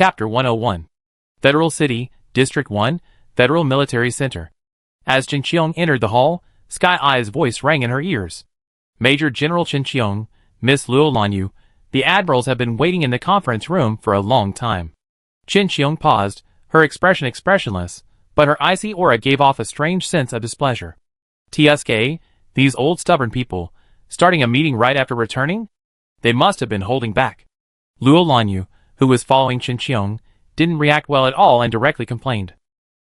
Chapter 101. Federal City, District 1, Federal Military Center. As Chen Qiong entered the hall, Sky Eye's voice rang in her ears. Major General Chen Qiong, Miss Luo Lanyu, the admirals have been waiting in the conference room for a long time. Chen Qiong paused, her expression expressionless, but her icy aura gave off a strange sense of displeasure. TSK, these old stubborn people, starting a meeting right after returning? They must have been holding back. Luo Lanyu, who was following Chen Qiong, didn't react well at all and directly complained.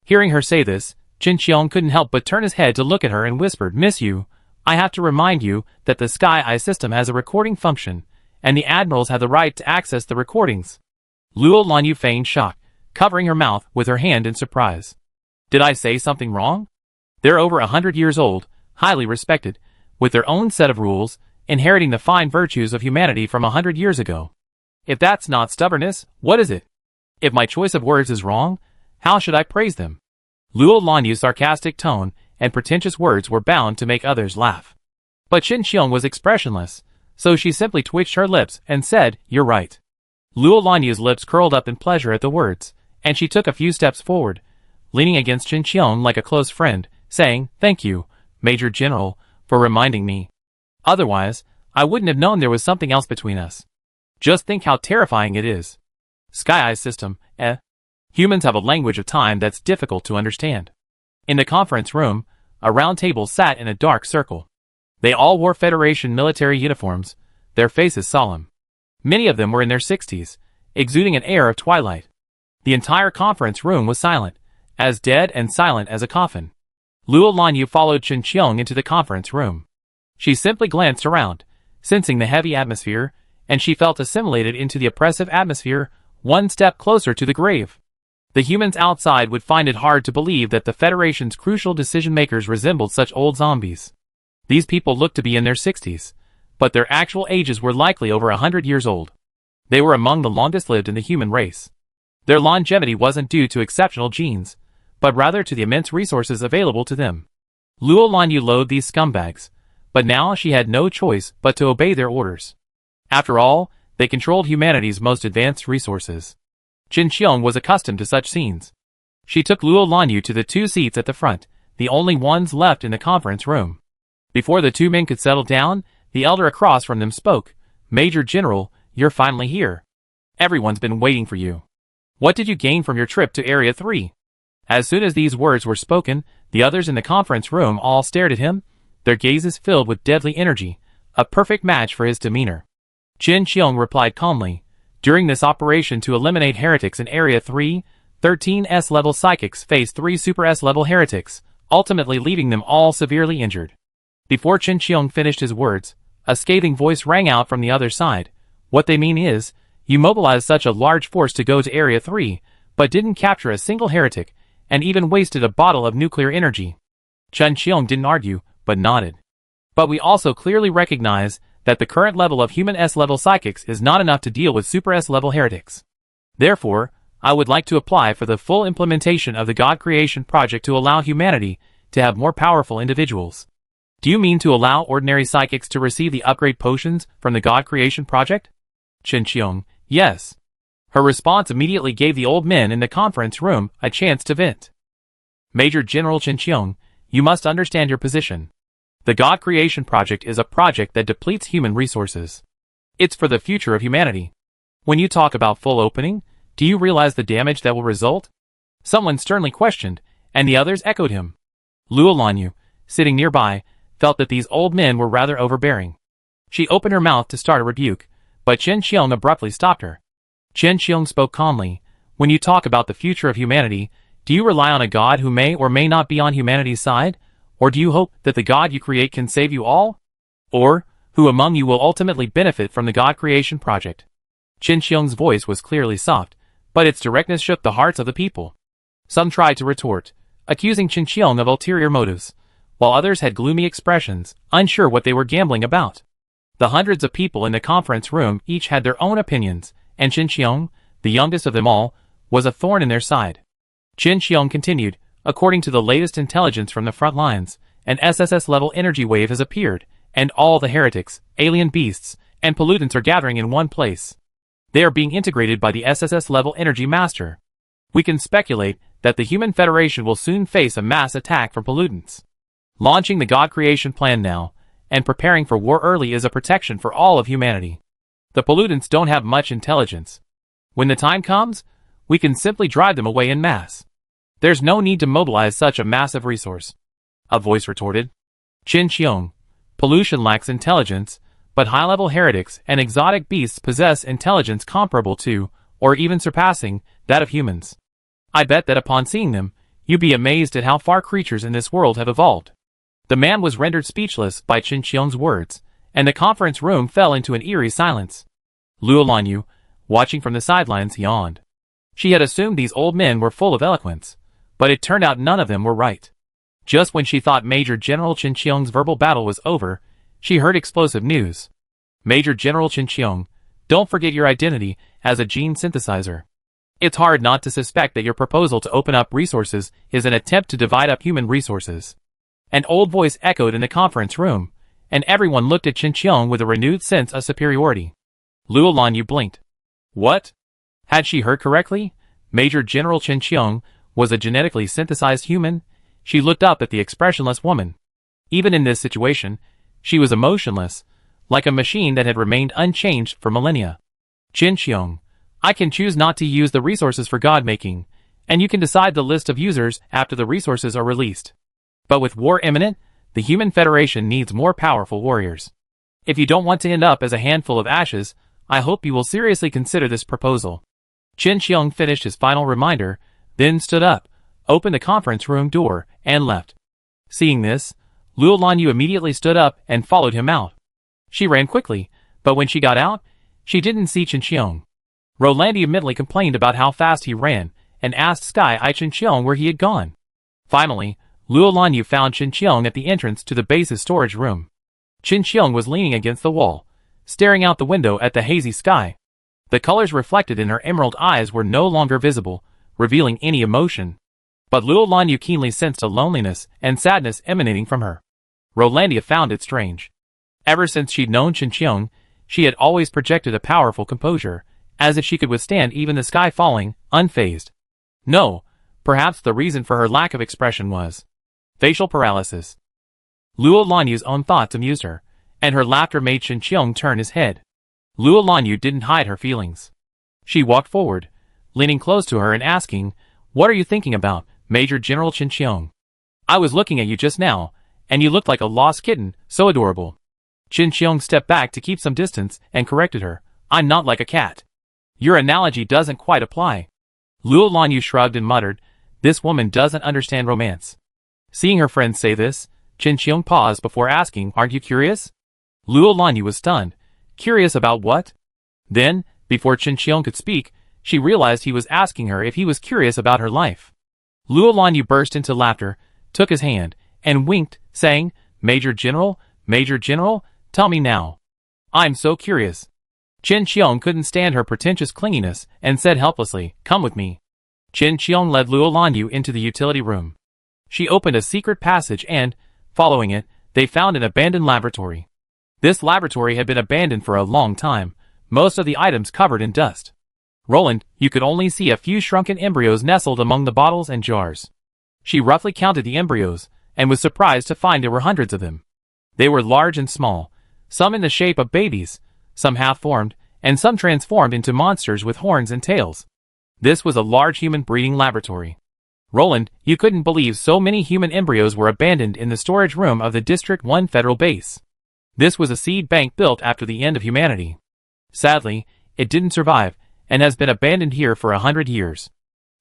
Hearing her say this, Chen Qiong couldn't help but turn his head to look at her and whispered, "Miss Yu, I have to remind you that the Sky Eye system has a recording function, and the admirals have the right to access the recordings." Luo Lanyu feigned shock, covering her mouth with her hand in surprise. "Did I say something wrong? They're over 100 years old, highly respected, with their own set of rules, inheriting the fine virtues of humanity from 100 years ago. If that's not stubbornness, what is it? If my choice of words is wrong, how should I praise them?" Luo Lanyu's sarcastic tone and pretentious words were bound to make others laugh. But Chen Qiong was expressionless, so she simply twitched her lips and said, "You're right." Luo Lanyu's lips curled up in pleasure at the words, and she took a few steps forward, leaning against Chen Qiong like a close friend, saying, "Thank you, Major General, for reminding me. Otherwise, I wouldn't have known there was something else between us. Just think how terrifying it is. Sky Eye system, eh? Humans have a language of time that's difficult to understand." In the conference room, a round table sat in a dark circle. They all wore Federation military uniforms, their faces solemn. Many of them were in their 60s, exuding an air of twilight. The entire conference room was silent, as dead and silent as a coffin. Luo Lanyu followed Chen Qiong into the conference room. She simply glanced around, sensing the heavy atmosphere, and she felt assimilated into the oppressive atmosphere, one step closer to the grave. The humans outside would find it hard to believe that the Federation's crucial decision-makers resembled such old zombies. These people looked to be in their 60s, but their actual ages were likely over 100 years old. They were among the longest lived in the human race. Their longevity wasn't due to exceptional genes, but rather to the immense resources available to them. Luo Lanyu loathed these scumbags, but now she had no choice but to obey their orders. After all, they controlled humanity's most advanced resources. Chen Qiong was accustomed to such scenes. She took Luo Lanyu to the two seats at the front, the only ones left in the conference room. Before the two men could settle down, the elder across from them spoke, "Major General, you're finally here. Everyone's been waiting for you. What did you gain from your trip to Area 3? As soon as these words were spoken, the others in the conference room all stared at him, their gazes filled with deadly energy, a perfect match for his demeanor. Chen Qiong replied calmly, "During this operation to eliminate heretics in Area 3, 13 S-level psychics faced 3 Super S-level heretics, ultimately leaving them all severely injured." Before Chen Qiong finished his words, a scathing voice rang out from the other side. "What they mean is, you mobilized such a large force to go to Area 3, but didn't capture a single heretic, and even wasted a bottle of nuclear energy." Chen Qiong didn't argue, but nodded. "But we also clearly recognize that the current level of human S-level psychics is not enough to deal with Super S-level heretics. Therefore, I would like to apply for the full implementation of the God Creation Project to allow humanity to have more powerful individuals." "Do you mean to allow ordinary psychics to receive the upgrade potions from the God Creation Project?" Chen Qiong, "Yes." Her response immediately gave the old men in the conference room a chance to vent. "Major General Chen Qiong, you must understand your position. The God Creation Project is a project that depletes human resources. It's for the future of humanity. When you talk about full opening, do you realize the damage that will result?" Someone sternly questioned, and the others echoed him. Luo Lanyu, sitting nearby, felt that these old men were rather overbearing. She opened her mouth to start a rebuke, but Chen Qiong abruptly stopped her. Chen Qiong spoke calmly, "When you talk about the future of humanity, do you rely on a God who may or may not be on humanity's side? Or do you hope that the God you create can save you all? Or, who among you will ultimately benefit from the God Creation Project?" Chen Qiong's voice was clearly soft, but its directness shook the hearts of the people. Some tried to retort, accusing Chen Qiong of ulterior motives, while others had gloomy expressions, unsure what they were gambling about. The hundreds of people in the conference room each had their own opinions, and Chen Qiong, the youngest of them all, was a thorn in their side. Chen Qiong continued, "According to the latest intelligence from the front lines, an SSS-level energy wave has appeared, and all the heretics, alien beasts, and pollutants are gathering in one place. They are being integrated by the SSS-level energy master. We can speculate that the Human Federation will soon face a mass attack from pollutants. Launching the God creation plan now, and preparing for war early is a protection for all of humanity. The pollutants don't have much intelligence. When the time comes, we can simply drive them away en masse. There's no need to mobilize such a massive resource. A voice retorted. Qin Xiong, pollution lacks intelligence, but high-level heretics and exotic beasts possess intelligence comparable to, or even surpassing, that of humans. I bet that upon seeing them, you'd be amazed at how far creatures in this world have evolved. The man was rendered speechless by Qin Xiong's words, and the conference room fell into an eerie silence. Luo Lanyu, watching from the sidelines, yawned. She had assumed these old men were full of eloquence, but it turned out none of them were right. Just when she thought Major General Qin Xiong's verbal battle was over, she heard explosive news. Major General Qin Xiong, don't forget your identity as a gene synthesizer. It's hard not to suspect that your proposal to open up resources is an attempt to divide up human resources. An old voice echoed in the conference room, and everyone looked at Qin Xiong with a renewed sense of superiority. Luo Lanyu blinked. What? Had she heard correctly? Major General Qin Xiong was a genetically synthesized human? She looked up at the expressionless woman. Even in this situation, she was emotionless, like a machine that had remained unchanged for millennia. Qin Xiong, I can choose not to use the resources for God-making, and you can decide the list of users after the resources are released. But with war imminent, the Human Federation needs more powerful warriors. If you don't want to end up as a handful of ashes, I hope you will seriously consider this proposal. Qin Xiong finished his final reminder, then stood up, opened the conference room door, and left. Seeing this, Luo Lanyu immediately stood up and followed him out. She ran quickly, but when she got out, she didn't see Qin Xiong. Rolandi immediately complained about how fast he ran, and asked Sky Eye Qin Xiong where he had gone. Finally, Luo Lanyu found Qin Xiong at the entrance to the base's storage room. Qin Xiong was leaning against the wall, staring out the window at the hazy sky. The colors reflected in her emerald eyes were no longer visible, revealing any emotion. But Luo Lanyu keenly sensed a loneliness and sadness emanating from her. Rolandia found it strange. Ever since she'd known Qin Xiong, she had always projected a powerful composure, as if she could withstand even the sky falling, unfazed. No, perhaps the reason for her lack of expression was facial paralysis. Luo Lanyu's own thoughts amused her, and her laughter made Qin Xiong turn his head. Luo Lanyu didn't hide her feelings. She walked forward, leaning close to her and asking, "What are you thinking about, Major General Qin Xiong? I was looking at you just now, and you looked like a lost kitten, so adorable." Qin Xiong stepped back to keep some distance and corrected her, "I'm not like a cat. Your analogy doesn't quite apply." Luo Lanyu shrugged and muttered, "This woman doesn't understand romance." Seeing her friend say this, Qin Xiong paused before asking, "Aren't you curious?" Luo Lanyu was stunned. Curious about what? Then, before Qin Xiong could speak, she realized he was asking her if he was curious about her life. Luo Lanyu burst into laughter, took his hand, and winked, saying, Major General, tell me now. I'm so curious." Qin Xiong couldn't stand her pretentious clinginess and said helplessly, "Come with me." Qin Xiong led Luo Lanyu into the utility room. She opened a secret passage and, following it, they found an abandoned laboratory. This laboratory had been abandoned for a long time, most of the items covered in dust. Roland, you could only see a few shrunken embryos nestled among the bottles and jars. She roughly counted the embryos, and was surprised to find there were hundreds of them. They were large and small, some in the shape of babies, some half-formed, and some transformed into monsters with horns and tails. This was a large human breeding laboratory. Roland, you couldn't believe so many human embryos were abandoned in the storage room of the District 1 federal base. This was a seed bank built after the end of humanity. Sadly, it didn't survive, and has been abandoned here for 100 years.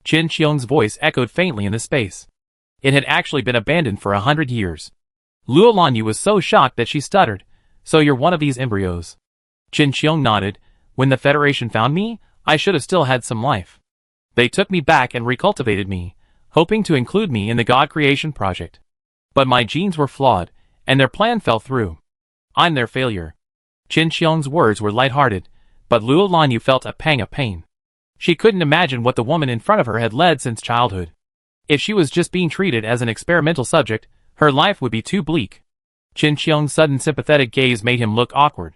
Qin Xiong's voice echoed faintly in the space. It had actually been abandoned for 100 years. Luo Lanyu was so shocked that she stuttered, "So you're one of these embryos?" Qin Xiong nodded. "When the Federation found me, I should have still had some life. They took me back and recultivated me, hoping to include me in the God creation project. But my genes were flawed, and their plan fell through. I'm their failure." Qin Xiong's words were light-hearted, but Luo Lanyu felt a pang of pain. She couldn't imagine what the woman in front of her had led since childhood. If she was just being treated as an experimental subject, her life would be too bleak. Qin Xiong's sudden sympathetic gaze made him look awkward.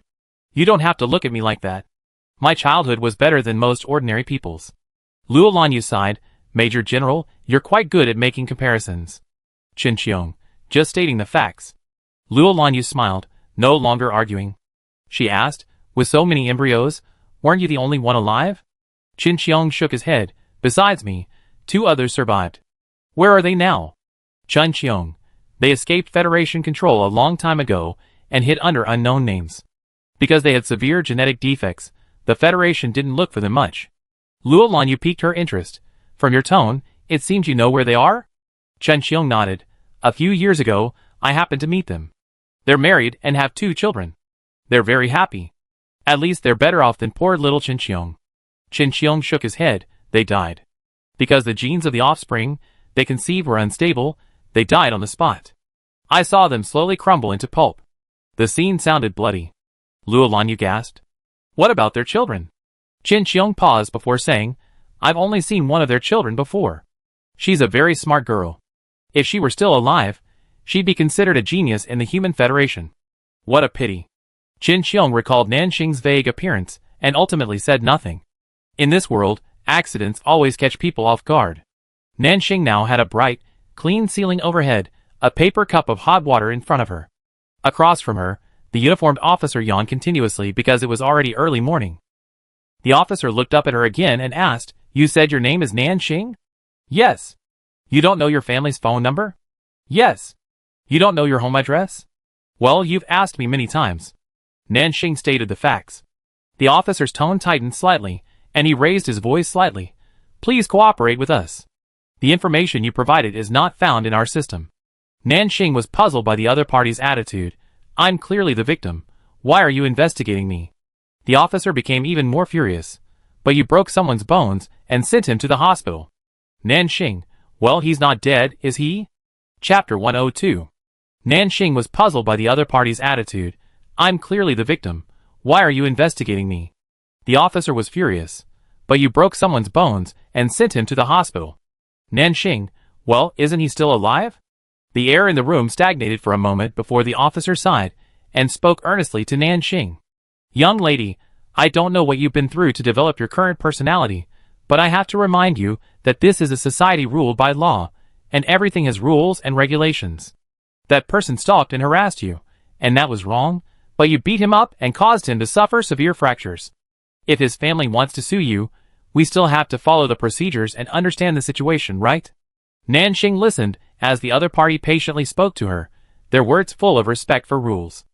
"You don't have to look at me like that. My childhood was better than most ordinary people's. Luo Lanyu sighed. Major General, you're quite good at making comparisons. Qin Qiong, just stating the facts. Luo Lanyu smiled, no longer arguing. She asked, with so many embryos, weren't you the only one alive? Qin Qiong shook his head. Besides me, 2 others survived. Where are they now? Qin Qiong. They escaped Federation control a long time ago and hid under unknown names. Because they had severe genetic defects, the Federation didn't look for them much. Luo Lanyu piqued her interest. From your tone, it seems you know where they are? Qin Qiong nodded. A few years ago, I happened to meet them. They're married and have 2 children. They're very happy. At least they're better off than poor little Qin Qiong. Qin Qiong shook his head. They died. Because the genes of the offspring they conceived were unstable, they died on the spot. I saw them slowly crumble into pulp. The scene sounded bloody. Luo Lanyu gasped. What about their children? Qin Qiong paused before saying, I've only seen one of their children before. She's a very smart girl. If she were still alive, she'd be considered a genius in the Human Federation. What a pity. Qin Qiong recalled Nanxing's vague appearance and ultimately said nothing. In this world, accidents always catch people off guard. Nanxing now had a bright, clean ceiling overhead, a paper cup of hot water in front of her. Across from her, the uniformed officer yawned continuously because it was already early morning. The officer looked up at her again and asked, You said your name is Nanxing? Yes. You don't know your family's phone number? Yes. You don't know your home address? Well, you've asked me many times. Nanxing stated the facts. The officer's tone tightened slightly, and he raised his voice slightly. Please cooperate with us. The information you provided is not found in our system. Nanxing was puzzled by the other party's attitude. I'm clearly the victim. Why are you investigating me? The officer became even more furious. But you broke someone's bones and sent him to the hospital. Nanxing, well, he's not dead, is he? Chapter 102. Nanxing was puzzled by the other party's attitude. I'm clearly the victim. Why are you investigating me? The officer was furious. But you broke someone's bones and sent him to the hospital. Nanxing, well, isn't he still alive? The air in the room stagnated for a moment before the officer sighed and spoke earnestly to Nanxing. Young lady, I don't know what you've been through to develop your current personality, but I have to remind you that this is a society ruled by law, and everything has rules and regulations. That person stalked and harassed you, and that was wrong, but you beat him up and caused him to suffer severe fractures. If his family wants to sue you, we still have to follow the procedures and understand the situation, right? Nanxing listened as the other party patiently spoke to her, their words full of respect for rules.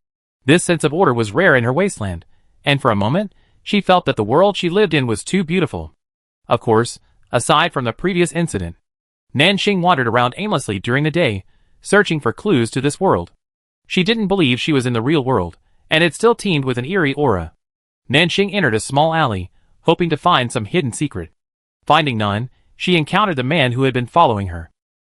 This sense of order was rare in her wasteland, and for a moment, she felt that the world she lived in was too beautiful. Of course, aside from the previous incident, Nanxing wandered around aimlessly during the day, searching for clues to this world. She didn't believe she was in the real world, and it still teemed with an eerie aura. Nanxing entered a small alley, hoping to find some hidden secret. Finding none, she encountered the man who had been following her.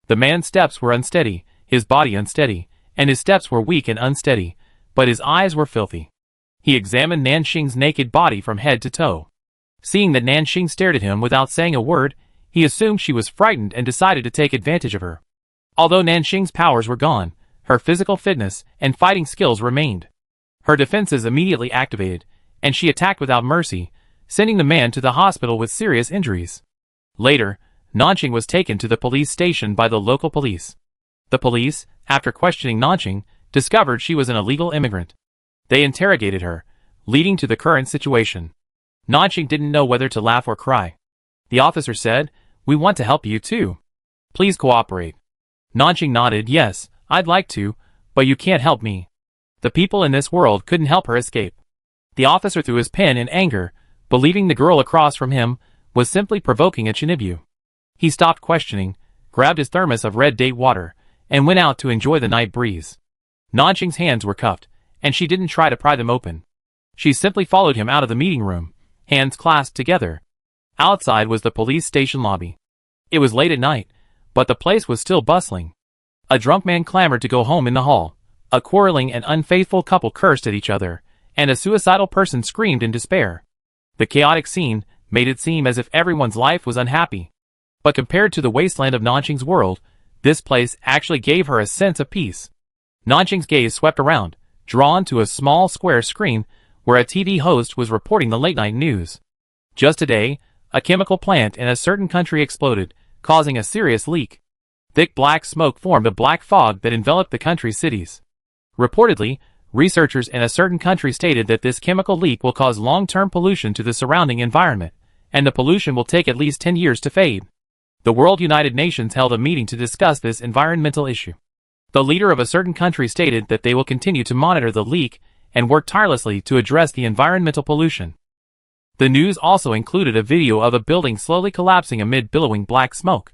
The man's steps were unsteady, his body unsteady, and his steps were weak and unsteady, but his eyes were filthy. He examined Nanxing's naked body from head to toe. Seeing that Nanxing stared at him without saying a word, he assumed she was frightened and decided to take advantage of her. Although Nanxing's powers were gone, her physical fitness and fighting skills remained. Her defenses immediately activated, and she attacked without mercy, sending the man to the hospital with serious injuries. Later, Nanxing was taken to the police station by the local police. The police, after questioning Nanxing, discovered she was an illegal immigrant. They interrogated her, leading to the current situation. Nanxing didn't know whether to laugh or cry. The officer said, "We want to help you too. Please cooperate." Nanxing nodded, "Yes, I'd like to, but you can't help me." The people in this world couldn't help her escape. The officer threw his pen in anger, believing the girl across from him was simply provoking a Chinibyu. He stopped questioning, grabbed his thermos of red date water, and went out to enjoy the night breeze. Nanxing's hands were cuffed, and she didn't try to pry them open. She simply followed him out of the meeting room, hands clasped together. Outside was the police station lobby. It was late at night, but the place was still bustling. A drunk man clamored to go home in the hall. A quarreling and unfaithful couple cursed at each other, and a suicidal person screamed in despair. The chaotic scene made it seem as if everyone's life was unhappy. But compared to the wasteland of Nanxing's world, this place actually gave her a sense of peace. Nanxing's gaze swept around, drawn to a small square screen where a TV host was reporting the late-night news. Just today, a chemical plant in a certain country exploded, causing a serious leak. Thick black smoke formed a black fog that enveloped the country's cities. Reportedly, researchers in a certain country stated that this chemical leak will cause long-term pollution to the surrounding environment, and the pollution will take at least 10 years to fade. The World United Nations held a meeting to discuss this environmental issue. The leader of a certain country stated that they will continue to monitor the leak and work tirelessly to address the environmental pollution. The news also included a video of a building slowly collapsing amid billowing black smoke.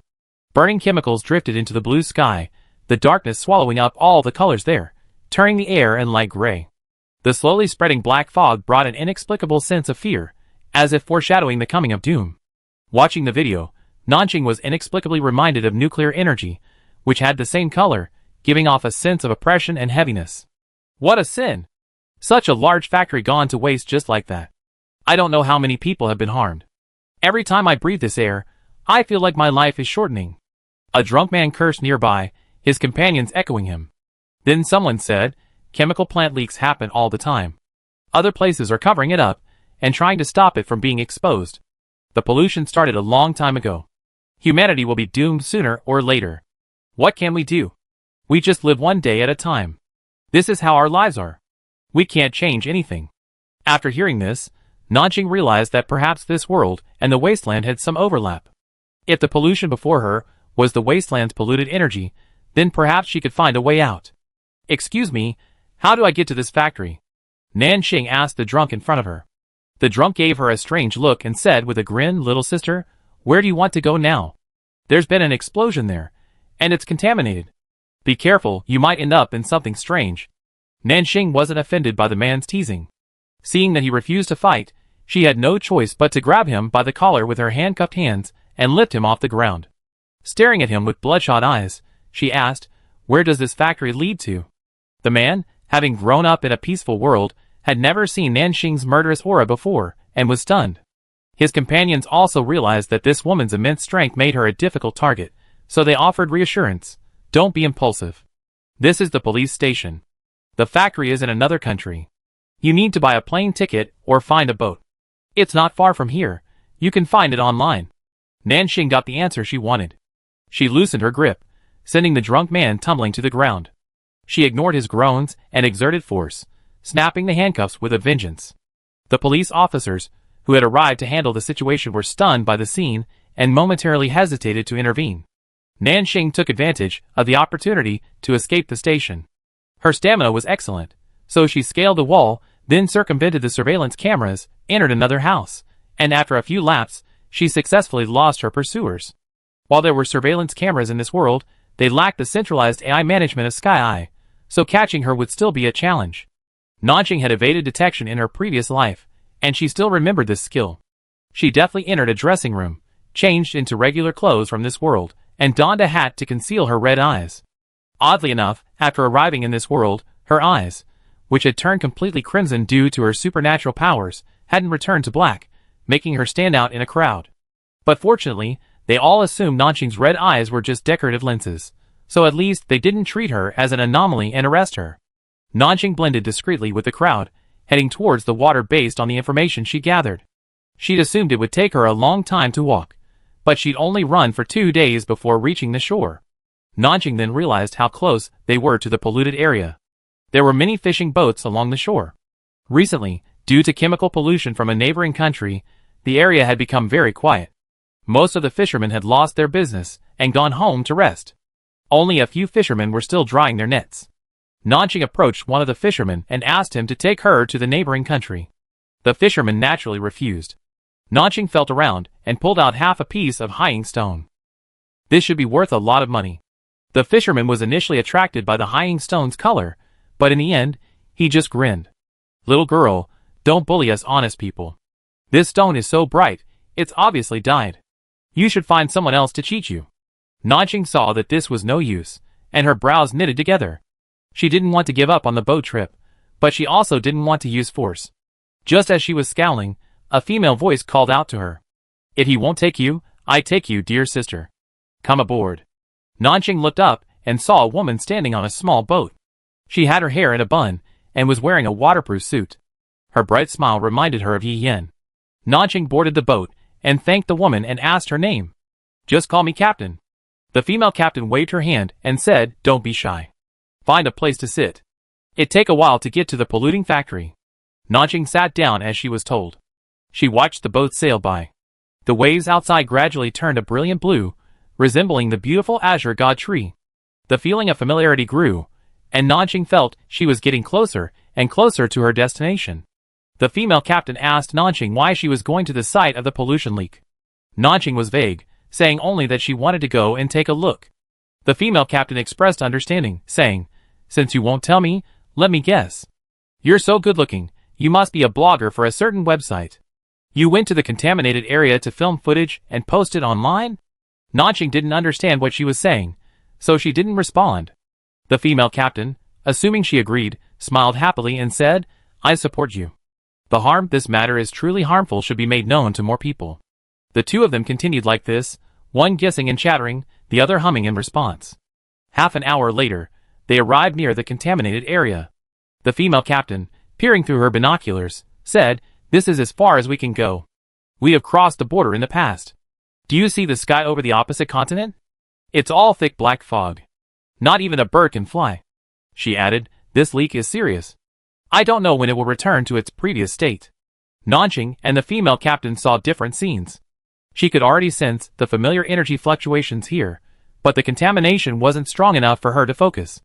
Burning chemicals drifted into the blue sky, the darkness swallowing up all the colors there, turning the air in light gray. The slowly spreading black fog brought an inexplicable sense of fear, as if foreshadowing the coming of doom. Watching the video, Nanjing was inexplicably reminded of nuclear energy, which had the same color, giving off a sense of oppression and heaviness. What a sin! Such a large factory gone to waste just like that. I don't know how many people have been harmed. Every time I breathe this air, I feel like my life is shortening. A drunk man cursed nearby, his companions echoing him. Then someone said, chemical plant leaks happen all the time. Other places are covering it up and trying to stop it from being exposed. The pollution started a long time ago. Humanity will be doomed sooner or later. What can we do? We just live one day at a time. This is how our lives are. We can't change anything. After hearing this, Nanjing realized that perhaps this world and the wasteland had some overlap. If the pollution before her was the wasteland's polluted energy, then perhaps she could find a way out. Excuse me, how do I get to this factory? Nanjing asked the drunk in front of her. The drunk gave her a strange look and said with a grin, little sister, where do you want to go now? There's been an explosion there, and it's contaminated. Be careful, you might end up in something strange. Nanjing wasn't offended by the man's teasing. Seeing that he refused to fight, she had no choice but to grab him by the collar with her handcuffed hands and lift him off the ground. Staring at him with bloodshot eyes, she asked, where does this factory lead to? The man, having grown up in a peaceful world, had never seen Nanjing's murderous aura before, and was stunned. His companions also realized that this woman's immense strength made her a difficult target, so they offered reassurance. Don't be impulsive. This is the police station. The factory is in another country. You need to buy a plane ticket or find a boat. It's not far from here. You can find it online. Nanjing got the answer she wanted. She loosened her grip, sending the drunk man tumbling to the ground. She ignored his groans and exerted force, snapping the handcuffs with a vengeance. The police officers, who had arrived to handle the situation, were stunned by the scene and momentarily hesitated to intervene. Nanjing took advantage of the opportunity to escape the station. Her stamina was excellent, so she scaled the wall, then circumvented the surveillance cameras, entered another house, and after a few laps, she successfully lost her pursuers. While there were surveillance cameras in this world, they lacked the centralized AI management of Sky Eye, so catching her would still be a challenge. Nanjing had evaded detection in her previous life, and she still remembered this skill. She deftly entered a dressing room, changed into regular clothes from this world, and donned a hat to conceal her red eyes. Oddly enough, after arriving in this world, her eyes, which had turned completely crimson due to her supernatural powers, hadn't returned to black, making her stand out in a crowd. But fortunately, they all assumed Nanjing's red eyes were just decorative lenses, so at least they didn't treat her as an anomaly and arrest her. Nanjing blended discreetly with the crowd, heading towards the water based on the information she gathered. She'd assumed it would take her a long time to walk, but she'd only run for 2 days before reaching the shore. Nanjing then realized how close they were to the polluted area. There were many fishing boats along the shore. Recently, due to chemical pollution from a neighboring country, the area had become very quiet. Most of the fishermen had lost their business and gone home to rest. Only a few fishermen were still drying their nets. Nanjing approached one of the fishermen and asked him to take her to the neighboring country. The fisherman naturally refused. Nanjing felt around and pulled out half a piece of hying stone. This should be worth a lot of money. The fisherman was initially attracted by the hying stone's color, but in the end, he just grinned. Little girl, don't bully us honest people. This stone is so bright, it's obviously dyed. You should find someone else to cheat you. Nanjing saw that this was no use, and her brows knitted together. She didn't want to give up on the boat trip, but she also didn't want to use force. Just as she was scowling, a female voice called out to her. If he won't take you, I take you, dear sister. Come aboard. Nanjing looked up and saw a woman standing on a small boat. She had her hair in a bun and was wearing a waterproof suit. Her bright smile reminded her of Yi Yen. Nanjing boarded the boat and thanked the woman and asked her name. "Just call me Captain." The female captain waved her hand and said, "Don't be shy. Find a place to sit. It take a while to get to the polluting factory." Nanjing sat down as she was told. She watched the boat sail by. The waves outside gradually turned a brilliant blue, resembling the beautiful azure god tree. The feeling of familiarity grew, and Nanjing felt she was getting closer and closer to her destination. The female captain asked Nanjing why she was going to the site of the pollution leak. Nanjing was vague, saying only that she wanted to go and take a look. The female captain expressed understanding, saying, "Since you won't tell me, let me guess. You're so good-looking, you must be a blogger for a certain website. You went to the contaminated area to film footage and post it online?" Nanjing didn't understand what she was saying, so she didn't respond. The female captain, assuming she agreed, smiled happily and said, "I support you. The harm this matter is truly harmful should be made known to more people." The two of them continued like this, one guessing and chattering, the other humming in response. Half an hour later, they arrived near the contaminated area. The female captain, peering through her binoculars, said, "This is as far as we can go. We have crossed the border in the past. Do you see the sky over the opposite continent? It's all thick black fog. Not even a bird can fly." She added, "This leak is serious. I don't know when it will return to its previous state." Nanjing and the female captain saw different scenes. She could already sense the familiar energy fluctuations here, but the contamination wasn't strong enough for her to focus.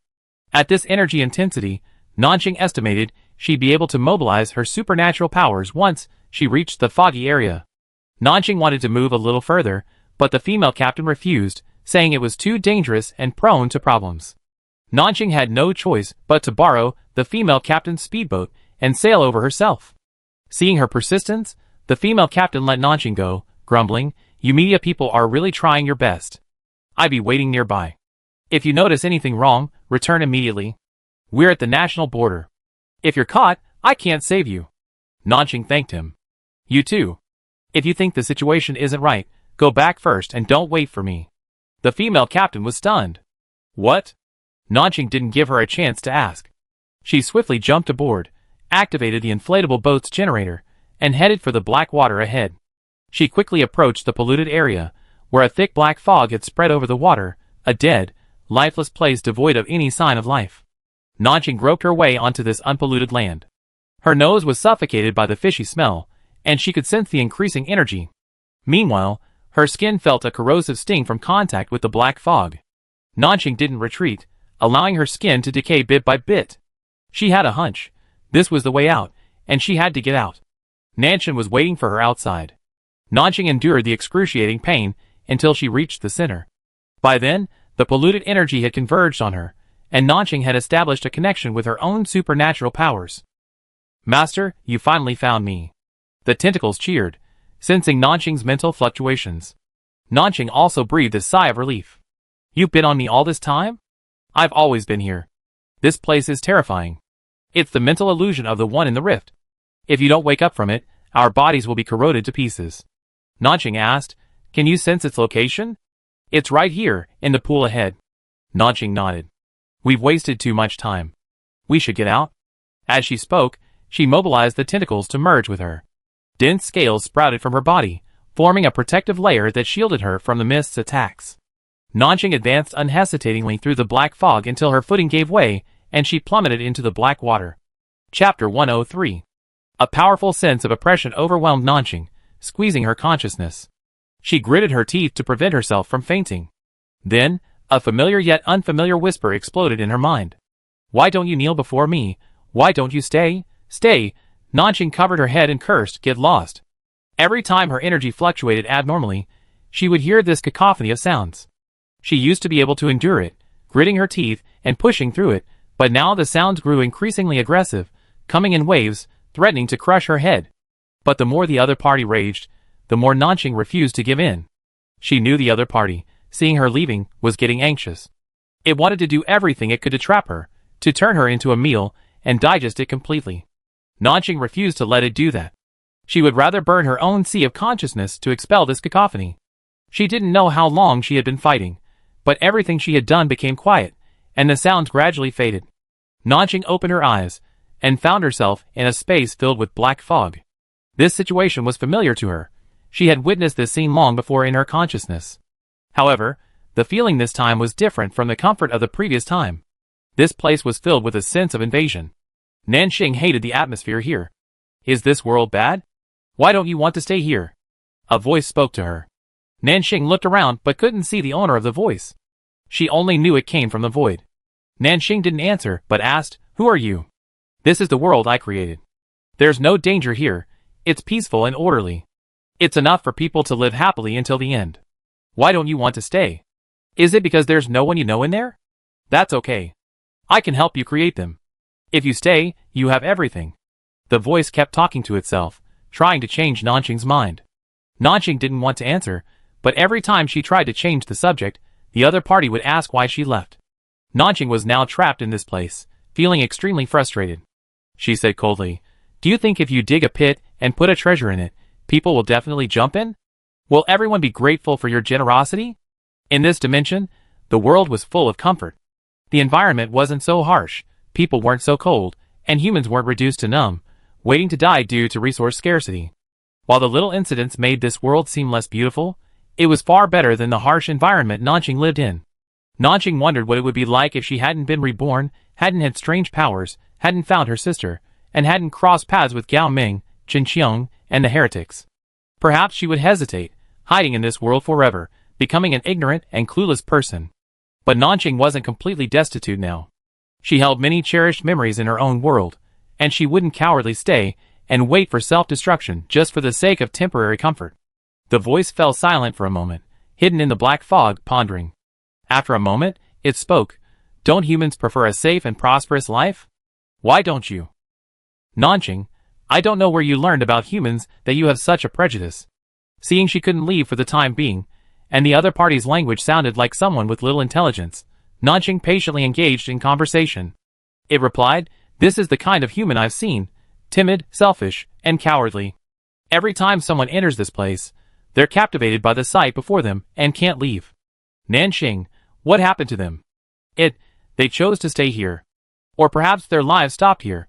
At this energy intensity, Nanjing estimated she'd be able to mobilize her supernatural powers once she reached the foggy area. Nanjing wanted to move a little further, but the female captain refused, saying it was too dangerous and prone to problems. Nanjing had no choice but to borrow the female captain's speedboat and sail over herself. Seeing her persistence, the female captain let Nanjing go, grumbling, "You media people are really trying your best. I'd be waiting nearby. If you notice anything wrong, return immediately. We're at the national border. If you're caught, I can't save you." Nanjing thanked him. "You too. If you think the situation isn't right, go back first and don't wait for me." The female captain was stunned. "What?" Nanjing didn't give her a chance to ask. She swiftly jumped aboard, activated the inflatable boat's generator, and headed for the black water ahead. She quickly approached the polluted area, where a thick black fog had spread over the water, a dead, lifeless place devoid of any sign of life. Nanjing groped her way onto this unpolluted land. Her nose was suffocated by the fishy smell, and she could sense the increasing energy. Meanwhile, her skin felt a corrosive sting from contact with the black fog. Nanjing didn't retreat, allowing her skin to decay bit by bit. She had a hunch. This was the way out, and she had to get out. Nanjing was waiting for her outside. Nanjing endured the excruciating pain until she reached the center. By then, the polluted energy had converged on her, and Nanjing had established a connection with her own supernatural powers. "Master, you finally found me." The tentacles cheered, sensing Nanjing's mental fluctuations. Nanjing also breathed a sigh of relief. "You've been on me all this time? I've always been here. This place is terrifying. It's the mental illusion of the one in the rift. If you don't wake up from it, our bodies will be corroded to pieces." Nanjing asked, "Can you sense its location?" "It's right here, in the pool ahead." Nanjing nodded. "We've wasted too much time. We should get out." As she spoke, she mobilized the tentacles to merge with her. Dense scales sprouted from her body, forming a protective layer that shielded her from the mist's attacks. Nanjing advanced unhesitatingly through the black fog until her footing gave way, and she plummeted into the black water. Chapter 103. A powerful sense of oppression overwhelmed Nanjing, squeezing her consciousness. She gritted her teeth to prevent herself from fainting. Then, a familiar yet unfamiliar whisper exploded in her mind. "Why don't you kneel before me? Why don't you stay? Stay!" Nanjing covered her head and cursed, "Get lost." Every time her energy fluctuated abnormally, she would hear this cacophony of sounds. She used to be able to endure it, gritting her teeth and pushing through it, but now the sounds grew increasingly aggressive, coming in waves, threatening to crush her head. But the more the other party raged, the more Nanjing refused to give in. She knew the other party, seeing her leaving, was getting anxious. It wanted to do everything it could to trap her, to turn her into a meal, and digest it completely. Nanjing refused to let it do that. She would rather burn her own sea of consciousness to expel this cacophony. She didn't know how long she had been fighting, but everything she had done became quiet, and the sounds gradually faded. Nanjing opened her eyes, and found herself in a space filled with black fog. This situation was familiar to her. She had witnessed this scene long before in her consciousness. However, the feeling this time was different from the comfort of the previous time. This place was filled with a sense of invasion. Nanxing hated the atmosphere here. Is this world bad? Why don't you want to stay here? A voice spoke to her. Nanxing looked around but couldn't see the owner of the voice. She only knew it came from the void. Nanxing didn't answer but asked, "Who are you?" "This is the world I created. There's no danger here. It's peaceful and orderly. It's enough for people to live happily until the end. Why don't you want to stay? Is it because there's no one you know in there? That's okay. I can help you create them. If you stay, you have everything." The voice kept talking to itself, trying to change Nanxing's mind. Nanxing didn't want to answer, but every time she tried to change the subject, the other party would ask why she left. Nanxing was now trapped in this place, feeling extremely frustrated. She said coldly, "Do you think if you dig a pit and put a treasure in it, people will definitely jump in? Will everyone be grateful for your generosity?" In this dimension, the world was full of comfort. The environment wasn't so harsh, people weren't so cold, and humans weren't reduced to numb, waiting to die due to resource scarcity. While the little incidents made this world seem less beautiful, it was far better than the harsh environment Nanxing lived in. Nanxing wondered what it would be like if she hadn't been reborn, hadn't had strange powers, hadn't found her sister, and hadn't crossed paths with Gao Ming, Qin Qiong, and the heretics. Perhaps she would hesitate, hiding in this world forever, becoming an ignorant and clueless person. But Nanxing wasn't completely destitute now. She held many cherished memories in her own world, and she wouldn't cowardly stay and wait for self-destruction just for the sake of temporary comfort. The voice fell silent for a moment, hidden in the black fog, pondering. After a moment, it spoke. "Don't humans prefer a safe and prosperous life? Why don't you?" "Nanxing, I don't know where you learned about humans that you have such a prejudice." Seeing she couldn't leave for the time being, and the other party's language sounded like someone with little intelligence, Nanxing patiently engaged in conversation. It replied, "This is the kind of human I've seen, timid, selfish, and cowardly. Every time someone enters this place, they're captivated by the sight before them and can't leave." "Nanxing, what happened to them?" They chose to stay here. Or perhaps their lives stopped here."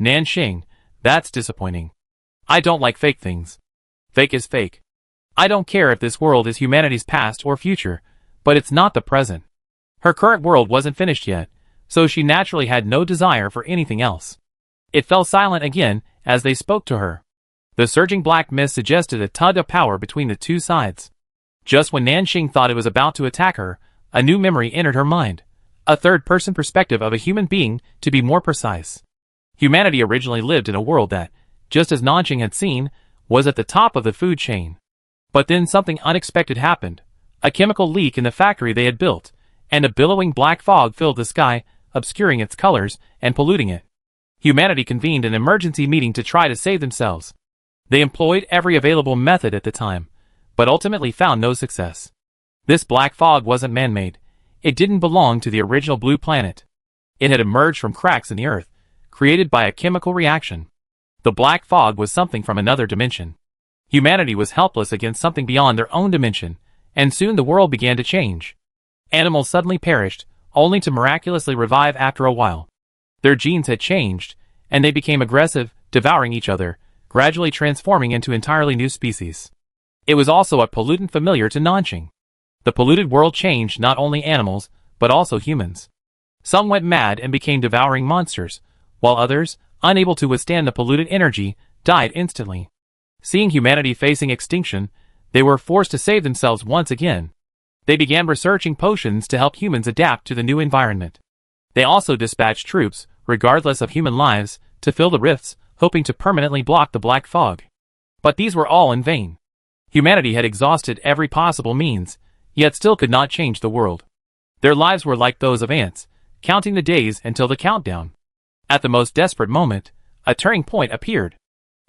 "Nanxing, that's disappointing. I don't like fake things. Fake is fake. I don't care if this world is humanity's past or future, but it's not the present." Her current world wasn't finished yet, so she naturally had no desire for anything else. It fell silent again as they spoke to her. The surging black mist suggested a tug of power between the two sides. Just when Nanxing thought it was about to attack her, a new memory entered her mind. A third-person perspective of a human being, to be more precise. Humanity originally lived in a world that, just as Nanxing had seen, was at the top of the food chain. But then something unexpected happened. A chemical leak in the factory they had built, and a billowing black fog filled the sky, obscuring its colors and polluting it. Humanity convened an emergency meeting to try to save themselves. They employed every available method at the time, but ultimately found no success. This black fog wasn't man-made. It didn't belong to the original blue planet. It had emerged from cracks in the earth, created by a chemical reaction. The black fog was something from another dimension. Humanity was helpless against something beyond their own dimension, and soon the world began to change. Animals suddenly perished, only to miraculously revive after a while. Their genes had changed, and they became aggressive, devouring each other, gradually transforming into entirely new species. It was also a pollutant familiar to Nanxing. The polluted world changed not only animals, but also humans. Some went mad and became devouring monsters, while others, unable to withstand the polluted energy, died instantly. Seeing humanity facing extinction, they were forced to save themselves once again. They began researching potions to help humans adapt to the new environment. They also dispatched troops, regardless of human lives, to fill the rifts, hoping to permanently block the black fog. But these were all in vain. Humanity had exhausted every possible means, yet still could not change the world. Their lives were like those of ants, counting the days until the countdown. At the most desperate moment, a turning point appeared.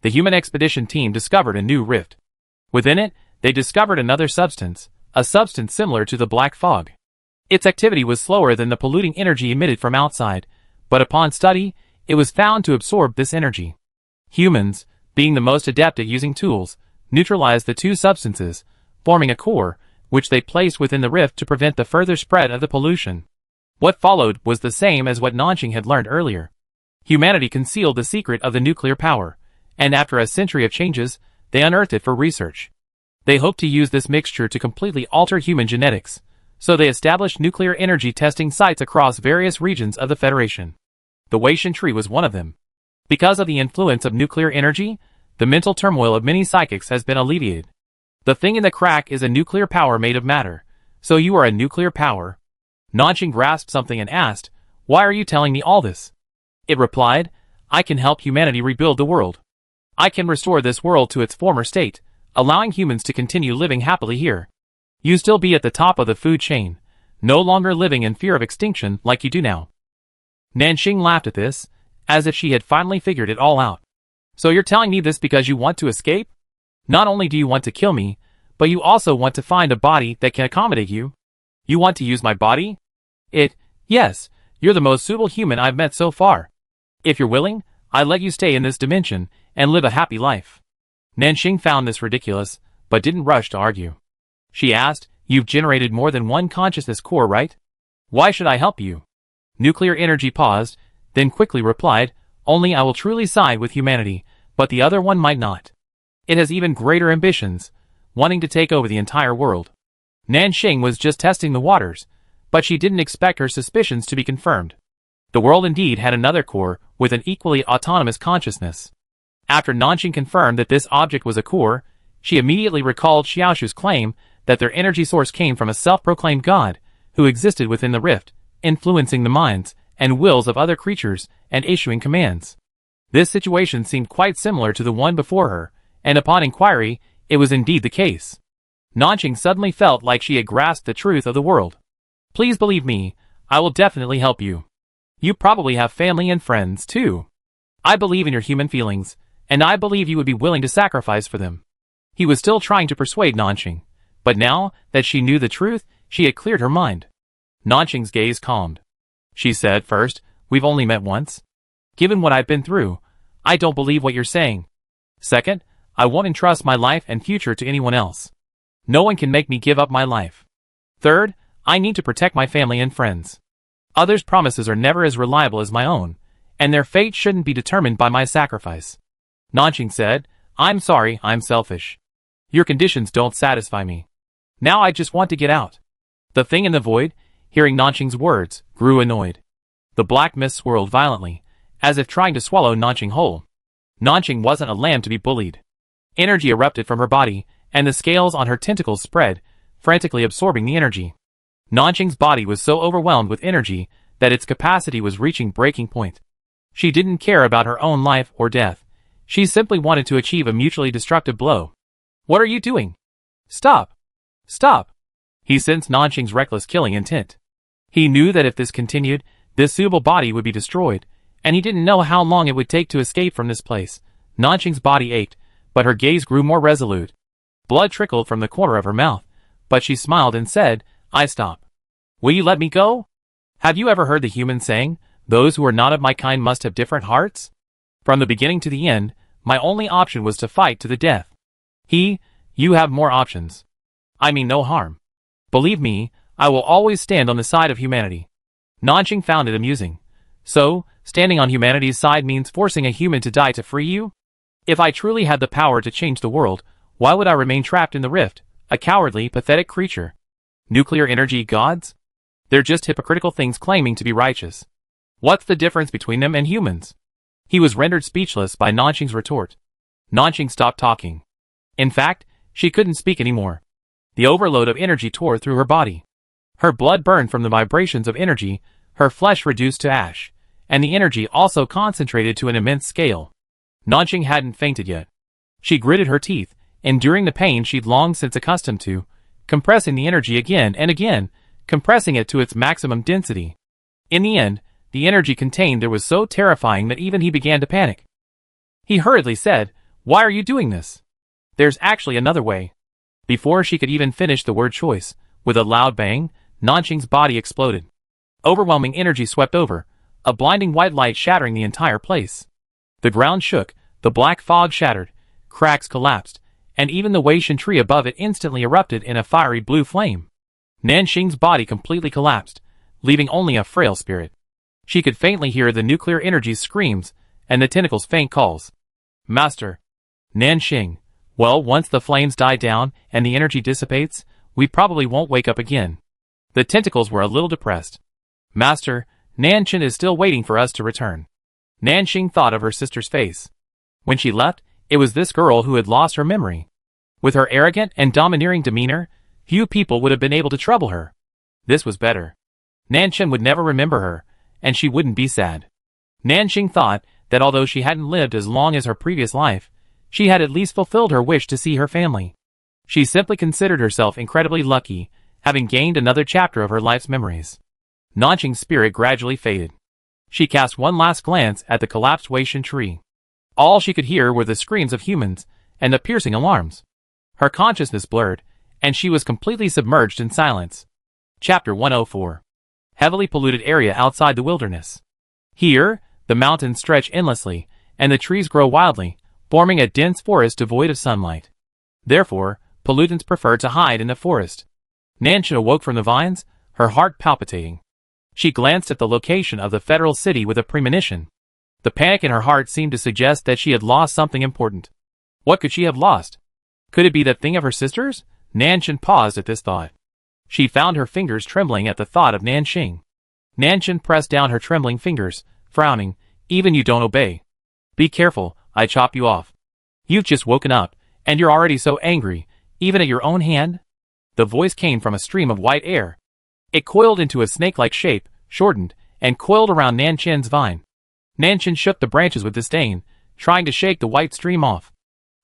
The human expedition team discovered a new rift. Within it, they discovered another substance, a substance similar to the black fog. Its activity was slower than the polluting energy emitted from outside, but upon study, it was found to absorb this energy. Humans, being the most adept at using tools, neutralized the two substances, forming a core, which they placed within the rift to prevent the further spread of the pollution. What followed was the same as what Nanxing had learned earlier. Humanity concealed the secret of the nuclear power, and after a century of changes, they unearthed it for research. They hoped to use this mixture to completely alter human genetics, so they established nuclear energy testing sites across various regions of the Federation. The Weishan tree was one of them. Because of the influence of nuclear energy, the mental turmoil of many psychics has been alleviated. The thing in the crack is a nuclear power made of matter. So you are a nuclear power? Nanqing grasped something and asked, "Why are you telling me all this?" It replied, "I can help humanity rebuild the world. I can restore this world to its former state, allowing humans to continue living happily here. You still be at the top of the food chain, no longer living in fear of extinction like you do now." Nanqing laughed at this, as if she had finally figured it all out. "So you're telling me this because you want to escape? Not only do you want to kill me, but you also want to find a body that can accommodate you? You want to use my body? Yes, you're the most suitable human I've met so far. If you're willing, I'll let you stay in this dimension and live a happy life." Nanqing found this ridiculous, but didn't rush to argue. She asked, "You've generated more than one consciousness core, right? Why should I help you?" Nuclear energy paused, then quickly replied, "Only I will truly side with humanity, but the other one might not. It has even greater ambitions, wanting to take over the entire world." Nanqing was just testing the waters, but she didn't expect her suspicions to be confirmed. The world indeed had another core with an equally autonomous consciousness. After Nanqing confirmed that this object was a core, she immediately recalled Xiaoshu's claim that their energy source came from a self-proclaimed god who existed within the rift, influencing the minds and wills of other creatures and issuing commands. This situation seemed quite similar to the one before her, and upon inquiry, it was indeed the case. Nanqing suddenly felt like she had grasped the truth of the world. "Please believe me, I will definitely help you. You probably have family and friends, too. I believe in your human feelings, and I believe you would be willing to sacrifice for them." He was still trying to persuade Nanqing, but now that she knew the truth, she had cleared her mind. Nanqing's gaze calmed. She said, "First, we've only met once. Given what I've been through, I don't believe what you're saying. Second, I won't entrust my life and future to anyone else. No one can make me give up my life. Third, I need to protect my family and friends. Others' promises are never as reliable as my own, and their fate shouldn't be determined by my sacrifice." Nanqing said, "I'm sorry, I'm selfish. Your conditions don't satisfy me. Now I just want to get out." The thing in the void, hearing Nanqing's words, grew annoyed. The black mist swirled violently, as if trying to swallow Nanqing whole. Nanqing wasn't a lamb to be bullied. Energy erupted from her body, and the scales on her tentacles spread, frantically absorbing the energy. Nanqing's body was so overwhelmed with energy that its capacity was reaching breaking point. She didn't care about her own life or death. She simply wanted to achieve a mutually destructive blow. "What are you doing? Stop! Stop!" He sensed Nanqing's reckless killing intent. He knew that if this continued, this suitable body would be destroyed, and he didn't know how long it would take to escape from this place. Nanqing's body ached, but her gaze grew more resolute. Blood trickled from the corner of her mouth, but she smiled and said, "I stop. Will you let me go? Have you ever heard the human saying, 'Those who are not of my kind must have different hearts'? From the beginning to the end, my only option was to fight to the death. You have more options. I mean no harm. Believe me, I will always stand on the side of humanity." Nanqing found it amusing. "So, standing on humanity's side means forcing a human to die to free you? If I truly had the power to change the world, why would I remain trapped in the rift, a cowardly, pathetic creature? Nuclear energy gods? They're just hypocritical things claiming to be righteous. What's the difference between them and humans?" He was rendered speechless by Nanqing's retort. Nanqing stopped talking. In fact, she couldn't speak anymore. The overload of energy tore through her body. Her blood burned from the vibrations of energy, her flesh reduced to ash, and the energy also concentrated to an immense scale. Nanqing hadn't fainted yet. She gritted her teeth, enduring the pain she'd long since accustomed to, compressing the energy again and again, compressing it to its maximum density. In the end, the energy contained there was so terrifying that even he began to panic. He hurriedly said, "Why are you doing this? There's actually another way." Before she could even finish the word choice, with a loud bang, Nanqing's body exploded. Overwhelming energy swept over, a blinding white light shattering the entire place. The ground shook, the black fog shattered, cracks collapsed, and even the Weishan tree above it instantly erupted in a fiery blue flame. Nanqing's body completely collapsed, leaving only a frail spirit. She could faintly hear the nuclear energy's screams and the tentacles' faint calls. Master. Nanxing. Well, once the flames die down and the energy dissipates, we probably won't wake up again. The tentacles were a little depressed. Master, Nanxing is still waiting for us to return. Nanxing thought of her sister's face. When she left, it was this girl who had lost her memory. With her arrogant and domineering demeanor, few people would have been able to trouble her. This was better. Nanxing would never remember her, and she wouldn't be sad. Nanxing thought that although she hadn't lived as long as her previous life, she had at least fulfilled her wish to see her family. She simply considered herself incredibly lucky, having gained another chapter of her life's memories. Nanxing's spirit gradually faded. She cast one last glance at the collapsed Weishan tree. All she could hear were the screams of humans and the piercing alarms. Her consciousness blurred, and she was completely submerged in silence. Chapter 104. Heavily polluted area outside the wilderness. Here, the mountains stretch endlessly, and the trees grow wildly, forming a dense forest devoid of sunlight. Therefore, pollutants prefer to hide in the forest. Nanxing awoke from the vines, her heart palpitating. She glanced at the location of the federal city with a premonition. The panic in her heart seemed to suggest that she had lost something important. What could she have lost? Could it be that thing of her sister's? Nanxing paused at this thought. She found her fingers trembling at the thought of Nanxing. Nanxing pressed down her trembling fingers, frowning. Even you don't obey. Be careful, I chop you off. You've just woken up, and you're already so angry, even at your own hand? The voice came from a stream of white air. It coiled into a snake-like shape, shortened, and coiled around Nanxing's vine. Nanxing shook the branches with disdain, trying to shake the white stream off.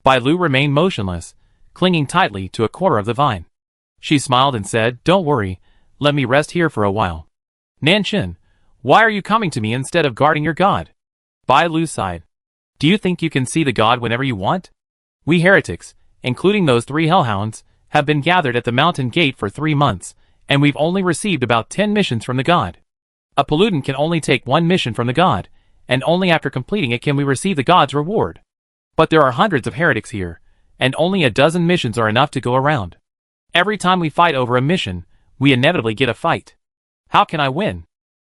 Bai Lu remained motionless, clinging tightly to a corner of the vine. She smiled and said, Don't worry, let me rest here for a while. Nanxing, why are you coming to me instead of guarding your god? Bai Lu sighed. Do you think you can see the god whenever you want? We heretics, including those 3 hellhounds, have been gathered at the mountain gate for 3 months, and we've only received about 10 missions from the god. A pollutant can only take 1 mission from the god, and only after completing it can we receive the god's reward. But there are hundreds of heretics here, and only a dozen missions are enough to go around. Every time we fight over a mission, we inevitably get a fight. How can I win?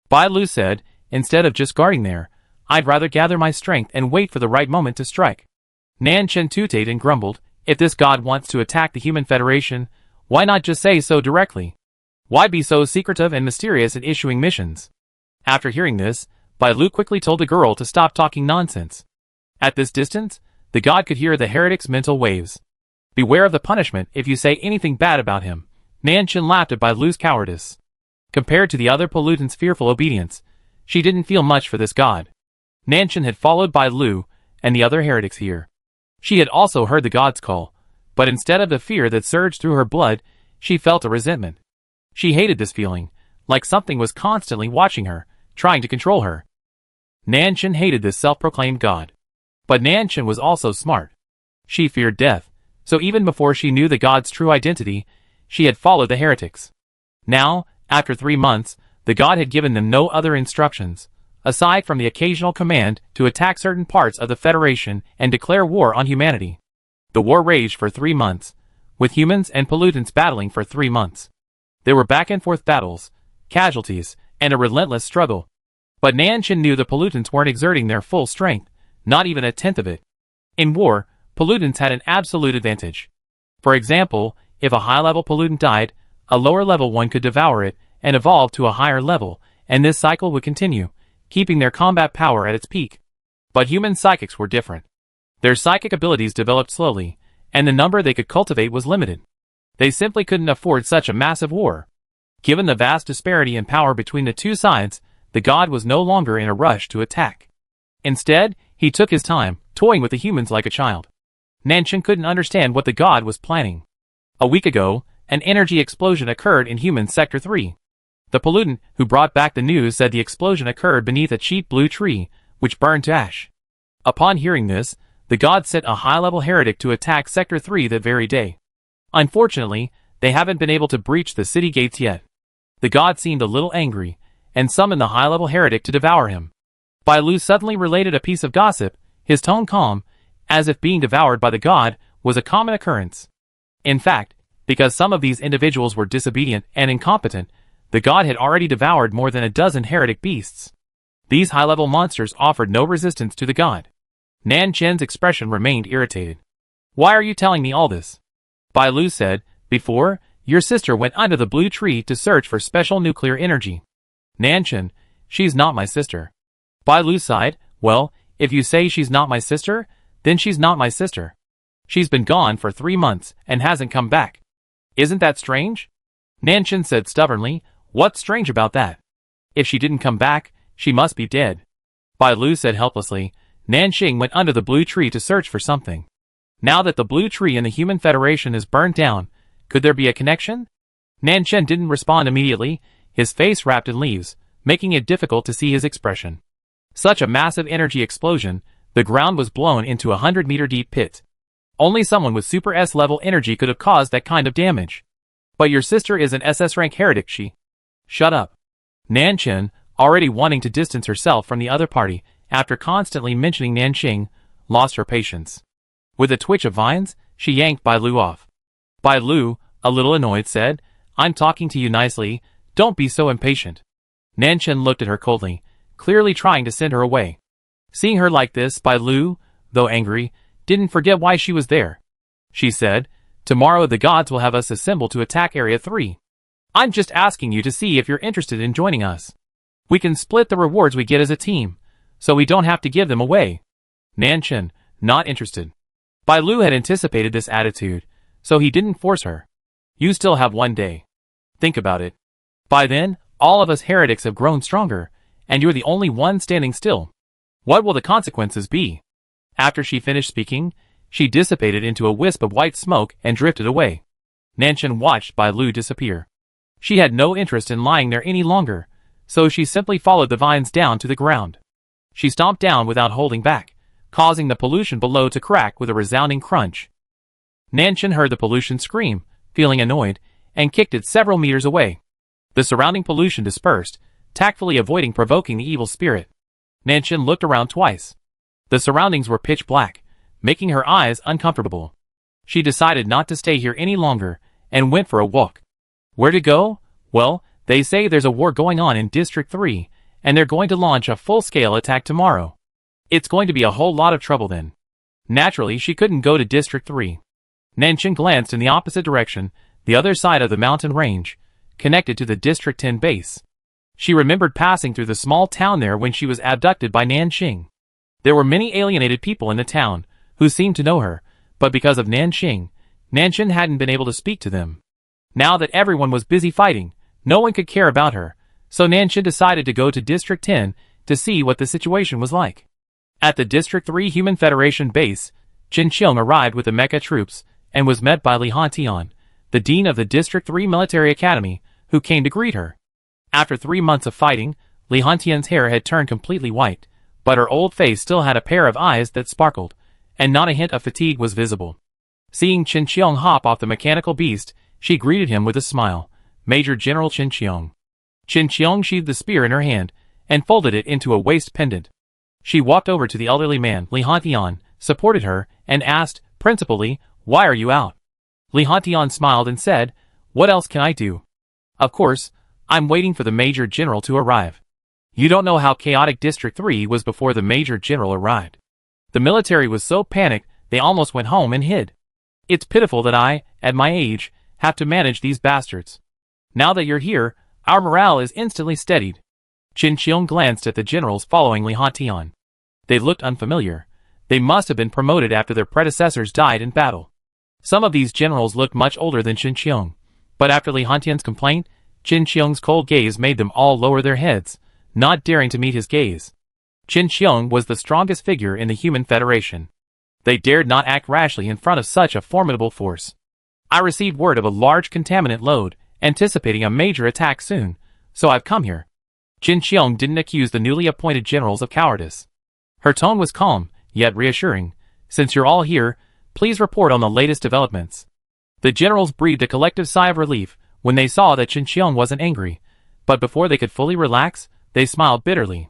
Bai Lu said, instead of just guarding there, I'd rather gather my strength and wait for the right moment to strike. Nanxing tooted and grumbled, if this god wants to attack the Human Federation, why not just say so directly? Why be so secretive and mysterious in issuing missions? After hearing this, Bai Lu quickly told the girl to stop talking nonsense. At this distance, the god could hear the heretic's mental waves. Beware of the punishment if you say anything bad about him. Nanxing laughed at Bai Lu's cowardice. Compared to the other pollutants' fearful obedience, she didn't feel much for this god. Nanxing had followed Bai Lu and the other heretics here. She had also heard the god's call, but instead of the fear that surged through her blood, she felt a resentment. She hated this feeling, like something was constantly watching her, trying to control her. Nanxing hated this self-proclaimed god. But Nanxing was also smart. She feared death, so even before she knew the god's true identity, she had followed the heretics. Now, after 3 months, the god had given them no other instructions, aside from the occasional command to attack certain parts of the Federation and declare war on humanity. The war raged for 3 months, with humans and pollutants battling for 3 months. There were back-and-forth battles, casualties, and a relentless struggle. But Nanxing knew the pollutants weren't exerting their full strength, not even a tenth of it. In war, pollutants had an absolute advantage. For example, if a high-level pollutant died, a lower-level one could devour it and evolve to a higher level, and this cycle would continue, keeping their combat power at its peak. But human psychics were different. Their psychic abilities developed slowly, and the number they could cultivate was limited. They simply couldn't afford such a massive war. Given the vast disparity in power between the two sides, the god was no longer in a rush to attack. Instead, he took his time, toying with the humans like a child. Nanxing couldn't understand what the god was planning. A week ago, an energy explosion occurred in Human Sector 3. The pollutant who brought back the news said the explosion occurred beneath a cheap blue tree, which burned to ash. Upon hearing this, the god sent a high-level heretic to attack Sector 3 that very day. Unfortunately, they haven't been able to breach the city gates yet. The god seemed a little angry, and summoned the high-level heretic to devour him. Bai Lu suddenly related a piece of gossip, his tone calm, as if being devoured by the god was a common occurrence. In fact, because some of these individuals were disobedient and incompetent, the god had already devoured more than a dozen heretic beasts. These high-level monsters offered no resistance to the god. Nan Chen's expression remained irritated. Why are you telling me all this? Bai Lu said, before, your sister went under the blue tree to search for special nuclear energy. Nan Chen, she's not my sister. Bai Lu sighed, well, if you say she's not my sister, then she's not my sister. She's been gone for 3 months and hasn't come back. Isn't that strange? Nan Chen said stubbornly, what's strange about that? If she didn't come back, she must be dead. Bai Lu said helplessly, Nanxing went under the blue tree to search for something. Now that the blue tree in the Human Federation is burned down, could there be a connection? Nan Chen didn't respond immediately, his face wrapped in leaves, making it difficult to see his expression. Such a massive energy explosion, the ground was blown into a 100-meter deep pit. Only someone with Super S-level energy could have caused that kind of damage. But your sister is an SS-rank heretic, she. Shut up. Nan Chen, already wanting to distance herself from the other party, after constantly mentioning Nanxing, lost her patience. With a twitch of vines, she yanked Bai Lu off. Bai Lu, a little annoyed, said, I'm talking to you nicely, don't be so impatient. Nan Chen looked at her coldly, clearly trying to send her away. Seeing her like this, Bai Lu, though angry, didn't forget why she was there. She said, tomorrow the gods will have us assemble to attack Area 3. I'm just asking you to see if you're interested in joining us. We can split the rewards we get as a team, so we don't have to give them away. Nan Chen, not interested. Bai Lu had anticipated this attitude, so he didn't force her. You still have 1 day. Think about it. By then, all of us heretics have grown stronger, and you're the only one standing still. What will the consequences be? After she finished speaking, she dissipated into a wisp of white smoke and drifted away. Nan Chen watched Bai Lu disappear. She had no interest in lying there any longer, so she simply followed the vines down to the ground. She stomped down without holding back, causing the pollution below to crack with a resounding crunch. Nan Chen heard the pollution scream, feeling annoyed, and kicked it several meters away. The surrounding pollution dispersed, tactfully avoiding provoking the evil spirit. Nan Chen looked around twice. The surroundings were pitch black, making her eyes uncomfortable. She decided not to stay here any longer, and went for a walk. Where to go? Well, they say there's a war going on in District 3, and they're going to launch a full-scale attack tomorrow. It's going to be a whole lot of trouble then. Naturally, she couldn't go to District 3. Nan Chen glanced in the opposite direction, the other side of the mountain range, connected to the District 10 base. She remembered passing through the small town there when she was abducted by Nanxing. There were many alienated people in the town, who seemed to know her, but because of Nanxing, Nan Chen hadn't been able to speak to them. Now that everyone was busy fighting, no one could care about her, so Nan Chen decided to go to District 10 to see what the situation was like. At the District 3 Human Federation base, Qin Qiong arrived with the mecha troops, and was met by Li Hantian, the dean of the District 3 Military Academy, who came to greet her. After 3 months of fighting, Li Hantian's hair had turned completely white, but her old face still had a pair of eyes that sparkled, and not a hint of fatigue was visible. Seeing Qin Qiong hop off the mechanical beast, she greeted him with a smile. Major General Qin Qiong. Qin Qiong sheathed the spear in her hand, and folded it into a waist pendant. She walked over to the elderly man, Li Hantian, supported her, and asked, principally, why are you out? Li Hantian smiled and said, what else can I do? Of course, I'm waiting for the Major General to arrive. You don't know how chaotic District 3 was before the Major General arrived. The military was so panicked, they almost went home and hid. It's pitiful that I, at my age, have to manage these bastards. Now that you're here, our morale is instantly steadied. Qin Qiong glanced at the generals following Li Hantian. They looked unfamiliar. They must have been promoted after their predecessors died in battle. Some of these generals looked much older than Qin Qiong, but after Li Hantian's complaint, Qin Qiong's cold gaze made them all lower their heads, not daring to meet his gaze. Qin Qiong was the strongest figure in the Human Federation. They dared not act rashly in front of such a formidable force. I received word of a large contaminant load, anticipating a major attack soon, so I've come here. Qin Qiong didn't accuse the newly appointed generals of cowardice. Her tone was calm, yet reassuring. Since you're all here, please report on the latest developments. The generals breathed a collective sigh of relief when they saw that Qin Qiong wasn't angry, but before they could fully relax, they smiled bitterly.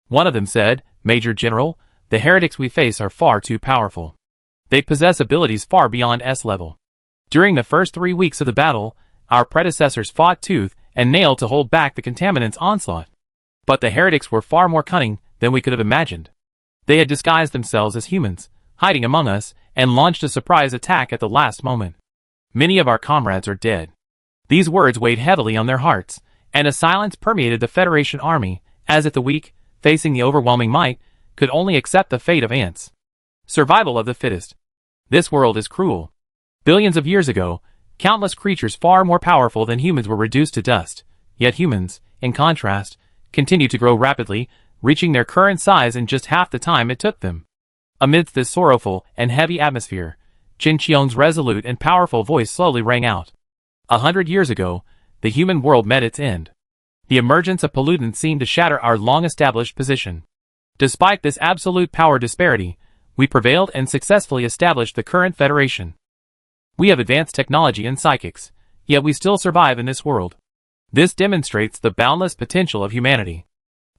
One of them said, Major General, the heretics we face are far too powerful. They possess abilities far beyond S level. During the first 3 weeks of the battle, our predecessors fought tooth and nail to hold back the contaminant's onslaught. But the heretics were far more cunning than we could have imagined. They had disguised themselves as humans, hiding among us, and launched a surprise attack at the last moment. Many of our comrades are dead. These words weighed heavily on their hearts, and a silence permeated the Federation army, as if the weak, facing the overwhelming might, could only accept the fate of ants. Survival of the fittest. This world is cruel. Billions of years ago, countless creatures far more powerful than humans were reduced to dust, yet humans, in contrast, continue to grow rapidly, reaching their current size in just half the time it took them. Amidst this sorrowful and heavy atmosphere, Qin Qiong's resolute and powerful voice slowly rang out. 100 years ago, the human world met its end. The emergence of pollutants seemed to shatter our long-established position. Despite this absolute power disparity, we prevailed and successfully established the current Federation. We have advanced technology and psychics, yet we still survive in this world. This demonstrates the boundless potential of humanity.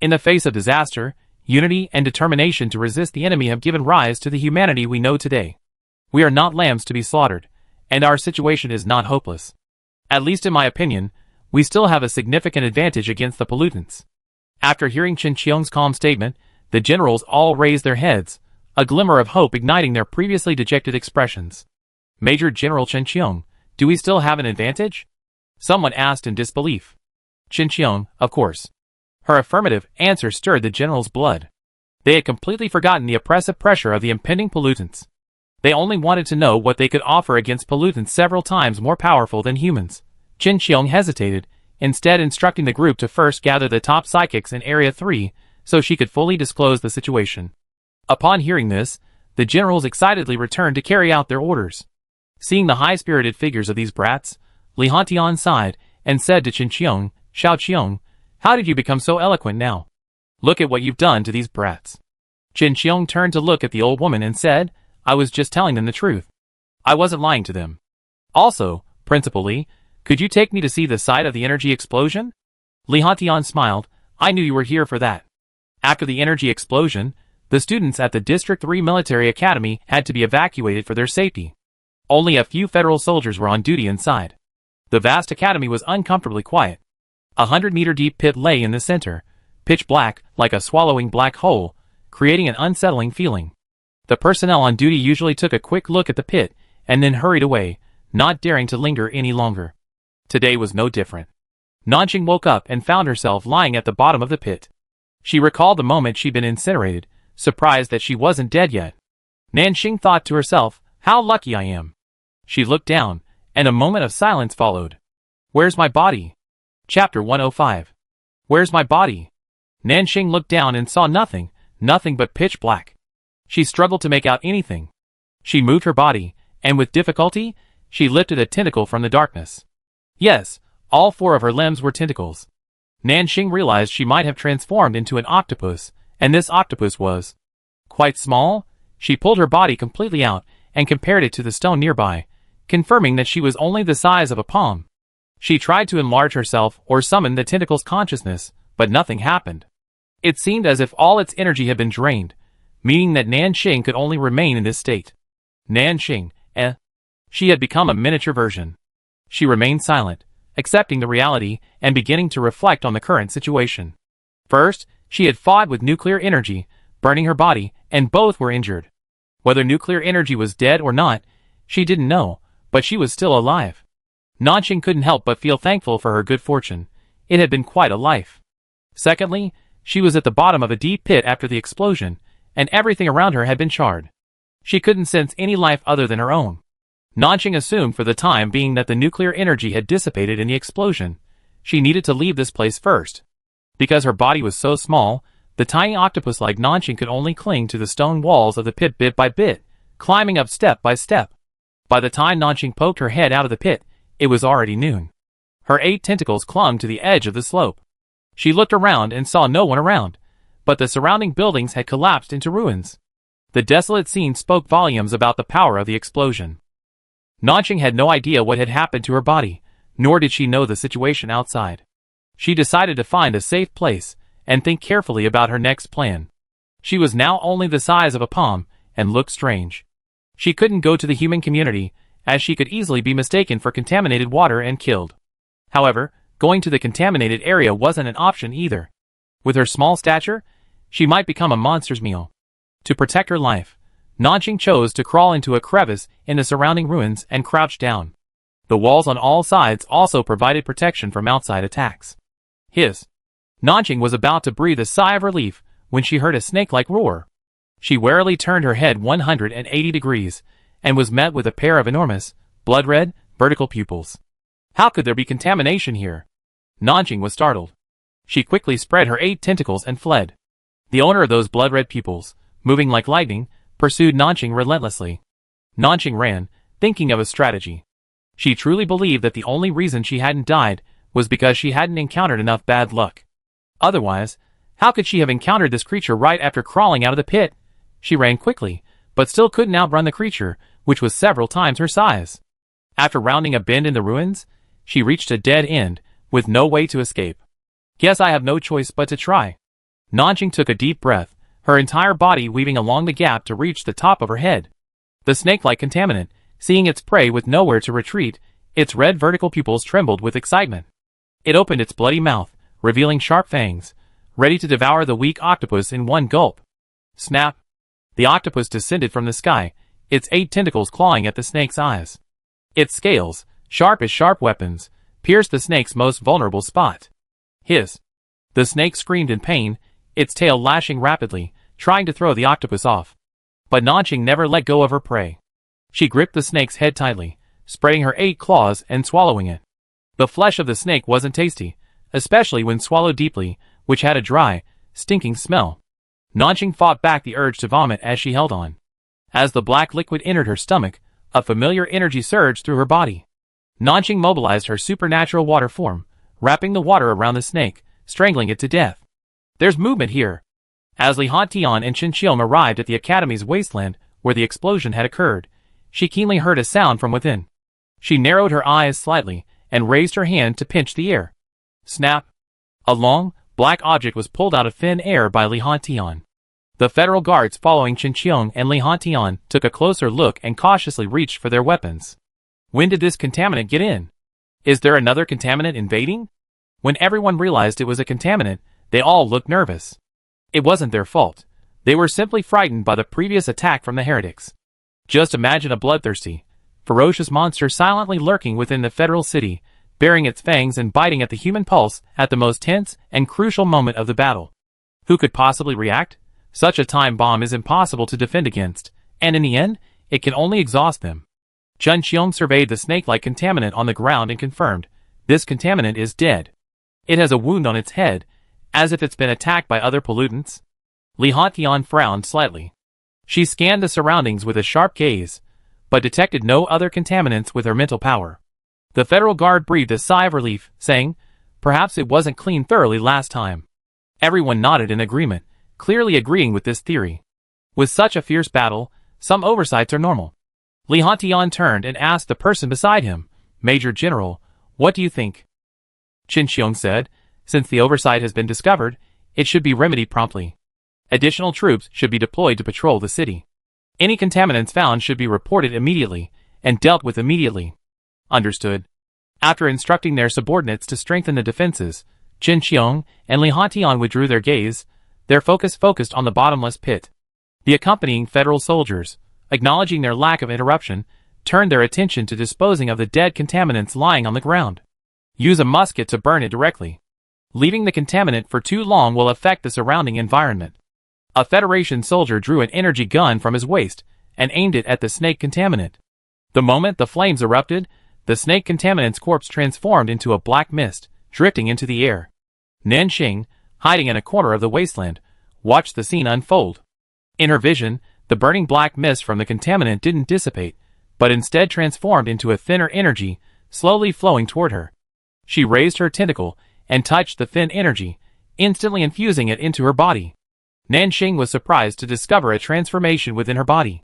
In the face of disaster, unity and determination to resist the enemy have given rise to the humanity we know today. We are not lambs to be slaughtered, and our situation is not hopeless. At least in my opinion, we still have a significant advantage against the pollutants. After hearing Qin Qiong's calm statement, the generals all raised their heads, a glimmer of hope igniting their previously dejected expressions. Major General Qin Qiong, do we still have an advantage? Someone asked in disbelief. Qin Qiong, of course. Her affirmative answer stirred the general's blood. They had completely forgotten the oppressive pressure of the impending pollutants. They only wanted to know what they could offer against pollutants several times more powerful than humans. Qin Qiong hesitated, instead instructing the group to first gather the top psychics in Area 3 so she could fully disclose the situation. Upon hearing this, the generals excitedly returned to carry out their orders. Seeing the high-spirited figures of these brats, Li Hantian sighed and said to Qin Qiong, "Xiao Qiong, how did you become so eloquent now? Look at what you've done to these brats." Qin Qiong turned to look at the old woman and said, "I was just telling them the truth. I wasn't lying to them. Also, Principal Li, could you take me to see the site of the energy explosion?" Li Hantian smiled, "I knew you were here for that." After the energy explosion, the students at the District 3 Military Academy had to be evacuated for their safety. Only a few federal soldiers were on duty inside. The vast academy was uncomfortably quiet. 100-meter-deep pit lay in the center, pitch black like a swallowing black hole, creating an unsettling feeling. The personnel on duty usually took a quick look at the pit and then hurried away, not daring to linger any longer. Today was no different. Nanqing woke up and found herself lying at the bottom of the pit. She recalled the moment she'd been incinerated, surprised that she wasn't dead yet. Nanqing thought to herself, "How lucky I am." She looked down, and a moment of silence followed. "Where's my body?" Chapter 105. Where's my body? Nanqing looked down and saw nothing but pitch black. She struggled to make out anything. She moved her body, and with difficulty, she lifted a tentacle from the darkness. Yes, all 4 of her limbs were tentacles. Nanqing realized she might have transformed into an octopus, and this octopus was quite small. She pulled her body completely out and compared it to the stone nearby, confirming that she was only the size of a palm. She tried to enlarge herself or summon the tentacle's consciousness, but nothing happened. It seemed as if all its energy had been drained, meaning that Nanqing could only remain in this state. Nanqing, She had become a miniature version. She remained silent, accepting the reality and beginning to reflect on the current situation. First, she had fought with nuclear energy, burning her body, and both were injured. Whether nuclear energy was dead or not, she didn't know, but she was still alive. Nanqing couldn't help but feel thankful for her good fortune. It had been quite a life. Secondly, she was at the bottom of a deep pit after the explosion, and everything around her had been charred. She couldn't sense any life other than her own. Nanqing assumed for the time being that the nuclear energy had dissipated in the explosion. She needed to leave this place first. Because her body was so small, the tiny octopus like Nanqing could only cling to the stone walls of the pit bit by bit, climbing up step by step. By the time Nanqing poked her head out of the pit, it was already noon. Her 8 tentacles clung to the edge of the slope. She looked around and saw no one around, but the surrounding buildings had collapsed into ruins. The desolate scene spoke volumes about the power of the explosion. Nanqing had no idea what had happened to her body, nor did she know the situation outside. She decided to find a safe place and think carefully about her next plan. She was now only the size of a palm and looked strange. She couldn't go to the human community, as she could easily be mistaken for contaminated water and killed. However, going to the contaminated area wasn't an option either. With her small stature, she might become a monster's meal. To protect her life, Nanjing chose to crawl into a crevice in the surrounding ruins and crouch down. The walls on all sides also provided protection from outside attacks. Nanjing was about to breathe a sigh of relief when she heard a snake-like roar. She warily turned her head 180 degrees and was met with a pair of enormous, blood-red, vertical pupils. How could there be contamination here? Nanjing was startled. She quickly spread her 8 tentacles and fled. The owner of those blood-red pupils, moving like lightning, pursued Nanjing relentlessly. Nanjing ran, thinking of a strategy. She truly believed that the only reason she hadn't died was because she hadn't encountered enough bad luck. Otherwise, how could she have encountered this creature right after crawling out of the pit? She ran quickly, but still couldn't outrun the creature, which was several times her size. After rounding a bend in the ruins, she reached a dead end, with no way to escape. Guess I have no choice but to try. Nanjing took a deep breath, her entire body weaving along the gap to reach the top of her head. The snake-like contaminant, seeing its prey with nowhere to retreat, its red vertical pupils trembled with excitement. It opened its bloody mouth, revealing sharp fangs, ready to devour the weak octopus in one gulp. Snap! The octopus descended from the sky, its 8 tentacles clawing at the snake's eyes. Its scales, sharp as sharp weapons, pierced the snake's most vulnerable spot. Hiss! The snake screamed in pain, its tail lashing rapidly, trying to throw the octopus off. But Nanjing never let go of her prey. She gripped the snake's head tightly, spreading her 8 claws and swallowing it. The flesh of the snake wasn't tasty, especially when swallowed deeply, which had a dry, stinking smell. Nanjing fought back the urge to vomit as she held on. As the black liquid entered her stomach, a familiar energy surged through her body. Nanjing mobilized her supernatural water form, wrapping the water around the snake, strangling it to death. There's movement here. As Li Hantian and Chen Qiong arrived at the academy's wasteland, where the explosion had occurred, she keenly heard a sound from within. She narrowed her eyes slightly, and raised her hand to pinch the air. Snap! A long, black object was pulled out of thin air by Li Hantian. The federal guards following Chen Qiong and Li Hantian took a closer look and cautiously reached for their weapons. When did this contaminant get in? Is there another contaminant invading? When everyone realized it was a contaminant, they all looked nervous. It wasn't their fault. They were simply frightened by the previous attack from the heretics. Just imagine a bloodthirsty, ferocious monster silently lurking within the federal city, baring its fangs and biting at the human pulse at the most tense and crucial moment of the battle. Who could possibly react? Such a time bomb is impossible to defend against, and in the end, it can only exhaust them. Chen Qiong surveyed the snake-like contaminant on the ground and confirmed, this contaminant is dead. It has a wound on its head, as if it's been attacked by other pollutants. Li Hantian frowned slightly. She scanned the surroundings with a sharp gaze, but detected no other contaminants with her mental power. The federal guard breathed a sigh of relief, saying, perhaps it wasn't cleaned thoroughly last time. Everyone nodded in agreement, clearly agreeing with this theory. With such a fierce battle, some oversights are normal. Li Hantian turned and asked the person beside him, Major General, what do you think? Chen Qiong said, since the oversight has been discovered, it should be remedied promptly. Additional troops should be deployed to patrol the city. Any contaminants found should be reported immediately, and dealt with immediately. Understood. After instructing their subordinates to strengthen the defenses, Chen Qiong and Li Hantian withdrew their gaze, their focused on the bottomless pit. The accompanying federal soldiers, acknowledging their lack of interruption, turned their attention to disposing of the dead contaminants lying on the ground. Use a musket to burn it directly. Leaving the contaminant for too long will affect the surrounding environment. A Federation soldier drew an energy gun from his waist and aimed it at the snake contaminant. The moment the flames erupted, the snake contaminant's corpse transformed into a black mist, drifting into the air. Nanjing, hiding in a corner of the wasteland, watched the scene unfold. In her vision, the burning black mist from the contaminant didn't dissipate, but instead transformed into a thinner energy, slowly flowing toward her. She raised her tentacle and touched the thin energy, instantly infusing it into her body. Nanjing was surprised to discover a transformation within her body.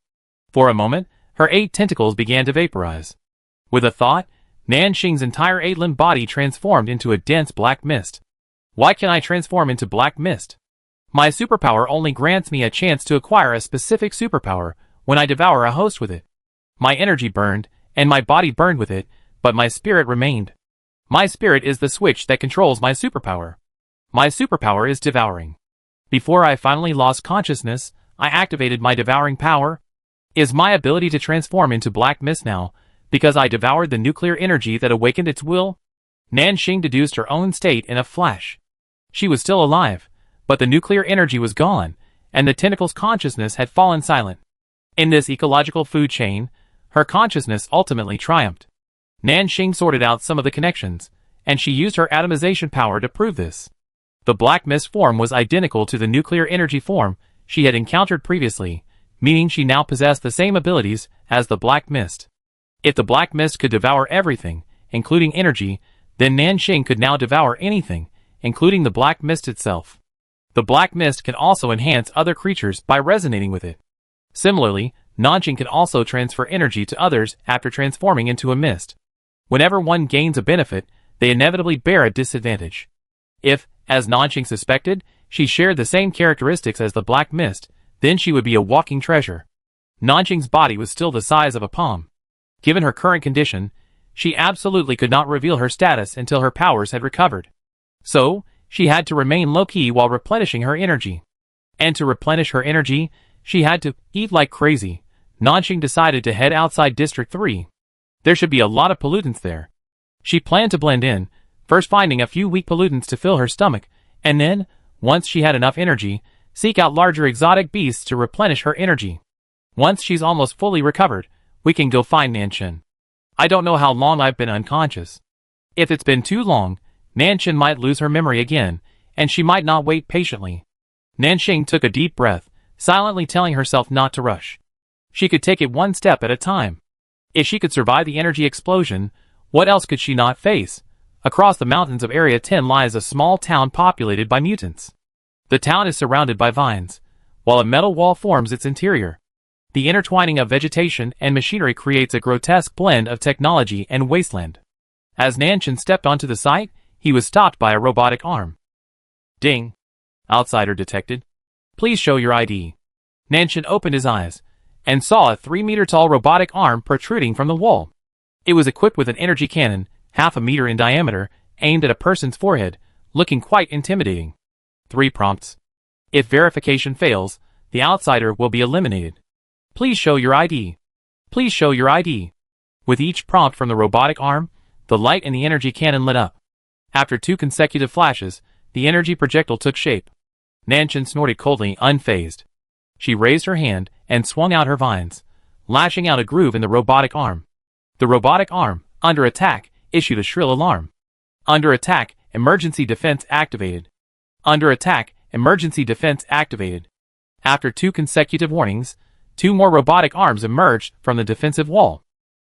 For a moment, her 8 tentacles began to vaporize. With a thought, Nanjing's entire 8-limbed body transformed into a dense black mist. Why can I transform into black mist? My superpower only grants me a chance to acquire a specific superpower when I devour a host with it. My energy burned, and my body burned with it, but my spirit remained. My spirit is the switch that controls my superpower. My superpower is devouring. Before I finally lost consciousness, I activated my devouring power. Is my ability to transform into black mist now, because I devoured the nuclear energy that awakened its will? Nanxing deduced her own state in a flash. She was still alive, but the nuclear energy was gone, and the tentacle's consciousness had fallen silent. In this ecological food chain, her consciousness ultimately triumphed. Nanxing sorted out some of the connections, and she used her atomization power to prove this. The black mist form was identical to the nuclear energy form she had encountered previously, meaning she now possessed the same abilities as the black mist. If the black mist could devour everything, including energy, then Nanxing could now devour anything, including the black mist itself. The black mist can also enhance other creatures by resonating with it. Similarly, Nanxing can also transfer energy to others after transforming into a mist. Whenever one gains a benefit, they inevitably bear a disadvantage. If, as Nanxing suspected, she shared the same characteristics as the black mist, then she would be a walking treasure. Nanxing's body was still the size of a palm. Given her current condition, she absolutely could not reveal her status until her powers had recovered. So, she had to remain low-key while replenishing her energy. And to replenish her energy, she had to eat like crazy. Nanxing decided to head outside District 3. There should be a lot of pollutants there. She planned to blend in, first finding a few weak pollutants to fill her stomach, and then, once she had enough energy, seek out larger exotic beasts to replenish her energy. Once she's almost fully recovered, we can go find Nanxing. I don't know how long I've been unconscious. If it's been too long, Nanxing might lose her memory again, and she might not wait patiently. Nanxing took a deep breath, silently telling herself not to rush. She could take it one step at a time. If she could survive the energy explosion, what else could she not face? Across the mountains of Area 10 lies a small town populated by mutants. The town is surrounded by vines, while a metal wall forms its interior. The intertwining of vegetation and machinery creates a grotesque blend of technology and wasteland. As Nanxing stepped onto the site, he was stopped by a robotic arm. Ding! Outsider detected. Please show your ID. Nanxing opened his eyes, and saw a 3-meter-tall robotic arm protruding from the wall. It was equipped with an energy cannon, half a meter in diameter, aimed at a person's forehead, looking quite intimidating. 3 prompts. If verification fails, the outsider will be eliminated. Please show your ID. Please show your ID. With each prompt from the robotic arm, the light in the energy cannon lit up. After 2 consecutive flashes, the energy projectile took shape. Nanxing snorted coldly, unfazed. She raised her hand and swung out her vines, lashing out a groove in the robotic arm. The robotic arm, under attack, issued a shrill alarm. Under attack, emergency defense activated. Under attack, emergency defense activated. After 2 consecutive warnings, 2 more robotic arms emerged from the defensive wall.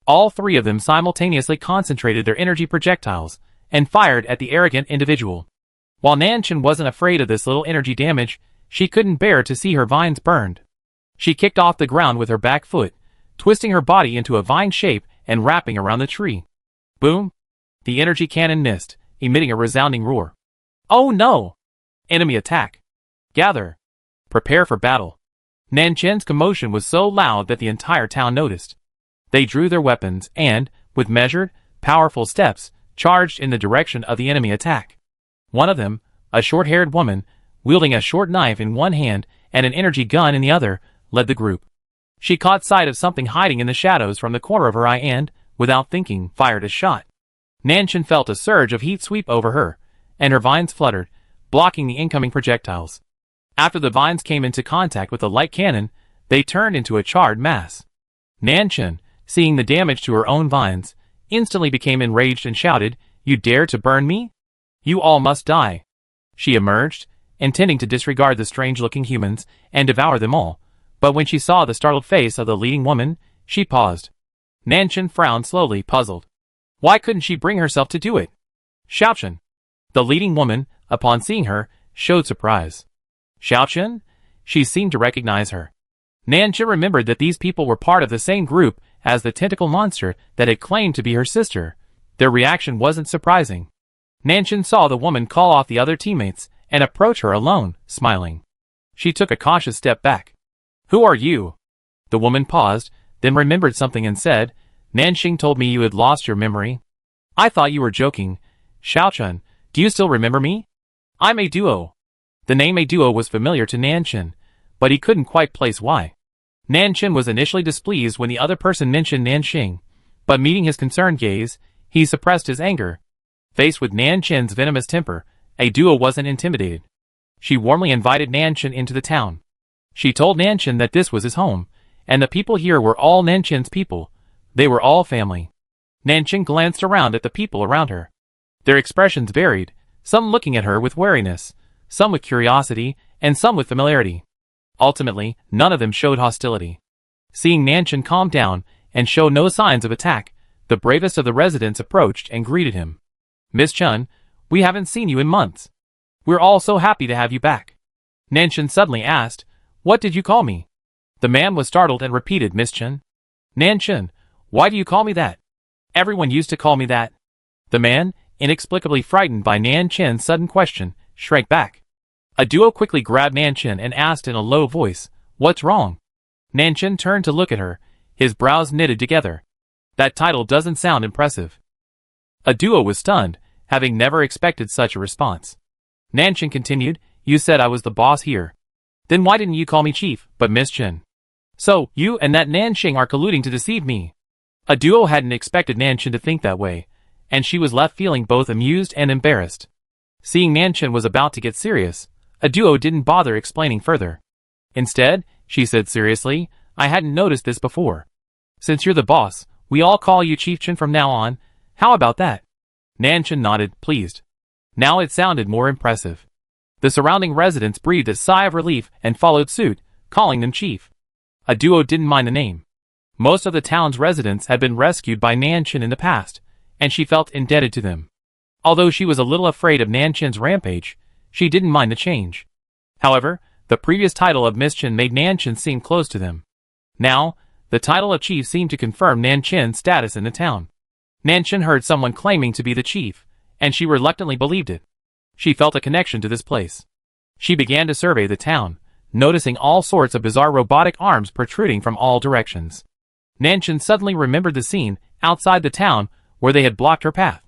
All 3 of them simultaneously concentrated their energy projectiles and fired at the arrogant individual. While Nanxing wasn't afraid of this little energy damage, she couldn't bear to see her vines burned. She kicked off the ground with her back foot, twisting her body into a vine shape and wrapping around the tree. Boom! The energy cannon missed, emitting a resounding roar. Oh no! Enemy attack! Gather! Prepare for battle! Nanxing's commotion was so loud that the entire town noticed. They drew their weapons and, with measured, powerful steps, charged in the direction of the enemy attack. One of them, a short-haired woman, wielding a short knife in one hand and an energy gun in the other, led the group. She caught sight of something hiding in the shadows from the corner of her eye and, without thinking, fired a shot. Nanxing felt a surge of heat sweep over her, and her vines fluttered, blocking the incoming projectiles. After the vines came into contact with the light cannon, they turned into a charred mass. Nanxing, seeing the damage to her own vines, instantly became enraged and shouted, "You dare to burn me? You all must die." She emerged, intending to disregard the strange-looking humans and devour them all, but when she saw the startled face of the leading woman, she paused. Nanxing frowned slowly, puzzled. Why couldn't she bring herself to do it? Xiaochen. The leading woman, upon seeing her, showed surprise. Xiaochen? She seemed to recognize her. Nanxing remembered that these people were part of the same group as the tentacle monster that had claimed to be her sister. Their reaction wasn't surprising. Nanxing saw the woman call off the other teammates and approach her alone, smiling. She took a cautious step back. Who are you? The woman paused, then remembered something and said, Nanxing told me you had lost your memory. I thought you were joking. Xiaochen, do you still remember me? I'm a duo. The name a duo was familiar to Nanshan, but he couldn't quite place why. Nanshan was initially displeased when the other person mentioned Nanxing, but meeting his concerned gaze, he suppressed his anger. Faced with Nanshan's venomous temper, a duo wasn't intimidated. She warmly invited Nanshan into the town. She told Nanshan that this was his home, and the people here were all Nanshan's people. They were all family. Nanshan glanced around at the people around her. Their expressions varied, some looking at her with wariness, some with curiosity, and some with familiarity. Ultimately, none of them showed hostility. Seeing Nanshan calm down and show no signs of attack, the bravest of the residents approached and greeted him. Miss Chun, we haven't seen you in months. We're all so happy to have you back. Nanshan suddenly asked, what did you call me? The man was startled and repeated Miss Chun. Nanshan, why do you call me that? Everyone used to call me that. The man, inexplicably frightened by Nanshan's sudden question, shrank back. A duo quickly grabbed Nanshan and asked in a low voice, what's wrong? Nanshan turned to look at her, his brows knitted together. That title doesn't sound impressive. A duo was stunned, having never expected such a response. Nanshan continued, you said I was the boss here. Then why didn't you call me chief, but Miss Chen? So, you and that Nanxing are colluding to deceive me. A duo hadn't expected Nanshan to think that way, and she was left feeling both amused and embarrassed. Seeing Nanshan was about to get serious, a duo didn't bother explaining further. Instead, she said seriously, I hadn't noticed this before. Since you're the boss, we all call you Chief Chen from now on. How about that? Nanshan nodded, pleased. Now it sounded more impressive. The surrounding residents breathed a sigh of relief and followed suit, calling them chief. A duo didn't mind the name. Most of the town's residents had been rescued by Nanshan in the past, and she felt indebted to them. Although she was a little afraid of Nanshan's rampage, she didn't mind the change. However, the previous title of Miss Chen made Nanshan seem close to them. Now, the title of chief seemed to confirm Nanshan's status in the town. Nanshan heard someone claiming to be the chief, and she reluctantly believed it. She felt a connection to this place. She began to survey the town, noticing all sorts of bizarre robotic arms protruding from all directions. Nanshan suddenly remembered the scene outside the town where they had blocked her path.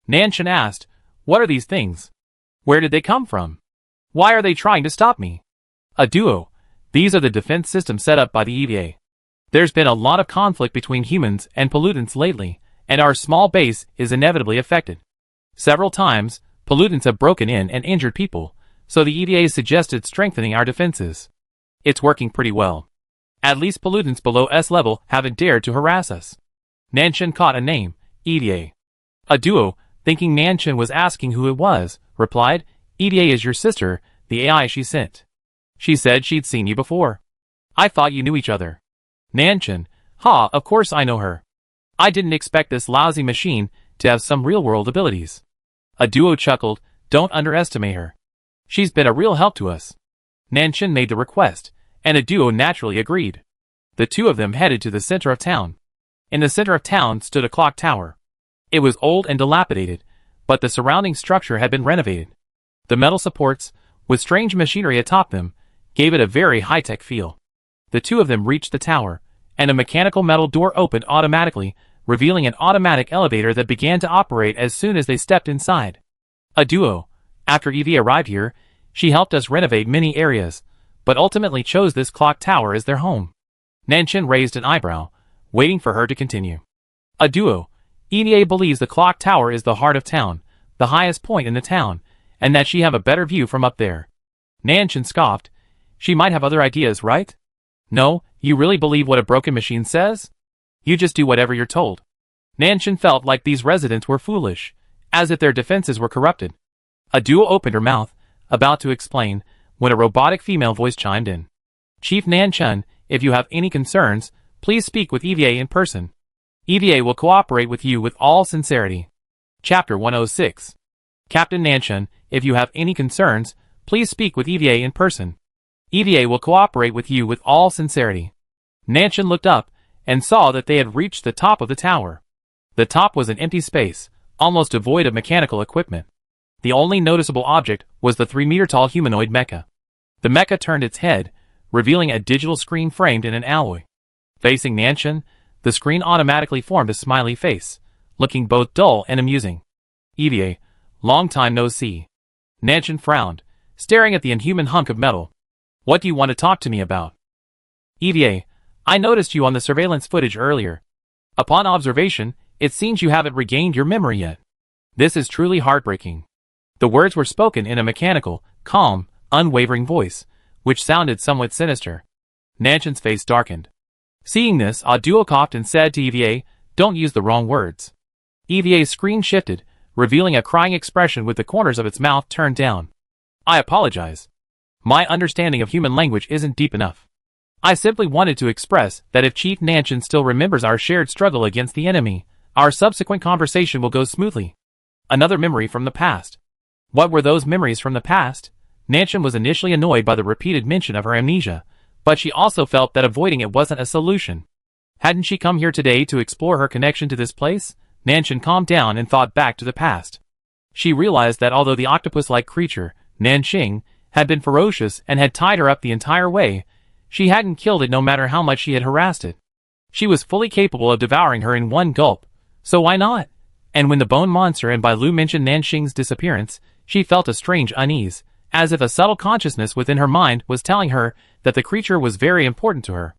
Nanshan asked, what are these things? Where did they come from? Why are they trying to stop me? A duo. These are the defense systems set up by the EVA. There's been a lot of conflict between humans and pollutants lately, and our small base is inevitably affected. Several times, pollutants have broken in and injured people, so the EVA suggested strengthening our defenses. It's working pretty well. At least pollutants below S level haven't dared to harass us. Nanshan caught a name, EVA. A duo, thinking Nanshan was asking who it was, replied, EVA is your sister, the AI she sent. She said she'd seen you before. I thought you knew each other. Nanshan, of course I know her. I didn't expect this lousy machine to have some real-world abilities. A duo chuckled, don't underestimate her. She's been a real help to us. Nanshan made the request, and a duo naturally agreed. The two of them headed to the center of town. In the center of town stood a clock tower. It was old and dilapidated, but the surrounding structure had been renovated. The metal supports, with strange machinery atop them, gave it a very high-tech feel. The two of them reached the tower, and a mechanical metal door opened automatically, revealing an automatic elevator that began to operate as soon as they stepped inside. A duo. After Evie arrived here, she helped us renovate many areas, but ultimately chose this clock tower as their home. Nanshan raised an eyebrow, waiting for her to continue. A duo. EDA believes the clock tower is the heart of town, the highest point in the town, and that she have a better view from up there. Nanshan scoffed. She might have other ideas, right? No, you really believe what a broken machine says? You just do whatever you're told. Nanshan felt like these residents were foolish, as if their defenses were corrupted. A duo opened her mouth, about to explain, when a robotic female voice chimed in. Chief Nanshan, if you have any concerns, please speak with EVA in person. EVA will cooperate with you with all sincerity. Chapter 106. Captain Nanshan, if you have any concerns, please speak with EVA in person. EVA will cooperate with you with all sincerity. Nanshan looked up, and saw that they had reached the top of the tower. The top was an empty space, almost devoid of mechanical equipment. The only noticeable object was the 3-meter-tall humanoid mecha. The mecha turned its head, revealing a digital screen framed in an alloy. Facing Nanshan, the screen automatically formed a smiley face, looking both dull and amusing. EVA, long time no see. Nanchen frowned, staring at the inhuman hunk of metal. What do you want to talk to me about? EVA, I noticed you on the surveillance footage earlier. Upon observation, it seems you haven't regained your memory yet. This is truly heartbreaking. The words were spoken in a mechanical, calm, unwavering voice, which sounded somewhat sinister. Nanchen's face darkened. Seeing this, Duo coughed and said to EVA, "Don't use the wrong words." EVA's screen shifted, revealing a crying expression with the corners of its mouth turned down. "I apologize. My understanding of human language isn't deep enough. I simply wanted to express that if Chief Nanchen still remembers our shared struggle against the enemy, our subsequent conversation will go smoothly." Another memory from the past. What were those memories from the past? Nanchen was initially annoyed by the repeated mention of her amnesia, but she also felt that avoiding it wasn't a solution. Hadn't she come here today to explore her connection to this place? Nanchen calmed down and thought back to the past. She realized that although the octopus-like creature, Nanxing, had been ferocious and had tied her up the entire way, she hadn't killed it no matter how much she had harassed it. She was fully capable of devouring her in one gulp, so why not? And when the bone monster and Bai Lu mentioned Nanxing's disappearance, she felt a strange unease, as if a subtle consciousness within her mind was telling her that the creature was very important to her.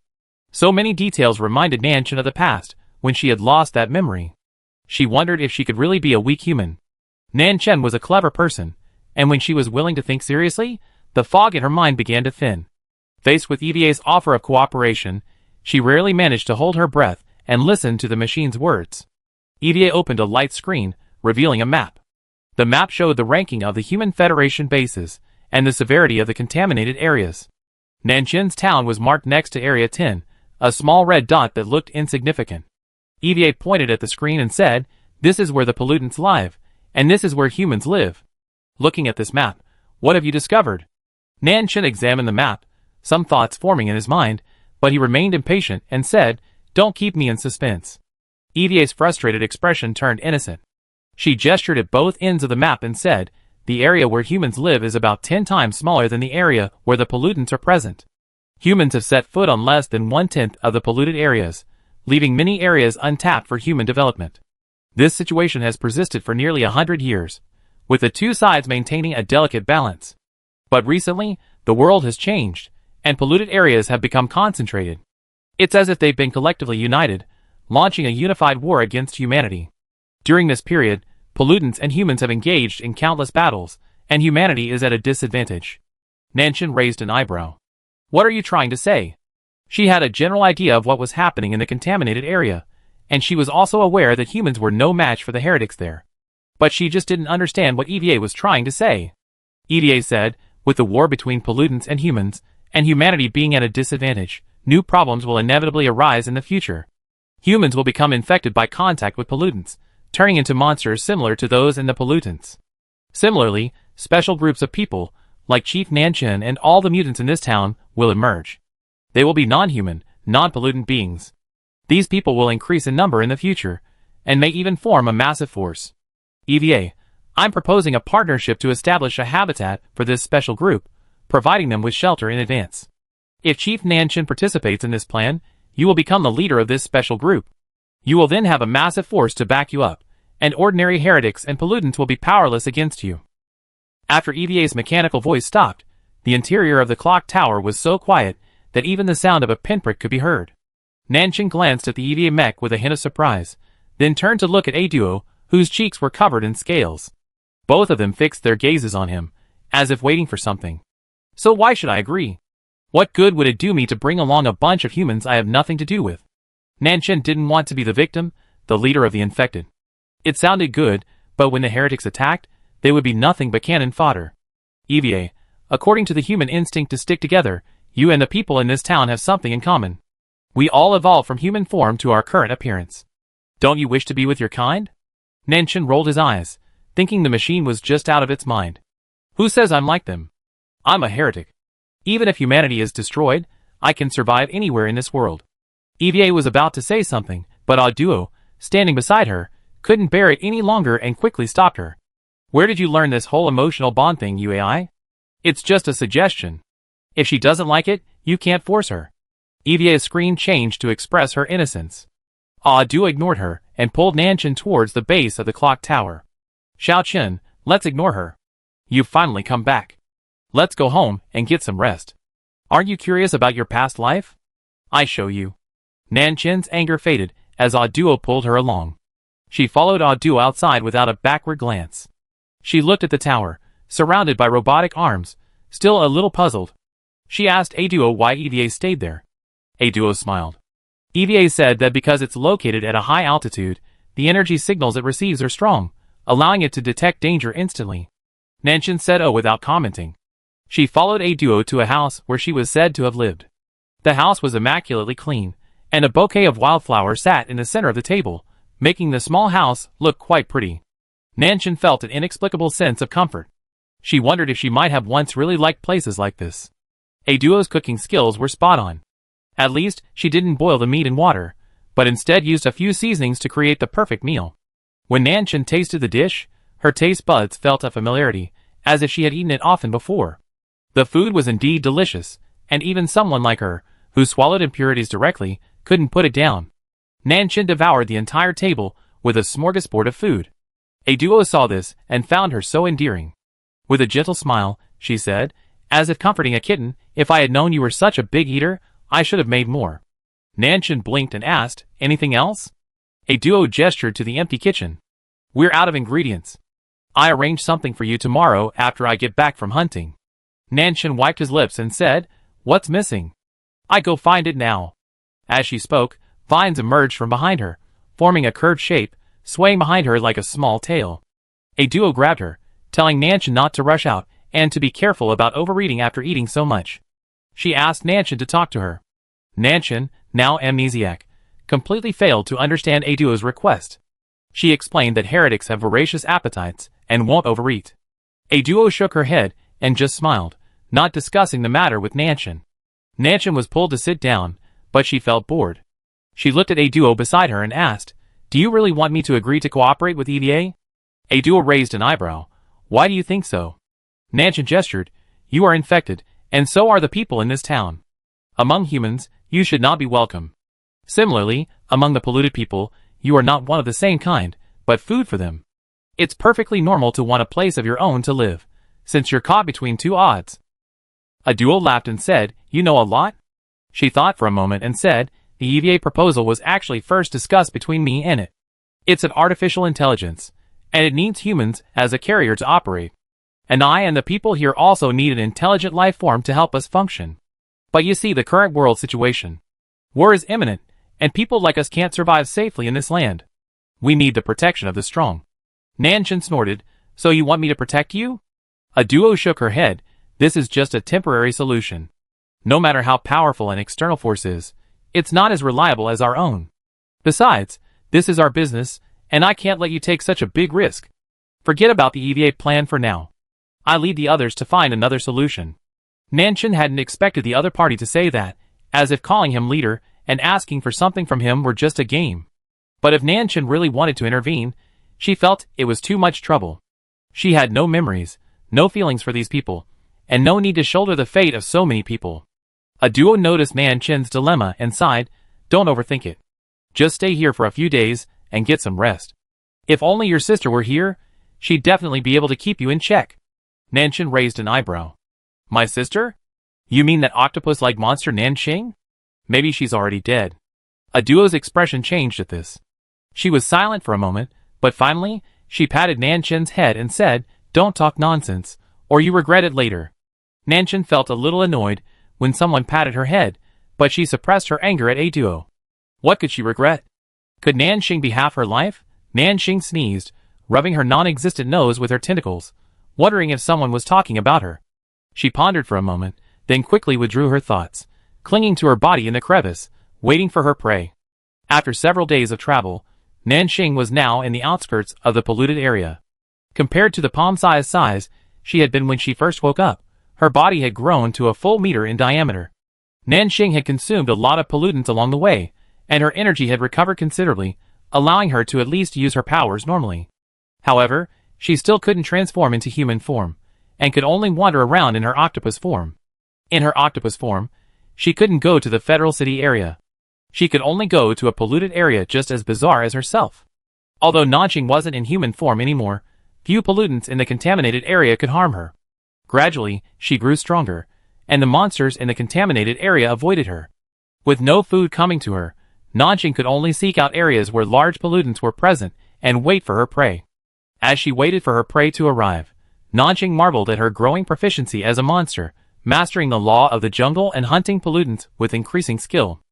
So many details reminded Nanchen of the past, when she had lost that memory. She wondered if she could really be a weak human. Nanchen was a clever person, and when she was willing to think seriously, the fog in her mind began to thin. Faced with EVA's offer of cooperation, she rarely managed to hold her breath and listen to the machine's words. EVA opened a light screen, revealing a map. The map showed the ranking of the Human Federation bases, and the severity of the contaminated areas. Nanchen's town was marked next to Area 10, a small red dot that looked insignificant. EVA pointed at the screen and said, "This is where the pollutants live, and this is where humans live." Looking at this map, what have you discovered? Nanchen examined the map, some thoughts forming in his mind, but he remained impatient and said, "Don't keep me in suspense." EVA's frustrated expression turned innocent. She gestured at both ends of the map and said, "The area where humans live is about 10 times smaller than the area where the pollutants are present. Humans have set foot on less than 1/10 of the polluted areas, leaving many areas untapped for human development. This situation has persisted for nearly 100 years, with the two sides maintaining a delicate balance. But recently, the world has changed, and polluted areas have become concentrated. It's as if they've been collectively united, launching a unified war against humanity. During this period, pollutants and humans have engaged in countless battles, and humanity is at a disadvantage." Nanchen raised an eyebrow. "What are you trying to say?" She had a general idea of what was happening in the contaminated area, and she was also aware that humans were no match for the heretics there. But she just didn't understand what EVA was trying to say. EVA said, "With the war between pollutants and humanity being at a disadvantage, new problems will inevitably arise in the future. Humans will become infected by contact with pollutants, turning into monsters similar to those in the pollutants. Similarly, special groups of people, like Chief Nanchen and all the mutants in this town, will emerge. They will be non-human, non-pollutant beings. These people will increase in number in the future, and may even form a massive force. EVA, I'm proposing a partnership to establish a habitat for this special group, providing them with shelter in advance. If Chief Nanchen participates in this plan, you will become the leader of this special group. You will then have a massive force to back you up, and ordinary heretics and pollutants will be powerless against you." After EVA's mechanical voice stopped, the interior of the clock tower was so quiet that even the sound of a pinprick could be heard. Nanchen glanced at the EVA mech with a hint of surprise, then turned to look at Duo, whose cheeks were covered in scales. Both of them fixed their gazes on him, as if waiting for something. "So why should I agree? What good would it do me to bring along a bunch of humans I have nothing to do with?" Nanchen didn't want to be the victim, the leader of the infected. It sounded good, but when the heretics attacked, they would be nothing but cannon fodder. EVA, according to the human instinct to stick together, you and the people in this town have something in common. We all evolved from human form to our current appearance. Don't you wish to be with your kind? Nanchen rolled his eyes, thinking the machine was just out of its mind. Who says I'm like them? I'm a heretic. Even if humanity is destroyed, I can survive anywhere in this world. EVA was about to say something, but Duo, standing beside her, couldn't bear it any longer and quickly stopped her. Where did you learn this whole emotional bond thing, UAI? It's just a suggestion. If she doesn't like it, you can't force her. EVA's screen changed to express her innocence. Duo ignored her and pulled Nanchen towards the base of the clock tower. Xiao Chen, let's ignore her. You've finally come back. Let's go home and get some rest. Aren't you curious about your past life? I show you. Nanchin's anger faded as Ah Duo pulled her along. She followed Ah Duo outside without a backward glance. She looked at the tower, surrounded by robotic arms, still a little puzzled. She asked Ah Duo why EVA stayed there. Ah Duo smiled. EVA said that because it's located at a high altitude, the energy signals it receives are strong, allowing it to detect danger instantly. Nanchin said oh without commenting. She followed Ah Duo to a house where she was said to have lived. The house was immaculately clean, and a bouquet of wildflowers sat in the center of the table, making the small house look quite pretty. Nanchin felt an inexplicable sense of comfort. She wondered if she might have once really liked places like this. Ah Duo's cooking skills were spot on. At least, she didn't boil the meat in water, but instead used a few seasonings to create the perfect meal. When Nanchin tasted the dish, her taste buds felt a familiarity, as if she had eaten it often before. The food was indeed delicious, and even someone like her, who swallowed impurities directly, couldn't put it down. Nanchin devoured the entire table with a smorgasbord of food. Ah Duo saw this and found her so endearing. With a gentle smile, she said, as if comforting a kitten, if I had known you were such a big eater, I should have made more. Nanchin blinked and asked, anything else? Ah Duo gestured to the empty kitchen. We're out of ingredients. I arranged something for you tomorrow after I get back from hunting. Nanchin wiped his lips and said, what's missing? I go find it now. As she spoke, vines emerged from behind her, forming a curved shape, swaying behind her like a small tail. Ah Duo grabbed her, telling Nanchin not to rush out and to be careful about overeating after eating so much. She asked Nanchin to talk to her. Nanchin, now amnesiac, completely failed to understand Ah Duo's request. She explained that heretics have voracious appetites and won't overeat. Ah Duo shook her head and just smiled, not discussing the matter with Nanchin. Nanchin was pulled to sit down, but she felt bored. She looked at Ah Duo beside her and asked, do you really want me to agree to cooperate with EVA? Ah Duo raised an eyebrow. Why do you think so? Nanchin gestured, you are infected, and so are the people in this town. Among humans, you should not be welcome. Similarly, among the polluted people, you are not one of the same kind, but food for them. It's perfectly normal to want a place of your own to live, since you're caught between two odds. Ah Duo laughed and said, you know a lot? She thought for a moment and said, the EVA proposal was actually first discussed between me and it. It's an artificial intelligence, and it needs humans as a carrier to operate. And I and the people here also need an intelligent life form to help us function. But you see the current world situation. War is imminent, and people like us can't survive safely in this land. We need the protection of the strong. Nanchin snorted, so you want me to protect you? Ah Duo shook her head, this is just a temporary solution. No matter how powerful an external force is, it's not as reliable as our own. Besides, this is our business, and I can't let you take such a big risk. Forget about the EVA plan for now. I lead the others to find another solution. Nanchin hadn't expected the other party to say that, as if calling him leader and asking for something from him were just a game. But if Nanchin really wanted to intervene, she felt it was too much trouble. She had no memories, no feelings for these people, and no need to shoulder the fate of so many people. Ah Duo noticed Nanchin's dilemma and sighed, don't overthink it. Just stay here for a few days and get some rest. If only your sister were here, she'd definitely be able to keep you in check. Nanchin raised an eyebrow. My sister? You mean that octopus-like monster Nanqing? Maybe she's already dead. Ah Duo's expression changed at this. She was silent for a moment, but finally, she patted Nanchin's head and said, don't talk nonsense, or you regret it later. Nanchin felt a little annoyed when someone patted her head, but she suppressed her anger at Ah Duo. What could she regret? Could Nanqing be half her life? Nanqing sneezed, rubbing her non-existent nose with her tentacles, wondering if someone was talking about her. She pondered for a moment, then quickly withdrew her thoughts, clinging to her body in the crevice, waiting for her prey. After several days of travel, Nanqing was now in the outskirts of the polluted area. Compared to the palm-sized size she had been when she first woke up, her body had grown to a full meter in diameter. Nanqing had consumed a lot of pollutants along the way, and her energy had recovered considerably, allowing her to at least use her powers normally. However, she still couldn't transform into human form, and could only wander around in her octopus form. In her octopus form, she couldn't go to the Federal City area. She could only go to a polluted area just as bizarre as herself. Although Nanqing wasn't in human form anymore, Few pollutants in the contaminated area could harm her. Gradually, she grew stronger, and the monsters in the contaminated area avoided her. With no food coming to her, Nanjing could only seek out areas where large pollutants were present and wait for her prey. As she waited for her prey to arrive, Nanjing marveled at her growing proficiency as a monster, mastering the law of the jungle and hunting pollutants with increasing skill.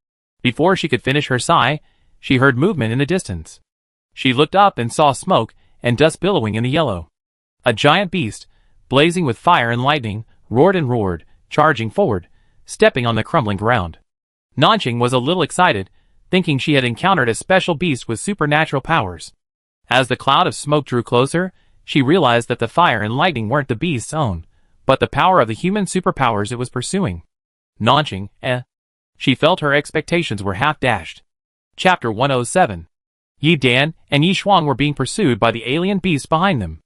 Before she could finish her sigh, she heard movement in the distance. She looked up and saw smoke and dust billowing in the yellow. A giant beast, blazing with fire and lightning, roared, charging forward, stepping on the crumbling ground. Nanjing was a little excited, thinking she had encountered a special beast with supernatural powers. As the cloud of smoke drew closer, she realized that the fire and lightning weren't the beast's own, but the power of the human superpowers it was pursuing. Nanjing, She felt her expectations were half dashed. Chapter 107. Yi Dan and Yi Shuang were being pursued by the alien beasts behind them.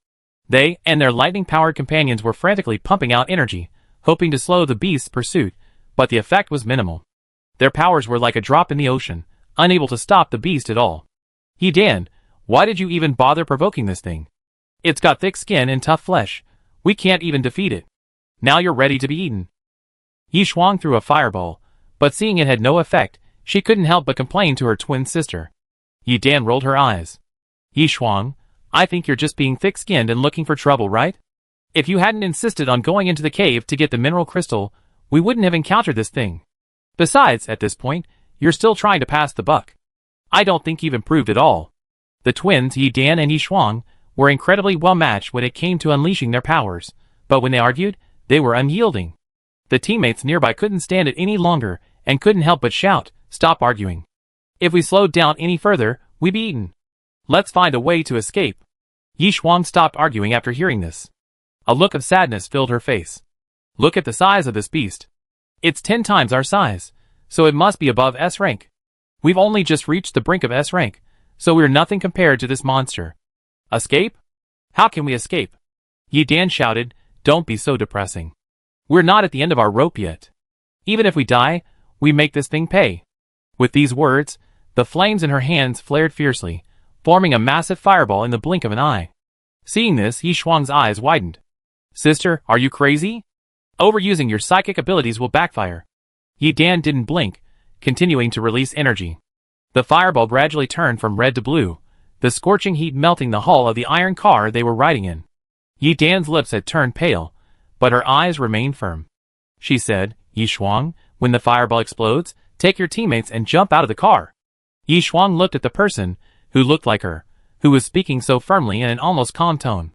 They and their lightning-powered companions were frantically pumping out energy, hoping to slow the beast's pursuit, but the effect was minimal. Their powers were like a drop in the ocean, unable to stop the beast at all. Yi Dan, why did you even bother provoking this thing? It's got thick skin and tough flesh. We can't even defeat it. Now you're ready to be eaten. Yi Shuang threw a fireball, but seeing it had no effect, she couldn't help but complain to her twin sister. Yi Dan rolled her eyes. Yi Shuang, I think you're just being thick-skinned and looking for trouble, right? If you hadn't insisted on going into the cave to get the mineral crystal, we wouldn't have encountered this thing. Besides, at this point, you're still trying to pass the buck. I don't think you've improved at all. The twins, Yi Dan and Yi Shuang, were incredibly well matched when it came to unleashing their powers, but when they argued, they were unyielding. The teammates nearby couldn't stand it any longer and couldn't help but shout, "Stop arguing. If we slowed down any further, we'd be eaten. Let's find a way to escape." Yi Shuang stopped arguing after hearing this. A look of sadness filled her face. Look at the size of this beast. It's 10 times our size, so it must be above S rank. We've only just reached the brink of S rank, so we're nothing compared to this monster. Escape? How can we escape? Yi Dan shouted, "Don't be so depressing. We're not at the end of our rope yet. Even if we die, we make this thing pay." With these words, the flames in her hands flared fiercely, forming a massive fireball in the blink of an eye. Seeing this, Yi Shuang's eyes widened. "Sister, are you crazy? Overusing your psychic abilities will backfire." Yi Dan didn't blink, continuing to release energy. The fireball gradually turned from red to blue, the scorching heat melting the hull of the iron car they were riding in. Yi Dan's lips had turned pale, but her eyes remained firm. She said, "Yi Shuang, when the fireball explodes, take your teammates and jump out of the car." Yi Shuang looked at the person, who looked like her, who was speaking so firmly in an almost calm tone.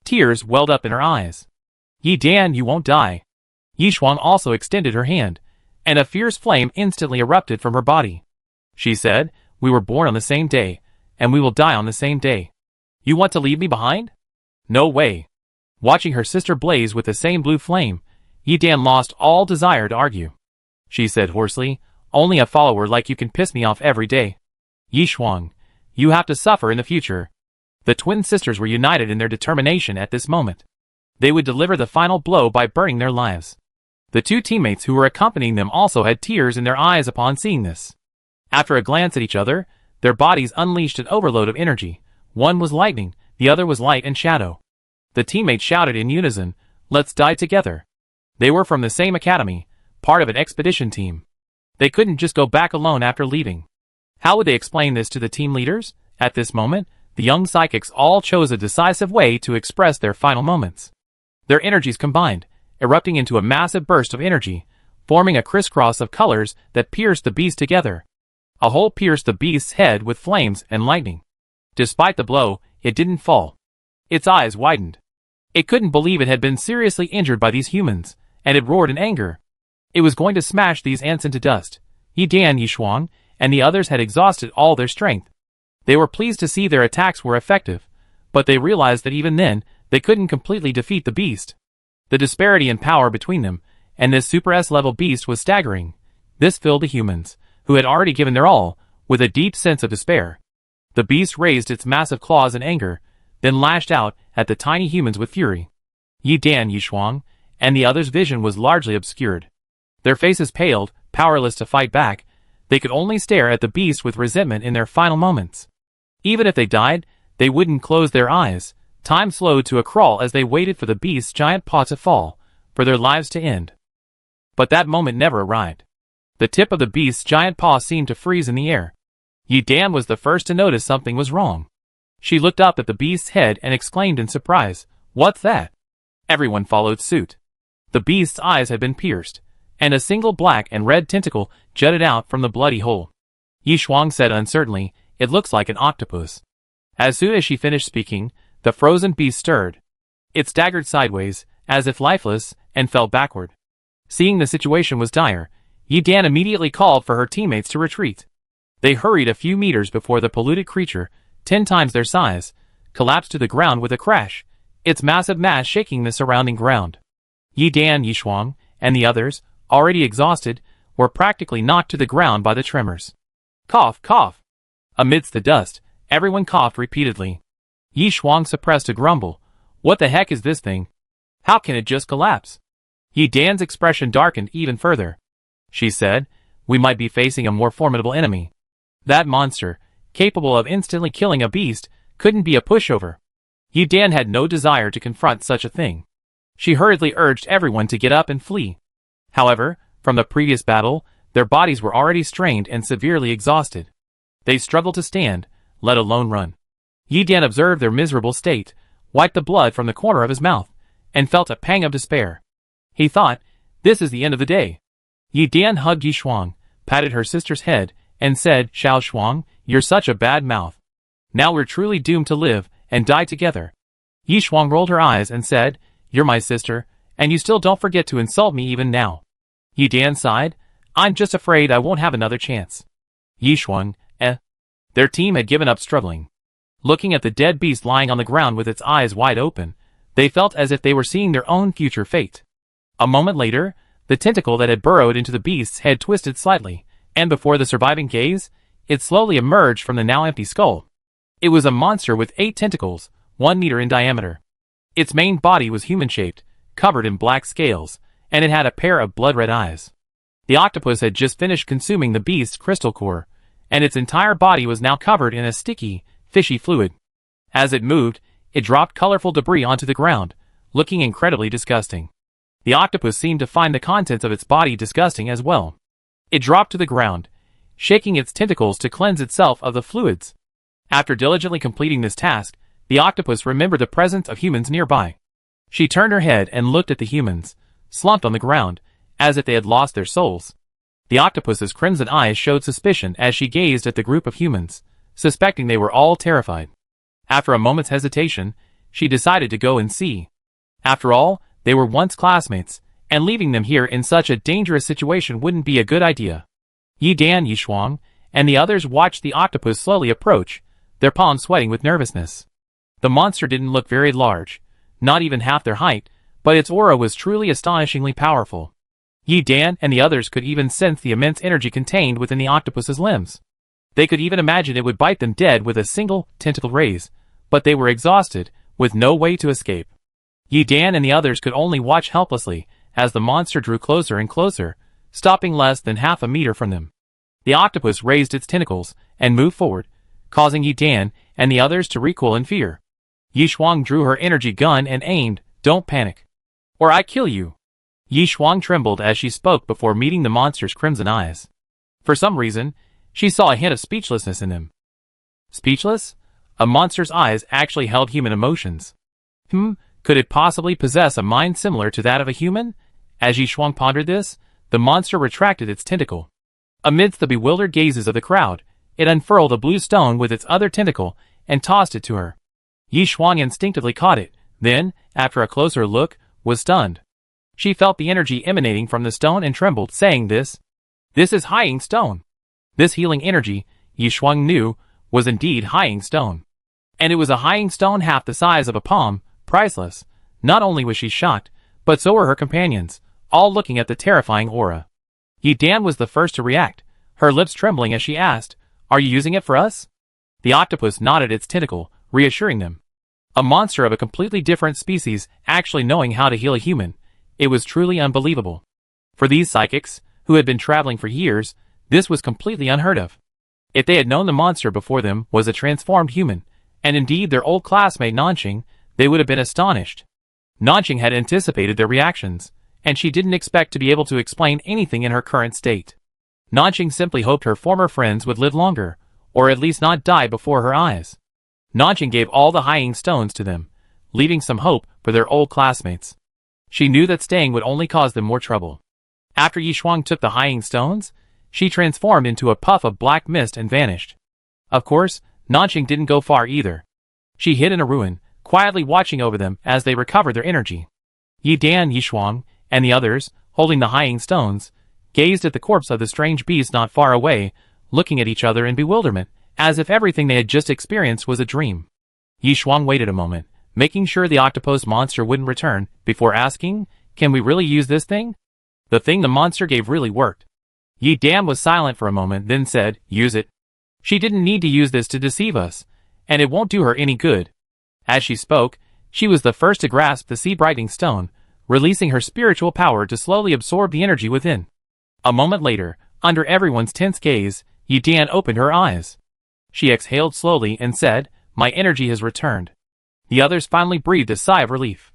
Tears welled up in her eyes. "Yi Dan, you won't die." Yi Shuang also extended her hand, and a fierce flame instantly erupted from her body. She said, "We were born on the same day, and we will die on the same day. You want to leave me behind? No way." Watching her sister blaze with the same blue flame, Yi Dan lost all desire to argue. She said hoarsely, "Only a follower like you can piss me off every day. Yi Shuang, you have to suffer in the future." The twin sisters were united in their determination at this moment. They would deliver the final blow by burning their lives. The two teammates who were accompanying them also had tears in their eyes upon seeing this. After a glance at each other, their bodies unleashed an overload of energy. One was lightning, the other was light and shadow. The teammates shouted in unison, "Let's die together." They were from the same academy, part of an expedition team. They couldn't just go back alone after leaving. How would they explain this to the team leaders? At this moment, the young psychics all chose a decisive way to express their final moments. Their energies combined, erupting into a massive burst of energy, forming a crisscross of colors that pierced the beast together. A hole pierced the beast's head with flames and lightning. Despite the blow, it didn't fall. Its eyes widened. It couldn't believe it had been seriously injured by these humans, and it roared in anger. It was going to smash these ants into dust. Yi Dan, Yi Shuang, and the others had exhausted all their strength. They were pleased to see their attacks were effective, but they realized that even then, they couldn't completely defeat the beast. The disparity in power between them and this Super S-level beast was staggering. This filled the humans, who had already given their all, with a deep sense of despair. The beast raised its massive claws in anger, then lashed out at the tiny humans with fury. Yi Dan, Yi Shuang, and the others' vision was largely obscured. Their faces paled, powerless to fight back. They could only stare at the beast with resentment in their final moments. Even if they died, they wouldn't close their eyes. Time slowed to a crawl as they waited for the beast's giant paw to fall, for their lives to end. But that moment never arrived. The tip of the beast's giant paw seemed to freeze in the air. Yi Dan was the first to notice something was wrong. She looked up at the beast's head and exclaimed in surprise, "What's that?" Everyone followed suit. The beast's eyes had been pierced, and a single black and red tentacle jutted out from the bloody hole. Yi Shuang said uncertainly, "It looks like an octopus." As soon as she finished speaking, the frozen beast stirred. It staggered sideways, as if lifeless, and fell backward. Seeing the situation was dire, Yi Dan immediately called for her teammates to retreat. They hurried a few meters before the polluted creature, 10 times their size, collapsed to the ground with a crash, its massive mass shaking the surrounding ground. Yi Dan, Yi Shuang, and the others, already exhausted, were practically knocked to the ground by the tremors. Cough, cough. Amidst the dust, everyone coughed repeatedly. Yi Shuang suppressed a grumble. What the heck is this thing? How can it just collapse? Yi Dan's expression darkened even further. She said, "We might be facing a more formidable enemy. That monster, capable of instantly killing a beast, couldn't be a pushover." Yi Dan had no desire to confront such a thing. She hurriedly urged everyone to get up and flee. However, from the previous battle, their bodies were already strained and severely exhausted. They struggled to stand, let alone run. Yi Dan observed their miserable state, wiped the blood from the corner of his mouth, and felt a pang of despair. He thought, "This is the end of the day." Yi Dan hugged Yi Shuang, patted her sister's head, and said, "Xiao Shuang, you're such a bad mouth. Now we're truly doomed to live and die together." Yi Shuang rolled her eyes and said, "You're my sister, and you still don't forget to insult me even now." Yi Dan sighed, "I'm just afraid I won't have another chance." Yi Shuang, Their team had given up struggling. Looking at the dead beast lying on the ground with its eyes wide open, they felt as if they were seeing their own future fate. A moment later, the tentacle that had burrowed into the beast's head twisted slightly, and before the surviving gaze, it slowly emerged from the now empty skull. It was a monster with 8 tentacles, 1 meter in diameter. Its main body was human-shaped, covered in black scales, and it had a pair of blood-red eyes. The octopus had just finished consuming the beast's crystal core, and its entire body was now covered in a sticky, fishy fluid. As it moved, it dropped colorful debris onto the ground, looking incredibly disgusting. The octopus seemed to find the contents of its body disgusting as well. It dropped to the ground, shaking its tentacles to cleanse itself of the fluids. After diligently completing this task, the octopus remembered the presence of humans nearby. She turned her head and looked at the humans, slumped on the ground, as if they had lost their souls. The octopus's crimson eyes showed suspicion as she gazed at the group of humans, suspecting they were all terrified. After a moment's hesitation, she decided to go and see. After all, they were once classmates, and leaving them here in such a dangerous situation wouldn't be a good idea. Yi Dan, Yi Shuang, and the others watched the octopus slowly approach, their palms sweating with nervousness. The monster didn't look very large, not even half their height, but its aura was truly astonishingly powerful. Yi Dan and the others could even sense the immense energy contained within the octopus's limbs. They could even imagine it would bite them dead with a single tentacle raise, but they were exhausted, with no way to escape. Yi Dan and the others could only watch helplessly as the monster drew closer and closer, stopping less than half a meter from them. The octopus raised its tentacles and moved forward, causing Yi Dan and the others to recoil in fear. Yi Shuang drew her energy gun and aimed, "Don't panic, or I kill you." Yi Shuang trembled as she spoke before meeting the monster's crimson eyes. For some reason, she saw a hint of speechlessness in them. Speechless? A monster's eyes actually held human emotions. Could it possibly possess a mind similar to that of a human? As Yi Shuang pondered this, the monster retracted its tentacle. Amidst the bewildered gazes of the crowd, it unfurled a blue stone with its other tentacle and tossed it to her. Yi Shuang instinctively caught it, then, after a closer look, was stunned. She felt the energy emanating from the stone and trembled, saying this is Hying Stone. This healing energy, Yi Shuang knew, was indeed Hying Stone. And it was a Hying Stone half the size of a palm, priceless. Not only was she shocked, but so were her companions, all looking at the terrifying aura. Yi Dan was the first to react, her lips trembling as she asked, "Are you using it for us?" The octopus nodded its tentacle, reassuring them. A monster of a completely different species actually knowing how to heal a human. It was truly unbelievable. For these psychics, who had been traveling for years, this was completely unheard of. If they had known the monster before them was a transformed human, and indeed their old classmate Nanxing, They would have been astonished. Nanjing had anticipated their reactions, and she didn't expect to be able to explain anything in her current state. Nanjing simply hoped her former friends would live longer, or at least not die before her eyes. Nanjing gave all the Hying stones to them, leaving some hope for their old classmates. She knew that staying would only cause them more trouble. After Yishuang took the Hying stones, she transformed into a puff of black mist and vanished. Of course, Nanjing didn't go far either. She hid in a ruin, quietly watching over them as they recovered their energy. Yi Dan, Yishuang, and the others, holding the Hying stones, gazed at the corpse of the strange beast not far away, looking at each other in bewilderment, as if everything they had just experienced was a dream. Yishuang waited a moment, making sure the octopus monster wouldn't return, before asking, "Can we really use this thing?" The thing the monster gave really worked. Yi Dan was silent for a moment, then said, "Use it. She didn't need to use this to deceive us, and it won't do her any good." As she spoke, she was the first to grasp the sea-brightening stone, releasing her spiritual power to slowly absorb the energy within. A moment later, under everyone's tense gaze, Yi Dan opened her eyes. She exhaled slowly and said, "My energy has returned." The others finally breathed a sigh of relief.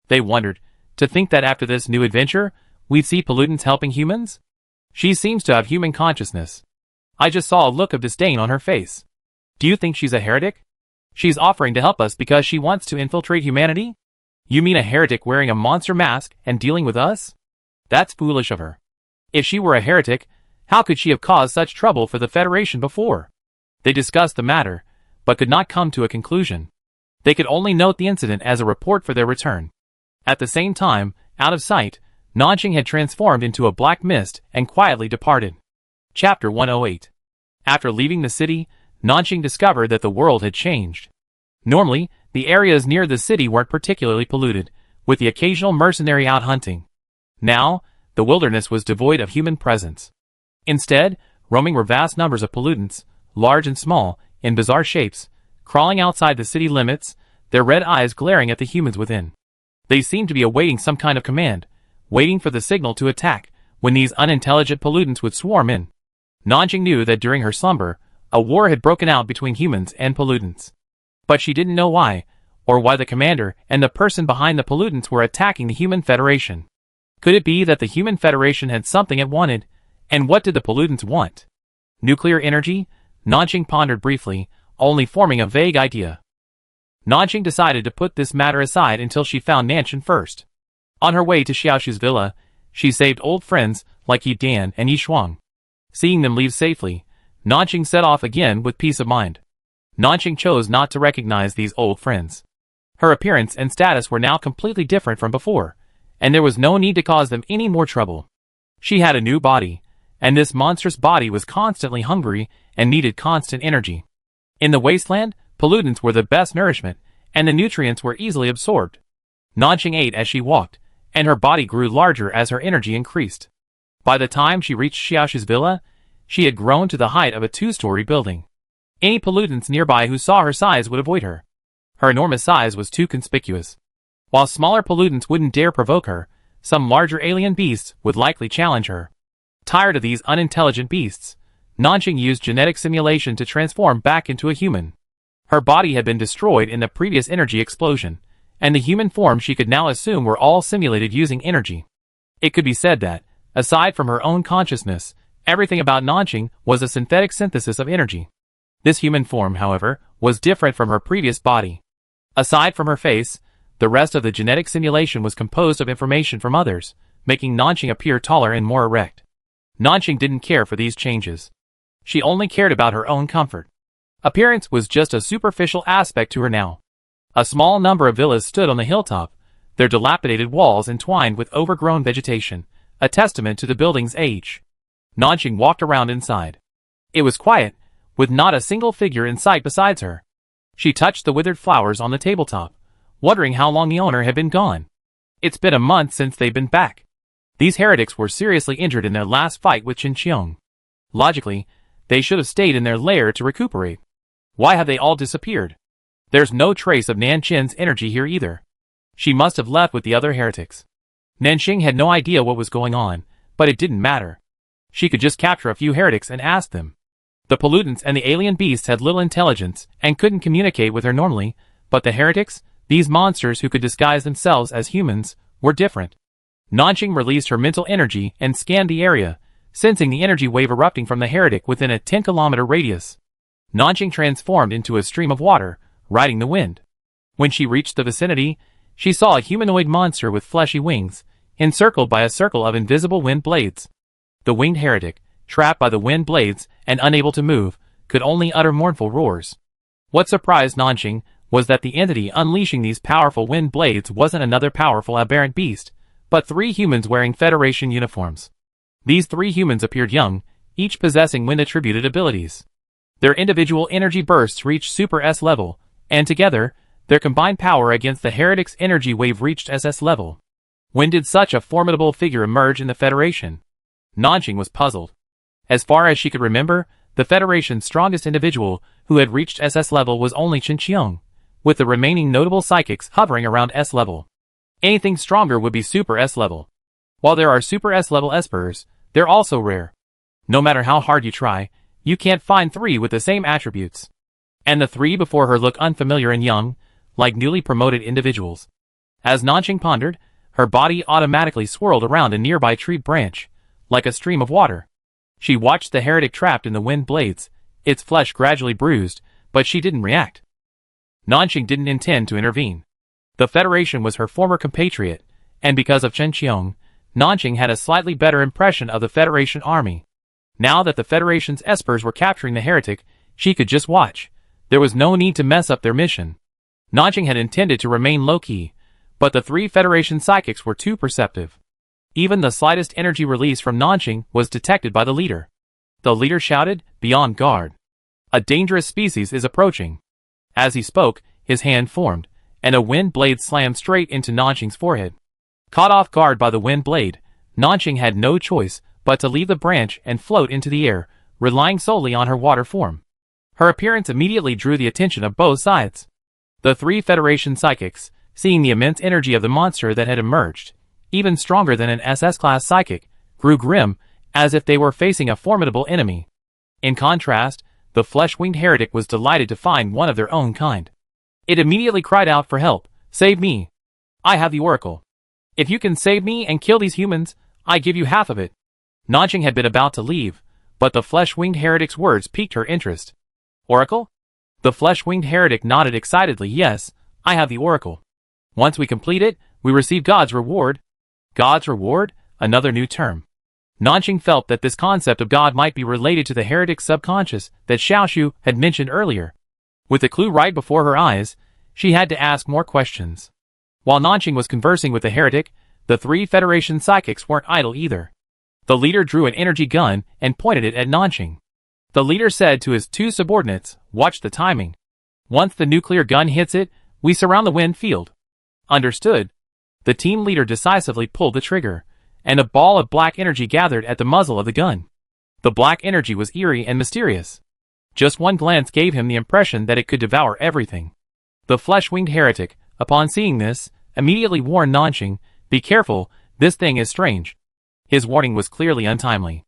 They wondered, to think that after this new adventure, we'd see pollutants helping humans? She seems to have human consciousness. I just saw a look of disdain on her face. Do you think she's a heretic? She's offering to help us because she wants to infiltrate humanity? You mean a heretic wearing a monster mask and dealing with us? That's foolish of her. If she were a heretic, how could she have caused such trouble for the Federation before? They discussed the matter, but could not come to a conclusion. They could only note the incident as a report for their return. At the same time, out of sight, Nanjing had transformed into a black mist and quietly departed. Chapter 108. After leaving the city, Nanjing discovered that the world had changed. Normally, the areas near the city weren't particularly polluted, with the occasional mercenary out hunting. Now, the wilderness was devoid of human presence. Instead, roaming were vast numbers of pollutants, large and small, in bizarre shapes, crawling outside the city limits, their red eyes glaring at the humans within. They seemed to be awaiting some kind of command, waiting for the signal to attack, when these unintelligent pollutants would swarm in. Nanjing knew that during her slumber, a war had broken out between humans and pollutants. But she didn't know why, or why the commander and the person behind the pollutants were attacking the Human Federation. Could it be that the Human Federation had something it wanted, and what did the pollutants want? Nuclear energy? Nanjing pondered briefly, only forming a vague idea. Nanjing decided to put this matter aside until she found Nanshan first. On her way to Xiaoshu's villa, she saved old friends like Yi Dan and Yishuang. Seeing them leave safely, Nanjing set off again with peace of mind. Nanjing chose not to recognize these old friends. Her appearance and status were now completely different from before, and there was no need to cause them any more trouble. She had a new body, and this monstrous body was constantly hungry and needed constant energy. In the wasteland, pollutants were the best nourishment, and the nutrients were easily absorbed. Nanjing ate as she walked, and her body grew larger as her energy increased. By the time she reached Xiaoshu's villa, she had grown to the height of a 2-story building. Any pollutants nearby who saw her size would avoid her. Her enormous size was too conspicuous. While smaller pollutants wouldn't dare provoke her, some larger alien beasts would likely challenge her. Tired of these unintelligent beasts, Nanjing used genetic simulation to transform back into a human. Her body had been destroyed in the previous energy explosion, and the human form she could now assume were all simulated using energy. It could be said that, aside from her own consciousness, everything about Nanjing was a synthetic synthesis of energy. This human form, however, was different from her previous body. Aside from her face, the rest of the genetic simulation was composed of information from others, making Nanjing appear taller and more erect. Nanjing didn't care for these changes. She only cared about her own comfort. Appearance was just a superficial aspect to her now. A small number of villas stood on the hilltop, their dilapidated walls entwined with overgrown vegetation, a testament to the building's age. Nanjing walked around inside. It was quiet, with not a single figure in sight besides her. She touched the withered flowers on the tabletop, wondering how long the owner had been gone. It's been a month since they've been back. These heretics were seriously injured in their last fight with Qinqiang. Logically, they should have stayed in their lair to recuperate. Why have they all disappeared? There's no trace of Nanshin's energy here either. She must have left with the other heretics. Nanshin had no idea what was going on, but it didn't matter. She could just capture a few heretics and ask them. The pollutants and the alien beasts had little intelligence and couldn't communicate with her normally, but the heretics, These monsters who could disguise themselves as humans were different. Nanjing released her mental energy and scanned the area, sensing the energy wave erupting from the heretic within a 10-kilometer radius. Nanjing transformed into a stream of water, riding the wind. When she reached the vicinity, she saw a humanoid monster with fleshy wings, encircled by a circle of invisible wind blades. The winged heretic, trapped by the wind blades and unable to move, could only utter mournful roars. What surprised Nanjing was that the entity unleashing these powerful wind blades wasn't another powerful aberrant beast, but 3 humans wearing Federation uniforms. These 3 humans appeared young, each possessing wind-attributed abilities. Their individual energy bursts reached Super S level, and together, their combined power against the heretic's energy wave reached SS level. When did such a formidable figure emerge in the Federation? Nanjing was puzzled. As far as she could remember, the Federation's strongest individual who had reached SS level was only Chen Qiong, with the remaining notable psychics hovering around S level. Anything stronger would be Super S level. While there are Super S level espers, they're also rare. No matter how hard you try, you can't find 3 with the same attributes. And the 3 before her look unfamiliar and young, like newly promoted individuals. As Nanjing pondered, her body automatically swirled around a nearby tree branch, like a stream of water. She watched the heretic trapped in the wind blades, its flesh gradually bruised, but she didn't react. Nanjing didn't intend to intervene. The Federation was her former compatriot, and because of Chen Qiong, Nanjing had a slightly better impression of the Federation army. Now that the Federation's espers were capturing the heretic, she could just watch. There was no need to mess up their mission. Nanjing had intended to remain low-key, but the 3 Federation psychics were too perceptive. Even the slightest energy release from Nanjing was detected by the leader. The leader shouted, "Be on guard. A dangerous species is approaching." As he spoke, his hand formed, and a wind blade slammed straight into Nanjing's forehead. Caught off guard by the wind blade, Nanjing had no choice but to leave the branch and float into the air, relying solely on her water form. Her appearance immediately drew the attention of both sides. The 3 Federation psychics, seeing the immense energy of the monster that had emerged, even stronger than an SS-class psychic, grew grim, as if they were facing a formidable enemy. In contrast, the flesh-winged heretic was delighted to find one of their own kind. It immediately cried out for help. "Save me! I have the oracle. If you can save me and kill these humans, I give you half of it." Nanjing had been about to leave, but the flesh-winged heretic's words piqued her interest. "Oracle?" The flesh-winged heretic nodded excitedly. "Yes, I have the oracle. Once we complete it, we receive God's reward." God's reward? Another new term. Nanjing felt that this concept of God might be related to the heretic's subconscious that Xiaoshu had mentioned earlier. With the clue right before her eyes, she had to ask more questions. While Nanjing was conversing with the heretic, the 3 Federation psychics weren't idle either. The leader drew an energy gun and pointed it at Nanjing. The leader said to his 2 subordinates, "Watch the timing. Once the nuclear gun hits it, we surround the wind field." Understood. The team leader decisively pulled the trigger, and a ball of black energy gathered at the muzzle of the gun. The black energy was eerie and mysterious. Just one glance gave him the impression that it could devour everything. The flesh-winged heretic, upon seeing this, immediately warned Nanjing, "Be careful, this thing is strange." His warning was clearly untimely.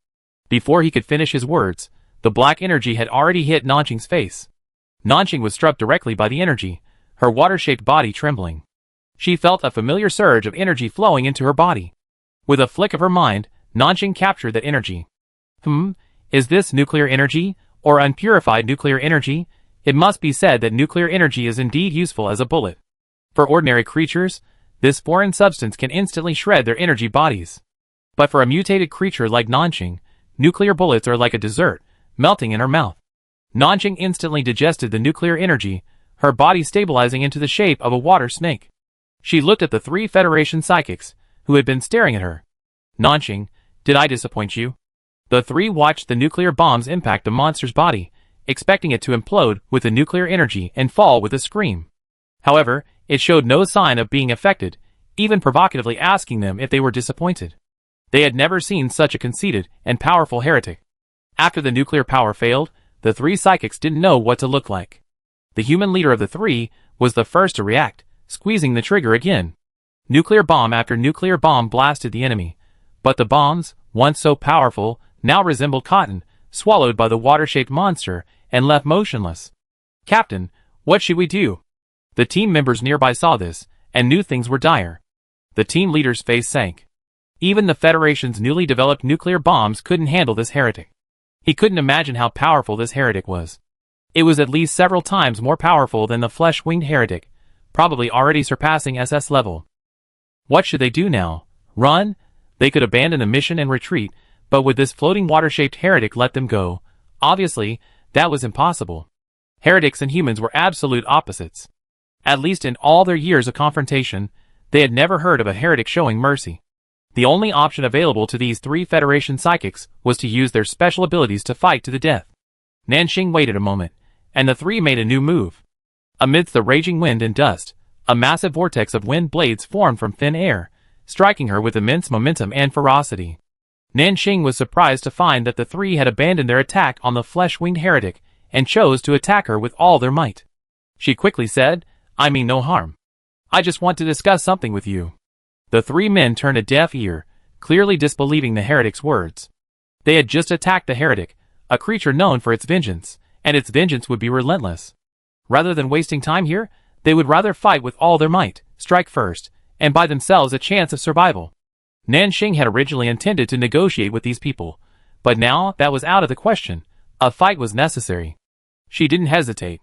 Before he could finish his words, the black energy had already hit Nanjing's face. Nanjing was struck directly by the energy, her water-shaped body trembling. She felt a familiar surge of energy flowing into her body. With a flick of her mind, Nanjing captured that energy. Is this nuclear energy, or unpurified nuclear energy? It must be said that nuclear energy is indeed useful as a bullet. For ordinary creatures, this foreign substance can instantly shred their energy bodies. But for a mutated creature like Nanjing, nuclear bullets are like a dessert, melting in her mouth. Nanjing instantly digested the nuclear energy, her body stabilizing into the shape of a water snake. She looked at the 3 Federation psychics, who had been staring at her. "Nanjing, did I disappoint you?" The 3 watched the nuclear bombs impact the monster's body, expecting it to implode with the nuclear energy and fall with a scream. However, it showed no sign of being affected, even provocatively asking them if they were disappointed. They had never seen such a conceited and powerful heretic. After the nuclear power failed, the 3 psychics didn't know what to look like. The human leader of the 3 was the first to react, squeezing the trigger again. Nuclear bomb after nuclear bomb blasted the enemy, but the bombs, once so powerful, now resembled cotton, swallowed by the water-shaped monster, and left motionless. "Captain, what should we do?" The team members nearby saw this, and knew things were dire. The team leader's face sank. Even the Federation's newly developed nuclear bombs couldn't handle this heretic. He couldn't imagine how powerful this heretic was. It was at least several times more powerful than the flesh-winged heretic, probably already surpassing SS level. What should they do now? Run? They could abandon the mission and retreat, but would this floating water-shaped heretic let them go? Obviously, that was impossible. Heretics and humans were absolute opposites. At least in all their years of confrontation, they had never heard of a heretic showing mercy. The only option available to these three Federation psychics was to use their special abilities to fight to the death. Nanxing waited a moment, and the three made a new move. Amidst the raging wind and dust, a massive vortex of wind blades formed from thin air, striking her with immense momentum and ferocity. Nanxing was surprised to find that the three had abandoned their attack on the flesh-winged heretic and chose to attack her with all their might. She quickly said, "I mean no harm. I just want to discuss something with you." The three men turned a deaf ear, clearly disbelieving the heretic's words. They had just attacked the heretic, a creature known for its vengeance, and its vengeance would be relentless. Rather than wasting time here, they would rather fight with all their might, strike first, and buy themselves a chance of survival. Nanxing had originally intended to negotiate with these people, but now that was out of the question. A fight was necessary. She didn't hesitate.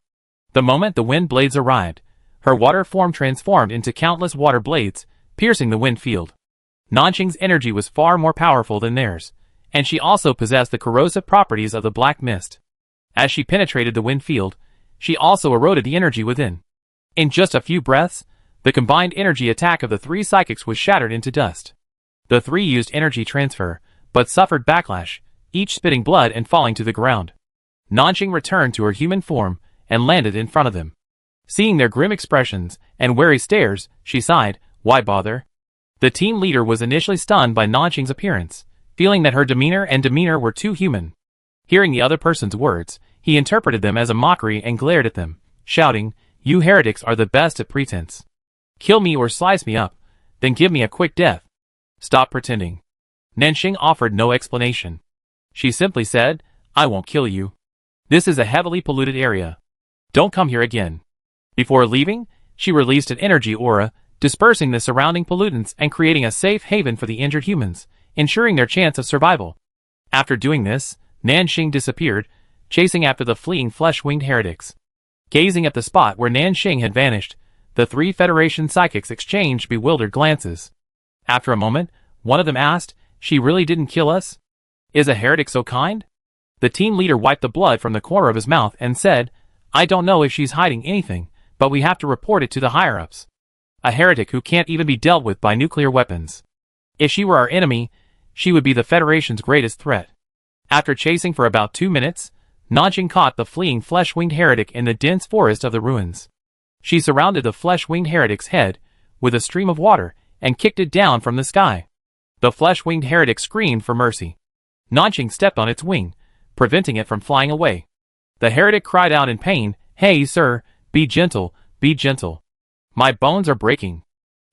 The moment the wind blades arrived, her water form transformed into countless water blades, piercing the wind field. Nanxing's energy was far more powerful than theirs, and she also possessed the corrosive properties of the black mist. As she penetrated the wind field, she also eroded the energy within. In just a few breaths, the combined energy attack of the three psychics was shattered into dust. The three used energy transfer, but suffered backlash, each spitting blood and falling to the ground. Nanxing returned to her human form and landed in front of them. Seeing their grim expressions and wary stares, she sighed, "Why bother?" The team leader was initially stunned by Nanxing's appearance, feeling that her demeanor were too human. Hearing the other person's words, he interpreted them as a mockery and glared at them, shouting, "You heretics are the best at pretense. Kill me or slice me up, then give me a quick death. Stop pretending." Nanxing offered no explanation. She simply said, "I won't kill you. This is a heavily polluted area. Don't come here again." Before leaving, she released an energy aura, dispersing the surrounding pollutants and creating a safe haven for the injured humans, ensuring their chance of survival. After doing this, Nanxing disappeared, chasing after the fleeing flesh-winged heretics. Gazing at the spot where Nanxing had vanished, the three Federation psychics exchanged bewildered glances. After a moment, one of them asked, "She really didn't kill us? Is a heretic so kind?" The team leader wiped the blood from the corner of his mouth and said, "I don't know if she's hiding anything, but we have to report it to the higher-ups. A heretic who can't even be dealt with by nuclear weapons. If she were our enemy, she would be the Federation's greatest threat." After chasing for about 2 minutes, Nanxing caught the fleeing flesh-winged heretic in the dense forest of the ruins. She surrounded the flesh-winged heretic's head with a stream of water and kicked it down from the sky. The flesh-winged heretic screamed for mercy. Nanxing stepped on its wing, preventing it from flying away. The heretic cried out in pain, "Hey, sir, be gentle, be gentle. My bones are breaking."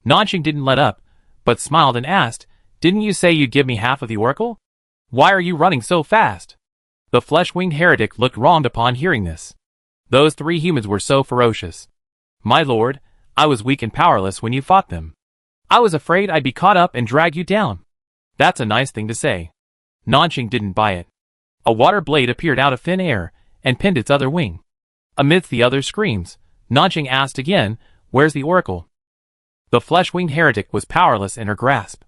Nanxing didn't let up, but smiled and asked, "Didn't you say you'd give me half of the oracle? Why are you running so fast?" The flesh-winged heretic looked wronged upon hearing this. Those three humans were so ferocious. "My lord, I was weak and powerless when you fought them. I was afraid I'd be caught up and drag you down." "That's a nice thing to say." Nanxing didn't buy it. A water blade appeared out of thin air and pinned its other wing. Amidst the other screams, Nanxing asked again, "Where's the oracle?" The flesh-winged heretic was powerless in her grasp.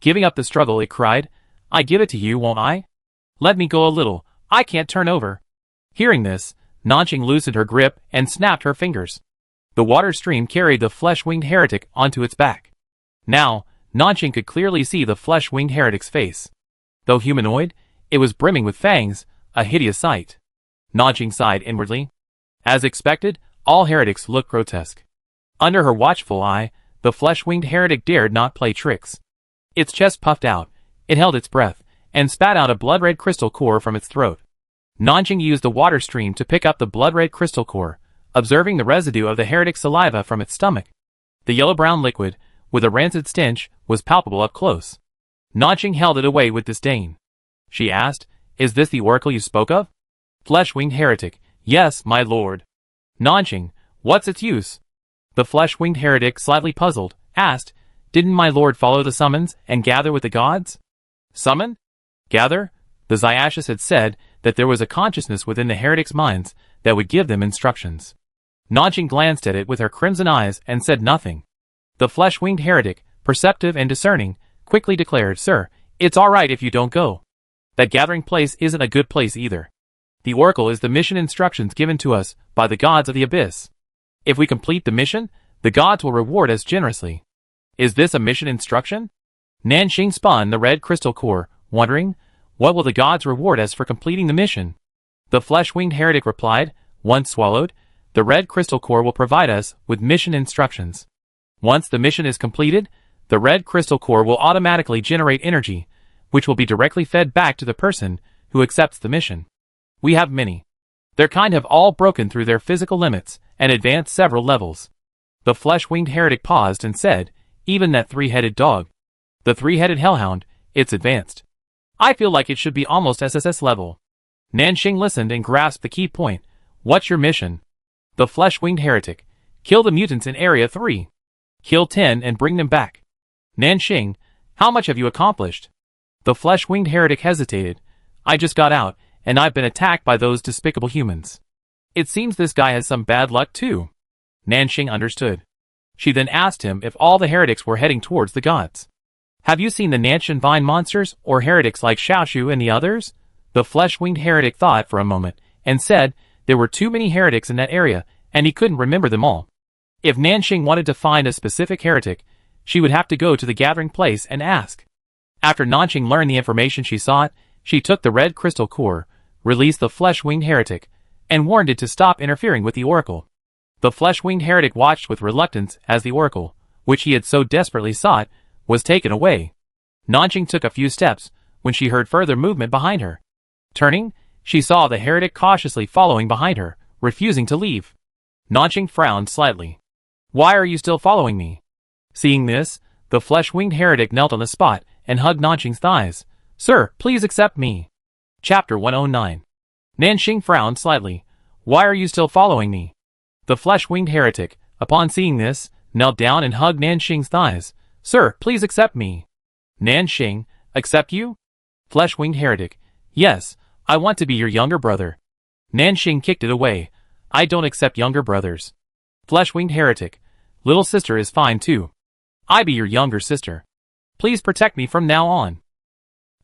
Giving up the struggle, it cried, "I give it to you, won't I? Let me go a little, I can't turn over." Hearing this, Nanxing loosened her grip and snapped her fingers. The water stream carried the flesh-winged heretic onto its back. Now, Nanxing could clearly see the flesh-winged heretic's face. Though humanoid, it was brimming with fangs, a hideous sight. Nanxing sighed inwardly. As expected, all heretics looked grotesque. Under her watchful eye, the flesh-winged heretic dared not play tricks. Its chest puffed out, it held its breath, and spat out a blood-red crystal core from its throat. Nanxing used the water stream to pick up the blood-red crystal core, observing the residue of the heretic's saliva from its stomach. The yellow-brown liquid, with a rancid stench, was palpable up close. Nanxing held it away with disdain. She asked, "Is this the oracle you spoke of?" Flesh-winged heretic, "Yes, my lord." Nanxing, "What's its use?" The flesh-winged heretic, slightly puzzled, asked, "Didn't my lord follow the summons and gather with the gods?" Summon? Gather? The Zyashus had said that there was a consciousness within the heretics' minds that would give them instructions. Nanjing glanced at it with her crimson eyes and said nothing. The flesh-winged heretic, perceptive and discerning, quickly declared, "Sir, it's all right if you don't go. That gathering place isn't a good place either. The oracle is the mission instructions given to us by the gods of the abyss. If we complete the mission, the gods will reward us generously." "Is this a mission instruction?" Nanxing spun the red crystal core, wondering, what will the gods reward us for completing the mission? The flesh-winged heretic replied, "Once swallowed, the red crystal core will provide us with mission instructions. Once the mission is completed, the red crystal core will automatically generate energy, which will be directly fed back to the person who accepts the mission. We have many. Their kind have all broken through their physical limits and advanced several levels." The flesh-winged heretic paused and said, "Even that three-headed dog. The three-headed hellhound, it's advanced. I feel like it should be almost SSS level." Nanxing listened and grasped the key point. "What's your mission?" The flesh-winged heretic, "Kill the mutants in Area 3. Kill 10 and bring them back." "Nanxing, how much have you accomplished?" The flesh-winged heretic hesitated. "I just got out, and I've been attacked by those despicable humans. It seems this guy has some bad luck too." Nanxing understood. She then asked him if all the heretics were heading towards the gods. "Have you seen the Nanshan Vine monsters or heretics like Xiaoshu and the others?" The flesh-winged heretic thought for a moment and said there were too many heretics in that area and he couldn't remember them all. If Nanxing wanted to find a specific heretic, she would have to go to the gathering place and ask. After Nanxing learned the information she sought, she took the red crystal core, released the flesh-winged heretic, and warned it to stop interfering with the oracle. The flesh-winged heretic watched with reluctance as the oracle, which he had so desperately sought, was taken away. Nanxing took a few steps when she heard further movement behind her. Turning, she saw the heretic cautiously following behind her, refusing to leave. Nanxing frowned slightly. "Why are you still following me?" Seeing this, the flesh-winged heretic knelt on the spot and hugged Nanxing's thighs. "Sir, please accept me." Chapter 109. Nanxing frowned slightly. "Why are you still following me?" The flesh-winged heretic, upon seeing this, knelt down and hugged Nanxing's thighs. "Sir, please accept me." Nanxing, "Accept you?" Flesh-winged heretic, "Yes, I want to be your younger brother." Nanxing kicked it away. "I don't accept younger brothers." Flesh-winged heretic, "Little sister is fine too. I be your younger sister. Please protect me from now on."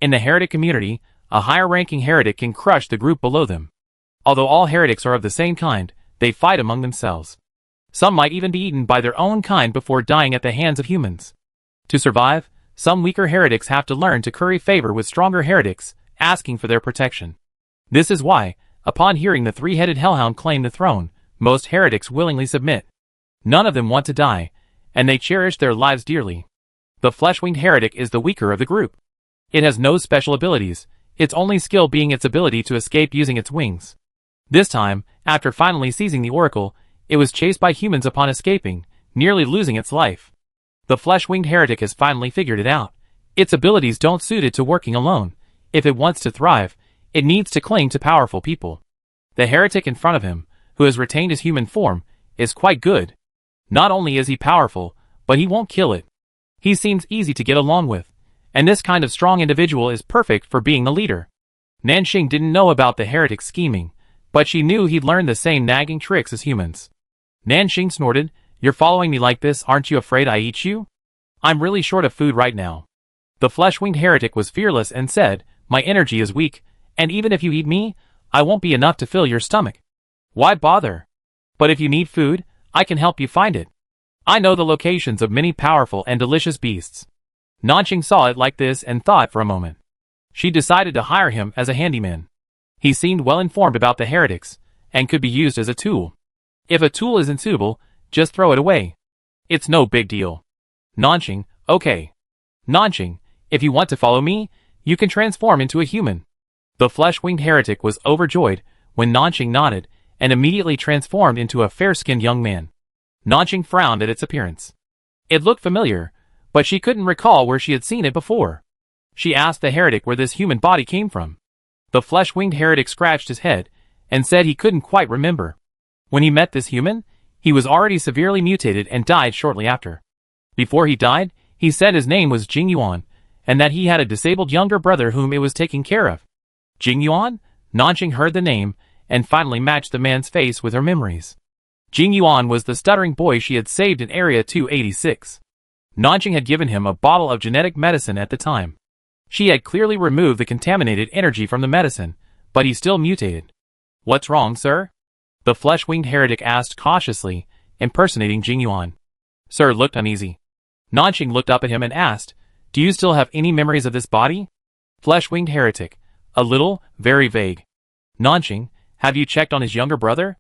In the heretic community, a higher-ranking heretic can crush the group below them. Although all heretics are of the same kind, they fight among themselves. Some might even be eaten by their own kind before dying at the hands of humans. To survive, some weaker heretics have to learn to curry favor with stronger heretics, asking for their protection. This is why, upon hearing the three-headed hellhound claim the throne, most heretics willingly submit. None of them want to die, and they cherish their lives dearly. The flesh-winged heretic is the weaker of the group. It has no special abilities, its only skill being its ability to escape using its wings. This time, after finally seizing the oracle, it was chased by humans upon escaping, nearly losing its life. The flesh-winged heretic has finally figured it out. Its abilities don't suit it to working alone. If it wants to thrive, it needs to cling to powerful people. The heretic in front of him, who has retained his human form, is quite good. Not only is he powerful, but he won't kill it. He seems easy to get along with, and this kind of strong individual is perfect for being the leader. Nanxing didn't know about the heretic's scheming, but she knew he'd learned the same nagging tricks as humans. Nanxing snorted, "You're following me like this, aren't you afraid I eat you? I'm really short of food right now." The flesh-winged heretic was fearless and said, "My energy is weak, and even if you eat me, I won't be enough to fill your stomach. Why bother? But if you need food, I can help you find it. I know the locations of many powerful and delicious beasts." Nanxing saw it like this and thought for a moment. She decided to hire him as a handyman. He seemed well informed about the heretics, and could be used as a tool. If a tool isn't suitable, just throw it away. It's no big deal. Nanxing, "Okay. Nanxing, if you want to follow me, you can transform into a human." The flesh-winged heretic was overjoyed when Nanxing nodded and immediately transformed into a fair-skinned young man. Nanxing frowned at its appearance. It looked familiar, but she couldn't recall where she had seen it before. She asked the heretic where this human body came from. The flesh-winged heretic scratched his head and said he couldn't quite remember. When he met this human, He was already severely mutated and died shortly after. Before he died, he said his name was Jing Yuan, and that he had a disabled younger brother whom it was taking care of. Jing Yuan? Nanjing heard the name, and finally matched the man's face with her memories. Jing Yuan was the stuttering boy she had saved in Area 286. Nanjing had given him a bottle of genetic medicine at the time. She had clearly removed the contaminated energy from the medicine, but he still mutated. "What's wrong, sir?" the flesh-winged heretic asked cautiously, impersonating Jing Yuan. Sir looked uneasy. Nanjing looked up at him and asked, "Do you still have any memories of this body?" Flesh-winged heretic. "A little, very vague." "Nanjing, have you checked on his younger brother?"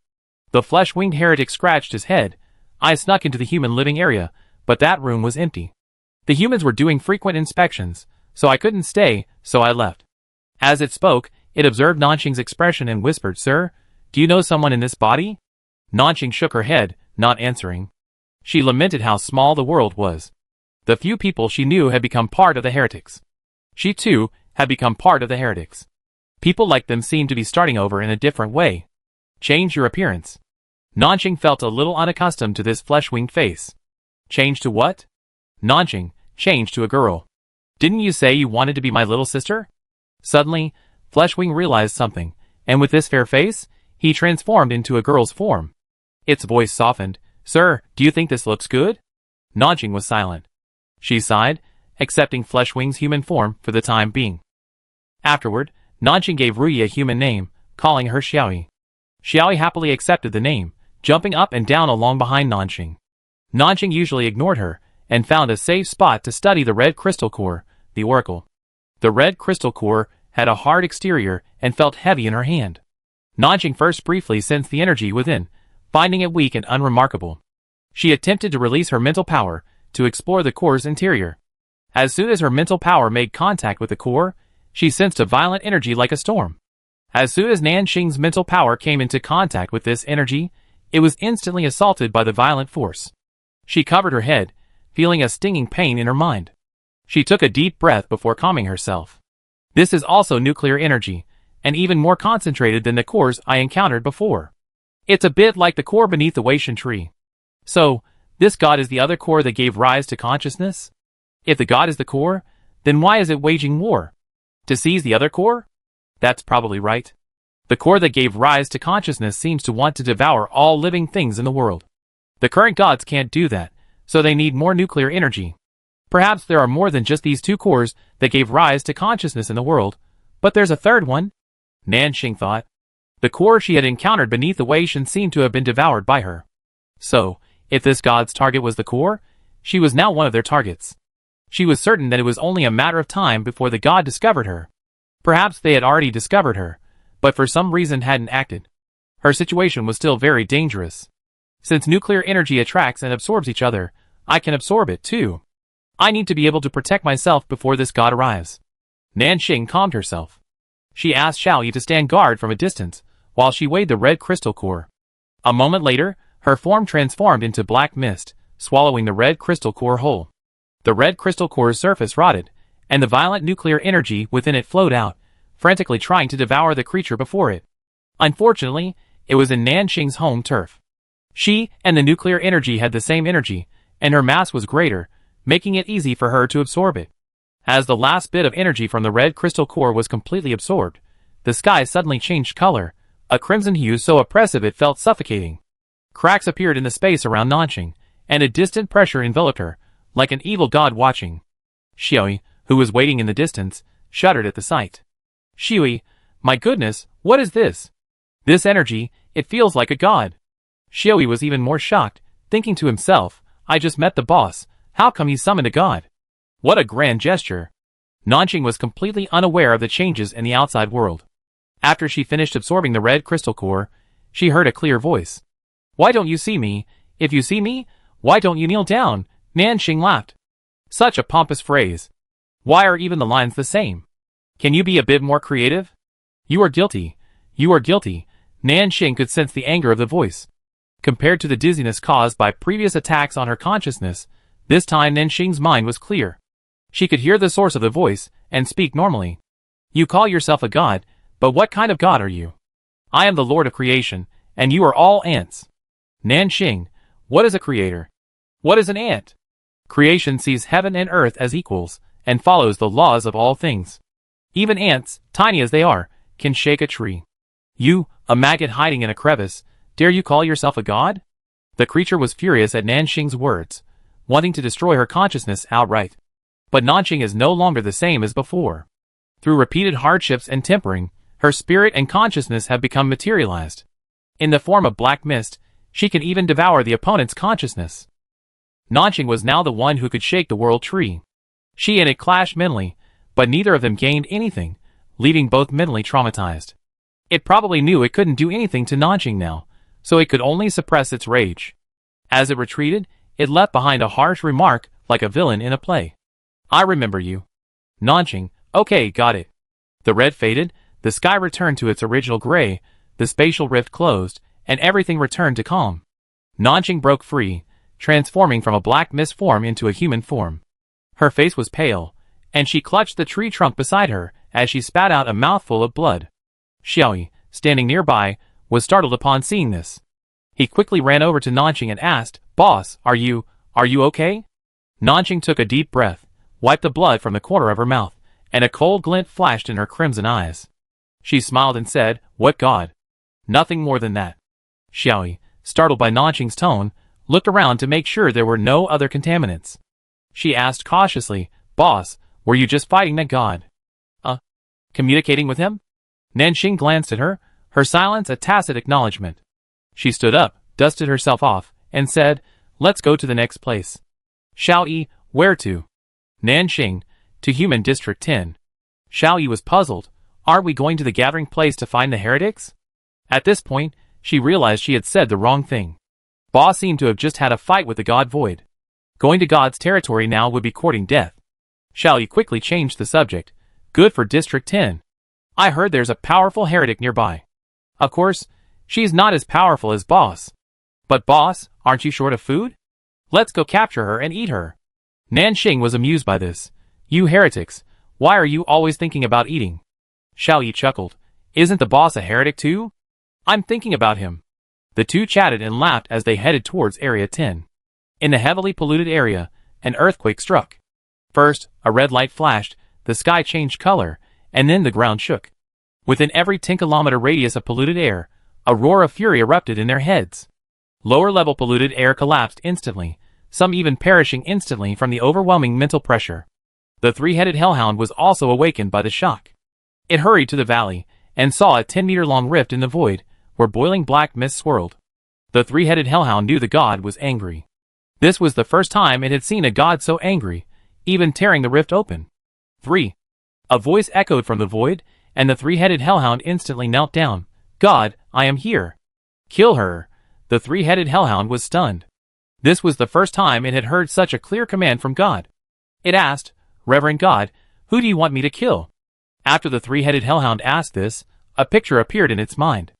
The flesh-winged heretic scratched his head. "I snuck into the human living area, but that room was empty. The humans were doing frequent inspections, so I couldn't stay, so I left." As it spoke, it observed Nanjing's expression and whispered, "Sir, do you know someone in this body?" Nanjing shook her head, not answering. She lamented how small the world was. The few people she knew had become part of the heretics. She, too, had become part of the heretics. People like them seemed to be starting over in a different way. "Change your appearance." Nanjing felt a little unaccustomed to this flesh-winged face. "Change to what?" "Nanjing, change to a girl." "Didn't you say you wanted to be my little sister?" Suddenly, Fleshwing realized something, and with this fair face, he transformed into a girl's form. Its voice softened. "Sir, do you think this looks good?" Nanjing was silent. She sighed, accepting Fleshwing's human form for the time being. Afterward, Nanjing gave Ruyi a human name, calling her Xiaoyi. Xiaoyi happily accepted the name, jumping up and down along behind Nanjing. Nanjing usually ignored her, and found a safe spot to study the red crystal core, the oracle. The red crystal core had a hard exterior and felt heavy in her hand. Nanjing first briefly sensed the energy within, finding it weak and unremarkable. She attempted to release her mental power to explore the core's interior. As soon as her mental power made contact with the core, she sensed a violent energy like a storm. As soon as Nanjing's mental power came into contact with this energy, it was instantly assaulted by the violent force. She covered her head, feeling a stinging pain in her mind. She took a deep breath before calming herself. This is also nuclear energy, and even more concentrated than the cores I encountered before. It's a bit like the core beneath the Weishan tree. So, this god is the other core that gave rise to consciousness? If the god is the core, then why is it waging war? To seize the other core? That's probably right. The core that gave rise to consciousness seems to want to devour all living things in the world. The current gods can't do that, so they need more nuclear energy. Perhaps there are more than just these two cores that gave rise to consciousness in the world, but there's a third one? Nanjing thought. The core she had encountered beneath the Weishan seemed to have been devoured by her. So, if this god's target was the core, she was now one of their targets. She was certain that it was only a matter of time before the god discovered her. Perhaps they had already discovered her, but for some reason hadn't acted. Her situation was still very dangerous. Since nuclear energy attracts and absorbs each other, I can absorb it too. I need to be able to protect myself before this god arrives. Nanjing calmed herself. She asked Xiaoyi to stand guard from a distance, while she weighed the red crystal core. A moment later, her form transformed into black mist, swallowing the red crystal core whole. The red crystal core's surface rotted, and the violent nuclear energy within it flowed out, frantically trying to devour the creature before it. Unfortunately, it was in Nanjing's home turf. She and the nuclear energy had the same energy, and her mass was greater, making it easy for her to absorb it. As the last bit of energy from the red crystal core was completely absorbed, the sky suddenly changed color, a crimson hue so oppressive it felt suffocating. Cracks appeared in the space around Nanjing, and a distant pressure enveloped her, like an evil god watching. Xiaoyi, who was waiting in the distance, shuddered at the sight. "Xiaoyi, my goodness, what is this? This energy, it feels like a god." Xiaoyi was even more shocked, thinking to himself, "I just met the boss, how come he summoned a god? What a grand gesture." Nanjing was completely unaware of the changes in the outside world. After she finished absorbing the red crystal core, she heard a clear voice. "Why don't you see me? If you see me, why don't you kneel down?" Nanjing laughed. Such a pompous phrase. Why are even the lines the same? Can you be a bit more creative? "You are guilty. You are guilty." Nanjing could sense the anger of the voice. Compared to the dizziness caused by previous attacks on her consciousness, this time Nanjing's mind was clear. She could hear the source of the voice and speak normally. "You call yourself a god, but what kind of god are you? I am the Lord of Creation, and you are all ants." Nanjing, What is a creator? What is an ant? Creation sees heaven and earth as equals, and follows the laws of all things. Even ants, tiny as they are, can shake a tree. You, a maggot hiding in a crevice, dare you call yourself a god? The creature was furious at Nanxing's words, wanting to destroy her consciousness outright. But Nanxing is no longer the same as before. Through repeated hardships and tempering, her spirit and consciousness have become materialized. In the form of black mist, she can even devour the opponent's consciousness. Nanxing was now the one who could shake the world tree. She and it clashed mentally, but neither of them gained anything, leaving both mentally traumatized. It probably knew it couldn't do anything to Nanxing now, so it could only suppress its rage. As it retreated, it left behind a harsh remark like a villain in a play. I remember you. Nanxing, okay, got it. The red faded, the sky returned to its original gray, the spatial rift closed, and everything returned to calm. Nanxing broke free, transforming from a black mist form into a human form. Her face was pale, and she clutched the tree trunk beside her as she spat out a mouthful of blood. Xiaoyi, standing nearby, was startled upon seeing this. He quickly ran over to Nanxing and asked, "Boss, are you okay?" Nanxing took a deep breath, wiped the blood from the corner of her mouth, and a cold glint flashed in her crimson eyes. She smiled and said, "What god?" "Nothing more than that." Xiaoyi, startled by Nanxing's tone, looked around to make sure there were no other contaminants. She asked cautiously, "Boss, were you just fighting that god?" Communicating with him?" Nanxing glanced at her, her silence a tacit acknowledgement. She stood up, dusted herself off, and said, "Let's go to the next place." "Xiaoyi, where to?" "Nanxing, to Human District 10. Xiaoyi was puzzled. "Aren't we going to the gathering place to find the heretics?" At this point, she realized she had said the wrong thing. Ba seemed to have just had a fight with the god Void. Going to God's territory now would be courting death. Xiaoyi quickly changed the subject. "Good for District 10. I heard there's a powerful heretic nearby." Of course, she's not as powerful as Boss. "But boss, aren't you short of food? Let's go capture her and eat her." Nanxing was amused by this. "You heretics, why are you always thinking about eating?" Xiaoyi chuckled. "Isn't the boss a heretic too? I'm thinking about him." The two chatted and laughed as they headed towards Area 10. In the heavily polluted area, an earthquake struck. First, a red light flashed, the sky changed color, and then the ground shook. Within every 10-kilometer radius of polluted air, a roar of fury erupted in their heads. Lower-level polluted air collapsed instantly, some even perishing instantly from the overwhelming mental pressure. The three-headed hellhound was also awakened by the shock. It hurried to the valley, and saw a 10-meter-long rift in the void, where boiling black mist swirled. The three-headed hellhound knew the god was angry. This was the first time it had seen a god so angry, even tearing the rift open. 3. A voice echoed from the void, and the three-headed hellhound instantly knelt down. "God, I am here. Kill her." The three-headed hellhound was stunned. This was the first time it had heard such a clear command from God. It asked, "Reverend God, who do you want me to kill?" After the three-headed hellhound asked this, a picture appeared in its mind.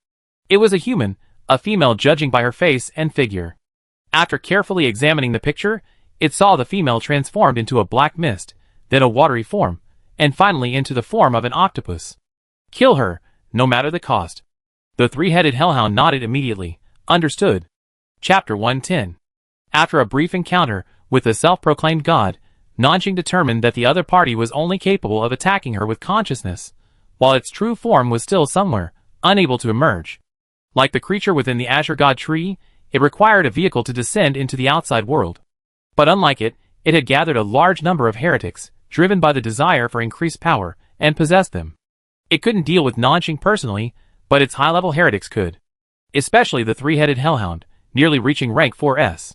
It was a human, a female judging by her face and figure. After carefully examining the picture, it saw the female transformed into a black mist, then a watery form, and finally into the form of an octopus. "Kill her, no matter the cost." The three-headed hellhound nodded immediately. Understood. Chapter 110. After a brief encounter with the self-proclaimed god, Nanxing determined that the other party was only capable of attacking her with consciousness, while its true form was still somewhere, unable to emerge. Like the creature within the Azure God tree, it required a vehicle to descend into the outside world. But unlike it, it had gathered a large number of heretics, driven by the desire for increased power, and possessed them. It couldn't deal with Nanxing personally, but its high-level heretics could. Especially the three-headed hellhound, nearly reaching rank 4S.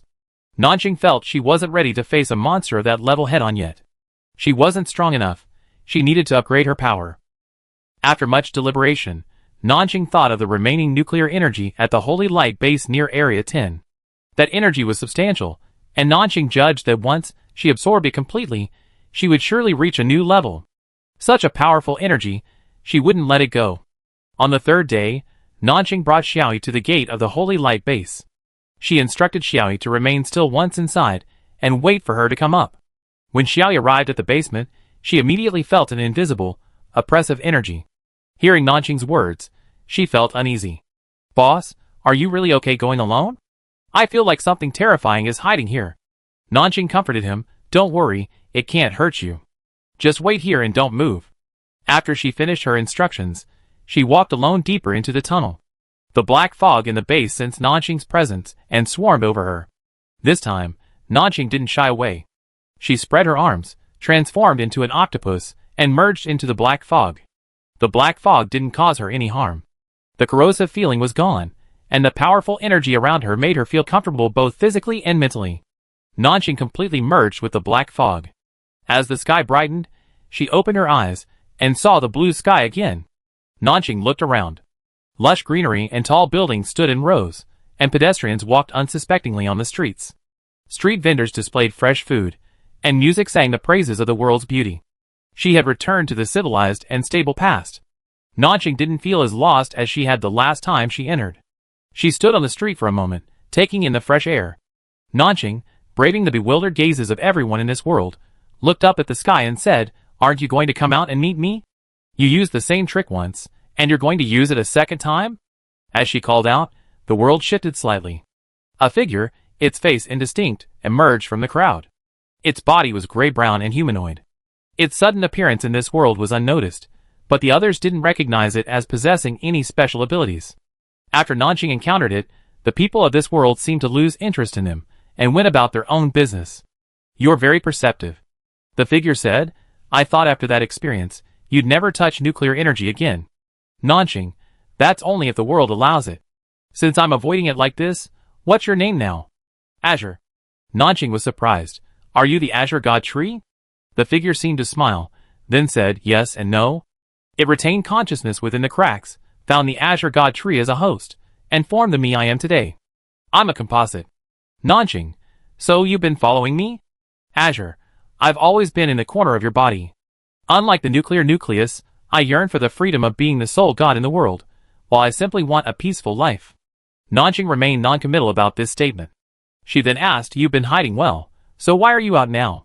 Nanxing felt she wasn't ready to face a monster of that level head-on yet. She wasn't strong enough. She needed to upgrade her power. After much deliberation, Nanxing thought of the remaining nuclear energy at the Holy Light base near Area 10. That energy was substantial, and Nanxing judged that once she absorbed it completely, she would surely reach a new level. Such a powerful energy, she wouldn't let it go. On the third day, Nanxing brought Xiaoyi to the gate of the Holy Light base. She instructed Xiaoyi to remain still once inside, and wait for her to come up. When Xiaoyi arrived at the basement, she immediately felt an invisible, oppressive energy. Hearing Nanxing's words, she felt uneasy. "Boss, are you really okay going alone?" I feel like something terrifying is hiding here. Nanjing comforted him. Don't worry, it can't hurt you. Just wait here and don't move. After she finished her instructions, she walked alone deeper into the tunnel. The black fog in the base sensed Nanjing's presence and swarmed over her. This time, Nanjing didn't shy away. She spread her arms, transformed into an octopus, and merged into the black fog. The black fog didn't cause her any harm. The corrosive feeling was gone, and the powerful energy around her made her feel comfortable both physically and mentally. Nanjing completely merged with the black fog. As the sky brightened, she opened her eyes and saw the blue sky again. Nanjing looked around. Lush greenery and tall buildings stood in rows, and pedestrians walked unsuspectingly on the streets. Street vendors displayed fresh food, and music sang the praises of the world's beauty. She had returned to the civilized and stable past. Nanjing didn't feel as lost as she had the last time she entered. She stood on the street for a moment, taking in the fresh air. Nanjing, braving the bewildered gazes of everyone in this world, looked up at the sky and said, "Aren't you going to come out and meet me? You used the same trick once, and you're going to use it a second time?" As she called out, the world shifted slightly. A figure, its face indistinct, emerged from the crowd. Its body was gray-brown and humanoid. Its sudden appearance in this world was unnoticed, but the others didn't recognize it as possessing any special abilities. After Nanjing encountered it, the people of this world seemed to lose interest in him, and went about their own business. "You're very perceptive," the figure said. "I thought after that experience, you'd never touch nuclear energy again." "Nanjing, that's only if the world allows it. Since I'm avoiding it like this, what's your name now?" "Azure." Nanjing was surprised. "Are you the Azure God Tree?" The figure seemed to smile, then said yes and no. It retained consciousness within the cracks, found the Azure God Tree as a host, and formed the me I am today. "I'm a composite." "Nanjing, so you've been following me?" "Azure, I've always been in the corner of your body. Unlike the nuclear nucleus, I yearn for the freedom of being the sole god in the world, while I simply want a peaceful life." Nanjing remained noncommittal about this statement. She then asked, "You've been hiding well, so why are you out now?"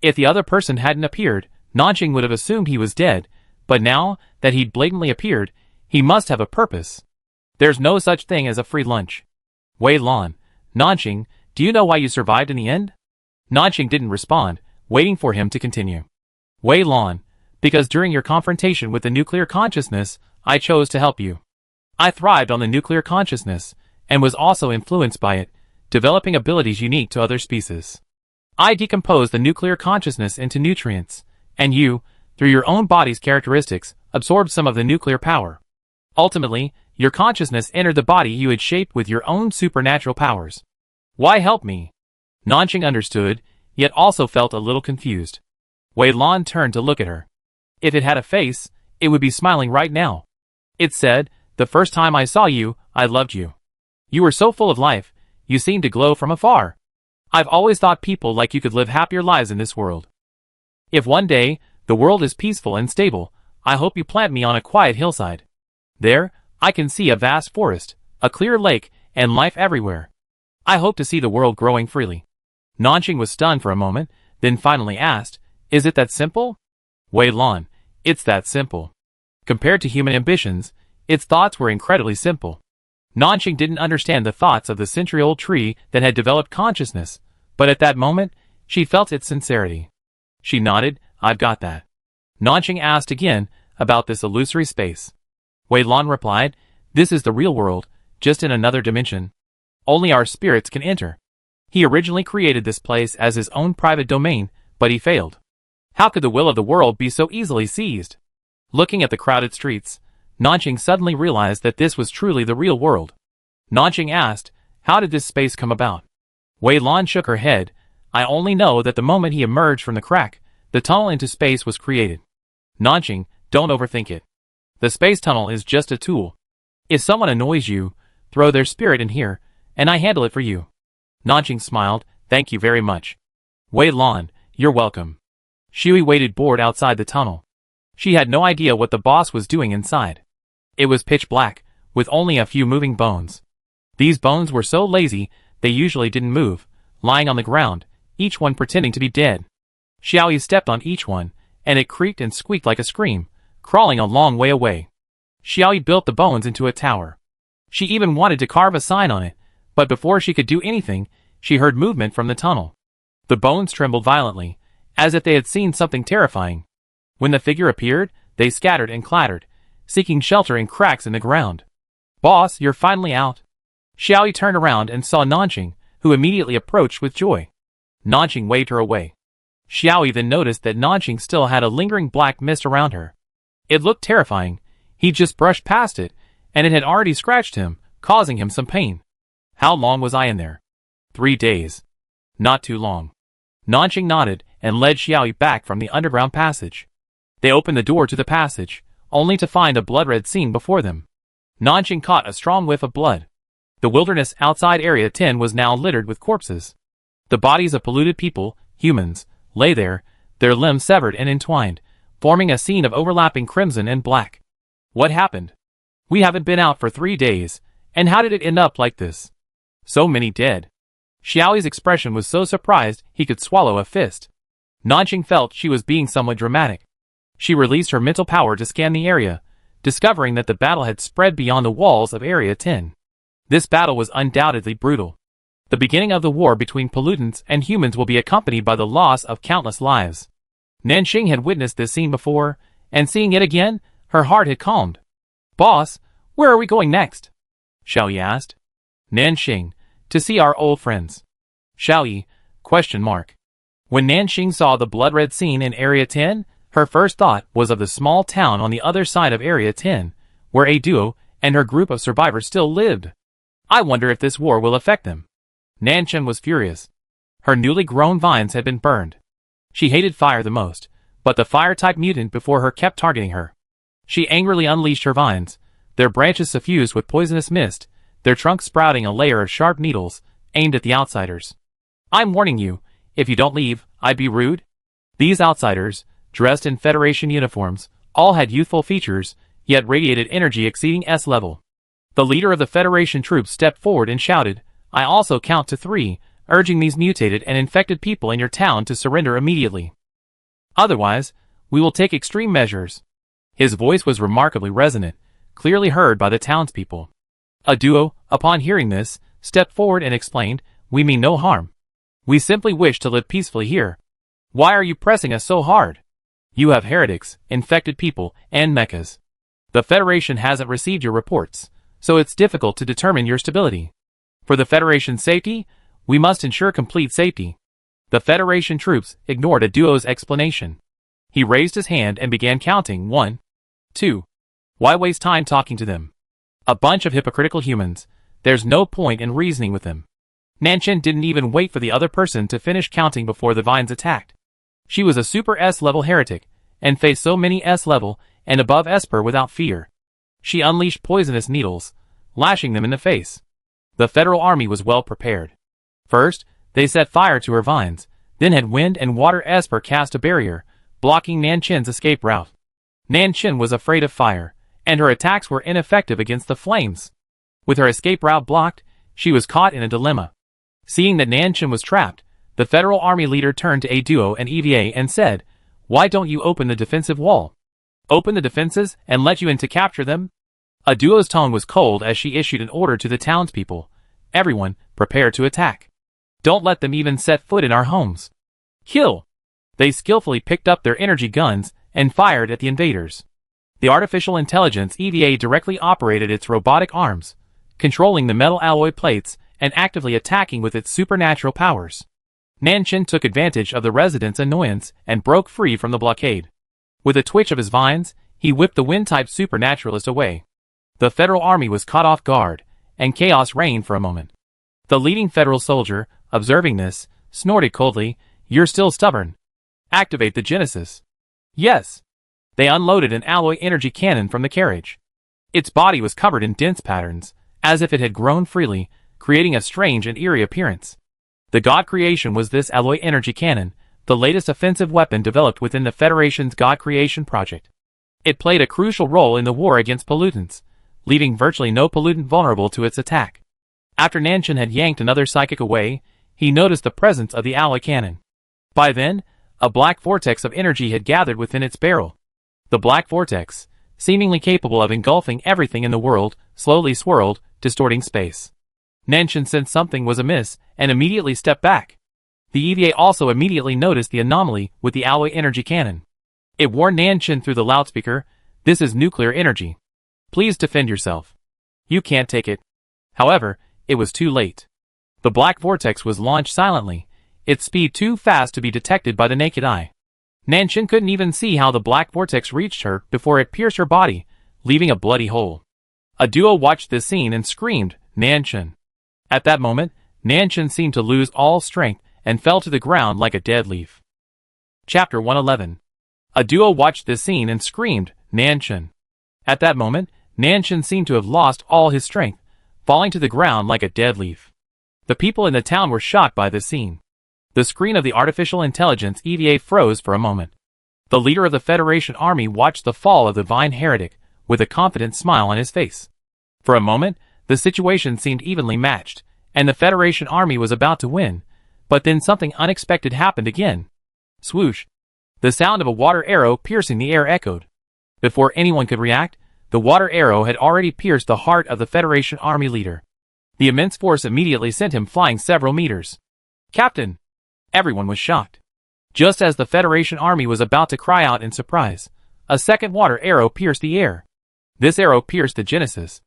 If the other person hadn't appeared, Nanjing would have assumed he was dead, but now that he'd blatantly appeared, he must have a purpose. There's no such thing as a free lunch. "Wei Lan, Nanjing, do you know why you survived in the end?" Nanjing didn't respond, waiting for him to continue. "Wei Lan, because during your confrontation with the nuclear consciousness, I chose to help you. I thrived on the nuclear consciousness, and was also influenced by it, developing abilities unique to other species. I decomposed the nuclear consciousness into nutrients, and you, through your own body's characteristics, absorbed some of the nuclear power. Ultimately, your consciousness entered the body you had shaped with your own supernatural powers. Why help me?" Nanjing understood, yet also felt a little confused. Wei Lan turned to look at her. If it had a face, it would be smiling right now. It said, "The first time I saw you, I loved you. You were so full of life, you seemed to glow from afar. I've always thought people like you could live happier lives in this world. If one day, the world is peaceful and stable, I hope you plant me on a quiet hillside. There, I can see a vast forest, a clear lake, and life everywhere. I hope to see the world growing freely." Nanjing was stunned for a moment, then finally asked, "Is it that simple?" Wei Lan, "It's that simple." Compared to human ambitions, its thoughts were incredibly simple. Nanjing didn't understand the thoughts of the century-old tree that had developed consciousness, but at that moment, she felt its sincerity. She nodded, "I've got that." Nanjing asked again about this illusory space. Wei Lan replied, "This is the real world, just in another dimension. Only our spirits can enter. He originally created this place as his own private domain, but he failed. How could the will of the world be so easily seized?" Looking at the crowded streets, Nanjing suddenly realized that this was truly the real world. Nanjing asked, "How did this space come about?" Wei Lan shook her head. "I only know that the moment he emerged from the crack, the tunnel into space was created." Nanjing, "Don't overthink it. The space tunnel is just a tool. If someone annoys you, throw their spirit in here, and I handle it for you." Nanjing smiled, "Thank you very much." Wei Lan, "You're welcome." Shui waited bored outside the tunnel. She had no idea what the boss was doing inside. It was pitch black, with only a few moving bones. These bones were so lazy, they usually didn't move, lying on the ground, each one pretending to be dead. Xiaoyi stepped on each one, and it creaked and squeaked like a scream, crawling a long way away. Xiaoyi built the bones into a tower. She even wanted to carve a sign on it, But before she could do anything, she heard movement from the tunnel. The bones trembled violently, as if they had seen something terrifying. When the figure appeared, they scattered and clattered, seeking shelter in cracks in the ground. "Boss, you're finally out." Xiaoyi turned around and saw Nanqing, who immediately approached with joy. Nanqing waved her away. Xiaoyi then noticed that Nanqing still had a lingering black mist around her. It looked terrifying. He just brushed past it, and it had already scratched him, causing him some pain. "How long was I in there?" 3 days. "Not too long." Nanqing nodded and led Xiaoyi back from the underground passage. They opened the door to the passage, only to find a blood-red scene before them. Nanqing caught a strong whiff of blood. The wilderness outside Area 10 was now littered with corpses. The bodies of polluted people, humans, lay there, their limbs severed and entwined, forming a scene of overlapping crimson and black. "What happened? We haven't been out for 3 days, and how did it end up like this? So many dead." Xiaoyi's expression was so surprised he could swallow a fist. Nanqing felt she was being somewhat dramatic. She released her mental power to scan the area, discovering that the battle had spread beyond the walls of Area 10. This battle was undoubtedly brutal. The beginning of the war between pollutants and humans will be accompanied by the loss of countless lives. Nanqing had witnessed this scene before, and seeing it again, her heart had calmed. "Boss, where are we going next?" Xiaoyi asked. "Nanqing, to see our old friends." Xiaoyi, ? When Nanqing saw the blood-red scene in Area 10, her first thought was of the small town on the other side of Area 10, where a duo and her group of survivors still lived. "I wonder if this war will affect them." Nanqing was furious. Her newly grown vines had been burned. She hated fire the most, but the fire-type mutant before her kept targeting her. She angrily unleashed her vines, their branches suffused with poisonous mist, their trunks sprouting a layer of sharp needles, aimed at the outsiders. "I'm warning you, if you don't leave, I'd be rude." These outsiders, dressed in Federation uniforms, all had youthful features, yet radiated energy exceeding S level. The leader of the Federation troops stepped forward and shouted, "I also count to 3, urging these mutated and infected people in your town to surrender immediately. Otherwise, we will take extreme measures." His voice was remarkably resonant, clearly heard by the townspeople. A duo, upon hearing this, stepped forward and explained, "We mean no harm. We simply wish to live peacefully here. Why are you pressing us so hard? You have heretics, infected people, and mechas. The Federation hasn't received your reports, so it's difficult to determine your stability. For the Federation's safety, we must ensure complete safety." The Federation troops ignored a duo's explanation. He raised his hand and began counting 1, 2. Why waste time talking to them? A bunch of hypocritical humans. There's no point in reasoning with them. Nanqing didn't even wait for the other person to finish counting before the vines attacked. She was a super S-level heretic, and faced so many S-level and above Esper without fear. She unleashed poisonous needles, lashing them in the face. The Federal Army was well prepared. First, they set fire to her vines, then had wind and water Esper cast a barrier, blocking Nanqing's escape route. Nanqing was afraid of fire, and her attacks were ineffective against the flames. With her escape route blocked, she was caught in a dilemma. Seeing that Nanqing was trapped, the Federal Army leader turned to a duo and EVA and said, "Why don't you open the defensive wall? Open the defenses and let you in to capture them?" A duo's tone was cold as she issued an order to the townspeople. "Everyone, prepare to attack. Don't let them even set foot in our homes. Kill!" They skillfully picked up their energy guns and fired at the invaders. The artificial intelligence EVA directly operated its robotic arms, controlling the metal alloy plates and actively attacking with its supernatural powers. Nanqing took advantage of the residents' annoyance and broke free from the blockade. With a twitch of his vines, he whipped the wind-type supernaturalist away. The Federal Army was caught off guard, and chaos reigned for a moment. The leading Federal soldier, observing this, snorted coldly, "You're still stubborn. Activate the Genesis." "Yes." They unloaded an alloy energy cannon from the carriage. Its body was covered in dense patterns, as if it had grown freely, creating a strange and eerie appearance. The god creation was this alloy energy cannon, the latest offensive weapon developed within the Federation's God Creation project. It played a crucial role in the war against pollutants, leaving virtually no pollutant vulnerable to its attack. After Nanqing had yanked another psychic away, he noticed the presence of the alloy cannon. By then, a black vortex of energy had gathered within its barrel. The black vortex, seemingly capable of engulfing everything in the world, slowly swirled, distorting space. Nanshan sensed something was amiss and immediately stepped back. The EVA also immediately noticed the anomaly with the alloy energy cannon. It warned Nanshan through the loudspeaker, "This is nuclear energy. Please defend yourself. You can't take it." However, it was too late. The black vortex was launched silently, its speed too fast to be detected by the naked eye. Nanshan couldn't even see how the black vortex reached her before it pierced her body, leaving a bloody hole. A duo watched this scene and screamed, "Nanshan!" At that moment, Nanshan seemed to lose all strength and fell to the ground like a dead leaf. Chapter 111. A duo watched this scene and screamed, "Nanshan!" At that moment, Nanshan seemed to have lost all his strength, falling to the ground like a dead leaf. The people in the town were shocked by this scene. The screen of the artificial intelligence EVA froze for a moment. The leader of the Federation army watched the fall of the Divine Heretic with a confident smile on his face. For a moment, the situation seemed evenly matched, and the Federation army was about to win, but then something unexpected happened again. Swoosh! The sound of a water arrow piercing the air echoed. Before anyone could react, the water arrow had already pierced the heart of the Federation army leader. The immense force immediately sent him flying several meters. "Captain!" Everyone was shocked. Just as the Federation army was about to cry out in surprise, a second water arrow pierced the air. This arrow pierced the Genesis.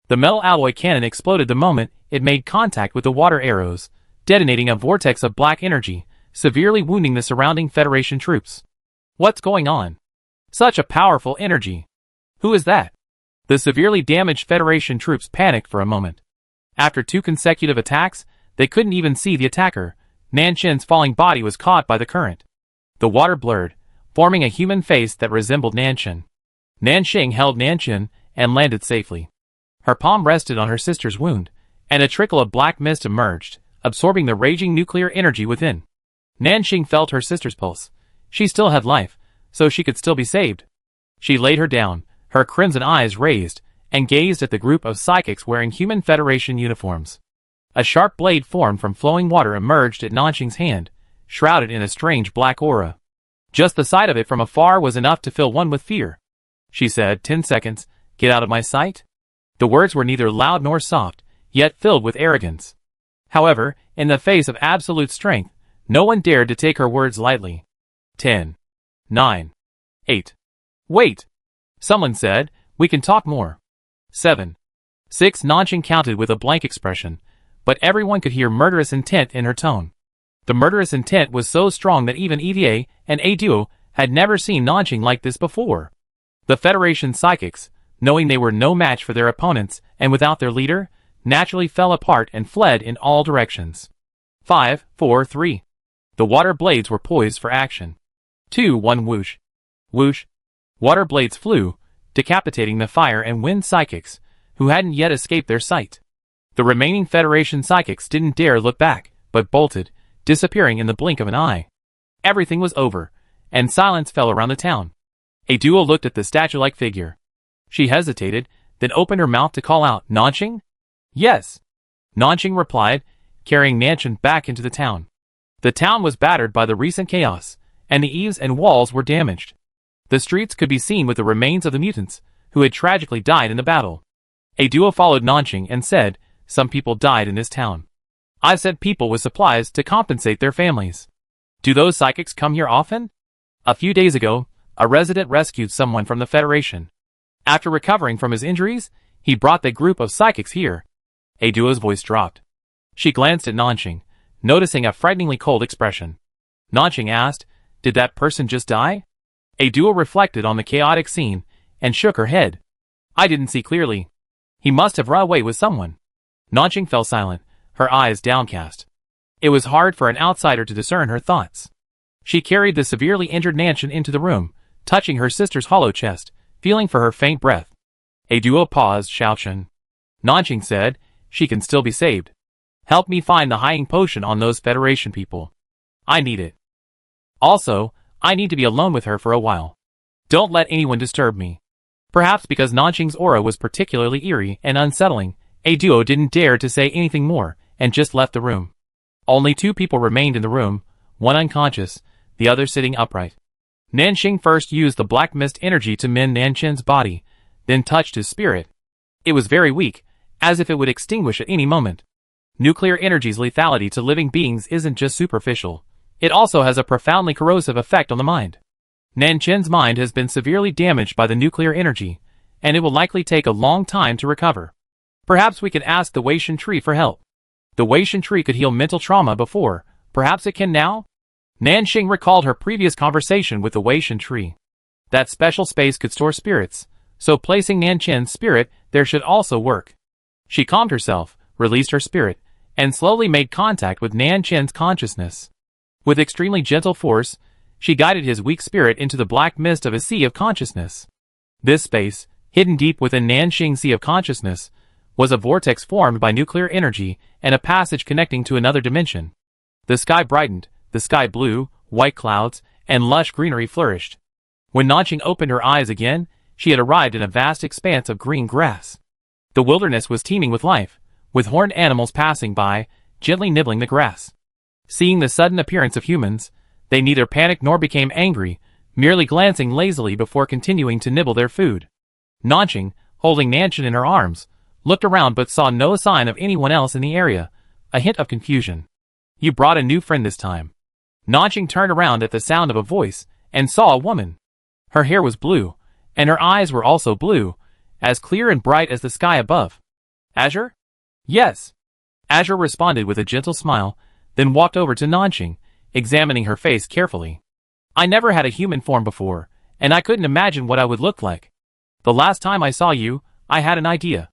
The metal alloy cannon exploded the moment it made contact with the water arrows, detonating a vortex of black energy, severely wounding the surrounding Federation troops. What's going on? Such a powerful energy. Who is that? The severely damaged Federation troops panicked for a moment. After 2 consecutive attacks, they couldn't even see the attacker. Nanshan's falling body was caught by the current. The water blurred, forming a human face that resembled Nanshan. Nanshan held Nanshan and landed safely. Her palm rested on her sister's wound, and a trickle of black mist emerged, absorbing the raging nuclear energy within. Nanshan felt her sister's pulse. She still had life, so she could still be saved. She laid her down, her crimson eyes raised, and gazed at the group of psychics wearing human Federation uniforms. A sharp blade formed from flowing water emerged at Nanshan's hand, shrouded in a strange black aura. Just the sight of it from afar was enough to fill one with fear. She said, "10 seconds, get out of my sight." The words were neither loud nor soft, yet filled with arrogance. However, in the face of absolute strength, no one dared to take her words lightly. 10. 9. 8. Wait! Someone said, "We can talk more." 7. 6. Nanshan counted with a blank expression, but everyone could hear murderous intent in her tone. The murderous intent was so strong that even EVA and A Duo had never seen Nanshan like this before. The Federation psychics, knowing they were no match for their opponents and without their leader, naturally fell apart and fled in all directions. 5, 4, 3. The water blades were poised for action. 2, 1. Whoosh! Whoosh! Water blades flew, decapitating the fire and wind psychics, who hadn't yet escaped their sight. The remaining Federation psychics didn't dare look back, but bolted, disappearing in the blink of an eye. Everything was over, and silence fell around the town. A duo looked at the statue-like figure. She hesitated, then opened her mouth to call out, "Nanshan?" "Yes," Nanshan replied, carrying Nanshan back into the town. The town was battered by the recent chaos, and the eaves and walls were damaged. The streets could be seen with the remains of the mutants, who had tragically died in the battle. A duo followed Nanshan and said, "Some people died in this town. I've sent people with supplies to compensate their families. Do those psychics come here often?" A few days ago, a resident rescued someone from the Federation. After recovering from his injuries, he brought the group of psychics here. A duo's voice dropped. She glanced at Nanshan, noticing a frighteningly cold expression. Nanshan asked, "Did that person just die?" A duo reflected on the chaotic scene and shook her head. "I didn't see clearly. He must have run away with someone." Nanshan fell silent, her eyes downcast. It was hard for an outsider to discern her thoughts. She carried the severely injured Nanshan into the room, touching her sister's hollow chest, feeling for her faint breath. A duo paused, Shaochen. Nanshan said, "She can still be saved. Help me find the hiding potion on those Federation people. I need it. Also, I need to be alone with her for a while. Don't let anyone disturb me." Perhaps because Nanshan's aura was particularly eerie and unsettling, A duo didn't dare to say anything more, and just left the room. Only 2 people remained in the room, one unconscious, the other sitting upright. Nanshan first used the black mist energy to mend Nanshan's body, then touched his spirit. It was very weak, as if it would extinguish at any moment. Nuclear energy's lethality to living beings isn't just superficial. It also has a profoundly corrosive effect on the mind. Nanchin's mind has been severely damaged by the nuclear energy, and it will likely take a long time to recover. Perhaps we can ask the Weishan tree for help. The Weishan tree could heal mental trauma before, perhaps it can now? Nanxing recalled her previous conversation with the Weishan tree. That special space could store spirits, so placing Nanchin's spirit there should also work. She calmed herself, released her spirit, and slowly made contact with Nanchin's consciousness. With extremely gentle force, she guided his weak spirit into the black mist of a sea of consciousness. This space, hidden deep within Nanxing's sea of consciousness, was a vortex formed by nuclear energy and a passage connecting to another dimension. The sky brightened, the sky blue, white clouds, and lush greenery flourished. When Nanxing opened her eyes again, she had arrived in a vast expanse of green grass. The wilderness was teeming with life, with horned animals passing by, gently nibbling the grass. Seeing the sudden appearance of humans, they neither panicked nor became angry, merely glancing lazily before continuing to nibble their food. Nanxing, holding Nanchin in her arms, looked around but saw no sign of anyone else in the area, a hint of confusion. You brought a new friend this time. Nanxing turned around at the sound of a voice, and saw a woman. Her hair was blue, and her eyes were also blue, as clear and bright as the sky above. Azure? Yes. Azure responded with a gentle smile, then walked over to Nanxing, examining her face carefully. I never had a human form before, and I couldn't imagine what I would look like. The last time I saw you, I had an idea.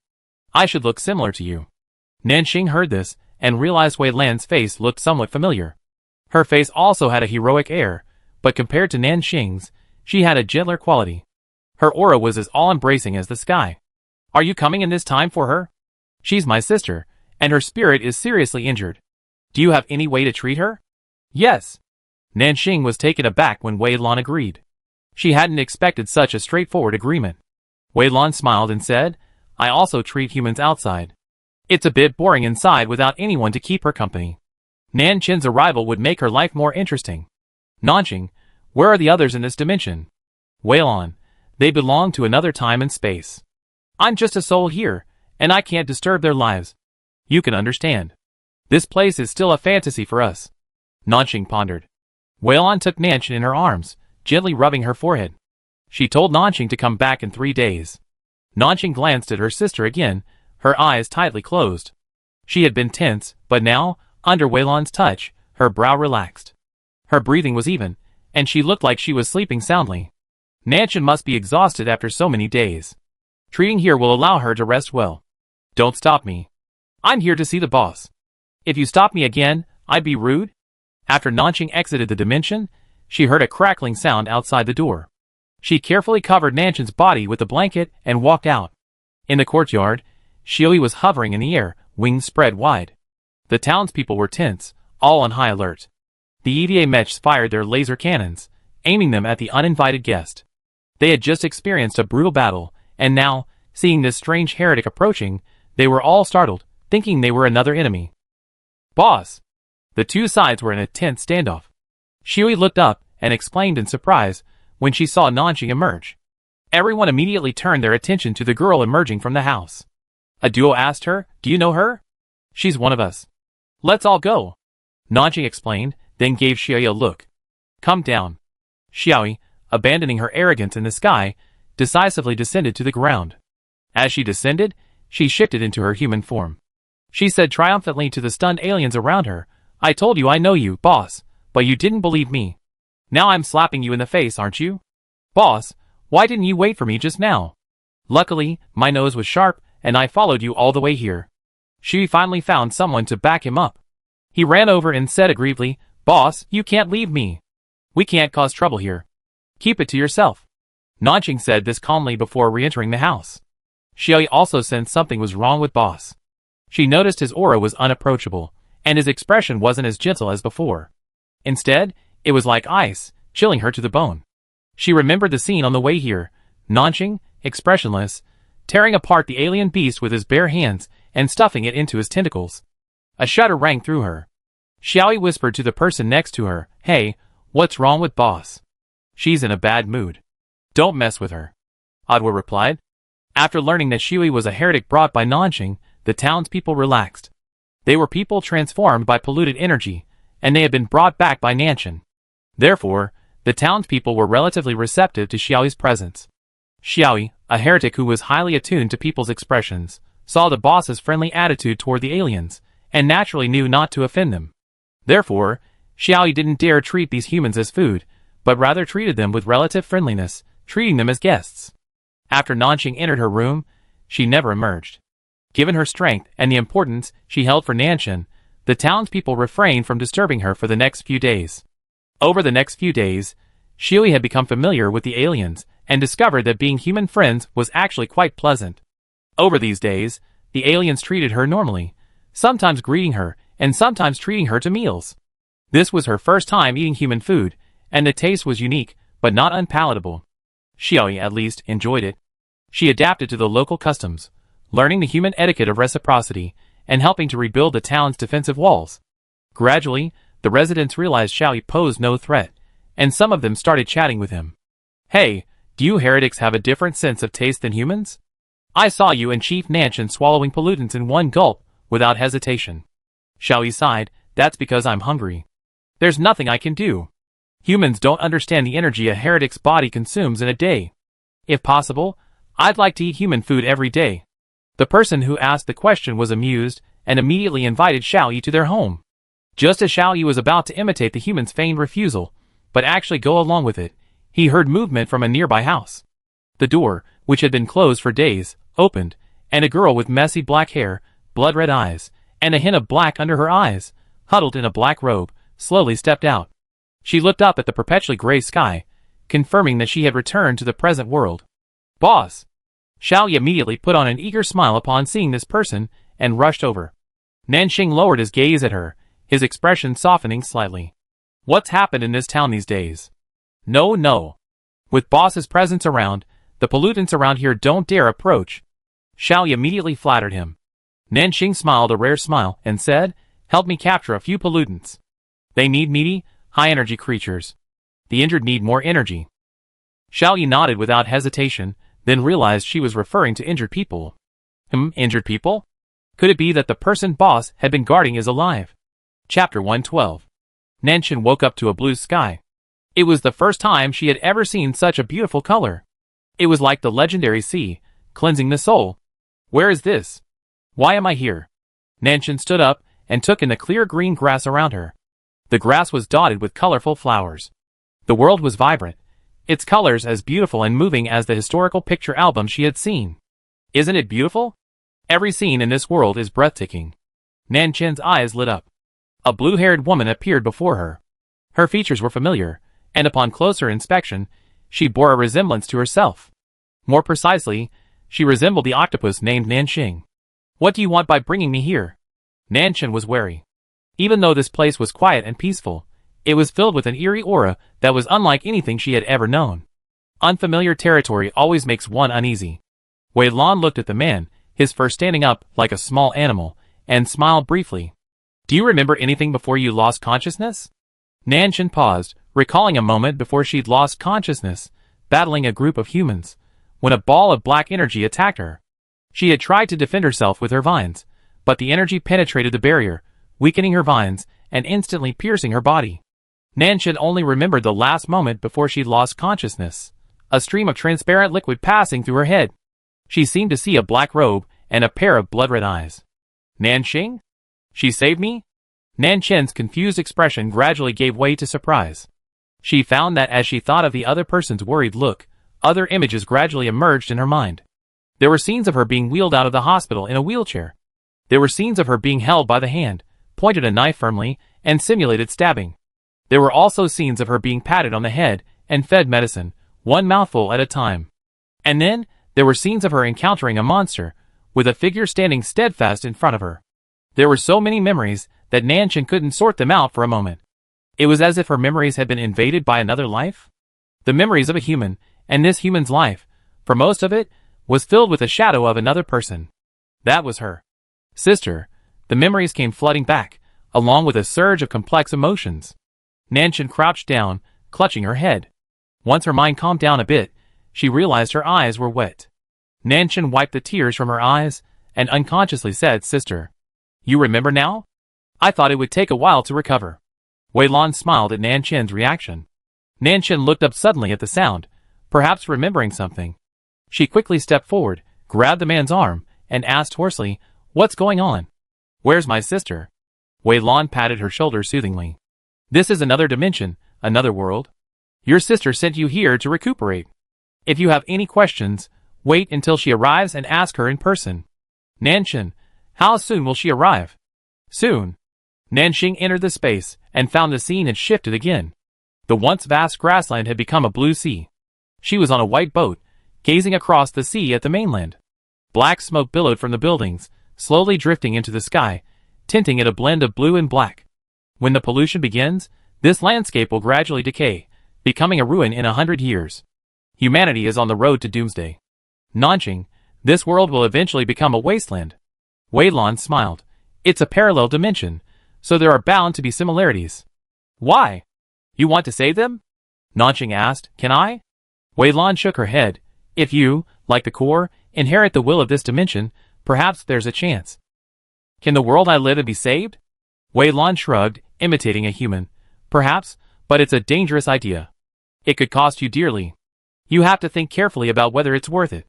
I should look similar to you. Nanxing heard this, and realized Wei Lan's face looked somewhat familiar. Her face also had a heroic air, but compared to Nanxing's, she had a gentler quality. Her aura was as all-embracing as the sky. Are you coming in this time for her? She's my sister, and her spirit is seriously injured. Do you have any way to treat her? Yes. Nanxing was taken aback when Wei Lan agreed. She hadn't expected such a straightforward agreement. Wei Lan smiled and said, I also treat humans outside. It's a bit boring inside without anyone to keep her company. Nanchin's arrival would make her life more interesting. Nanxing, where are the others in this dimension? Wei Lan, they belong to another time and space. I'm just a soul here, and I can't disturb their lives. You can understand. This place is still a fantasy for us. Nanxing pondered. Wei Lan took Nanchin in her arms, gently rubbing her forehead. She told Nanxing to come back in 3 days. Nanxing glanced at her sister again, her eyes tightly closed. She had been tense, but now, under Wei Lan's touch, her brow relaxed. Her breathing was even, and she looked like she was sleeping soundly. Nanchin must be exhausted after so many days. Treating here will allow her to rest well. Don't stop me. I'm here to see the boss. If you stop me again, I'd be rude. After Nanxing exited the dimension, she heard a crackling sound outside the door. She carefully covered Nanchin's body with a blanket and walked out. In the courtyard, Xiui was hovering in the air, wings spread wide. The townspeople were tense, all on high alert. The EVA mechs fired their laser cannons, aiming them at the uninvited guest. They had just experienced a brutal battle, and now, seeing this strange heretic approaching, they were all startled, thinking they were another enemy. Boss! The two sides were in a tense standoff. Xiui looked up and exclaimed in surprise when she saw Nanxing emerge. Everyone immediately turned their attention to the girl emerging from the house. A duo asked her, Do you know her? She's one of us. Let's all go. Nanxing explained, then gave Xiui a look. Come down. Xiui, abandoning her arrogance in the sky, decisively descended to the ground. As she descended, she shifted into her human form. She said triumphantly to the stunned aliens around her, I told you I know you, boss, but you didn't believe me. Now I'm slapping you in the face, aren't you? Boss, why didn't you wait for me just now? Luckily, my nose was sharp, and I followed you all the way here. She finally found someone to back him up. He ran over and said aggrievedly, Boss, you can't leave me. We can't cause trouble here. Keep it to yourself. Nanxing said this calmly before re-entering the house. Xiui also sensed something was wrong with Boss. She noticed his aura was unapproachable, and his expression wasn't as gentle as before. Instead, it was like ice, chilling her to the bone. She remembered the scene on the way here, Nanxing, expressionless, tearing apart the alien beast with his bare hands and stuffing it into his tentacles. A shudder rang through her. Xiui whispered to the person next to her, Hey, what's wrong with Boss? She's in a bad mood. Don't mess with her. Adwa replied. After learning that Xiui was a heretic brought by Nanxing, the townspeople relaxed. They were people transformed by polluted energy, and they had been brought back by Nanshan. Therefore, the townspeople were relatively receptive to Xiaoyi's presence. Xiaoyi, a heretic who was highly attuned to people's expressions, saw the boss's friendly attitude toward the aliens, and naturally knew not to offend them. Therefore, Xiaoyi didn't dare treat these humans as food, but rather treated them with relative friendliness, treating them as guests. After Nanxing entered her room, she never emerged. Given her strength and the importance she held for Nanshan, the townspeople refrained from disturbing her for the next few days. Over the next few days, Xiaoyi had become familiar with the aliens and discovered that being human friends was actually quite pleasant. Over these days, the aliens treated her normally, sometimes greeting her and sometimes treating her to meals. This was her first time eating human food, and the taste was unique, but not unpalatable. Xiaoyi at least enjoyed it. She adapted to the local customs, learning the human etiquette of reciprocity and helping to rebuild the town's defensive walls. Gradually, the residents realized Xiaoyi posed no threat, and some of them started chatting with him. "Hey, do you heretics have a different sense of taste than humans? I saw you and Chief Nanshan swallowing pollutants in one gulp, without hesitation." Xiaoyi sighed, "That's because I'm hungry. There's nothing I can do. Humans don't understand the energy a heretic's body consumes in a day. If possible, I'd like to eat human food every day." The person who asked the question was amused and immediately invited Xiaoyi to their home. Just as Xiaoyi was about to imitate the human's feigned refusal, but actually go along with it, he heard movement from a nearby house. The door, which had been closed for days, opened, and a girl with messy black hair, blood-red eyes, and a hint of black under her eyes, huddled in a black robe, slowly stepped out. She looked up at the perpetually gray sky, confirming that she had returned to the present world. "Boss!" Xiaoyi immediately put on an eager smile upon seeing this person, and rushed over. Nansing lowered his gaze at her, his expression softening slightly. "What's happened in this town these days? No. With boss's presence around, the pollutants around here don't dare approach." Xiaoyi immediately flattered him. Nansing smiled a rare smile and said, "Help me capture a few pollutants. They need meaty, high-energy creatures. The injured need more energy." Xiaoyi nodded without hesitation, then realized she was referring to injured people. Injured people? Could it be that the person boss had been guarding is alive? Chapter 112. Nanshan woke up to a blue sky. It was the first time she had ever seen such a beautiful color. It was like the legendary sea, cleansing the soul. "Where is this? Why am I here?" Nanshan stood up and took in the clear green grass around her. The grass was dotted with colorful flowers. The world was vibrant, its colors as beautiful and moving as the historical picture album she had seen. "Isn't it beautiful? Every scene in this world is breathtaking." Nanshan's eyes lit up. A blue-haired woman appeared before her. Her features were familiar, and upon closer inspection, she bore a resemblance to herself. More precisely, she resembled the octopus named Nansing. "What do you want by bringing me here?" Nanshan was wary. Even though this place was quiet and peaceful, it was filled with an eerie aura that was unlike anything she had ever known. Unfamiliar territory always makes one uneasy. Wei Lan looked at the man, his fur standing up like a small animal, and smiled briefly. "Do you remember anything before you lost consciousness?" Nanshan paused, recalling a moment before she'd lost consciousness, battling a group of humans, when a ball of black energy attacked her. She had tried to defend herself with her vines, but the energy penetrated the barrier, weakening her vines and instantly piercing her body. Nanshan only remembered the last moment before she'd lost consciousness, a stream of transparent liquid passing through her head. She seemed to see a black robe and a pair of blood-red eyes. "Nansing? She saved me?" Nanshan's confused expression gradually gave way to surprise. She found that as she thought of the other person's worried look, other images gradually emerged in her mind. There were scenes of her being wheeled out of the hospital in a wheelchair. There were scenes of her being held by the hand, pointed a knife firmly, and simulated stabbing. There were also scenes of her being patted on the head and fed medicine, one mouthful at a time. And then, there were scenes of her encountering a monster, with a figure standing steadfast in front of her. There were so many memories that Nanshan couldn't sort them out for a moment. It was as if her memories had been invaded by another life. The memories of a human, and this human's life, for most of it, was filled with the shadow of another person. That was her sister. The memories came flooding back, along with a surge of complex emotions. Nanshan crouched down, clutching her head. Once her mind calmed down a bit, she realized her eyes were wet. Nanshan wiped the tears from her eyes, and unconsciously said, "Sister." You remember now? I thought it would take a while to recover. Wei Lan smiled at Nan Chen's reaction. Nan Chen looked up suddenly at the sound, perhaps remembering something. She quickly stepped forward, grabbed the man's arm, and asked hoarsely, "What's going on? Where's my sister?" Wei Lan patted her shoulder soothingly. "This is another dimension, another world. Your sister sent you here to recuperate. If you have any questions, wait until she arrives and ask her in person." "Nanxing, how soon will she arrive?" "Soon." Nanxing entered the space and found the scene had shifted again. The once vast grassland had become a blue sea. She was on a white boat, gazing across the sea at the mainland. Black smoke billowed from the buildings, slowly drifting into the sky, tinting it a blend of blue and black. When the pollution begins, this landscape will gradually decay, becoming a ruin in 100 years. Humanity is on the road to doomsday. Nanxing, this world will eventually become a wasteland. Wei Lan smiled. It's a parallel dimension, so there are bound to be similarities. Why? You want to save them? Nanxing asked. Can I? Wei Lan shook her head. If you, like the core, inherit the will of this dimension, perhaps there's a chance. Can the world I live in be saved? Wei Lan shrugged, imitating a human. Perhaps, but it's a dangerous idea. It could cost you dearly. You have to think carefully about whether it's worth it.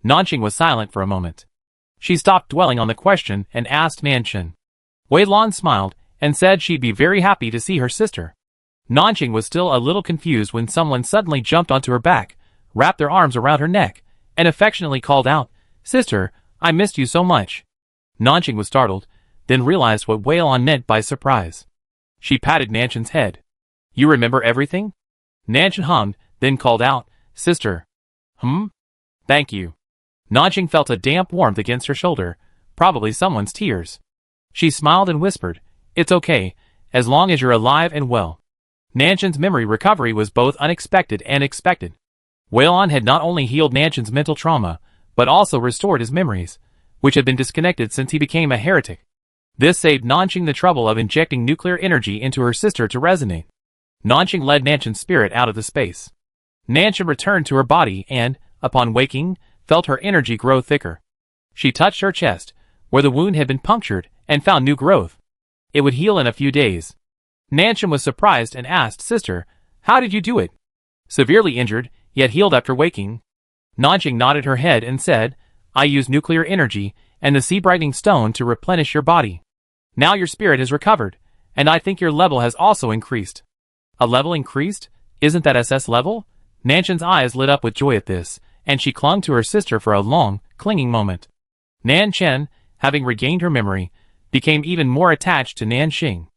Nanxing was silent for a moment. She stopped dwelling on the question and asked Nanxing. Wei Lan smiled and said she'd be very happy to see her sister. Nanxing was still a little confused when someone suddenly jumped onto her back, wrapped their arms around her neck, and affectionately called out, "Sister, I missed you so much." Nanxing was startled, then realized what Wei Lan meant by surprise. She patted Nanxing's head. "You remember everything?" Nanxing hummed, then called out, "Sister." Thank you." Nanxing felt a damp warmth against her shoulder, probably someone's tears. She smiled and whispered, "It's okay, as long as you're alive and well." Nanxing's memory recovery was both unexpected and expected. Wei Lan had not only healed Nanxing's mental trauma, but also restored his memories, which had been disconnected since he became a heretic. This saved Nanxing the trouble of injecting nuclear energy into her sister to resonate. Nanxing led Nanxing's spirit out of the space. Nanxing returned to her body and, upon waking, felt her energy grow thicker. She touched her chest, where the wound had been punctured, and found new growth. It would heal in a few days. Nanxing was surprised and asked, "Sister, how did you do it?" "Severely injured, yet healed after waking." Nanxing nodded her head and said, "I used nuclear energy and the sea-brightening stone to replenish your body. Now your spirit has recovered, and I think your level has also increased." "A level increased? Isn't that SS level?" Nanxing's eyes lit up with joy at this, and she clung to her sister for a long, clinging moment. Nanxing, having regained her memory, became even more attached to Nanxing.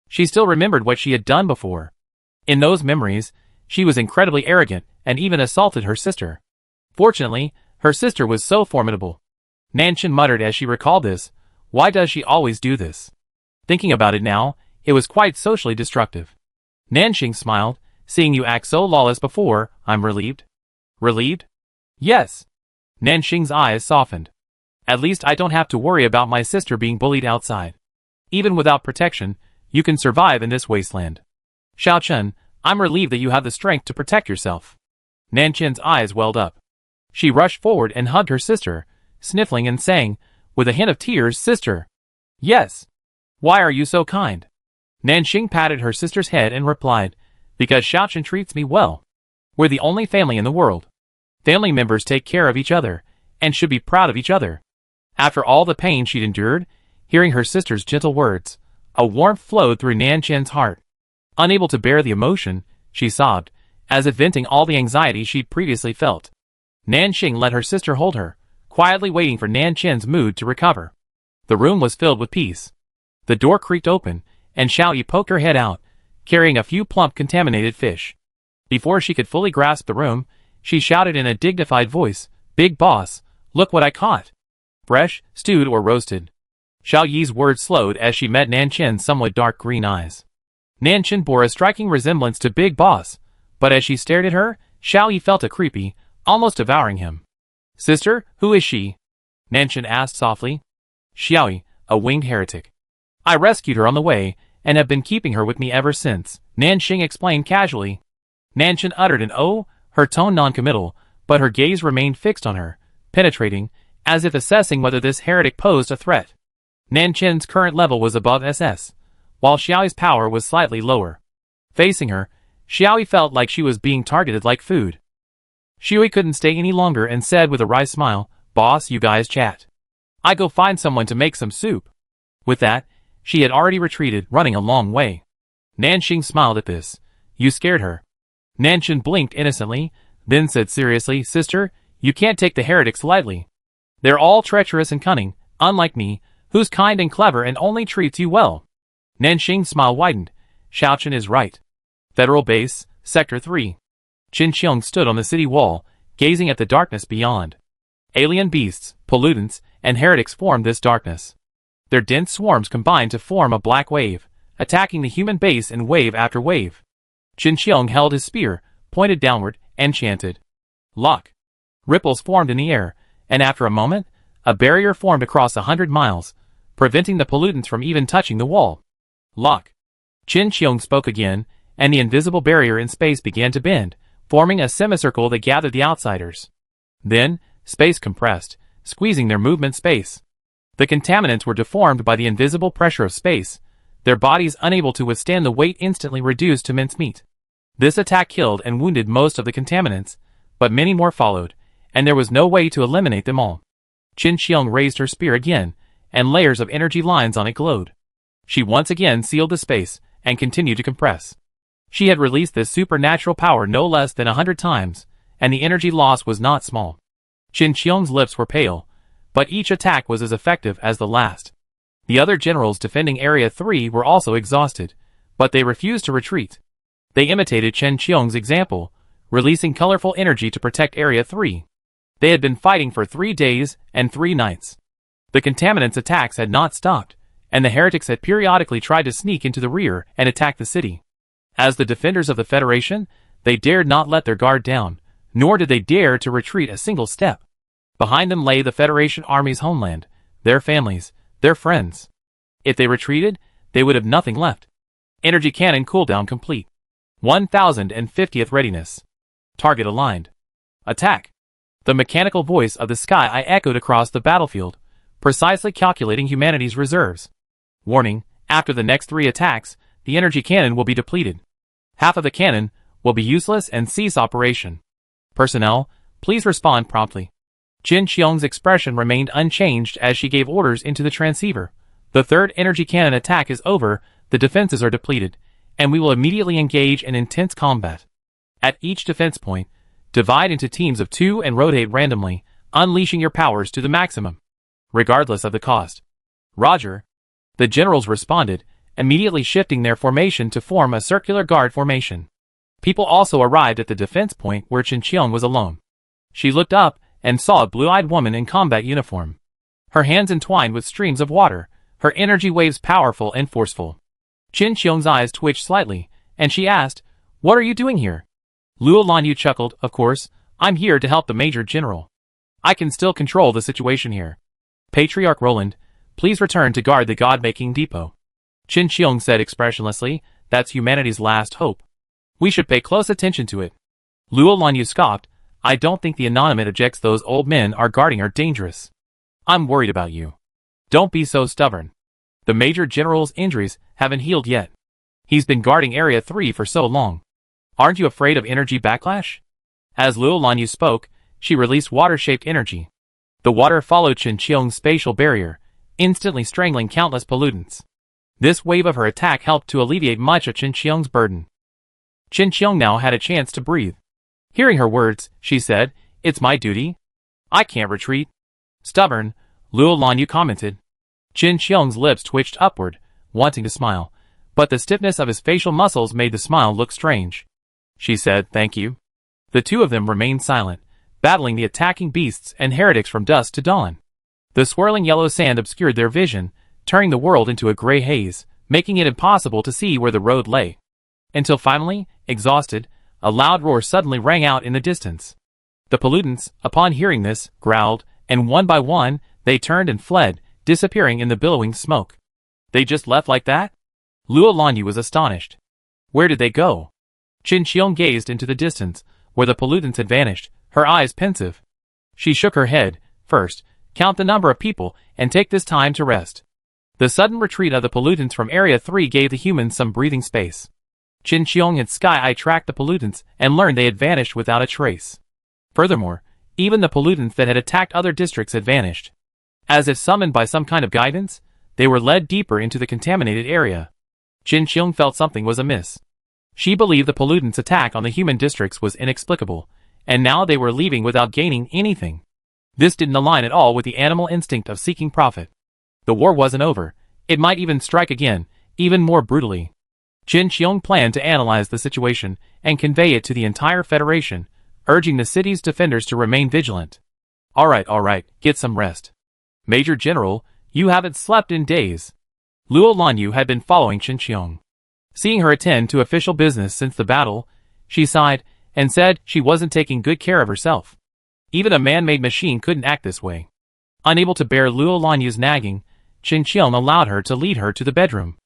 She still remembered what she had done before. In those memories, she was incredibly arrogant and even assaulted her sister. Fortunately, her sister was so formidable. Nanxing muttered as she recalled this, "Why does she always do this?" Thinking about it now, it was quite socially destructive. Nanxing smiled, "Seeing you act so lawless before, I'm relieved." "Relieved?" "Yes." Nanxing's eyes softened. "At least I don't have to worry about my sister being bullied outside. Even without protection, you can survive in this wasteland. Xiao Chen, I'm relieved that you have the strength to protect yourself." Nanxing's eyes welled up. She rushed forward and hugged her sister, sniffling and saying, with a hint of tears, "Sister." "Yes." "Why are you so kind?" Nanxing patted her sister's head and replied, "Because Xiao Chen treats me well. We're the only family in the world. Family members take care of each other, and should be proud of each other." After all the pain she'd endured, hearing her sister's gentle words, a warmth flowed through Nanxing's heart. Unable to bear the emotion, she sobbed, as if venting all the anxiety she'd previously felt. Nanxing let her sister hold her, quietly waiting for Nanxing's mood to recover. The room was filled with peace. The door creaked open, and Xiao Yi poked her head out, carrying a few plump contaminated fish. Before she could fully grasp the room, she shouted in a dignified voice, "Big boss, look what I caught." "Fresh, stewed or roasted?" Xiao Yi's words slowed as she met Nanxing's somewhat dark green eyes. Nanxing bore a striking resemblance to Big Boss, but as she stared at her, Xiao Yi felt a creepy, almost devouring him. "Sister, who is she?" Nanxing asked softly. "Xiao Yi, a winged heretic. I rescued her on the way, and have been keeping her with me ever since," Nanxing explained casually. Nanxing uttered an "oh," her tone non-committal, but her gaze remained fixed on her, penetrating, as if assessing whether this heretic posed a threat. Nanchin's current level was above SS, while Xiaoyi's power was slightly lower. Facing her, Xiaoyi felt like she was being targeted like food. Xiaoyi couldn't stay any longer and said with a wry smile, "Boss, you guys chat. I go find someone to make some soup." With that, she had already retreated, running a long way. Nanxing smiled at this. "You scared her." Nanchin blinked innocently, then said seriously, "Sister, you can't take the heretics lightly. They're all treacherous and cunning, unlike me, who's kind and clever and only treats you well." Nanxing's smile widened. Xiaochen is right. Federal Base, Sector 3. Qin Qiong stood on the city wall, gazing at the darkness beyond. Alien beasts, pollutants, and heretics formed this darkness. Their dense swarms combined to form a black wave, attacking the human base in wave after wave. Qin Qiong held his spear, pointed downward, and chanted. Lock. Ripples formed in the air, and after a moment, a barrier formed across 100 miles, preventing the pollutants from even touching the wall. Lock. Qin Qiong spoke again, and the invisible barrier in space began to bend, forming a semicircle that gathered the outsiders. Then, space compressed, squeezing their movement space. The contaminants were deformed by the invisible pressure of space, their bodies unable to withstand the weight instantly reduced to mincemeat. This attack killed and wounded most of the contaminants, but many more followed, and there was no way to eliminate them all. Qin Qiong raised her spear again, and layers of energy lines on it glowed. She once again sealed the space, and continued to compress. She had released this supernatural power no less than 100 times, and the energy loss was not small. Qin Qiong's lips were pale, but each attack was as effective as the last. The other generals defending Area 3 were also exhausted, but they refused to retreat. They imitated Qin Qiong's example, releasing colorful energy to protect Area 3. They had been fighting for 3 days and 3 nights. The contaminants' attacks had not stopped, and the heretics had periodically tried to sneak into the rear and attack the city. As the defenders of the Federation, they dared not let their guard down, nor did they dare to retreat a single step. Behind them lay the Federation Army's homeland, their families, their friends. If they retreated, they would have nothing left. Energy cannon cooldown complete. 1050th readiness. Target aligned. Attack. The mechanical voice of the sky eye echoed across the battlefield, precisely calculating humanity's reserves. Warning, after the next 3 attacks, the energy cannon will be depleted. Half of the cannon will be useless and cease operation. Personnel, please respond promptly. Qin Qiong's expression remained unchanged as she gave orders into the transceiver. The 3rd energy cannon attack is over, the defenses are depleted, and we will immediately engage in intense combat. At each defense point, divide into teams of 2 and rotate randomly, unleashing your powers to the maximum, regardless of the cost. Roger. The generals responded, immediately shifting their formation to form a circular guard formation. People also arrived at the defense point where Qin Qiong was alone. She looked up and saw a blue-eyed woman in combat uniform. Her hands entwined with streams of water, her energy waves powerful and forceful. Qin Qiong's eyes twitched slightly, and she asked, "What are you doing here?" Luo Lanyu chuckled, "Of course, I'm here to help the Major General. I can still control the situation here. Patriarch Roland, please return to guard the God-making depot." Qin Qiong said expressionlessly, "That's humanity's last hope. We should pay close attention to it." Luo Lanyu scoffed, "I don't think the anonymous objects those old men are guarding are dangerous. I'm worried about you. Don't be so stubborn. The Major General's injuries haven't healed yet. He's been guarding Area 3 for so long. Aren't you afraid of energy backlash?" As Luo Lanyu spoke, she released water-shaped energy. The water followed Qin Qiong's spatial barrier, instantly strangling countless pollutants. This wave of her attack helped to alleviate much of Qin Qiong's burden. Qin Qiong now had a chance to breathe. Hearing her words, she said, "It's my duty. I can't retreat." "Stubborn," Luo Lanyu commented. Qin Qiong's lips twitched upward, wanting to smile, but the stiffness of his facial muscles made the smile look strange. She said, "Thank you." The two of them remained silent, battling the attacking beasts and heretics from dusk to dawn. The swirling yellow sand obscured their vision, turning the world into a gray haze, making it impossible to see where the road lay. Until finally, exhausted, a loud roar suddenly rang out in the distance. The pollutants, upon hearing this, growled, and one by one, they turned and fled, disappearing in the billowing smoke. "They just left like that?" Luo Lanyu was astonished. "Where did they go?" Qin Qiong gazed into the distance, where the pollutants had vanished, her eyes pensive. She shook her head. "First, count the number of people, and take this time to rest." The sudden retreat of the pollutants from Area 3 gave the humans some breathing space. Qin Qiong and Sky Eye tracked the pollutants and learned they had vanished without a trace. Furthermore, even the pollutants that had attacked other districts had vanished. As if summoned by some kind of guidance, they were led deeper into the contaminated area. Qin Qiong felt something was amiss. She believed the pollutants' attack on the human districts was inexplicable, and now they were leaving without gaining anything. This didn't align at all with the animal instinct of seeking profit. The war wasn't over. It might even strike again, even more brutally. Qin Qiong planned to analyze the situation and convey it to the entire Federation, urging the city's defenders to remain vigilant. All right, get some rest. Major General, you haven't slept in days. Luo Lanyu had been following Qin Qiong. Seeing her attend to official business since the battle, she sighed and said she wasn't taking good care of herself. Even a man-made machine couldn't act this way. Unable to bear Luo Lanyu's nagging, Qin Qiong allowed her to lead her to the bedroom.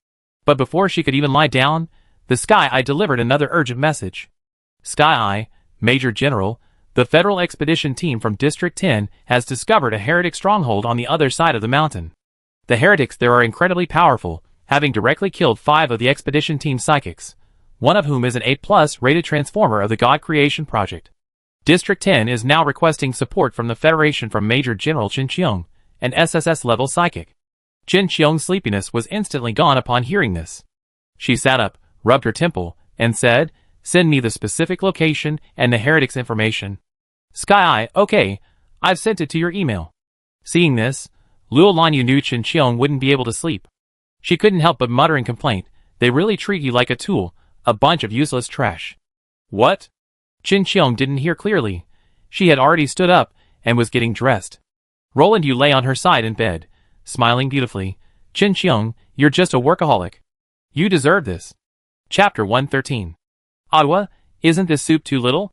But before she could even lie down, the Sky Eye delivered another urgent message. Sky Eye, Major General, the Federal Expedition Team from District 10 has discovered a heretic stronghold on the other side of the mountain. The heretics there are incredibly powerful, having directly killed 5 of the Expedition Team's psychics, one of whom is an A+ rated transformer of the God Creation Project. District 10 is now requesting support from the Federation from Major General Qin Qiong, an SSS-level psychic. Qin Qiong's sleepiness was instantly gone upon hearing this. She sat up, rubbed her temple, and said, "Send me the specific location and the heretic's information." Sky Eye, okay, I've sent it to your email. Seeing this, Luo Lanyu knew Qin Qiong wouldn't be able to sleep. She couldn't help but mutter in complaint, "They really treat you like a tool, a bunch of useless trash." What? Qin Qiong didn't hear clearly. She had already stood up and was getting dressed. Roland Yu lay on her side in bed, smiling beautifully. "Qin Qiong, you're just a workaholic. You deserve this." Chapter 113. Ottawa, isn't this soup too little?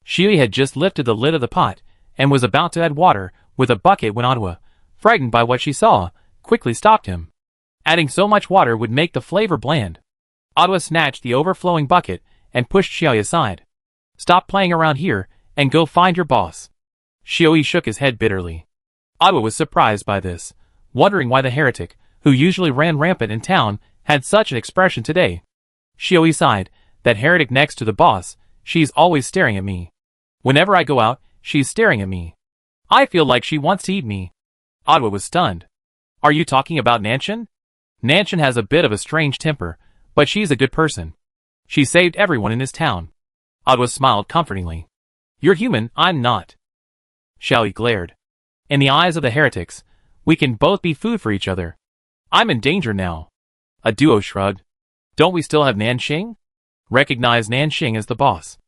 Shui had just lifted the lid of the pot and was about to add water with a bucket when Ottawa, frightened by what she saw, quickly stopped him. Adding so much water would make the flavor bland. Ottawa snatched the overflowing bucket and pushed Xiaoyi aside. "Stop playing around here and go find your boss." Xiaoyi shook his head bitterly. Ottawa was surprised by this, wondering why the heretic, who usually ran rampant in town, had such an expression today. Xiaoyi sighed, "That heretic next to the boss, she's always staring at me. Whenever I go out, she's staring at me. I feel like she wants to eat me." Ottawa was stunned. "Are you talking about Nanshan?" "Nanshan has a bit of a strange temper, but she's a good person. She saved everyone in this town." Ottawa smiled comfortingly. "You're human, I'm not." Xiaoyi glared. "In the eyes of the heretics, we can both be food for each other. I'm in danger now." A duo shrugged. "Don't we still have Nanxing? Recognize Nanxing as the boss.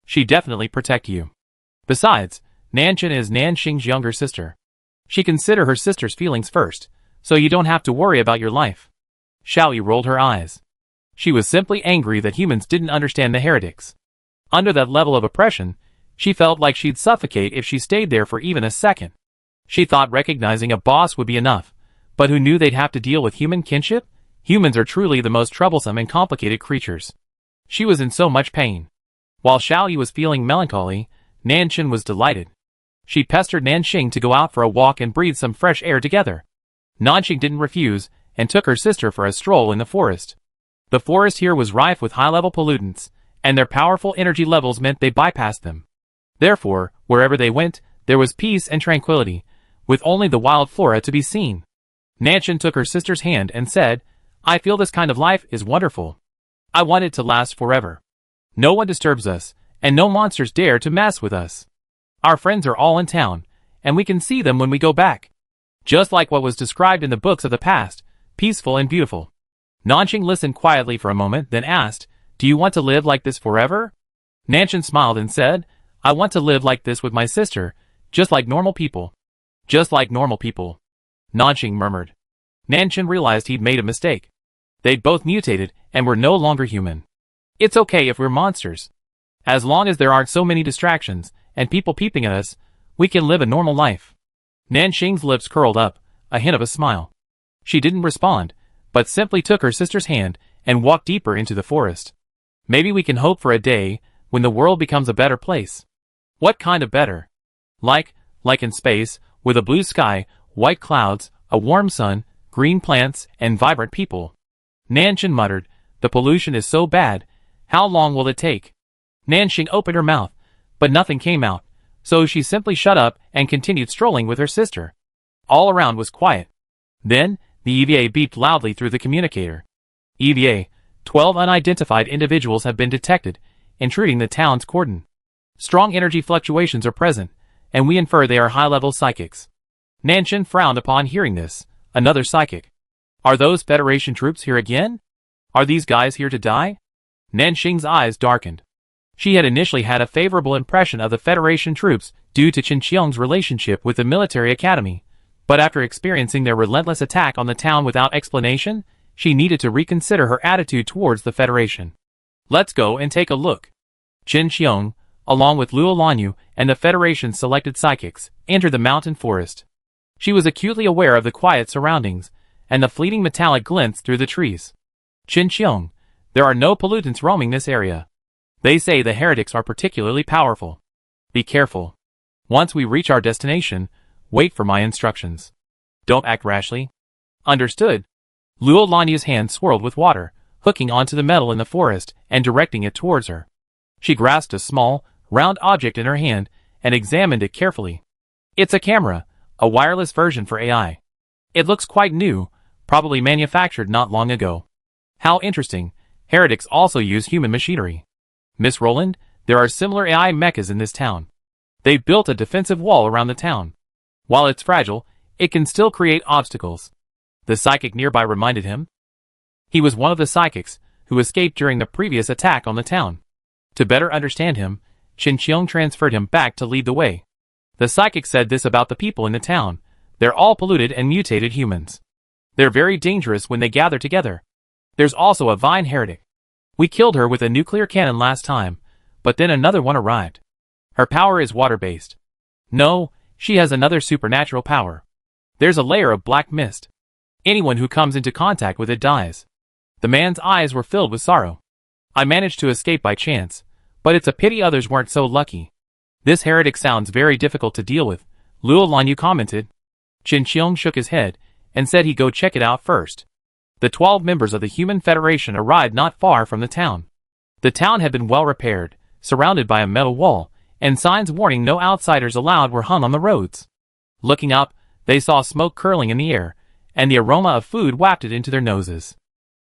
She definitely protect you. Besides, Nanshan is Nanxing's younger sister. She consider her sister's feelings first, so you don't have to worry about your life." Xiaoyi rolled her eyes. She was simply angry that humans didn't understand the heretics. Under that level of oppression, she felt like she'd suffocate if she stayed there for even a second. She thought recognizing a boss would be enough, but who knew they'd have to deal with human kinship? Humans are truly the most troublesome and complicated creatures. She was in so much pain. While Xiaoyi was feeling melancholy, Nanshan was delighted. She pestered Nanxing to go out for a walk and breathe some fresh air together. Nanxing didn't refuse, and took her sister for a stroll in the forest. The forest here was rife with high-level pollutants, and their powerful energy levels meant they bypassed them. Therefore, wherever they went, there was peace and tranquility, with only the wild flora to be seen. Nanshan took her sister's hand and said, "I feel this kind of life is wonderful. I want it to last forever. No one disturbs us, and no monsters dare to mess with us. Our friends are all in town, and we can see them when we go back. Just like what was described in the books of the past, peaceful and beautiful." Nanxing listened quietly for a moment, then asked, "Do you want to live like this forever?" Nanshan smiled and said, "I want to live like this with my sister, just like normal people." "Just like normal people," Nanxing murmured. Nanshan realized he'd made a mistake. They'd both mutated and were no longer human. "It's okay if we're monsters. As long as there aren't so many distractions and people peeping at us, we can live a normal life." Nanxing's lips curled up, a hint of a smile. She didn't respond, but simply took her sister's hand and walked deeper into the forest. "Maybe we can hope for a day when the world becomes a better place." "What kind of better?" Like in space, with a blue sky, white clouds, a warm sun, green plants, and vibrant people. Nanxing muttered, "The pollution is so bad. How long will it take?" Nanxing opened her mouth, but nothing came out, so she simply shut up and continued strolling with her sister. All around was quiet. Then, the EVA beeped loudly through the communicator. "EVA, 12 unidentified individuals have been detected, intruding the town's cordon. Strong energy fluctuations are present, and we infer they are high-level psychics." Nanxing frowned upon hearing this. Another psychic. Are those Federation troops here again? Are these guys here to die? Nanxing's eyes darkened. She had initially had a favorable impression of the Federation troops due to Qinqiang's relationship with the military academy, but after experiencing their relentless attack on the town without explanation, she needed to reconsider her attitude towards the Federation. "Let's go and take a look." Qinqiang, along with Luo Lanyu and the Federation's selected psychics, entered the mountain forest. She was acutely aware of the quiet surroundings and the fleeting metallic glints through the trees. "Qinqiang, there are no pollutants roaming this area. They say the heretics are particularly powerful. Be careful. Once we reach our destination, wait for my instructions. Don't act rashly." "Understood." Luo Lanyu's hand swirled with water, hooking onto the metal in the forest and directing it towards her. She grasped a small, round object in her hand and examined it carefully. "It's a camera, a wireless version for AI. It looks quite new, probably manufactured not long ago. How interesting, heretics also use human machinery. Miss Roland, there are similar AI mechas in this town. They've built a defensive wall around the town. While it's fragile, it can still create obstacles." The psychic nearby reminded him. He was one of the psychics who escaped during the previous attack on the town. To better understand him, Qinqiang transferred him back to lead the way. The psychic said this about the people in the town. They're all polluted and mutated humans. They're very dangerous when they gather together. There's also a vine heretic. We killed her with a nuclear cannon last time, but then another one arrived. Her power is water-based. No, she has another supernatural power. There's a layer of black mist. Anyone who comes into contact with it dies." The man's eyes were filled with sorrow. "I managed to escape by chance, but it's a pity others weren't so lucky. This heretic sounds very difficult to deal with," Luo Lanyu commented. Qinqiang shook his head and said he'd go check it out first. The 12 members of the Human Federation arrived not far from the town. The town had been well repaired, surrounded by a metal wall, and signs warning no outsiders allowed were hung on the roads. Looking up, they saw smoke curling in the air, and the aroma of food wafted into their noses.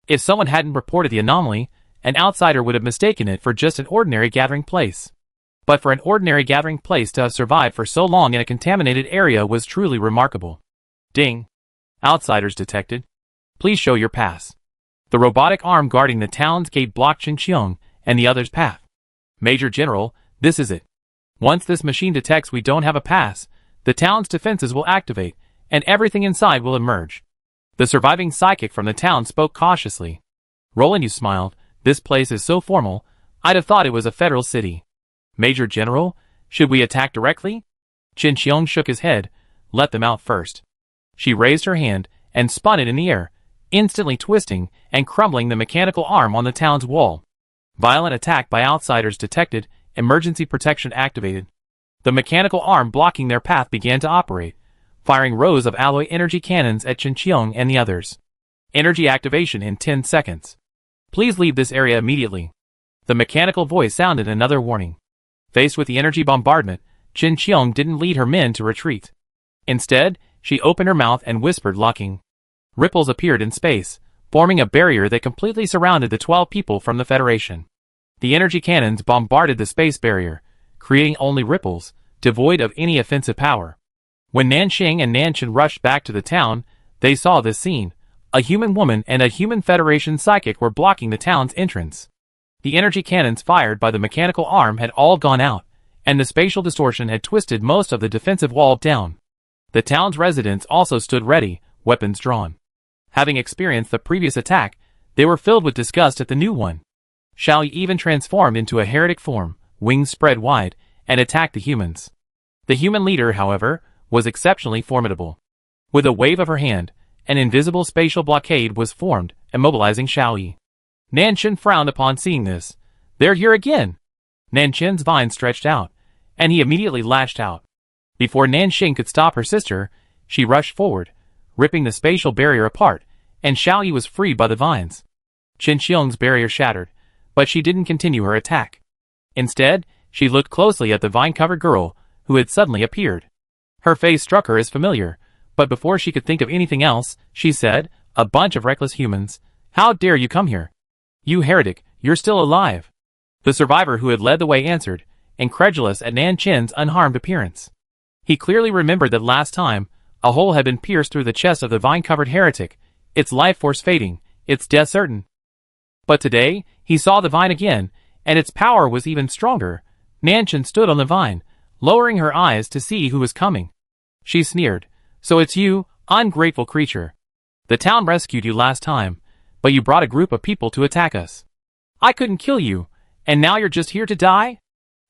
If someone hadn't reported the anomaly, an outsider would have mistaken it for just an ordinary gathering place. But for an ordinary gathering place to have survived for so long in a contaminated area was truly remarkable. Ding. Outsiders detected. Please show your pass. The robotic arm guarding the town's gate blocked Qinqiang and the other's path. Major General, this is it. Once this machine detects we don't have a pass, the town's defenses will activate, and everything inside will emerge. The surviving psychic from the town spoke cautiously. Roland, you smiled. This place is so formal, I'd have thought it was a federal city. Major General, should we attack directly? Qinqiang shook his head. Let them out first. She raised her hand and spun it in the air, instantly twisting and crumbling the mechanical arm on the town's wall. Violent attack by outsiders detected, emergency protection activated. The mechanical arm blocking their path began to operate, firing rows of alloy energy cannons at Qinqiang and the others. Energy activation in 10 seconds. Please leave this area immediately. The mechanical voice sounded another warning. Faced with the energy bombardment, Qinqiang didn't lead her men to retreat. Instead, she opened her mouth and whispered, locking. Ripples appeared in space, forming a barrier that completely surrounded the 12 people from the Federation. The energy cannons bombarded the space barrier, creating only ripples, devoid of any offensive power. When Nanxing and Nanchen rushed back to the town, they saw this scene. A human woman and a Human Federation psychic were blocking the town's entrance. The energy cannons fired by the mechanical arm had all gone out, and the spatial distortion had twisted most of the defensive wall down. The town's residents also stood ready, weapons drawn. Having experienced the previous attack, they were filled with disgust at the new one. Xiao Yi even transformed into a heretic form, wings spread wide, and attacked the humans. The human leader, however, was exceptionally formidable. With a wave of her hand, an invisible spatial blockade was formed, immobilizing Xiao Yi. Nanchen frowned upon seeing this. They're here again! Nanchen's vine stretched out, and he immediately lashed out. Before Nanxing could stop her sister, she rushed forward, ripping the spatial barrier apart, and Xiaoyi was freed by the vines. Qin Xiong's barrier shattered, but she didn't continue her attack. Instead, she looked closely at the vine-covered girl, who had suddenly appeared. Her face struck her as familiar, but before she could think of anything else, she said, "A bunch of reckless humans. How dare you come here? You heretic, you're still alive." The survivor who had led the way answered, incredulous at Nan Chen's unharmed appearance. He clearly remembered that last time, a hole had been pierced through the chest of the vine-covered heretic, its life force fading, its death certain. But today, he saw the vine again, and its power was even stronger. Nan Chen stood on the vine, lowering her eyes to see who was coming. She sneered, "So it's you, ungrateful creature. The town rescued you last time, but you brought a group of people to attack us. I couldn't kill you, and now you're just here to die?"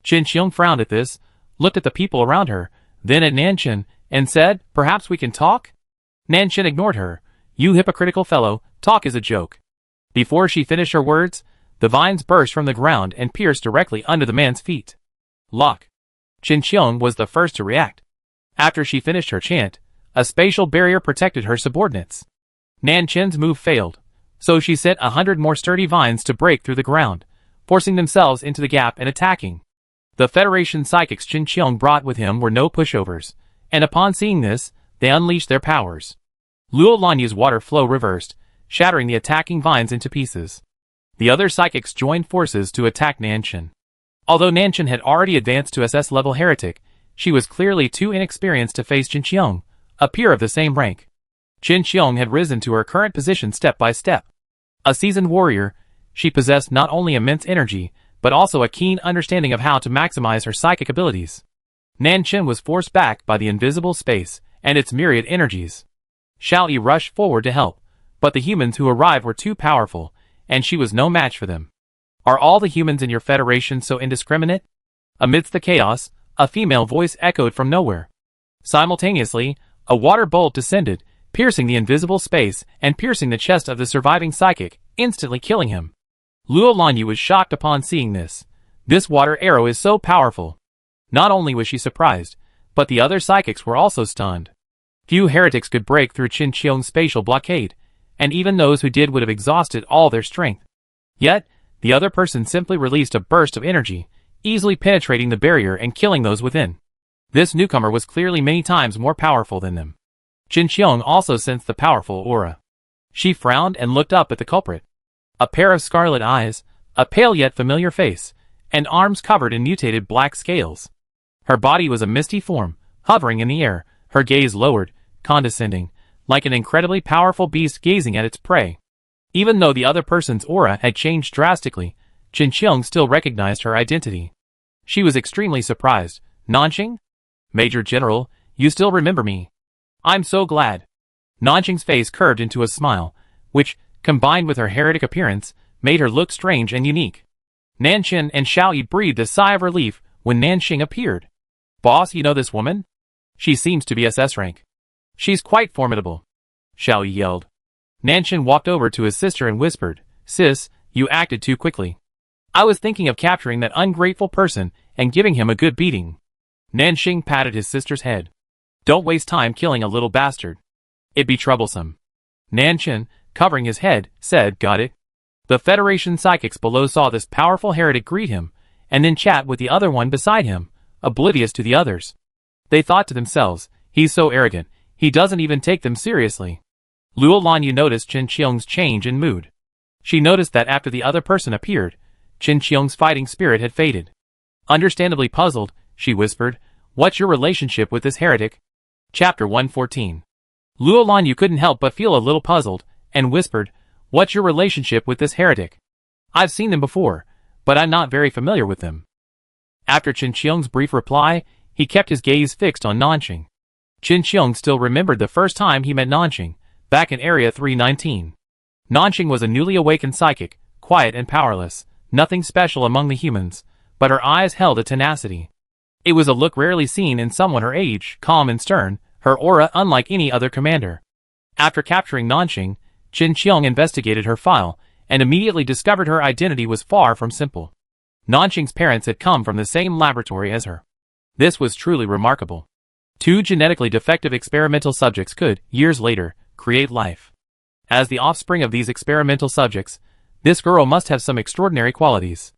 Qin Xiong frowned at this, looked at the people around her, then at Nan Chen, and said, "Perhaps we can talk?" Nan Chen ignored her. "You hypocritical fellow, talk is a joke." Before she finished her words, the vines burst from the ground and pierced directly under the man's feet. Lock. Qin Xiong was the first to react. After she finished her chant, a spatial barrier protected her subordinates. Nan Chen's move failed, so she sent 100 more sturdy vines to break through the ground, forcing themselves into the gap and attacking. The Federation psychics Qin Xiong brought with him were no pushovers, and upon seeing this, they unleashed their powers. Luo Lanyu's water flow reversed, shattering the attacking vines into pieces. The other psychics joined forces to attack Nan Chen. Although Nan Chen had already advanced to SS-level heretic, she was clearly too inexperienced to face Qin Xiong, a peer of the same rank. Qin Xiong had risen to her current position step by step. A seasoned warrior, she possessed not only immense energy, but also a keen understanding of how to maximize her psychic abilities. Nan Chen was forced back by the invisible space and its myriad energies. Xiaoyi rushed forward to help, but the humans who arrived were too powerful, and she was no match for them. "Are all the humans in your federation so indiscriminate?" Amidst the chaos, a female voice echoed from nowhere. Simultaneously, a water bolt descended, piercing the invisible space and piercing the chest of the surviving psychic, instantly killing him. Luo Lanyu was shocked upon seeing this. This water arrow is so powerful. Not only was she surprised, but the other psychics were also stunned. Few heretics could break through Qin Xiong's spatial blockade, and even those who did would have exhausted all their strength. Yet, the other person simply released a burst of energy, easily penetrating the barrier and killing those within. This newcomer was clearly many times more powerful than them. Qin Xiong also sensed the powerful aura. She frowned and looked up at the culprit. A pair of scarlet eyes, a pale yet familiar face, and arms covered in mutated black scales. Her body was a misty form, hovering in the air, her gaze lowered, condescending, like an incredibly powerful beast gazing at its prey. Even though the other person's aura had changed drastically, Qin Xiong still recognized her identity. She was extremely surprised. "Nanqing? Major General, you still remember me. I'm so glad." Nanqing's face curved into a smile, which, combined with her heretic appearance, made her look strange and unique. Nan Chen and Xiaoyi breathed a sigh of relief when Nanqing appeared. "Boss, you know this woman? She seems to be SS rank." "She's quite formidable," Xiaoyi yelled. Nanqing walked over to his sister and whispered, "Sis, you acted too quickly. I was thinking of capturing that ungrateful person and giving him a good beating." Nanqing patted his sister's head. "Don't waste time killing a little bastard. It'd be troublesome." Nanqing, covering his head, said, "Got it." The Federation psychics below saw this powerful heretic greet him, and then chat with the other one beside him, oblivious to the others. They thought to themselves, "He's so arrogant, he doesn't even take them seriously." Luo Lanyu noticed Qin Xiong's change in mood. She noticed that after the other person appeared, Qin Xiong's fighting spirit had faded. Understandably puzzled, she whispered, "What's your relationship with this heretic?" Chapter 114. Luo Lanyu couldn't help but feel a little puzzled, and whispered, "What's your relationship with this heretic? I've seen them before, but I'm not very familiar with them." After Qin Xiong's brief reply, he kept his gaze fixed on Nanqing. Qin Xiong still remembered the first time he met Nanqing, back in Area 319. Nanqing was a newly awakened psychic, quiet and powerless, nothing special among the humans, but her eyes held a tenacity. It was a look rarely seen in someone her age, calm and stern, her aura unlike any other commander. After capturing Nanqing, Qin Xiong investigated her file, and immediately discovered her identity was far from simple. Nanqing's parents had come from the same laboratory as her. This was truly remarkable. Two genetically defective experimental subjects could, years later, create life. As the offspring of these experimental subjects, this girl must have some extraordinary qualities.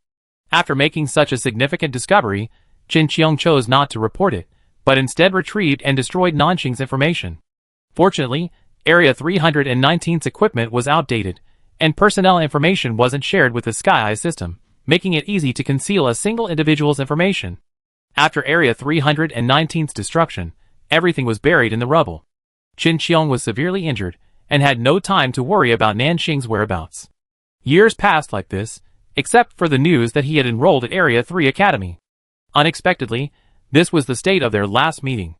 After making such a significant discovery, Qin Qiong chose not to report it, but instead retrieved and destroyed Nanxing's information. Fortunately, Area 319's equipment was outdated, and personnel information wasn't shared with the Sky Eye system, making it easy to conceal a single individual's information. After Area 319's destruction, everything was buried in the rubble. Qin Qiong was severely injured, and had no time to worry about Nanxing's whereabouts. Years passed like this, except for the news that he had enrolled at Area 3 Academy. Unexpectedly, this was the state of their last meeting.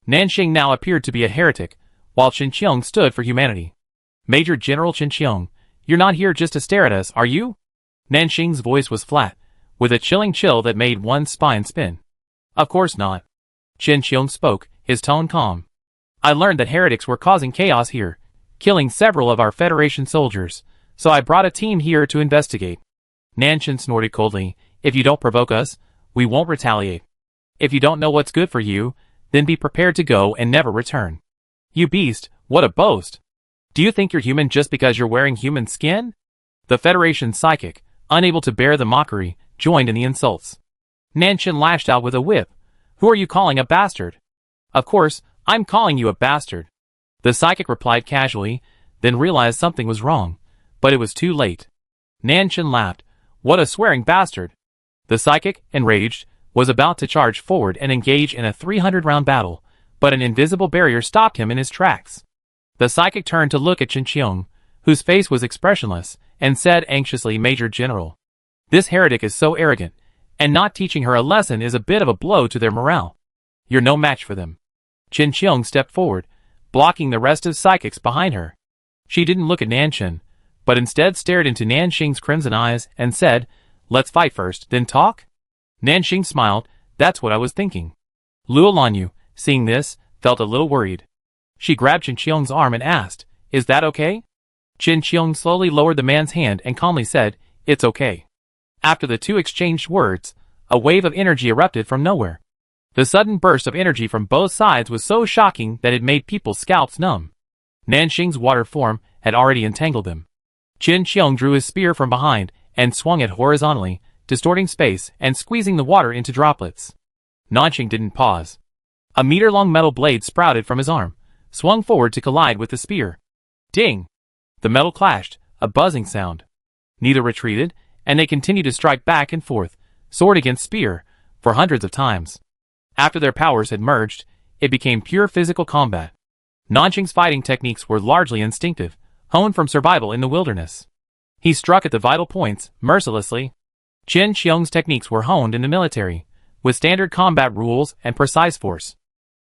Nanxing now appeared to be a heretic, while Qin Qiong stood for humanity. Major General Qin Qiong, you're not here just to stare at us, are you? Nanxing's voice was flat, with a chilling chill that made one's spine spin. Of course not. Qin Qiong spoke, his tone calm. I learned that heretics were causing chaos here, killing several of our Federation soldiers, so I brought a team here to investigate. Nanxing snorted coldly, if you don't provoke us, we won't retaliate. If you don't know what's good for you, then be prepared to go and never return. You beast, what a boast! Do you think you're human just because you're wearing human skin? The Federation's psychic, unable to bear the mockery, joined in the insults. Nanxing lashed out with a whip. Who are you calling a bastard? Of course, I'm calling you a bastard. The psychic replied casually, then realized something was wrong, but it was too late. Nanxing laughed. What a swearing bastard! The psychic, enraged, was about to charge forward and engage in a 300-round battle, but an invisible barrier stopped him in his tracks. The psychic turned to look at Qin Qiong, whose face was expressionless, and said anxiously, Major General, this heretic is so arrogant, and not teaching her a lesson is a bit of a blow to their morale. You're no match for them. Qin Qiong stepped forward, blocking the rest of psychics behind her. She didn't look at Nanxing, but instead stared into Nanxing's crimson eyes and said, let's fight first, then talk? Nanxing smiled, that's what I was thinking. Luo Lanyu, seeing this, felt a little worried. She grabbed Qin Qiong's arm and asked, is that okay? Qin Qiong slowly lowered the man's hand and calmly said, it's okay. After the two exchanged words, a wave of energy erupted from nowhere. The sudden burst of energy from both sides was so shocking that it made people's scalps numb. Nanxing's water form had already entangled them. Qin Qiong drew his spear from behind and swung it horizontally, distorting space and squeezing the water into droplets. Nanxing didn't pause. A meter-long metal blade sprouted from his arm, swung forward to collide with the spear. Ding! The metal clashed, a buzzing sound. Neither retreated, and they continued to strike back and forth, sword against spear, for hundreds of times. After their powers had merged, it became pure physical combat. Nanxing's fighting techniques were largely instinctive, honed from survival in the wilderness. He struck at the vital points, mercilessly. Qin Qiong's techniques were honed in the military, with standard combat rules and precise force.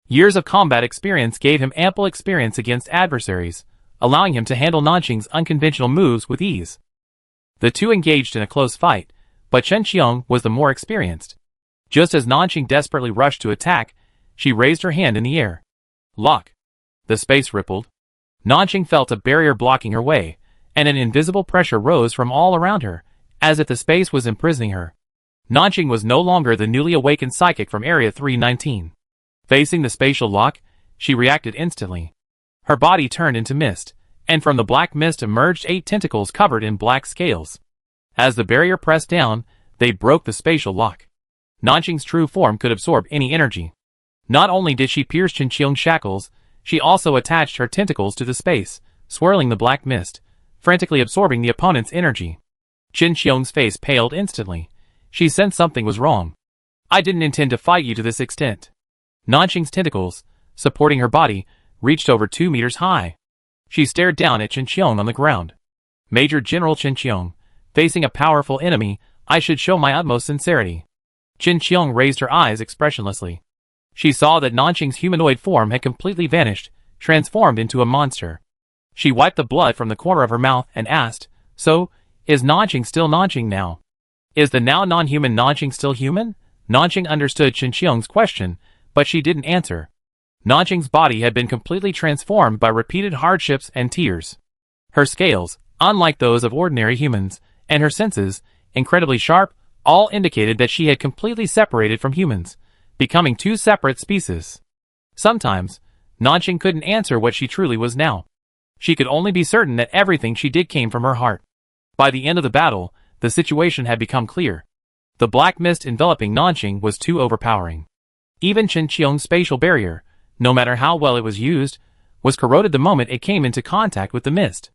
Years of combat experience gave him ample experience against adversaries, allowing him to handle Nanxing's unconventional moves with ease. The two engaged in a close fight, but Qin Qiong was the more experienced. Just as Nanxing desperately rushed to attack, she raised her hand in the air. Lock. The space rippled. Nanxing felt a barrier blocking her way, and an invisible pressure rose from all around her, as if the space was imprisoning her. Nanxing was no longer the newly awakened psychic from Area 319. Facing the spatial lock, she reacted instantly. Her body turned into mist, and from the black mist emerged 8 tentacles covered in black scales. As the barrier pressed down, they broke the spatial lock. Nanxing's true form could absorb any energy. Not only did she pierce Qin Qiong's shackles, she also attached her tentacles to the space, swirling the black mist, frantically absorbing the opponent's energy. Qin Qiong's face paled instantly. She sensed something was wrong. I didn't intend to fight you to this extent. Nanxing's tentacles, supporting her body, reached over 2 meters high. She stared down at Qin Qiong on the ground. Major General Qin Qiong, facing a powerful enemy, I should show my utmost sincerity. Qin Qiong raised her eyes expressionlessly. She saw that Nanxing's humanoid form had completely vanished, transformed into a monster. She wiped the blood from the corner of her mouth and asked, so, is Nanxing still Nanxing now? Is the now non-human Nanxing still human? Nanxing understood Qin Qiong's question, but she didn't answer. Nanxing's body had been completely transformed by repeated hardships and tears. Her scales, unlike those of ordinary humans, and her senses, incredibly sharp, all indicated that she had completely separated from humans, becoming 2 separate species. Sometimes, Nanxing couldn't answer what she truly was now. She could only be certain that everything she did came from her heart. By the end of the battle, the situation had become clear. The black mist enveloping Nanxing was too overpowering. Even Chen Qiong's spatial barrier, no matter how well it was used, was corroded the moment it came into contact with the mist.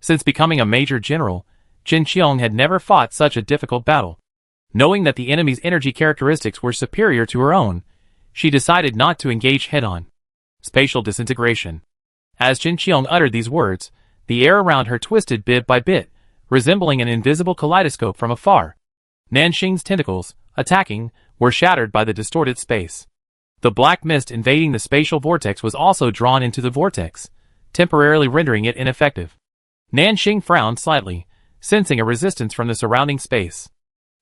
Since becoming a major general, Chen Qiong had never fought such a difficult battle. Knowing that the enemy's energy characteristics were superior to her own, she decided not to engage head-on. Spatial disintegration. As Chen Qiong uttered these words, the air around her twisted bit by bit, resembling an invisible kaleidoscope from afar. Nanxing's tentacles, attacking, were shattered by the distorted space. The black mist invading the spatial vortex was also drawn into the vortex, temporarily rendering it ineffective. Nanxing frowned slightly, sensing a resistance from the surrounding space.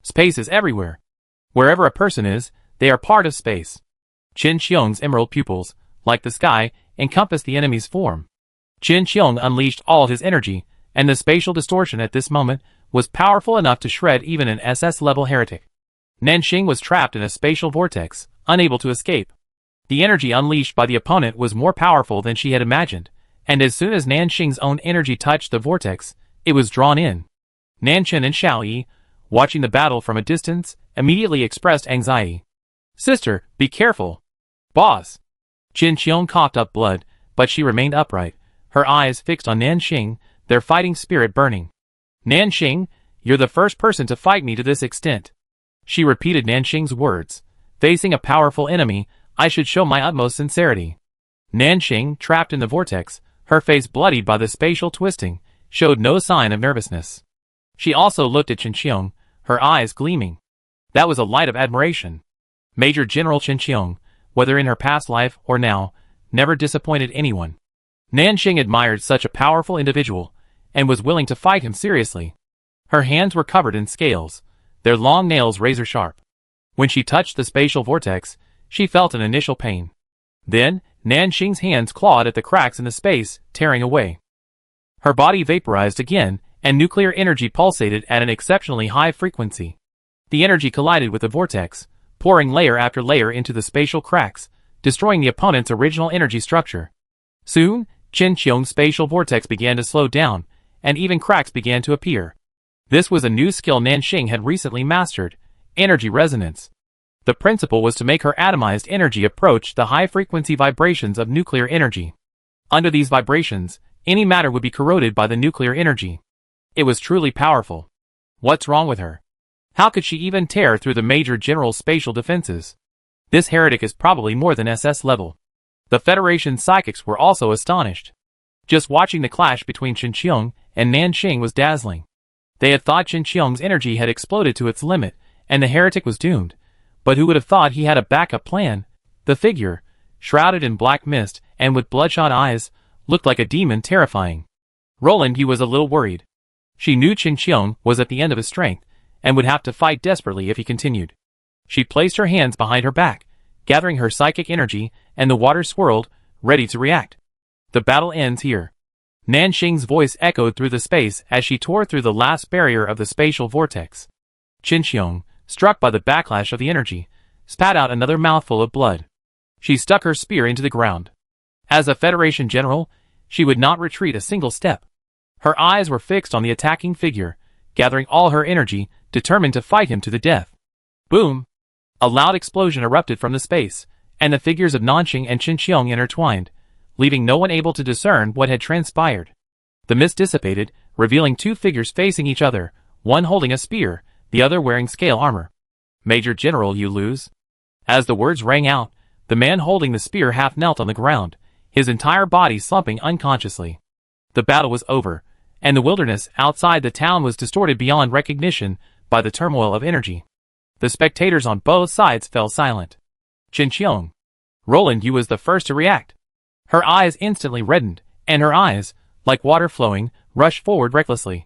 Space is everywhere. Wherever a person is, they are part of space. Chen Qiong's emerald pupils, like the sky, encompassed the enemy's form. Chen Qiong unleashed all his energy, and the spatial distortion at this moment was powerful enough to shred even an SS-level heretic. Nanxing was trapped in a spatial vortex, unable to escape. The energy unleashed by the opponent was more powerful than she had imagined, and as soon as Nanxing's own energy touched the vortex, it was drawn in. Nanchen and Xiaoyi, watching the battle from a distance, immediately expressed anxiety. "Sister, be careful." "Boss." Chen Qiong coughed up blood, but she remained upright, her eyes fixed on Nanxing, their fighting spirit burning. "Nanxing, you're the first person to fight me to this extent." She repeated Nanxing's words. "Facing a powerful enemy, I should show my utmost sincerity." Nanxing, trapped in the vortex, her face bloodied by the spatial twisting, showed no sign of nervousness. She also looked at Chen Qiong, her eyes gleaming. That was a light of admiration. Major General Chen Qiong, whether in her past life or now, never disappointed anyone. Nanxing admired such a powerful individual, and was willing to fight him seriously. Her hands were covered in scales, their long nails razor-sharp. When she touched the spatial vortex, she felt an initial pain. Then, Nanxing's hands clawed at the cracks in the space, tearing away. Her body vaporized again, and nuclear energy pulsated at an exceptionally high frequency. The energy collided with the vortex, pouring layer after layer into the spatial cracks, destroying the opponent's original energy structure. Soon, Chen Qiong's spatial vortex began to slow down, and even cracks began to appear. This was a new skill Nanxing had recently mastered, energy resonance. The principle was to make her atomized energy approach the high-frequency vibrations of nuclear energy. Under these vibrations, any matter would be corroded by the nuclear energy. It was truly powerful. What's wrong with her? How could she even tear through the Major General's spatial defenses? This heretic is probably more than SS level. The Federation's psychics were also astonished. Just watching the clash between Chen Qiong and Nanxing was dazzling. They had thought Chen Qiong's energy had exploded to its limit, and the heretic was doomed. But who would have thought he had a backup plan? The figure, shrouded in black mist and with bloodshot eyes, looked like a demon, terrifying. Roland Yu was a little worried. She knew Chen Qiong was at the end of his strength, and would have to fight desperately if he continued. She placed her hands behind her back, gathering her psychic energy, and the water swirled, ready to react. The battle ends here. Nanxing's voice echoed through the space as she tore through the last barrier of the spatial vortex. Chen Qiong, struck by the backlash of the energy, spat out another mouthful of blood. She stuck her spear into the ground. As a Federation general, she would not retreat a single step. Her eyes were fixed on the attacking figure, gathering all her energy, determined to fight him to the death. Boom! A loud explosion erupted from the space, and the figures of Nanxing and Chen Qiong intertwined, leaving no one able to discern what had transpired. The mist dissipated, revealing two figures facing each other, one holding a spear, the other wearing scale armor. "Major General, you lose." As the words rang out, the man holding the spear half knelt on the ground, his entire body slumping unconsciously. The battle was over, and the wilderness outside the town was distorted beyond recognition by the turmoil of energy. The spectators on both sides fell silent. Chen Qiong. Roland Yu was the first to react. Her eyes instantly reddened, and her eyes, like water flowing, rushed forward recklessly.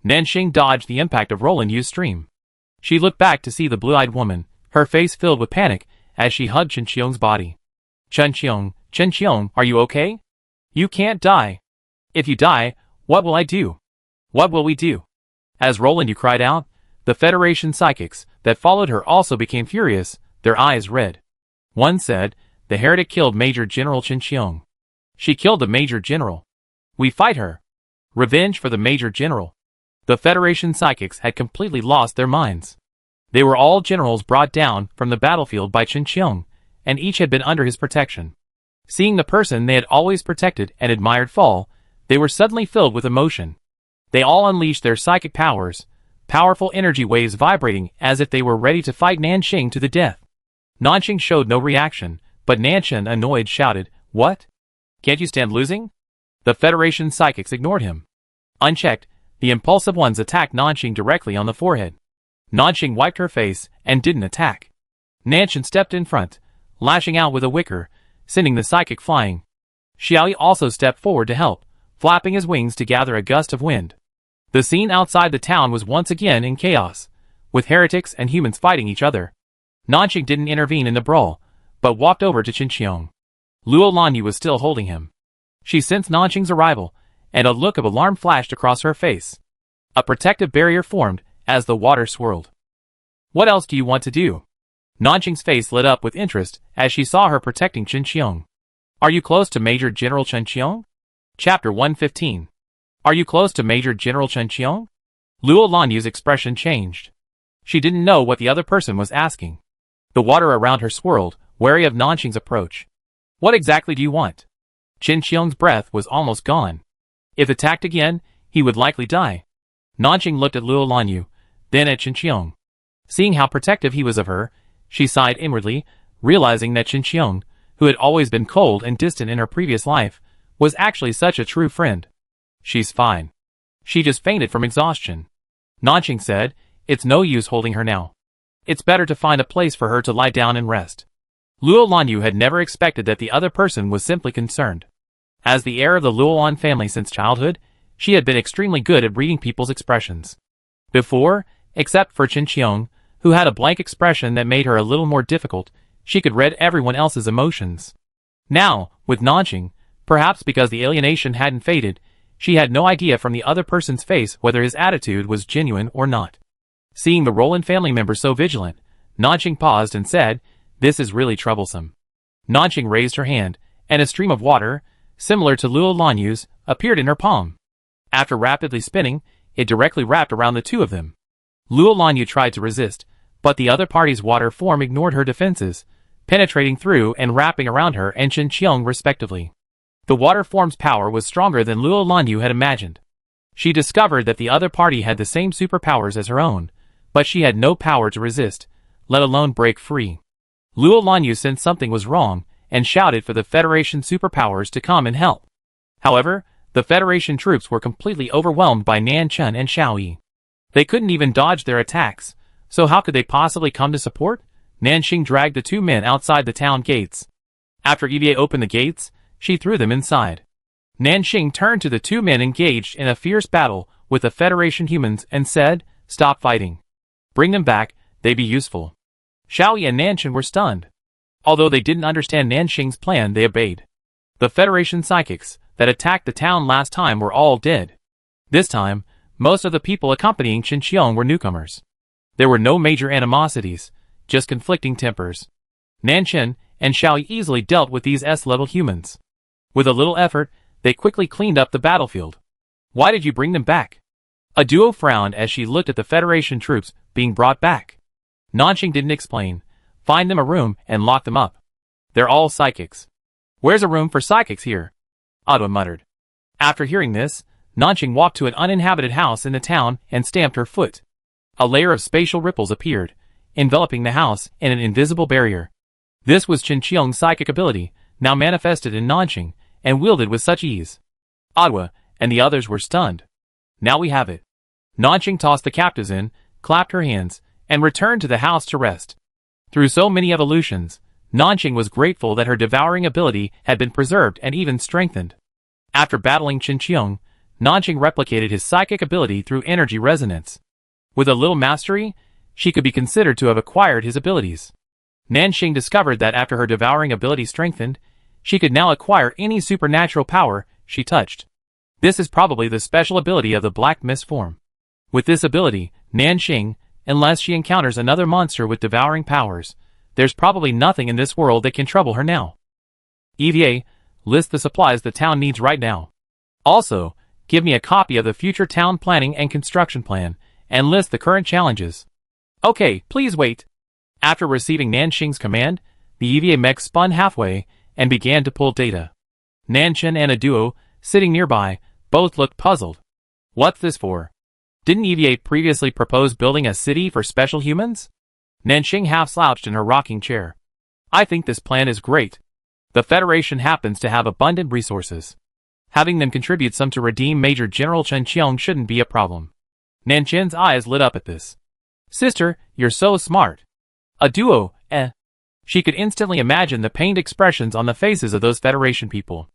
Nanxing dodged the impact of Roland Yu's stream. She looked back to see the blue-eyed woman, her face filled with panic, as she hugged Chen Qiong's body. Chen Qiong, are you okay? You can't die. If you die, what will I do? What will we do? As Roland Yu cried out, the Federation psychics that followed her also became furious, their eyes red. One said, "The heretic killed Major General Chen Qiong." "She killed the Major General." We fight her. Revenge for the Major General. The Federation psychics had completely lost their minds. They were all generals brought down from the battlefield by Chen Qiong, and each had been under his protection. Seeing the person they had always protected and admired fall, they were suddenly filled with emotion. They all unleashed their psychic powers, powerful energy waves vibrating as if they were ready to fight Nanxing to the death. Nanxing showed no reaction, but Nanchen, annoyed, shouted, "What? Can't you stand losing?" The Federation psychics ignored him. Unchecked, the impulsive ones attacked Nanxing directly on the forehead. Nanxing wiped her face and didn't attack. Nanchen stepped in front, lashing out with a wicker, sending the psychic flying. Xiaoyi also stepped forward to help, flapping his wings to gather a gust of wind. The scene outside the town was once again in chaos, with heretics and humans fighting each other. Nanxing didn't intervene in the brawl, but walked over to Chen Qiong. Luo Lanyu was still holding him. She sensed Nanxing's arrival, and a look of alarm flashed across her face. A protective barrier formed as the water swirled. "What else do you want to do?" Nanxing's face lit up with interest as she saw her protecting Chen Qiong. "Are you close to Major General Chen Qiong?" Chapter 115. Are you close to Major General Chen Qiong? Luo Lanyu's expression changed. She didn't know what the other person was asking. The water around her swirled, wary of Nanxing's approach. "What exactly do you want?" Chen Qiong's breath was almost gone. If attacked again, he would likely die. Nanxing looked at Luo Lanyu, then at Chen Qiong. Seeing how protective he was of her, she sighed inwardly, realizing that Chen Qiong, who had always been cold and distant in her previous life, was actually such a true friend. "She's fine. She just fainted from exhaustion." Nanxing said, "It's no use holding her now. It's better to find a place for her to lie down and rest." Luo Lanyu had never expected that the other person was simply concerned. As the heir of the Luolan family since childhood, she had been extremely good at reading people's expressions. Before, except for Chen Qiong, who had a blank expression that made her a little more difficult, she could read everyone else's emotions. Now, with Nanxing, perhaps because the alienation hadn't faded, she had no idea from the other person's face whether his attitude was genuine or not. Seeing the Roland family member so vigilant, Nanxing paused and said, "This is really troublesome." Nanxing raised her hand, and a stream of water, similar to Luo Lanyu's, appeared in her palm. After rapidly spinning, it directly wrapped around the two of them. Luo Lanyu tried to resist, but the other party's water form ignored her defenses, penetrating through and wrapping around her and Chen Qiong respectively. The water form's power was stronger than Luo Lanyu had imagined. She discovered that the other party had the same superpowers as her own, but she had no power to resist, let alone break free. Luo Lanyu sensed something was wrong, and shouted for the Federation superpowers to come and help. However, the Federation troops were completely overwhelmed by Nan Chen and Xiaoyi. They couldn't even dodge their attacks, so how could they possibly come to support? Nanxing dragged the two men outside the town gates. After EVA opened the gates, she threw them inside. Nanxing turned to the two men engaged in a fierce battle with the Federation humans and said, "Stop fighting. Bring them back, they'd be useful." Xiaoyi and Nanchen were stunned. Although they didn't understand Nanxing's plan, they obeyed. The Federation psychics that attacked the town last time were all dead. This time, most of the people accompanying Chen Qiong were newcomers. There were no major animosities, just conflicting tempers. Nanchen and Xiaoyi easily dealt with these S-level humans. With a little effort, they quickly cleaned up the battlefield. "Why did you bring them back?" A duo frowned as she looked at the Federation troops being brought back. Nanxing didn't explain. "Find them a room and lock them up. They're all psychics." "Where's a room for psychics here?" Adwa muttered. After hearing this, Nanxing walked to an uninhabited house in the town and stamped her foot. A layer of spatial ripples appeared, enveloping the house in an invisible barrier. This was Chen Qiong's psychic ability, now manifested in Nanxing, and wielded with such ease. Adwa and the others were stunned. "Now we have it." Nanxing tossed the captives in, clapped her hands, and returned to the house to rest. Through so many evolutions, Nanxing was grateful that her devouring ability had been preserved and even strengthened. After battling Chen Qiong, Nanxing replicated his psychic ability through energy resonance. With a little mastery, she could be considered to have acquired his abilities. Nanxing discovered that after her devouring ability strengthened, she could now acquire any supernatural power she touched. This is probably the special ability of the Black Mist form. With this ability, Nanxing, unless she encounters another monster with devouring powers, there's probably nothing in this world that can trouble her now. EVA, list the supplies the town needs right now. Also, give me a copy of the future town planning and construction plan, and list the current challenges. Okay, please wait. After receiving Nanxing's command, the EVA mech spun halfway and began to pull data. Nanchen and a duo, sitting nearby, both looked puzzled. What's this for? Didn't EVA previously propose building a city for special humans? Nanxing half-slouched in her rocking chair. I think this plan is great. The Federation happens to have abundant resources. Having them contribute some to redeem Major General Chen Qiong shouldn't be a problem. Nanchen's eyes lit up at this. Sister, you're so smart. A duo, eh? She could instantly imagine the pained expressions on the faces of those Federation people.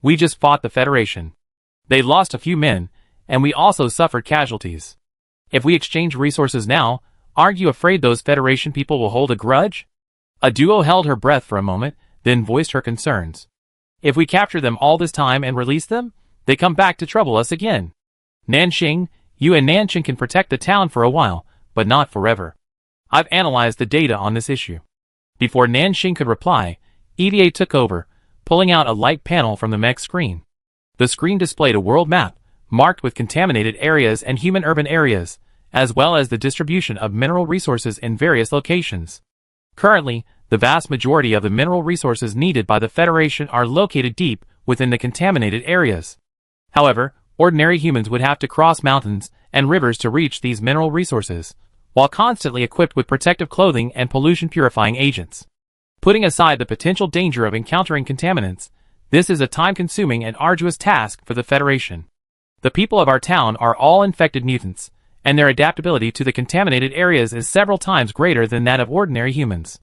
We just fought the Federation. They lost a few men, and we also suffered casualties. If we exchange resources now, aren't you afraid those Federation people will hold a grudge? A duo held her breath for a moment, then voiced her concerns. If we capture them all this time and release them, they come back to trouble us again. Nanxing, you and Nanchen can protect the town for a while, but not forever. I've analyzed the data on this issue. Before Nanxing could reply, EVA took over, pulling out a light panel from the mech screen. The screen displayed a world map, marked with contaminated areas and human urban areas, as well as the distribution of mineral resources in various locations. Currently, the vast majority of the mineral resources needed by the Federation are located deep within the contaminated areas. However, ordinary humans would have to cross mountains and rivers to reach these mineral resources, while constantly equipped with protective clothing and pollution-purifying agents. Putting aside the potential danger of encountering contaminants, this is a time-consuming and arduous task for the Federation. The people of our town are all infected mutants, and their adaptability to the contaminated areas is several times greater than that of ordinary humans.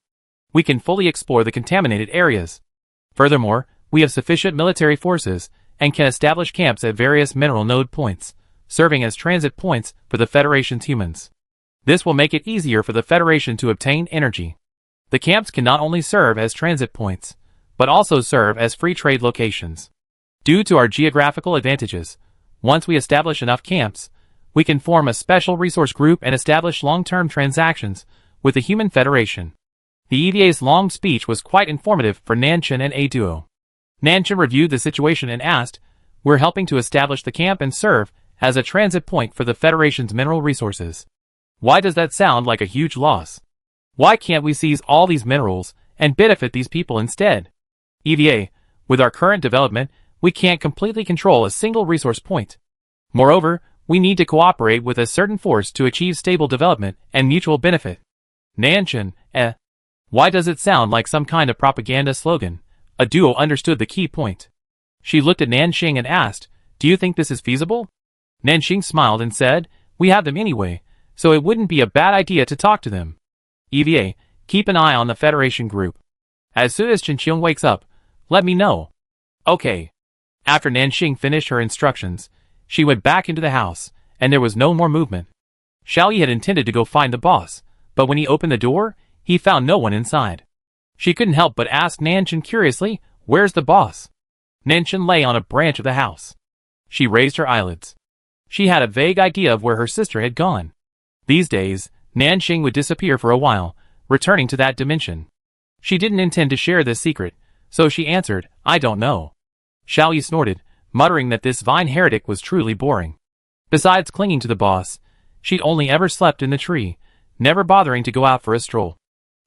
We can fully explore the contaminated areas. Furthermore, we have sufficient military forces and can establish camps at various mineral node points, serving as transit points for the Federation's humans. This will make it easier for the Federation to obtain energy. The camps can not only serve as transit points, but also serve as free trade locations. Due to our geographical advantages, once we establish enough camps, we can form a special resource group and establish long-term transactions with the Human Federation. The EVA's long speech was quite informative for Nanchen and A Duo. Nanchen reviewed the situation and asked, "We're helping to establish the camp and serve as a transit point for the Federation's mineral resources. Why does that sound like a huge loss? Why can't we seize all these minerals and benefit these people instead? EVA, with our current development, we can't completely control a single resource point. Moreover, we need to cooperate with a certain force to achieve stable development and mutual benefit." Nanchen, why does it sound like some kind of propaganda slogan? A duo understood the key point. She looked at Nanxing and asked, "Do you think this is feasible?" Nanxing smiled and said, "We have them anyway, so it wouldn't be a bad idea to talk to them. EVA, keep an eye on the Federation group. As soon as Chen Qiong wakes up, let me know." Okay. After Nanxing finished her instructions, she went back into the house, and there was no more movement. Xiaoyi had intended to go find the boss, but when he opened the door, he found no one inside. She couldn't help but ask Nanchen curiously, "Where's the boss?" Nanchen lay on a branch of the house. She raised her eyelids. She had a vague idea of where her sister had gone. These days, Nanxing would disappear for a while, returning to that dimension. She didn't intend to share this secret, so she answered, "I don't know." Xiaoyi snorted, muttering that this Vine heretic was truly boring. Besides clinging to the boss, she'd only ever slept in the tree, never bothering to go out for a stroll.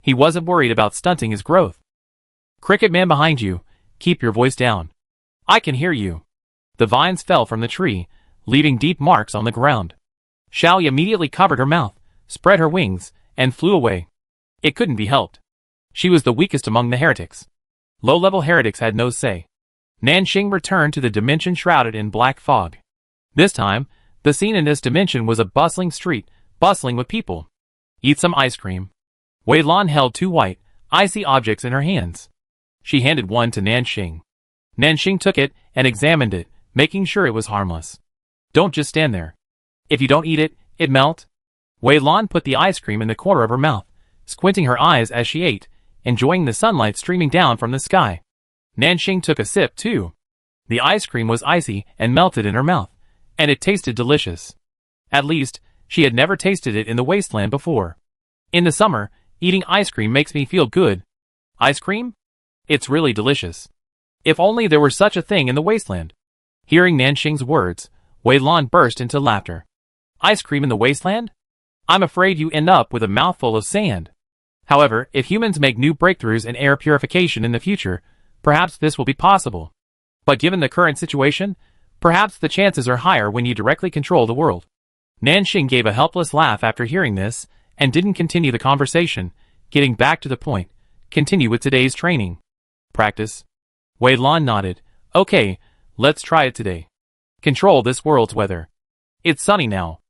He wasn't worried about stunting his growth. "Cricket man behind you, keep your voice down. I can hear you." The vines fell from the tree, leaving deep marks on the ground. Xiaoyi immediately covered her mouth, spread her wings, and flew away. It couldn't be helped. She was the weakest among the heretics. Low-level heretics had no say. Nanxing returned to the dimension shrouded in black fog. This time, the scene in this dimension was a bustling street, bustling with people. "Eat some ice cream." Wei Lan held two white, icy objects in her hands. She handed one to Nanxing. Nanxing took it and examined it, making sure it was harmless. "Don't just stand there. If you don't eat it, it melt." Wei Lan put the ice cream in the corner of her mouth, squinting her eyes as she ate, enjoying the sunlight streaming down from the sky. Nanxing took a sip too. The ice cream was icy and melted in her mouth, and it tasted delicious. At least, she had never tasted it in the wasteland before. In the summer, eating ice cream makes me feel good. Ice cream? It's really delicious. If only there were such a thing in the wasteland. Hearing Nanxing's words, Wei Lan burst into laughter. Ice cream in the wasteland? I'm afraid you end up with a mouthful of sand. However, if humans make new breakthroughs in air purification in the future, perhaps this will be possible. But given the current situation, perhaps the chances are higher when you directly control the world. Nanxing gave a helpless laugh after hearing this, and didn't continue the conversation, getting back to the point. Continue with today's training. Practice. Wei Lan nodded. Okay, let's try it today. Control this world's weather. It's sunny now.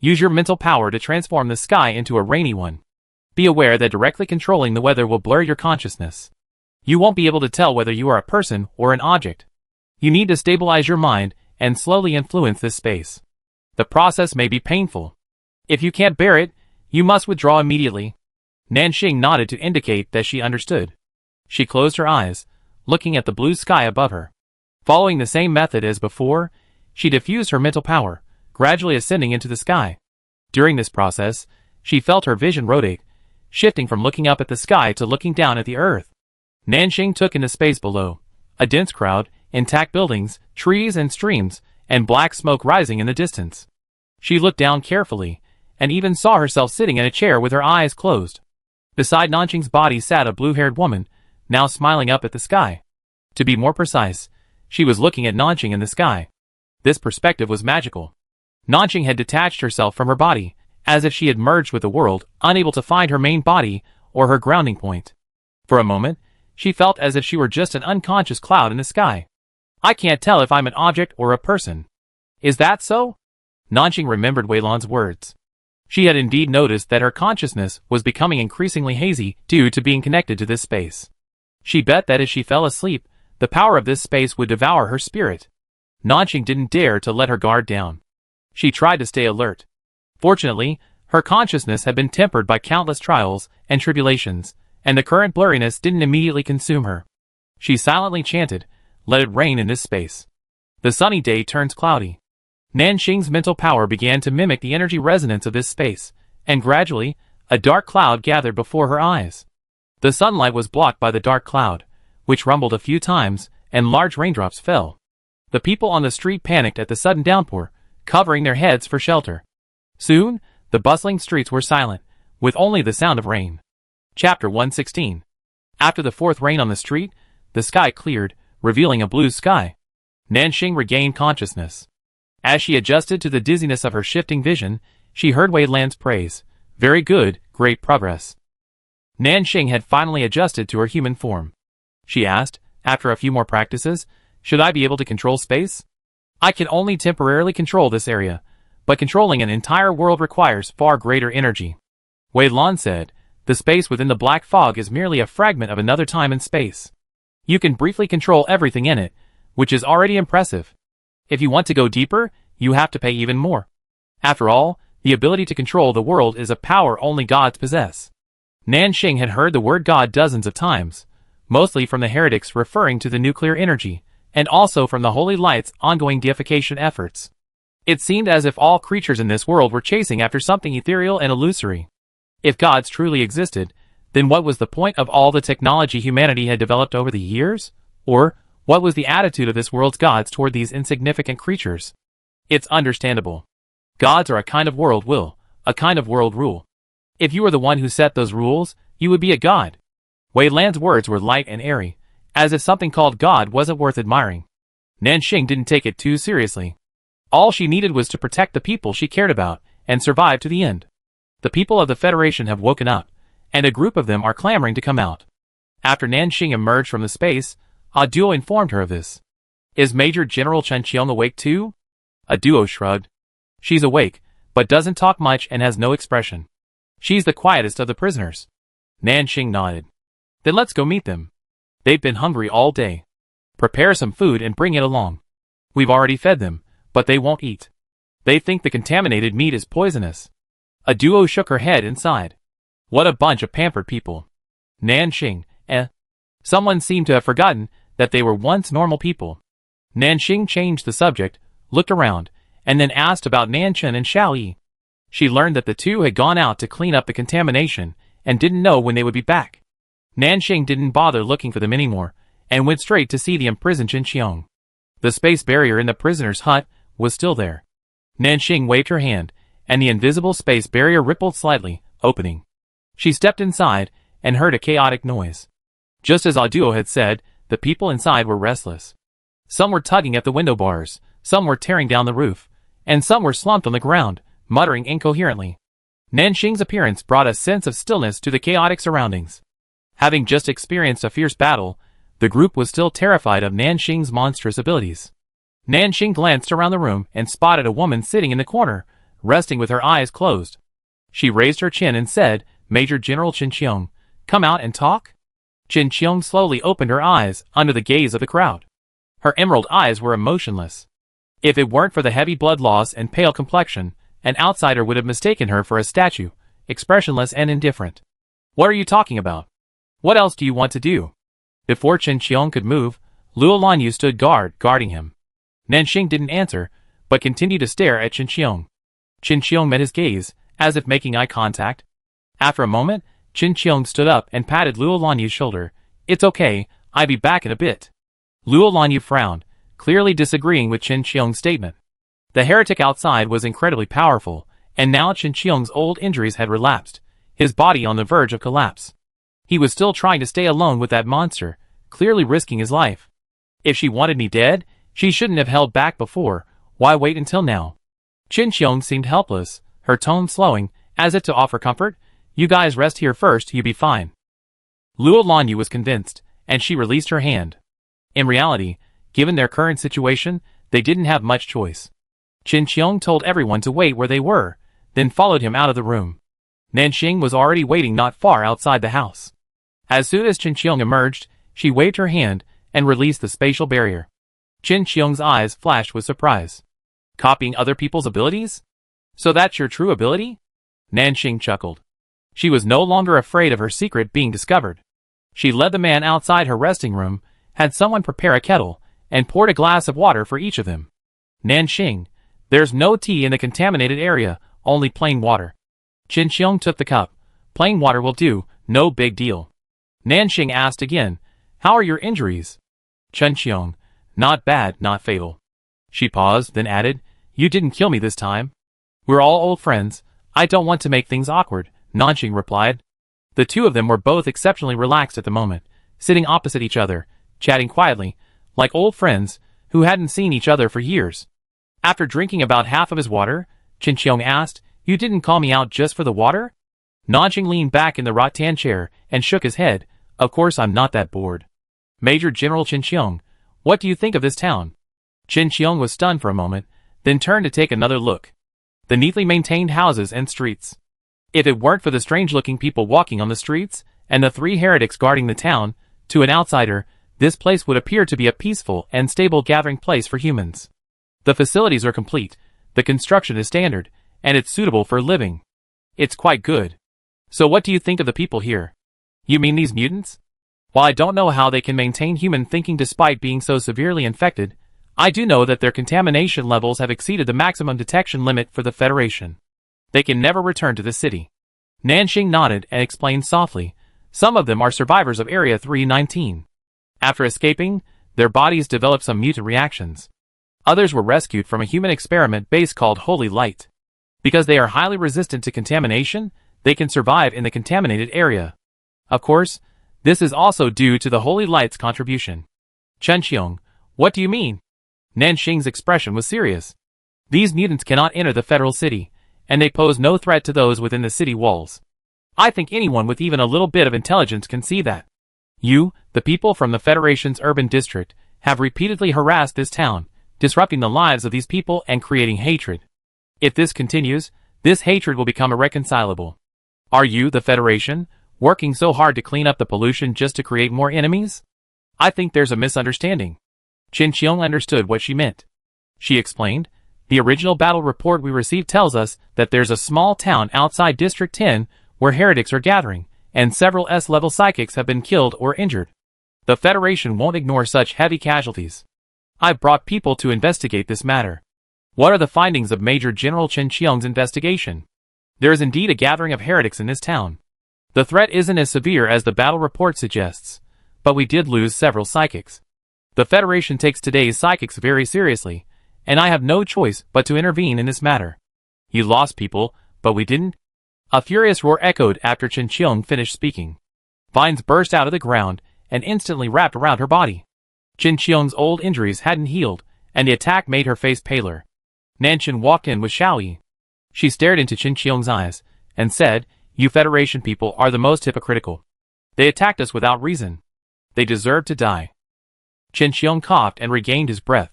Use your mental power to transform the sky into a rainy one. Be aware that directly controlling the weather will blur your consciousness. You won't be able to tell whether you are a person or an object. You need to stabilize your mind and slowly influence this space. The process may be painful. If you can't bear it, you must withdraw immediately. Nanxing nodded to indicate that she understood. She closed her eyes, looking at the blue sky above her. Following the same method as before, she diffused her mental power, gradually ascending into the sky. During this process, she felt her vision rotate, shifting from looking up at the sky to looking down at the earth. Nanxing took in the space below, a dense crowd, intact buildings, trees and streams, and black smoke rising in the distance. She looked down carefully, and even saw herself sitting in a chair with her eyes closed. Beside Nanxing's body sat a blue-haired woman, now smiling up at the sky. To be more precise, she was looking at Nanxing in the sky. This perspective was magical. Nanxing had detached herself from her body, as if she had merged with the world, unable to find her main body or her grounding point. For a moment, she felt as if she were just an unconscious cloud in the sky. I can't tell if I'm an object or a person. Is that so? Nanxing remembered Wei Lan's words. She had indeed noticed that her consciousness was becoming increasingly hazy due to being connected to this space. She bet that if she fell asleep, the power of this space would devour her spirit. Nanxing didn't dare to let her guard down. She tried to stay alert. Fortunately, her consciousness had been tempered by countless trials and tribulations, and the current blurriness didn't immediately consume her. She silently chanted, "Let it rain in this space." The sunny day turns cloudy. Nanxing's mental power began to mimic the energy resonance of this space, and gradually, a dark cloud gathered before her eyes. The sunlight was blocked by the dark cloud, which rumbled a few times, and large raindrops fell. The people on the street panicked at the sudden downpour, covering their heads for shelter. Soon, the bustling streets were silent, with only the sound of rain. Chapter 116. After the fourth rain on the street, the sky cleared, revealing a blue sky. Nanxing regained consciousness. As she adjusted to the dizziness of her shifting vision, she heard Wei Lan's praise. Very good, great progress. Nanxing had finally adjusted to her human form. She asked, after a few more practices, should I be able to control space? I can only temporarily control this area, but controlling an entire world requires far greater energy. Wei Lan said, the space within the black fog is merely a fragment of another time and space. You can briefly control everything in it, which is already impressive. If you want to go deeper, you have to pay even more. After all, the ability to control the world is a power only gods possess. Nanxing had heard the word God dozens of times, mostly from the heretics referring to the nuclear energy, and also from the Holy Light's ongoing deification efforts. It seemed as if all creatures in this world were chasing after something ethereal and illusory. If gods truly existed, then what was the point of all the technology humanity had developed over the years? Or, what was the attitude of this world's gods toward these insignificant creatures? It's understandable. Gods are a kind of world will, a kind of world rule. If you were the one who set those rules, you would be a god. Wei Lan's words were light and airy, as if something called God wasn't worth admiring. Nanxing didn't take it too seriously. All she needed was to protect the people she cared about, and survive to the end. The people of the Federation have woken up, and a group of them are clamoring to come out. After Nanxing emerged from the space, a duo informed her of this. Is Major General Chen Qiong awake too? A duo shrugged. She's awake, but doesn't talk much and has no expression. She's the quietest of the prisoners. Nanxing nodded. Then let's go meet them. They've been hungry all day. Prepare some food and bring it along. We've already fed them, but they won't eat. They think the contaminated meat is poisonous. A duo shook her head and sighed. What a bunch of pampered people. Nanxing, Someone seemed to have forgotten that they were once normal people. Nanxing changed the subject, looked around, and then asked about Nanchen and Xiao Yi. She learned that the two had gone out to clean up the contamination and didn't know when they would be back. Nanxing didn't bother looking for them anymore, and went straight to see the imprisoned Chen Qiong. The space barrier in the prisoner's hut was still there. Nanxing waved her hand, and the invisible space barrier rippled slightly, opening. She stepped inside, and heard a chaotic noise. Just as Auduo had said, the people inside were restless. Some were tugging at the window bars, some were tearing down the roof, and some were slumped on the ground, muttering incoherently. Nanxing's appearance brought a sense of stillness to the chaotic surroundings. Having just experienced a fierce battle, the group was still terrified of Nanxing's monstrous abilities. Nanxing glanced around the room and spotted a woman sitting in the corner, resting with her eyes closed. She raised her chin and said, "Major General Qinqiang, come out and talk?" Qinqiang slowly opened her eyes under the gaze of the crowd. Her emerald eyes were emotionless. If it weren't for the heavy blood loss and pale complexion, an outsider would have mistaken her for a statue, expressionless and indifferent. "What are you talking about? What else do you want to do?" Before Qinqiang could move, Luo Lanyu stood guarding him. Nanxing didn't answer, but continued to stare at Qinqiang. Qinqiang met his gaze, as if making eye contact. After a moment, Qinqiang stood up and patted Luo Lanyu's shoulder. "It's okay, I'll be back in a bit." Luo Lanyu frowned, clearly disagreeing with Qinqiang's statement. The heretic outside was incredibly powerful, and now Qinqiang's old injuries had relapsed, his body on the verge of collapse. He was still trying to stay alone with that monster, clearly risking his life. If she wanted me dead, she shouldn't have held back before. Why wait until now? Qinqiang seemed helpless, her tone slowing, as if to offer comfort. "You guys rest here first, you'll be fine." Luo Lanyu was convinced, and she released her hand. In reality, given their current situation, they didn't have much choice. Qinqiang told everyone to wait where they were, then followed him out of the room. Nanxing was already waiting not far outside the house. As soon as Qinqiang emerged, she waved her hand and released the spatial barrier. Qinqiang's eyes flashed with surprise. "Copying other people's abilities? So that's your true ability?" Nanxing chuckled. She was no longer afraid of her secret being discovered. She led the man outside her resting room, had someone prepare a kettle, and poured a glass of water for each of them. "Nanxing, there's no tea in the contaminated area, only plain water." Qinqiang took the cup. "Plain water will do, no big deal." Nanxing asked again, "How are your injuries?" Qinqiang, "Not bad, not fatal." She paused, then added, "You didn't kill me this time." "We're all old friends. I don't want to make things awkward," Nanxing replied. The two of them were both exceptionally relaxed at the moment, sitting opposite each other, chatting quietly, like old friends who hadn't seen each other for years. After drinking about half of his water, Qinqiang asked, "You didn't call me out just for the water?" Nanxing leaned back in the rattan chair and shook his head. "Of course I'm not that bored." "Major General Qinqiang, what do you think of this town?" Qinqiang was stunned for a moment, then turned to take another look. The neatly maintained houses and streets. If it weren't for the strange-looking people walking on the streets, and the 3 heretics guarding the town, to an outsider, this place would appear to be a peaceful and stable gathering place for humans. The facilities are complete, the construction is standard, and it's suitable for living. It's quite good. So what do you think of the people here? You mean these mutants? While I don't know how they can maintain human thinking despite being so severely infected, I do know that their contamination levels have exceeded the maximum detection limit for the Federation. They can never return to the city. Nanxing nodded and explained softly, "Some of them are survivors of Area 319. After escaping, their bodies developed some mutant reactions. Others were rescued from a human experiment base called Holy Light. Because they are highly resistant to contamination, they can survive in the contaminated area. Of course, this is also due to the Holy Light's contribution." "Qinqiang, what do you mean?" Nanxing's expression was serious. "These mutants cannot enter the federal city, and they pose no threat to those within the city walls. I think anyone with even a little bit of intelligence can see that. You, the people from the Federation's urban district, have repeatedly harassed this town, disrupting the lives of these people and creating hatred. If this continues, this hatred will become irreconcilable. Are you, the Federation, working so hard to clean up the pollution just to create more enemies? I think there's a misunderstanding." Qinqiang understood what she meant. She explained, "The original battle report we received tells us that there's a small town outside District 10 where heretics are gathering, and several S-level psychics have been killed or injured. The Federation won't ignore such heavy casualties. I've brought people to investigate this matter." "What are the findings of Major General Qinqiang's investigation?" "There is indeed a gathering of heretics in this town. The threat isn't as severe as the battle report suggests, but we did lose several psychics. The Federation takes today's psychics very seriously, and I have no choice but to intervene in this matter. You lost people, but we didn't? A furious roar echoed after Chen Qiong finished speaking. Vines burst out of the ground and instantly wrapped around her body. Chen Qiong's old injuries hadn't healed, and the attack made her face paler. Nanshan walked in with Xiaoyi. She stared into Chen Qiong's eyes and said, "You Federation people are the most hypocritical. They attacked us without reason. They deserve to die." Chen Qiong coughed and regained his breath.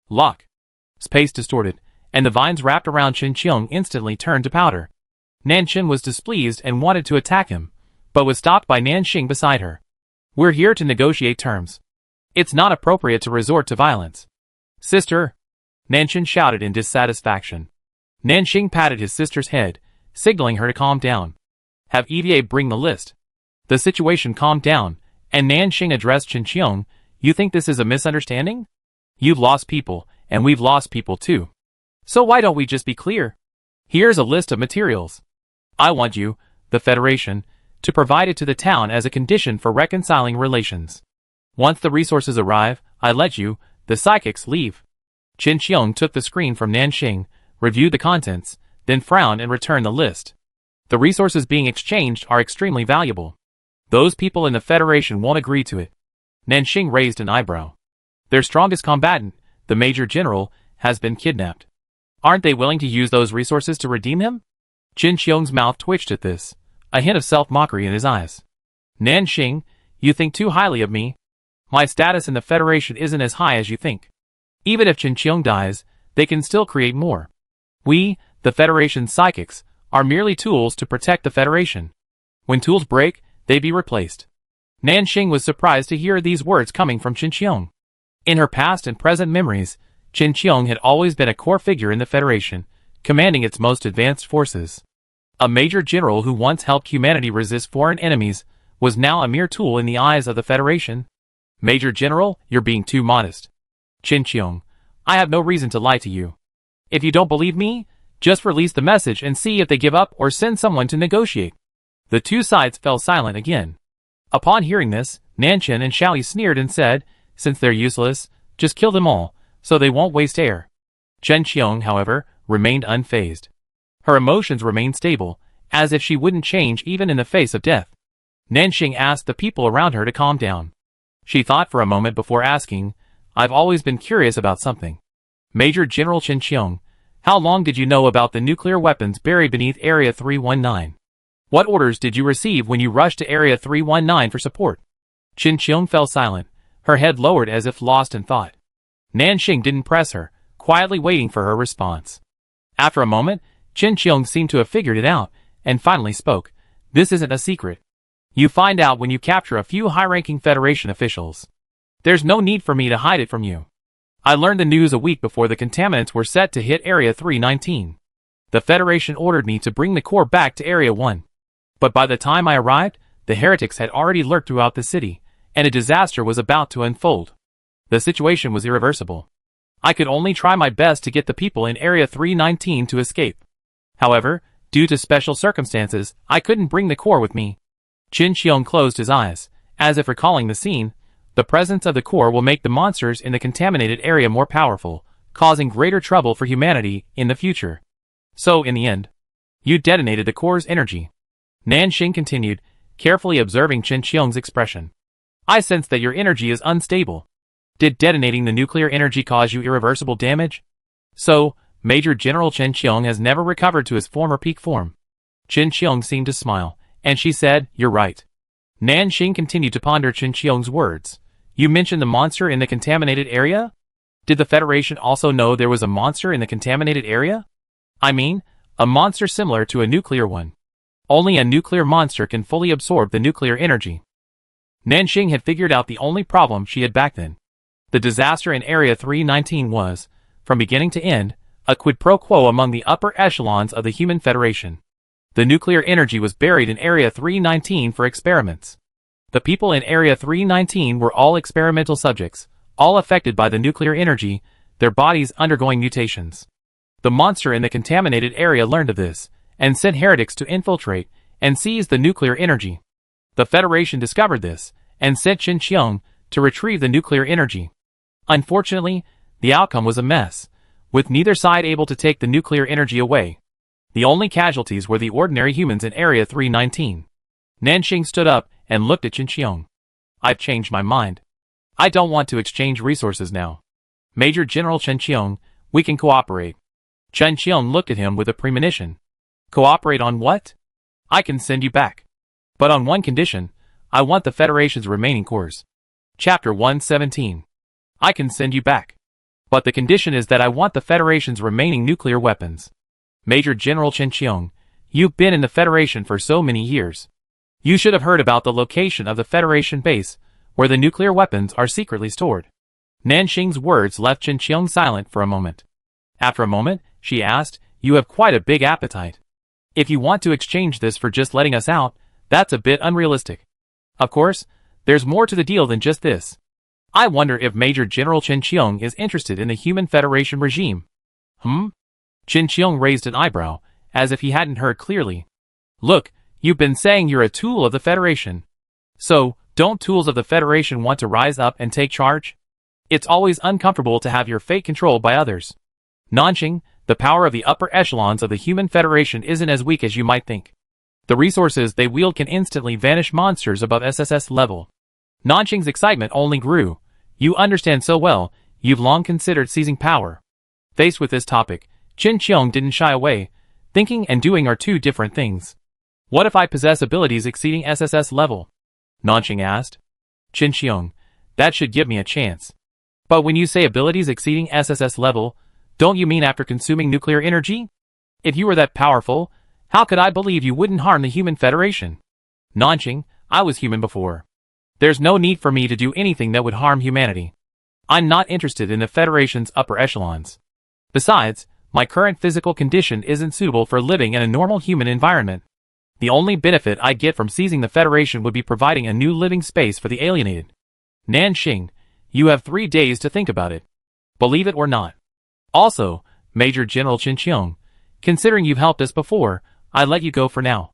Lock. Space distorted, and the vines wrapped around Chen Qiong instantly turned to powder. Nanshan was displeased and wanted to attack him, but was stopped by Nanxing beside her. "We're here to negotiate terms. It's not appropriate to resort to violence." "Sister!" Nanshan shouted in dissatisfaction. Nanxing patted his sister's head, signaling her to calm down. "Have EVA bring the list." The situation calmed down, and Nanxing addressed Chen Qiong. "You think this is a misunderstanding? You've lost people, and we've lost people too. So why don't we just be clear? Here's a list of materials. I want you, the Federation, to provide it to the town as a condition for reconciling relations. Once the resources arrive, I let you, the psychics, leave." Chen Qiong took the screen from Nanxing, reviewed the contents, then frowned and returned the list. "The resources being exchanged are extremely valuable. Those people in the Federation won't agree to it." Nanxing raised an eyebrow. "Their strongest combatant, the Major General, has been kidnapped. Aren't they willing to use those resources to redeem him?" Chen Qiong's mouth twitched at this, a hint of self-mockery in his eyes. "Nanxing, you think too highly of me. My status in the Federation isn't as high as you think. Even if Chen Qiong dies, they can still create more. We, the Federation's psychics, are merely tools to protect the Federation. When tools break, they be replaced." Nanxing was surprised to hear these words coming from Chen Qiong. In her past and present memories, Chen Qiong had always been a core figure in the Federation, commanding its most advanced forces. A major general who once helped humanity resist foreign enemies was now a mere tool in the eyes of the Federation. "Major General, you're being too modest." "Chen Qiong, I have no reason to lie to you. If you don't believe me, just release the message and see if they give up or send someone to negotiate." The two sides fell silent again. Upon hearing this, Nanshan and Xiaoyi sneered and said, "Since they're useless, just kill them all, so they won't waste air." Chen Qiong, however, remained unfazed. Her emotions remained stable, as if she wouldn't change even in the face of death. Nanxing asked the people around her to calm down. She thought for a moment before asking, "I've always been curious about something. Major General Chen Qiong, how long did you know about the nuclear weapons buried beneath Area 319? What orders did you receive when you rushed to Area 319 for support?" Chen Qiong fell silent, her head lowered as if lost in thought. Nanxing didn't press her, quietly waiting for her response. After a moment, Chen Qiong seemed to have figured it out, and finally spoke. "This isn't a secret. You find out when you capture a few high-ranking Federation officials. There's no need for me to hide it from you. I learned the news a week before the contaminants were set to hit Area 319. The Federation ordered me to bring the core back to Area 1. But by the time I arrived, the heretics had already lurked throughout the city, and a disaster was about to unfold. The situation was irreversible. I could only try my best to get the people in Area 319 to escape. However, due to special circumstances, I couldn't bring the core with me." Chen Qiong closed his eyes, as if recalling the scene. "The presence of the core will make the monsters in the contaminated area more powerful, causing greater trouble for humanity in the future. So, in the end, you detonated the core's energy." Nanxing continued, carefully observing Chen Qiong's expression. "I sense that your energy is unstable. Did detonating the nuclear energy cause you irreversible damage? So, Major General Chen Qiong has never recovered to his former peak form." Chen Qiong seemed to smile, and she said, "You're right." Nanxing continued to ponder Chen Qiong's words. "You mentioned the monster in the contaminated area? Did the Federation also know there was a monster in the contaminated area? I mean, a monster similar to a nuclear one. Only a nuclear monster can fully absorb the nuclear energy." Nanxing had figured out the only problem she had back then. The disaster in Area 319 was, from beginning to end, a quid pro quo among the upper echelons of the Human Federation. The nuclear energy was buried in Area 319 for experiments. The people in Area 319 were all experimental subjects, all affected by the nuclear energy, their bodies undergoing mutations. The monster in the contaminated area learned of this, and sent heretics to infiltrate and seize the nuclear energy. The Federation discovered this, and sent Chen Qiong to retrieve the nuclear energy. Unfortunately, the outcome was a mess, with neither side able to take the nuclear energy away. The only casualties were the ordinary humans in Area 319. Nanxing stood up and looked at Chen Qiong. I've changed my mind. I don't want to exchange resources now. Major General Chen Qiong, we can cooperate. Chen Qiong looked at him with a premonition. Cooperate on what? I can send you back. But on one condition, I want the Federation's remaining cores. Chapter 117. I can send you back. But the condition is that I want the Federation's remaining nuclear weapons. Major General Chen Qiong, you've been in the Federation for so many years. You should have heard about the location of the Federation base, where the nuclear weapons are secretly stored. Nanxing's words left Chen Qiong silent for a moment. After a moment, she asked, you have quite a big appetite. If you want to exchange this for just letting us out, that's a bit unrealistic. Of course, there's more to the deal than just this. I wonder if Major General Chen Qiong is interested in the Human Federation regime. Chen Qiong raised an eyebrow, as if he hadn't heard clearly. Look, you've been saying you're a tool of the Federation. So, don't tools of the Federation want to rise up and take charge? It's always uncomfortable to have your fate controlled by others. Nanxing, the power of the upper echelons of the Human Federation isn't as weak as you might think. The resources they wield can instantly vanish monsters above SSS level. Nanxing's excitement only grew. You understand so well, you've long considered seizing power. Faced with this topic, Chen Qiong didn't shy away. Thinking and doing are two different things. What if I possess abilities exceeding SSS level? Nanxing asked. Chen Qiong, that should give me a chance. But when you say abilities exceeding SSS level, don't you mean after consuming nuclear energy? If you were that powerful, how could I believe you wouldn't harm the Human Federation? Nanxing, I was human before. There's no need for me to do anything that would harm humanity. I'm not interested in the Federation's upper echelons. Besides, my current physical condition isn't suitable for living in a normal human environment. The only benefit I get from seizing the Federation would be providing a new living space for the alienated. Nanxing, you have 3 days to think about it. Believe it or not. Also, Major General Chen Qiong, considering you've helped us before, I let you go for now.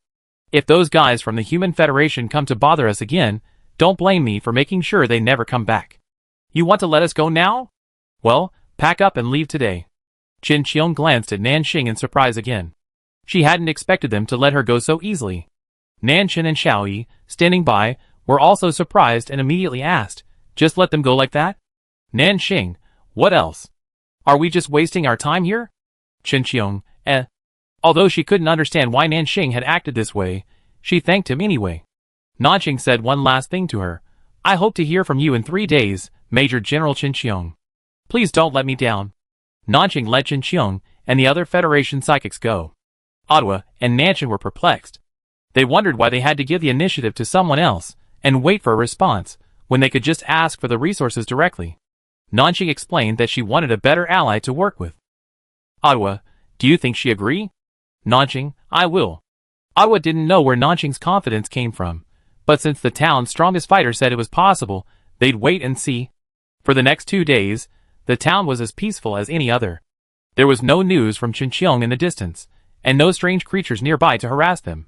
If those guys from the Human Federation come to bother us again, don't blame me for making sure they never come back. You want to let us go now? Well, pack up and leave today. Chen Qiong glanced at Nanxing in surprise again. She hadn't expected them to let her go so easily. Nanxing and Xiaoyi, standing by, were also surprised and immediately asked, just let them go like that? Nanxing, what else? Are we just wasting our time here? Chen Qiong, Although she couldn't understand why Nanxing had acted this way, she thanked him anyway. Nanxing said one last thing to her. I hope to hear from you in 3 days, Major General Chen Qiong. Please don't let me down. Nanxing let Chen Qiong and the other Federation psychics go. Ottawa and Nanxing were perplexed. They wondered why they had to give the initiative to someone else and wait for a response, when they could just ask for the resources directly. Nanxing explained that she wanted a better ally to work with. Ottawa, do you think she agree? Nanxing, I will. Ottawa didn't know where Nanxing's confidence came from, but since the town's strongest fighter said it was possible, they'd wait and see. For the next 2 days, the town was as peaceful as any other. There was no news from Chen Qiong in the distance, and no strange creatures nearby to harass them.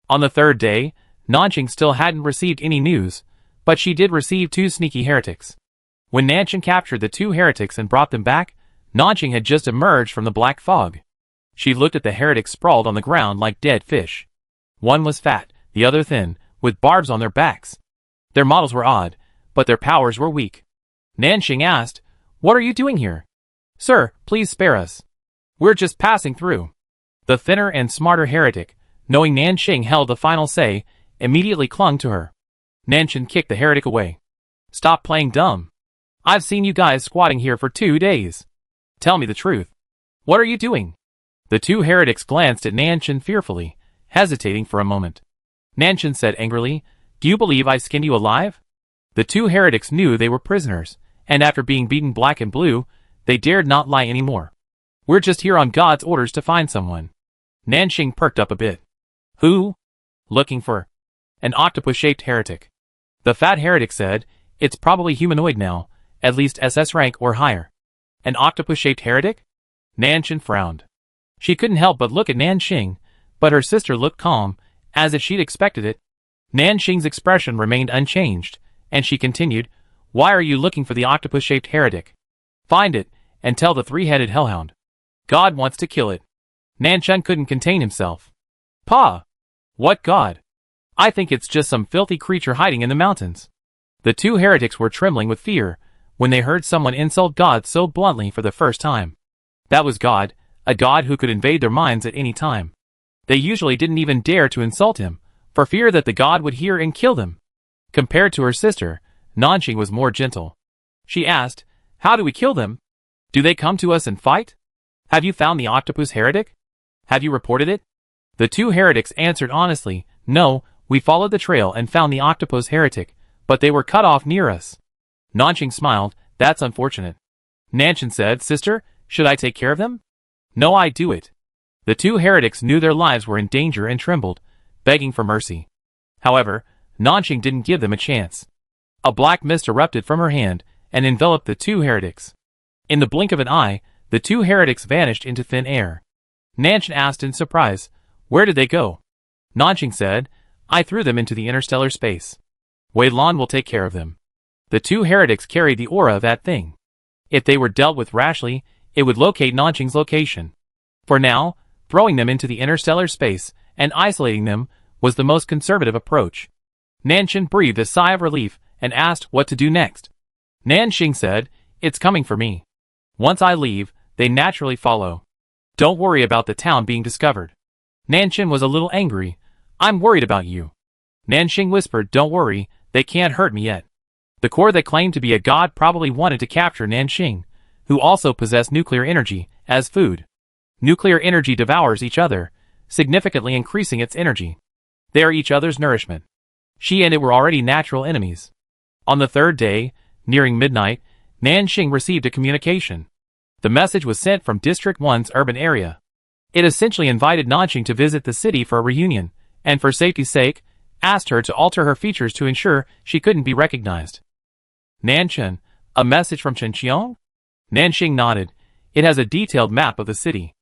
On the 3rd day, Nanxing still hadn't received any news, but she did receive 2 sneaky heretics. When Nanxing captured the 2 heretics and brought them back, Nanxing had just emerged from the black fog. She looked at the heretics sprawled on the ground like dead fish. One was fat, the other thin, with barbs on their backs. Their models were odd, but their powers were weak. Nanxing asked, "What are you doing here?" "Sir, please spare us. We're just passing through." The thinner and smarter heretic, knowing Nanxing held the final say, immediately clung to her. Nanxing kicked the heretic away. "Stop playing dumb. I've seen you guys squatting here for 2 days. Tell me the truth. What are you doing?" The 2 heretics glanced at Nanxing fearfully, hesitating for a moment. Nanxing said angrily, "Do you believe I skinned you alive?" The 2 heretics knew they were prisoners, and after being beaten black and blue, they dared not lie anymore. "We're just here on God's orders to find someone." Nanxing perked up a bit. "Who?" "Looking for an octopus-shaped heretic." The fat heretic said, "It's probably humanoid now, at least SS rank or higher." "An octopus-shaped heretic?" Nanxing frowned. She couldn't help but look at Nanxing, but her sister looked calm, as if she'd expected it. Nanxing's expression remained unchanged, and she continued, Why are you looking for the octopus-shaped heretic? Find it, and tell the three-headed hellhound. God wants to kill it. Nanchen couldn't contain himself. Pa! What God? I think it's just some filthy creature hiding in the mountains. The two heretics were trembling with fear when they heard someone insult God so bluntly for the first time. That was God, a God who could invade their minds at any time. They usually didn't even dare to insult him, for fear that the God would hear and kill them. Compared to her sister, Nanxing was more gentle. She asked, "How do we kill them? Do they come to us and fight? Have you found the octopus heretic? Have you reported it?" The two heretics answered honestly, "No, we followed the trail and found the octopus heretic, but they were cut off near us." Nanxing smiled, "That's unfortunate." Nanchen said, "Sister, should I take care of them?" "No, I do it." The two heretics knew their lives were in danger and trembled, begging for mercy. However, Nanxing didn't give them a chance. A black mist erupted from her hand and enveloped the two heretics. In the blink of an eye, the two heretics vanished into thin air. Nanchen asked in surprise, "Where did they go?" Nanxing said, "I threw them into the interstellar space. Wei Lan will take care of them." The two heretics carried the aura of that thing. If they were dealt with rashly, it would locate Nanxing's location. For now, throwing them into the interstellar space and isolating them was the most conservative approach. Nanchen breathed a sigh of relief and asked what to do next. Nanxing said, "It's coming for me. Once I leave, they naturally follow. Don't worry about the town being discovered." Nanchen was a little angry. "I'm worried about you." Nanxing whispered, "Don't worry, they can't hurt me yet." The core that claimed to be a god probably wanted to capture Nanxing, who also possessed nuclear energy, as food. Nuclear energy devours each other, significantly increasing its energy. They are each other's nourishment. She and it were already natural enemies. On the third day, nearing midnight, Nanxing received a communication. The message was sent from District 1's urban area. It essentially invited Nanxing to visit the city for a reunion, and for safety's sake, asked her to alter her features to ensure she couldn't be recognized. Nanchen, a message from Chenqiong? Nanxing nodded. It has a detailed map of the city.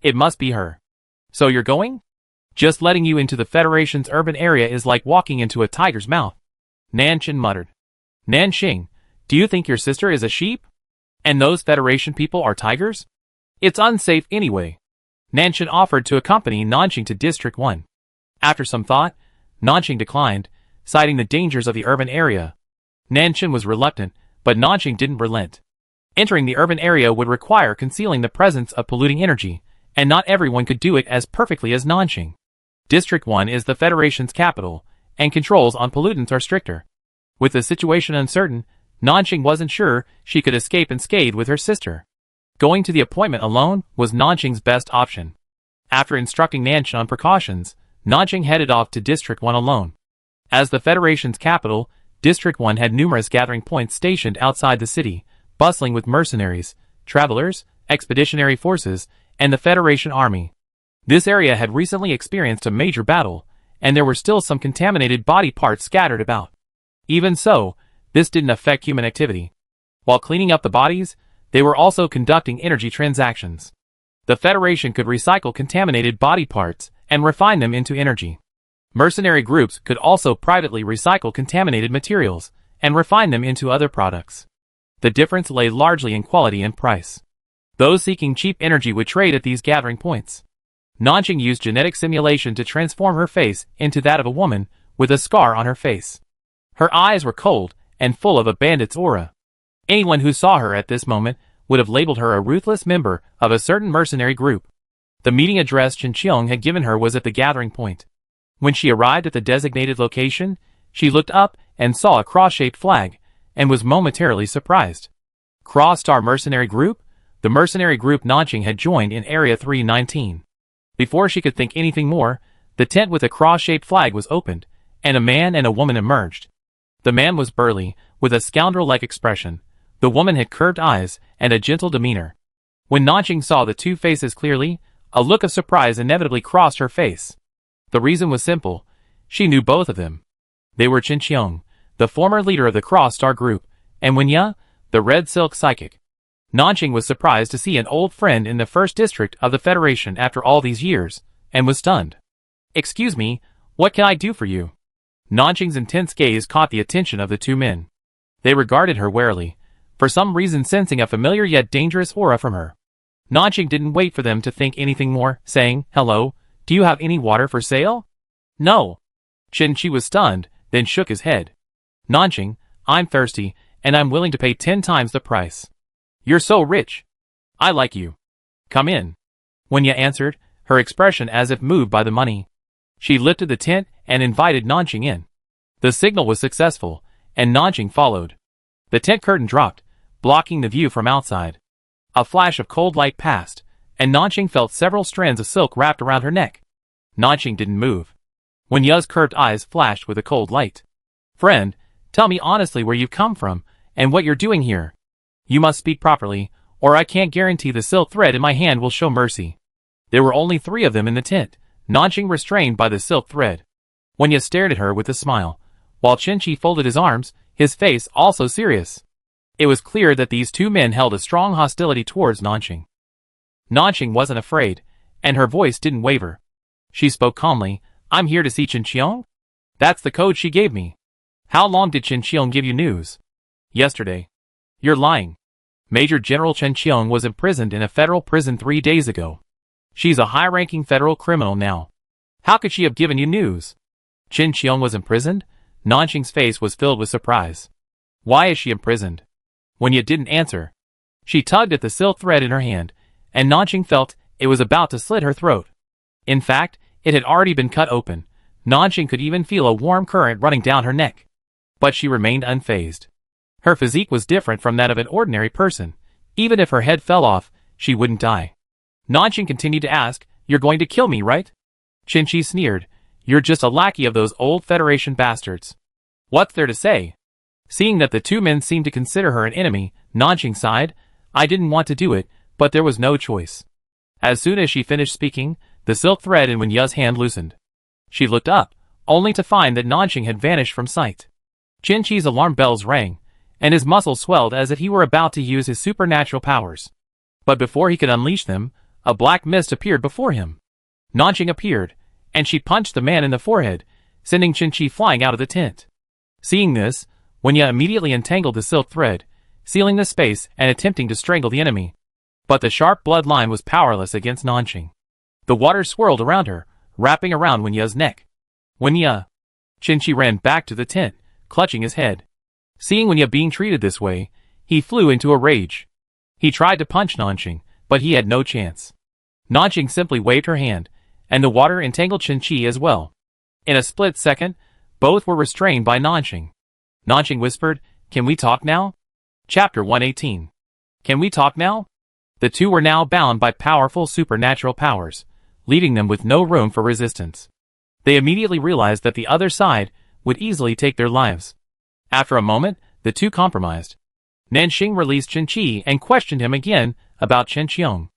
It must be her. So you're going? Just letting you into the Federation's urban area is like walking into a tiger's mouth. Nanchen muttered. Nanxing, do you think your sister is a sheep? And those Federation people are tigers? It's unsafe anyway. Nanchen offered to accompany Nanxing to District 1. After some thought, Nanxing declined, citing the dangers of the urban area. Nanchen was reluctant, but Nanxing didn't relent. Entering the urban area would require concealing the presence of polluting energy, and not everyone could do it as perfectly as Nanxing. District 1 is the Federation's capital, and controls on pollutants are stricter. With the situation uncertain, Nanxing wasn't sure she could escape unscathed with her sister. Going to the appointment alone was Nanxing's best option. After instructing Nanchen on precautions, Nanxing headed off to District 1 alone. As the Federation's capital, District 1 had numerous gathering points stationed outside the city, bustling with mercenaries, travelers, expeditionary forces, and the Federation army. This area had recently experienced a major battle, and there were still some contaminated body parts scattered about. Even so, this didn't affect human activity. While cleaning up the bodies, they were also conducting energy transactions. The Federation could recycle contaminated body parts and refine them into energy. Mercenary groups could also privately recycle contaminated materials and refine them into other products. The difference lay largely in quality and price. Those seeking cheap energy would trade at these gathering points. Nanxing used genetic simulation to transform her face into that of a woman with a scar on her face. Her eyes were cold and full of a bandit's aura. Anyone who saw her at this moment would have labeled her a ruthless member of a certain mercenary group. The meeting address Chenqiong had given her was at the gathering point. When she arrived at the designated location, she looked up and saw a cross-shaped flag, and was momentarily surprised. Cross-Star Mercenary Group? The mercenary group Nanxing had joined in Area 319. Before she could think anything more, the tent with a cross-shaped flag was opened, and a man and a woman emerged. The man was burly, with a scoundrel-like expression. The woman had curved eyes and a gentle demeanor. When Nanxing saw the two faces clearly, a look of surprise inevitably crossed her face. The reason was simple. She knew both of them. They were Chenqiong, the former leader of the Cross-Star Group, and Wenya, the Red Silk Psychic. Nanxing was surprised to see an old friend in the first district of the Federation after all these years, and was stunned. "Excuse me, what can I do for you?" Nanxing's intense gaze caught the attention of the two men. They regarded her warily, for some reason sensing a familiar yet dangerous aura from her. Nanqing didn't wait for them to think anything more, saying, "Hello, do you have any water for sale?" "No." Qin was stunned, then shook his head. "Nanqing, I'm thirsty, and I'm willing to pay 10 times the price." "You're so rich. I like you. Come in." Wenye answered, her expression as if moved by the money. She lifted the tent and invited Nanqing in. The signal was successful, and Nanqing followed. The tent curtain dropped, blocking the view from outside. A flash of cold light passed, and Nanqing felt several strands of silk wrapped around her neck. Nanqing didn't move. Wenye's curved eyes flashed with a cold light. "Friend, tell me honestly where you've come from, and what you're doing here. You must speak properly, or I can't guarantee the silk thread in my hand will show mercy." There were only 3 of them in the tent, Nanqing restrained by the silk thread. Wenye stared at her with a smile, while Qin folded his arms, his face also serious. It was clear that these 2 men held a strong hostility towards Nanqing. Nanqing wasn't afraid, and her voice didn't waver. She spoke calmly, "I'm here to see Qin. That's the code she gave me." "How long did Qin give you news?" "Yesterday." "You're lying. Major General Qin was imprisoned in a federal prison 3 days ago. She's a high-ranking federal criminal now. How could she have given you news?" "Qin was imprisoned?" Nanqing's face was filled with surprise. "Why is she imprisoned?" Wenye didn't answer. She tugged at the silk thread in her hand, and Nanqing felt it was about to slit her throat. In fact, it had already been cut open. Nanqing could even feel a warm current running down her neck. But she remained unfazed. Her physique was different from that of an ordinary person. Even if her head fell off, she wouldn't die. Nanqing continued to ask, "You're going to kill me, right?" Qin sneered, "You're just a lackey of those old Federation bastards." What's there to say? Seeing that the 2 men seemed to consider her an enemy, Nanqing sighed, "I didn't want to do it, but there was no choice." As soon as she finished speaking, the silk thread in Wenye's hand loosened. She looked up, only to find that Nanqing had vanished from sight. Qin's alarm bells rang, and his muscles swelled as if he were about to use his supernatural powers. But before he could unleash them, a black mist appeared before him. Nanqing appeared, and she punched the man in the forehead, sending Qin flying out of the tent. Seeing this, Wenye immediately entangled the silk thread, sealing the space and attempting to strangle the enemy. But the sharp bloodline was powerless against Nanqing. The water swirled around her, wrapping around Wenye's neck. "Wenye!" Qin ran back to the tent, clutching his head. Seeing Wenye being treated this way, he flew into a rage. He tried to punch Nanqing, but he had no chance. Nanqing simply waved her hand, and the water entangled Qin as well. In a split second, both were restrained by Nanqing. Nanqing whispered, "Can we talk now?" Chapter 118. Can we talk now? The 2 were now bound by powerful supernatural powers, leaving them with no room for resistance. They immediately realized that the other side would easily take their lives. After a moment, the 2 compromised. Nanqing released Qin and questioned him again about Qin.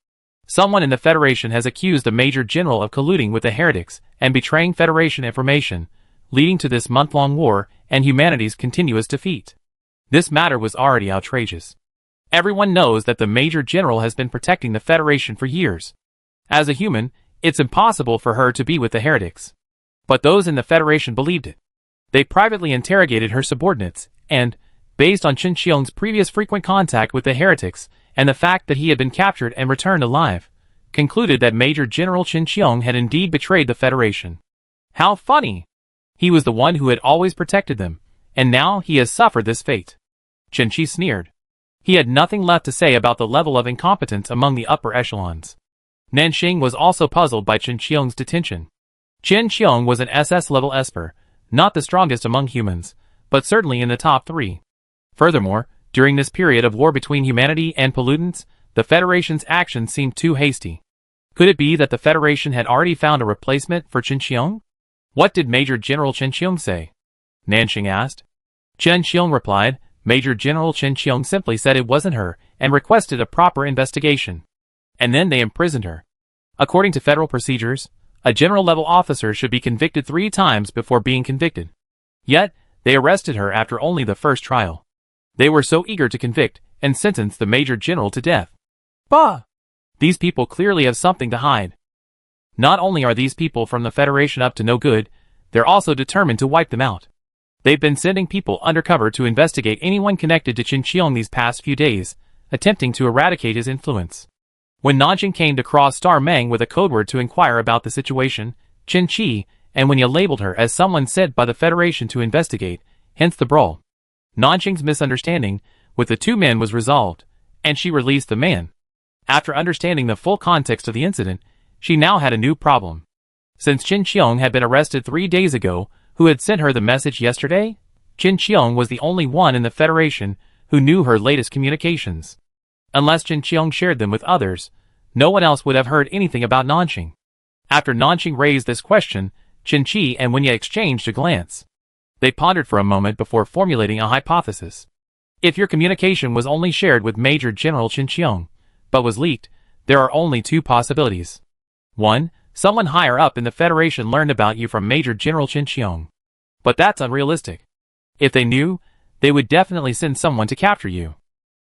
"Someone in the Federation has accused the Major General of colluding with the heretics and betraying Federation information, leading to this month-long war and humanity's continuous defeat. This matter was already outrageous. Everyone knows that the Major General has been protecting the Federation for years. As a human, it's impossible for her to be with the heretics. But those in the Federation believed it. They privately interrogated her subordinates, and, based on Qin's previous frequent contact with the heretics and the fact that he had been captured and returned alive, concluded that Major General Qin had indeed betrayed the Federation. How funny! He was the one who had always protected them, and now he has suffered this fate." Qin sneered. He had nothing left to say about the level of incompetence among the upper echelons. Nanqing was also puzzled by Qin's detention. Qin was an SS-level esper, not the strongest among humans, but certainly in the top 3. Furthermore, during this period of war between humanity and pollutants, the Federation's actions seemed too hasty. Could it be that the Federation had already found a replacement for Qin? "What did Major General Qin say?" Nanqing asked. Qin replied, "Major General Qin simply said it wasn't her and requested a proper investigation. And then they imprisoned her. According to federal procedures, a general-level officer should be convicted 3 times before being convicted. Yet, they arrested her after only the first trial. They were so eager to convict and sentence the Major General to death. Bah! These people clearly have something to hide. Not only are these people from the Federation up to no good, they're also determined to wipe them out. They've been sending people undercover to investigate anyone connected to Qin Qiong these past few days, attempting to eradicate his influence. When Nanjing came to cross Star Meng with a code word to inquire about the situation, Qin Qi and Wenya labeled her as someone sent by the Federation to investigate, hence the brawl. Nanjing's misunderstanding with the two men was resolved, and she released the man. After understanding the full context of the incident, she now had a new problem. Since Qin Qiong had been arrested 3 days ago, who had sent her the message yesterday? Qin Qiong was the only one in the Federation who knew her latest communications. Unless Qin Qiong shared them with others, no one else would have heard anything about Nanjing. After Nanjing raised this question, Qin Qi and Wenya exchanged a glance. They pondered for a moment before formulating a hypothesis. If your communication was only shared with Major General Qin Qiong, but was leaked, there are only two possibilities. 1. Someone higher up in the Federation learned about you from Major General Qin Qiong. But that's unrealistic. If they knew, they would definitely send someone to capture you.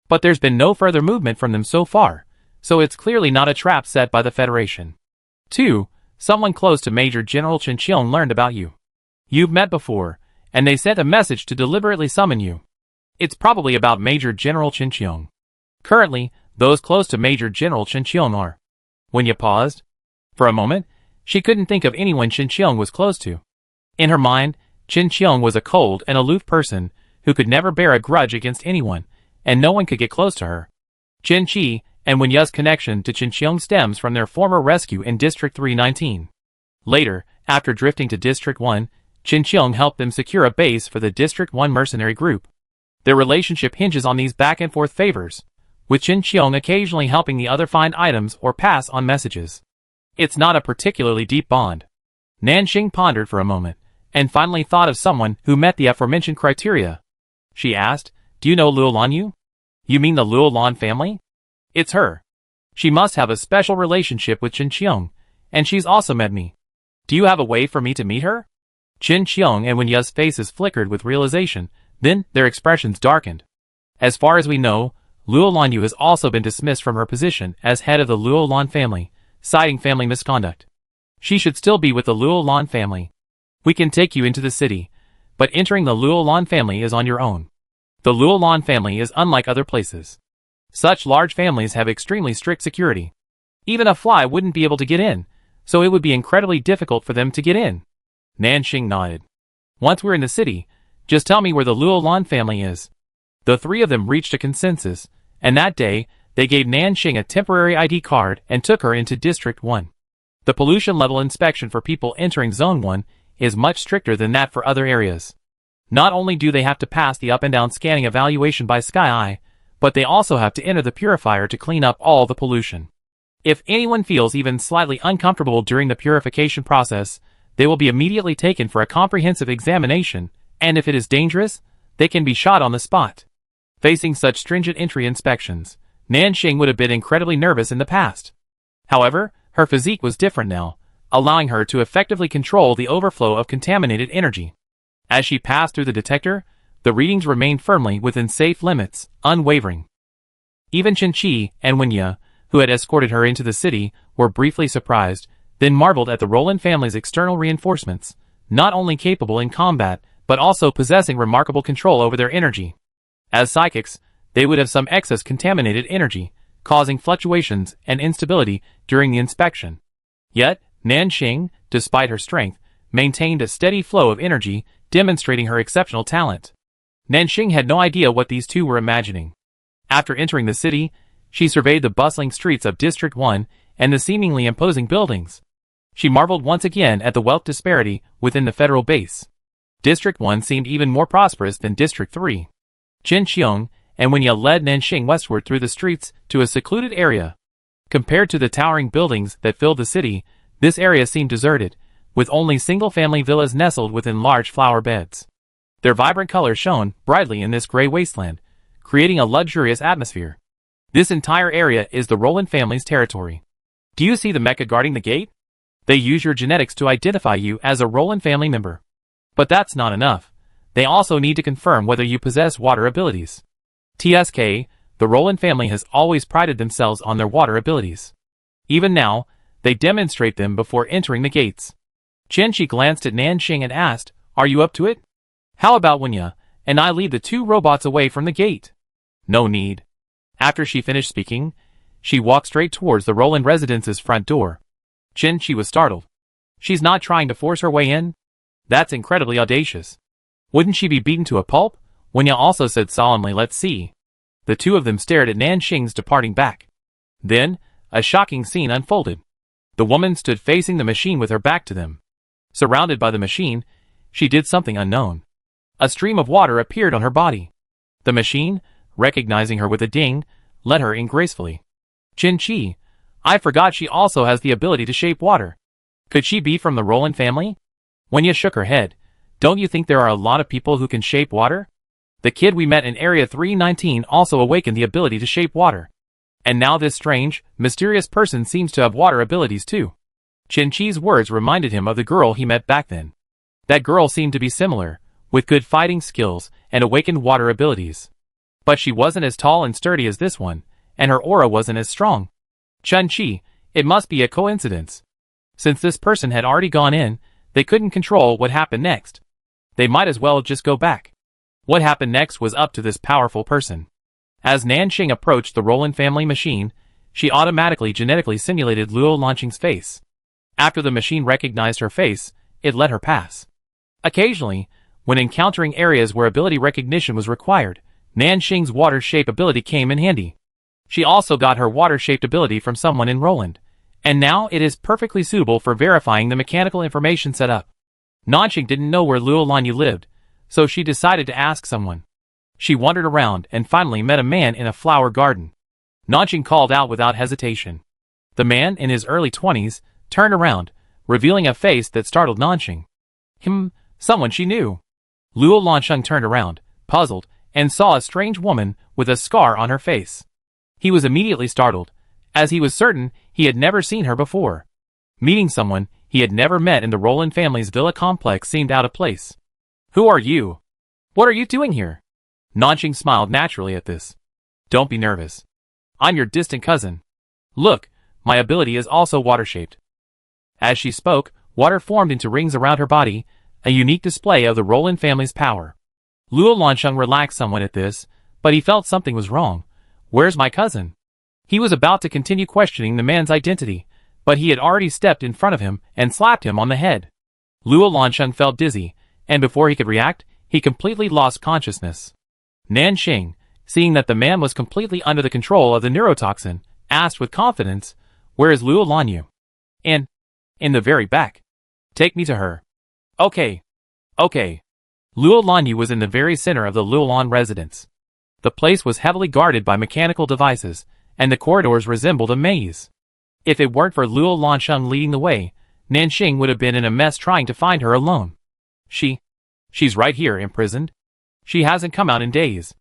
But there's been no further movement from them so far, so it's clearly not a trap set by the Federation. 2. Someone close to Major General Qin Qiong learned about you. You've met before, and they sent a message to deliberately summon you. It's probably about Major General Qin Qiong. Currently, those close to Major General Qin Qiong are. Wenya paused. For a moment, she couldn't think of anyone Qin Qiong was close to. In her mind, Qin Qiong was a cold and aloof person who could never bear a grudge against anyone, and no one could get close to her. Qin Qi and Wenya's connection to Qin Qiong stems from their former rescue in District 319. Later, after drifting to District 1, Qin Qiong helped them secure a base for the District 1 mercenary group. Their relationship hinges on these back-and-forth favors, with Qin Qiong occasionally helping the other find items or pass on messages. It's not a particularly deep bond. Nanjing pondered for a moment, and finally thought of someone who met the aforementioned criteria. She asked, "Do you know Luo Lanyu? You mean the Luo Lan family?" "It's her. She must have a special relationship with Qin Qiong, and she's also met me. Do you have a way for me to meet her?" Qin Qiong and Wenya's faces flickered with realization, then their expressions darkened. As far as we know, Luo Lanyu has also been dismissed from her position as head of the Luo Lan family, citing family misconduct. She should still be with the Luo Lan family. We can take you into the city, but entering the Luo Lan family is on your own. The Luo Lan family is unlike other places. Such large families have extremely strict security. Even a fly wouldn't be able to get in, so it would be incredibly difficult for them to get in. Nanjing nodded. "Once we're in the city, just tell me where the Luo Lan family is." The three of them reached a consensus, and that day, they gave Nanjing a temporary ID card and took her into District 1. The pollution level inspection for people entering Zone 1 is much stricter than that for other areas. Not only do they have to pass the up and down scanning evaluation by Sky Eye, but they also have to enter the purifier to clean up all the pollution. If anyone feels even slightly uncomfortable during the purification process, they will be immediately taken for a comprehensive examination, and if it is dangerous, they can be shot on the spot. Facing such stringent entry inspections, Nanjing would have been incredibly nervous in the past. However, her physique was different now, allowing her to effectively control the overflow of contaminated energy. As she passed through the detector, the readings remained firmly within safe limits, unwavering. Even Qin Qi and Wenya, who had escorted her into the city, were briefly surprised, then marveled at the Roland family's external reinforcements, not only capable in combat, but also possessing remarkable control over their energy. As psychics, they would have some excess contaminated energy, causing fluctuations and instability during the inspection. Yet, Nanjing, despite her strength, maintained a steady flow of energy, demonstrating her exceptional talent. Nanjing had no idea what these two were imagining. After entering the city, she surveyed the bustling streets of District 1 and the seemingly imposing buildings. She marveled once again at the wealth disparity within the federal base. District 1 seemed even more prosperous than District 3. Qin Qiong and Wenya led Nanjing westward through the streets to a secluded area. Compared to the towering buildings that filled the city, this area seemed deserted, with only single-family villas nestled within large flower beds. Their vibrant colors shone brightly in this gray wasteland, creating a luxurious atmosphere. This entire area is the Roland family's territory. Do you see the mecha guarding the gate? They use your genetics to identify you as a Roland family member. But that's not enough. They also need to confirm whether you possess water abilities. TSK, the Roland family has always prided themselves on their water abilities. Even now, they demonstrate them before entering the gates. Qin Shi glanced at Nanjing and asked, "Are you up to it?" How about Wenya and I lead the two robots away from the gate? No need. After she finished speaking, she walked straight towards the Roland residence's front door. She was startled. She's not trying to force her way in? That's incredibly audacious. Wouldn't she be beaten to a pulp? Wenya also said solemnly, let's see. The two of them stared at Nanxing's departing back. Then, a shocking scene unfolded. The woman stood facing the machine with her back to them. Surrounded by the machine, she did something unknown. A stream of water appeared on her body. The machine, recognizing her with a ding, let her in gracefully. Qi, I forgot she also has the ability to shape water. Could she be from the Roland family? Wenya shook her head. Don't you think there are a lot of people who can shape water? The kid we met in Area 319 also awakened the ability to shape water. And now this strange, mysterious person seems to have water abilities too. Chi's words reminded him of the girl he met back then. That girl seemed to be similar, with good fighting skills and awakened water abilities. But she wasn't as tall and sturdy as this one, and her aura wasn't as strong. Chi, it must be a coincidence. Since this person had already gone in, they couldn't control what happened next. They might as well just go back. What happened next was up to this powerful person. As Nanxing approached the Roland family machine, she automatically genetically simulated Luo Lanqing's face. After the machine recognized her face, it let her pass. Occasionally, when encountering areas where ability recognition was required, Nanxing's water shape ability came in handy. She also got her water shaped ability from someone in Roland, and now it is perfectly suitable for verifying the mechanical information set up. Nanxing didn't know where Luo Lanyu lived, so she decided to ask someone. She wandered around and finally met a man in a flower garden. Nanxing called out without hesitation. The man, in his early 20s, turned around, revealing a face that startled Nanxing. Someone she knew. Luo Lanqing turned around, puzzled, and saw a strange woman with a scar on her face. He was immediately startled, as he was certain he had never seen her before. Meeting someone he had never met in the Roland family's villa complex seemed out of place. Who are you? What are you doing here? Nanxing smiled naturally at this. Don't be nervous. I'm your distant cousin. Look, my ability is also water-shaped. As she spoke, water formed into rings around her body, a unique display of the Roland family's power. Luo Lanqing relaxed somewhat at this, but he felt something was wrong. Where's my cousin? He was about to continue questioning the man's identity, but he had already stepped in front of him and slapped him on the head. Luo Lanqing felt dizzy, and before he could react, he completely lost consciousness. Nanxing, seeing that the man was completely under the control of the neurotoxin, asked with confidence, where is Luo Lanyu? In the very back. Take me to her. Okay. Luo Lanyu was in the very center of the Luolan residence. The place was heavily guarded by mechanical devices, and the corridors resembled a maze. If it weren't for Luo Lanqing leading the way, Nanxing would have been in a mess trying to find her alone. She's right here, imprisoned. She hasn't come out in days.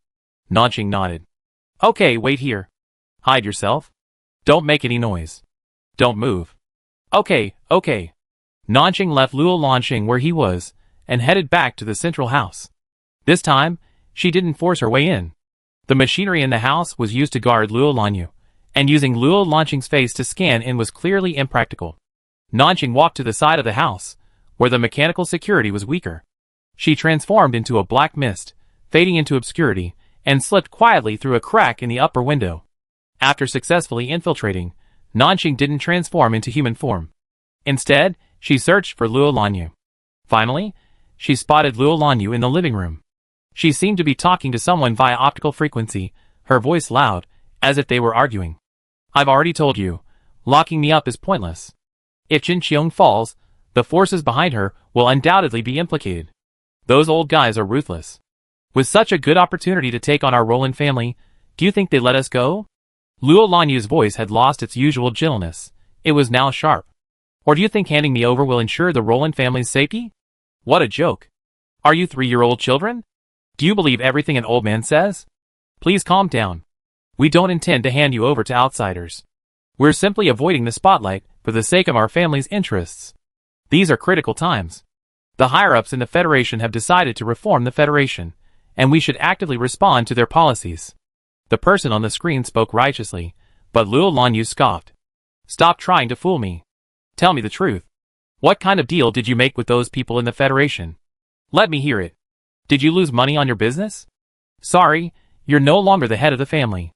Nanxing nodded. Okay, wait here. Hide yourself. Don't make any noise. Don't move. Okay. Nanxing left Luo Lanqing where he was, and headed back to the central house. This time, she didn't force her way in. The machinery in the house was used to guard Luo Lanyu, and using Luo Lanqing's face to scan in was clearly impractical. Nanxing walked to the side of the house, where the mechanical security was weaker. She transformed into a black mist, fading into obscurity, and slipped quietly through a crack in the upper window. After successfully infiltrating, Nanxing didn't transform into human form. Instead, she searched for Luo Lanyu. Finally, she spotted Luo Lanyu in the living room. She seemed to be talking to someone via optical frequency, her voice loud, as if they were arguing. I've already told you, locking me up is pointless. If Qin falls, the forces behind her will undoubtedly be implicated. Those old guys are ruthless. With such a good opportunity to take on our Roland family, do you think they let us go? Luo Lanyu's voice had lost its usual gentleness. It was now sharp. Or do you think handing me over will ensure the Roland family's safety? What a joke. Are you 3-year-old children? Do you believe everything an old man says? Please calm down. We don't intend to hand you over to outsiders. We're simply avoiding the spotlight for the sake of our family's interests. These are critical times. The higher-ups in the Federation have decided to reform the Federation, and we should actively respond to their policies. The person on the screen spoke righteously, but Luo Lanyu scoffed. Stop trying to fool me. Tell me the truth. What kind of deal did you make with those people in the Federation? Let me hear it. Did you lose money on your business? Sorry, you're no longer the head of the family.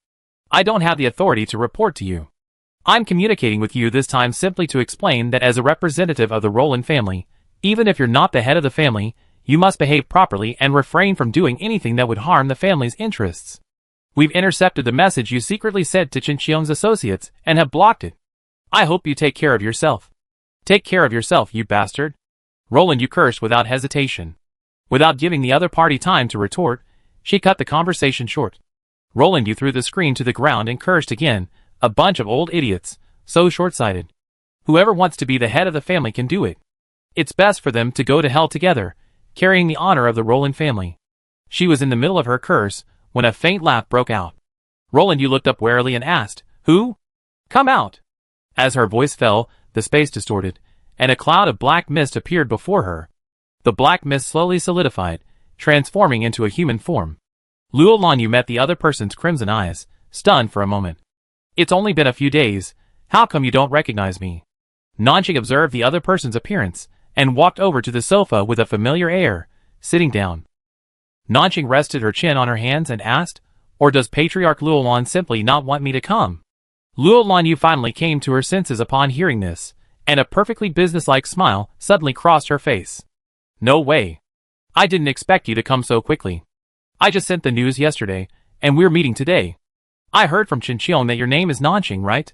I don't have the authority to report to you. I'm communicating with you this time simply to explain that as a representative of the Roland family, even if you're not the head of the family, you must behave properly and refrain from doing anything that would harm the family's interests. We've intercepted the message you secretly sent to Chincheong's associates and have blocked it. I hope you take care of yourself. Take care of yourself, you bastard. Roland, you cursed without hesitation. Without giving the other party time to retort, she cut the conversation short. Roland, you threw the screen to the ground and cursed again. A bunch of old idiots, so short-sighted. Whoever wants to be the head of the family can do it. It's best for them to go to hell together, carrying the honor of the Roland family. She was in the middle of her curse when a faint laugh broke out. Roland, you looked up warily and asked, "Who? Come out." As her voice fell, the space distorted, and a cloud of black mist appeared before her. The black mist slowly solidified, transforming into a human form. Luo Lanyu met the other person's crimson eyes, stunned for a moment. It's only been a few days. How come you don't recognize me? Nanqing observed the other person's appearance and walked over to the sofa with a familiar air, sitting down. Nanqing rested her chin on her hands and asked, "Or does Patriarch Luolan simply not want me to come?" Luo Lanyu finally came to her senses upon hearing this, and a perfectly businesslike smile suddenly crossed her face. "No way. I didn't expect you to come so quickly. I just sent the news yesterday, and we're meeting today. I heard from Chincheong that your name is Nanqing, right?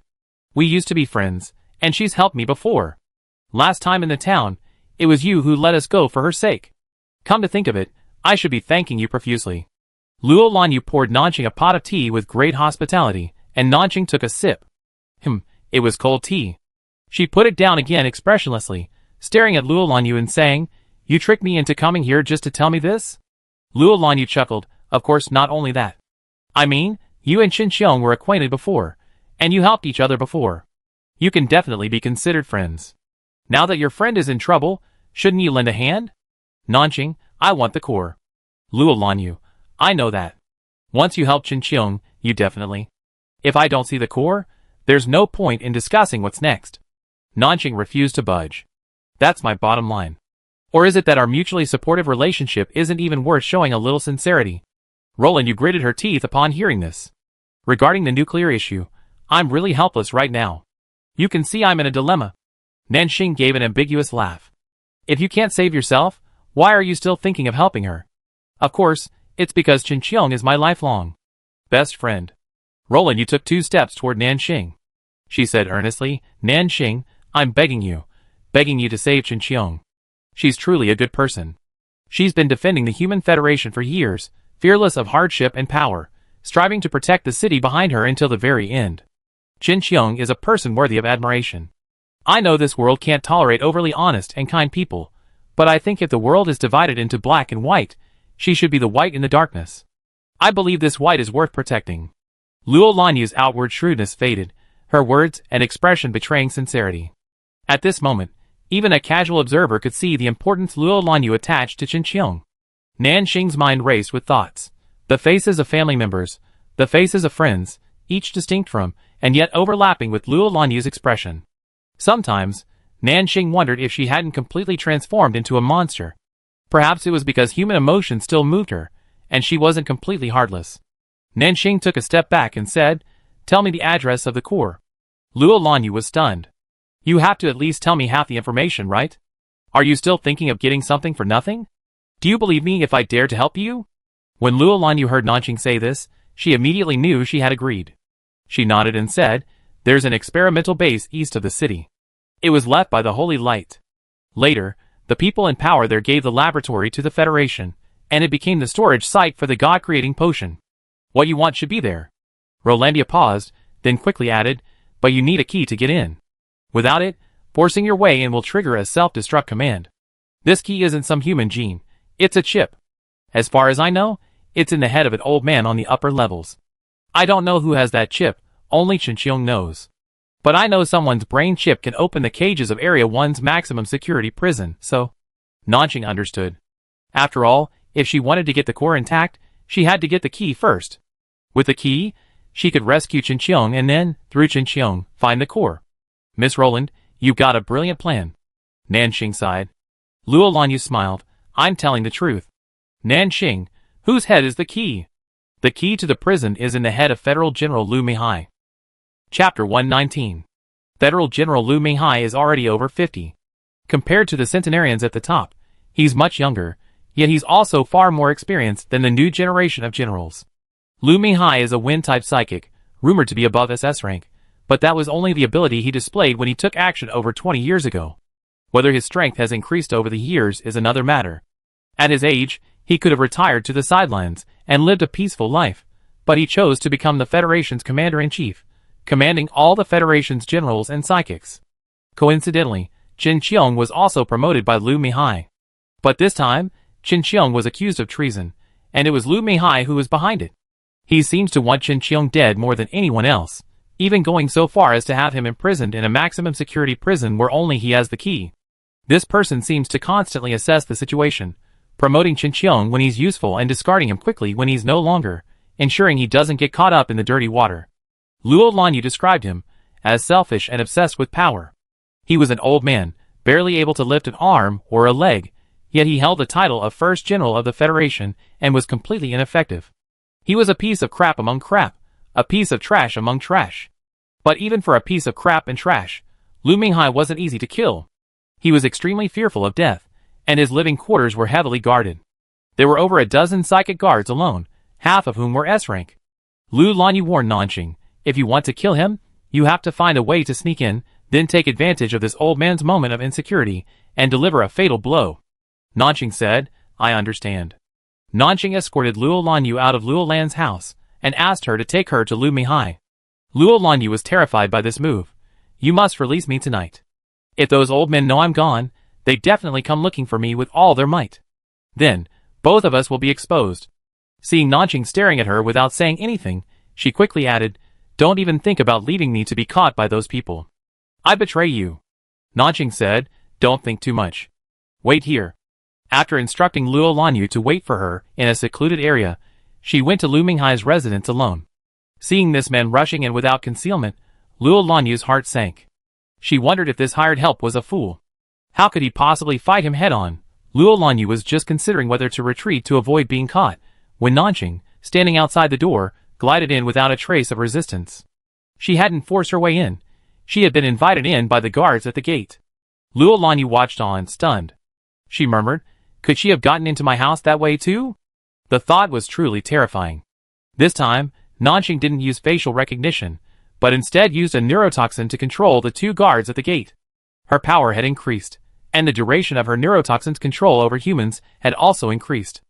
We used to be friends, and she's helped me before. Last time in the town, it was you who let us go for her sake. Come to think of it, I should be thanking you profusely." Luo Lanyu poured Nanqing a pot of tea with great hospitality, and Nanqing took a sip. It was cold tea. She put it down again expressionlessly, staring at Luo Lanyu and saying, "You tricked me into coming here just to tell me this?" Luo Lanyu chuckled, "Of course, not only that. I mean, you and Chincheong were acquainted before, and you helped each other before. You can definitely be considered friends. Now that your friend is in trouble, shouldn't you lend a hand? Nanqing, I want the core." Luo Lanyu, "I know that. Once you help Chincheong, you definitely. If I don't see the core, there's no point in discussing what's next." Nanqing refused to budge. "That's my bottom line. Or is it that our mutually supportive relationship isn't even worth showing a little sincerity?" Roland, you gritted her teeth upon hearing this. "Regarding the nuclear issue, I'm really helpless right now. You can see I'm in a dilemma." Nanqing gave an ambiguous laugh. "If you can't save yourself, why are you still thinking of helping her?" "Of course, it's because Chincheong is my lifelong best friend." Roland, you took 2 steps toward Nanqing. She said earnestly, "Nanqing, I'm begging you to save Chincheong. She's truly a good person. She's been defending the Human Federation for years, fearless of hardship and power, striving to protect the city behind her until the very end. Chincheong is a person worthy of admiration. I know this world can't tolerate overly honest and kind people, but I think if the world is divided into black and white, she should be the white in the darkness. I believe this white is worth protecting." Luo Lanyu's outward shrewdness faded, her words and expression betraying sincerity. At this moment, even a casual observer could see the importance Luo Lanyu attached to Chincheong. Nanqing's mind raced with thoughts. The faces of family members, the faces of friends, each distinct from, and yet overlapping with Luo Lanyu's expression. Sometimes, Nanqing wondered if she hadn't completely transformed into a monster. Perhaps it was because human emotion still moved her, and she wasn't completely heartless. Nanqing took a step back and said, "Tell me the address of the core." Luo Lanyu was stunned. "You have to at least tell me half the information, right? Are you still thinking of getting something for nothing? Do you believe me if I dare to help you?" When Luo Lanyu heard Nanqing say this, she immediately knew she had agreed. She nodded and said, "There's an experimental base east of the city. It was left by the Holy Light. Later, the people in power there gave the laboratory to the Federation, and it became the storage site for the God-creating potion. What you want should be there." Rolandia paused, then quickly added, "But you need a key to get in. Without it, forcing your way in will trigger a self-destruct command. This key isn't some human gene, it's a chip. As far as I know, it's in the head of an old man on the upper levels. I don't know who has that chip, only Chincheong knows. But I know someone's brain chip can open the cages of Area 1's maximum security prison, so..." Nanqing understood. After all, if she wanted to get the core intact, she had to get the key first. With the key, she could rescue Chincheong and then, through Chincheong, find the core. "Miss Roland, you've got a brilliant plan." Nanqing sighed. Luo Lanyu smiled. "I'm telling the truth. Nanxing, whose head is the key? The key to the prison is in the head of Federal General Liu Mihai. Chapter 119. Federal General Liu Mihai is already over 50. Compared to the centenarians at the top, he's much younger, yet he's also far more experienced than the new generation of generals. Liu Mihai is a wind-type psychic, rumored to be above SS rank, but that was only the ability he displayed when he took action over 20 years ago. Whether his strength has increased over the years is another matter. At his age, he could have retired to the sidelines and lived a peaceful life, but he chose to become the Federation's commander-in-chief, commanding all the Federation's generals and psychics. Coincidentally, Qin Qiong was also promoted by Liu Mihai. But this time, Qin Qiong was accused of treason, and it was Liu Mihai who was behind it. He seems to want Qin Qiong dead more than anyone else, even going so far as to have him imprisoned in a maximum security prison where only he has the key. This person seems to constantly assess the situation, promoting Qin Qiong when he's useful and discarding him quickly when he's no longer, ensuring he doesn't get caught up in the dirty water. Luo Lanyu described him as selfish and obsessed with power. He was an old man, barely able to lift an arm or a leg, yet he held the title of First General of the Federation and was completely ineffective. He was a piece of crap among crap, a piece of trash among trash. But even for a piece of crap and trash, Liu Mihai wasn't easy to kill. He was extremely fearful of death, and his living quarters were heavily guarded. There were over a dozen psychic guards alone, half of whom were S-rank. Liu Lanyu warned Nanxing, if you want to kill him, you have to find a way to sneak in, then take advantage of this old man's moment of insecurity, and deliver a fatal blow. Nanxing said, I understand. Nanxing escorted Luo Lanyu out of Luo Lan's house, and asked her to take her to Liu Mihai. Luo Lanyu was terrified by this move. You must release me tonight. If those old men know I'm gone, they definitely come looking for me with all their might. Then, both of us will be exposed. Seeing Nanxing staring at her without saying anything, she quickly added, Don't even think about leaving me to be caught by those people. I betray you. Nanxing said, Don't think too much. Wait here. After instructing Luo Lanyu to wait for her in a secluded area, she went to Liu Mihai's residence alone. Seeing this man rushing in without concealment, Luo Lanyu's heart sank. She wondered if this hired help was a fool. How could he possibly fight him head-on? Luo Lanyu was just considering whether to retreat to avoid being caught, when Nanxing, standing outside the door, glided in without a trace of resistance. She hadn't forced her way in. She had been invited in by the guards at the gate. Luo Lanyu watched on, stunned. She murmured, Could she have gotten into my house that way too? The thought was truly terrifying. This time, Nanxing didn't use facial recognition, but instead used a neurotoxin to control the two guards at the gate. Her power had increased, and the duration of her neurotoxin's control over humans had also increased.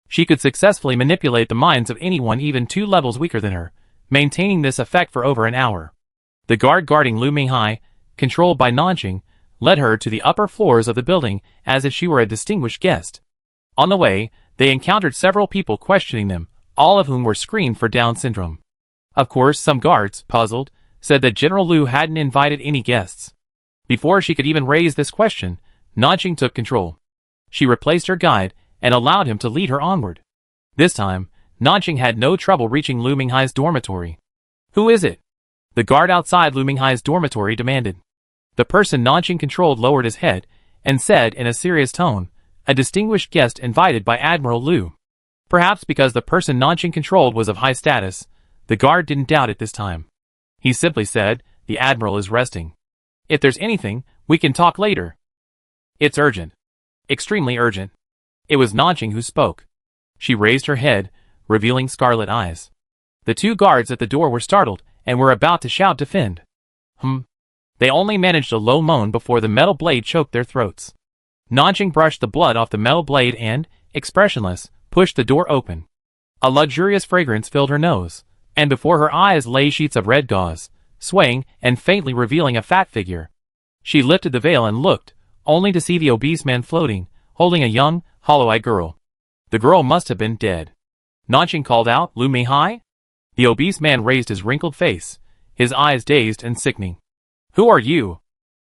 She could successfully manipulate the minds of anyone even 2 levels weaker than her, maintaining this effect for over an hour. The guard guarding Liu Mihai, controlled by Nanxing, led her to the upper floors of the building as if she were a distinguished guest. On the way, they encountered several people questioning them, all of whom were screened for Down syndrome. Of course, some guards, puzzled, said that General Liu hadn't invited any guests. Before she could even raise this question, Nanxing took control. She replaced her guide and allowed him to lead her onward. This time, Nanxing had no trouble reaching Liu Mihai's dormitory. Who is it? The guard outside Liu Mihai's dormitory demanded. The person Nanxing controlled lowered his head and said in a serious tone, a distinguished guest invited by Admiral Liu. Perhaps because the person Nanxing controlled was of high status, the guard didn't doubt it this time. He simply said, the Admiral is resting. If there's anything, we can talk later. It's urgent. Extremely urgent. It was Nanxing who spoke. She raised her head, revealing scarlet eyes. The 2 guards at the door were startled and were about to shout defend. They only managed a low moan before the metal blade choked their throats. Nanxing brushed the blood off the metal blade and, expressionless, pushed the door open. A luxurious fragrance filled her nose, and before her eyes lay sheets of red gauze, swaying and faintly revealing a fat figure. She lifted the veil and looked, only to see the obese man floating, holding a young, hollow-eyed girl. The girl must have been dead. Nanxing called out, Liu Mihai? The obese man raised his wrinkled face, his eyes dazed and sickening. Who are you?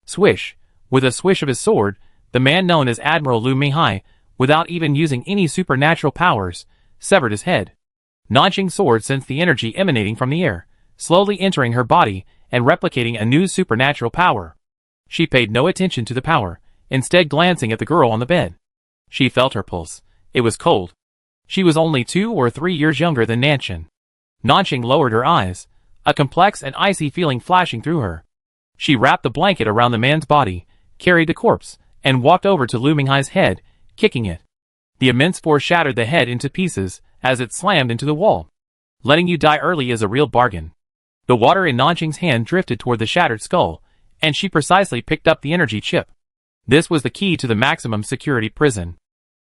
Swish. With a swish of his sword, the man known as Admiral Liu Mihai, without even using any supernatural powers, severed his head. Nanxing's sword sensed the energy emanating from the air, slowly entering her body and replicating a new supernatural power. She paid no attention to the power, instead glancing at the girl on the bed. She felt her pulse. It was cold. She was only 2 or 3 years younger than Nanxing. Nanxing lowered her eyes, a complex and icy feeling flashing through her. She wrapped the blanket around the man's body, carried the corpse, and walked over to Lu Minghai's head, kicking it. The immense force shattered the head into pieces as it slammed into the wall. Letting you die early is a real bargain. The water in Nanxing's hand drifted toward the shattered skull, and she precisely picked up the energy chip. This was the key to the maximum security prison.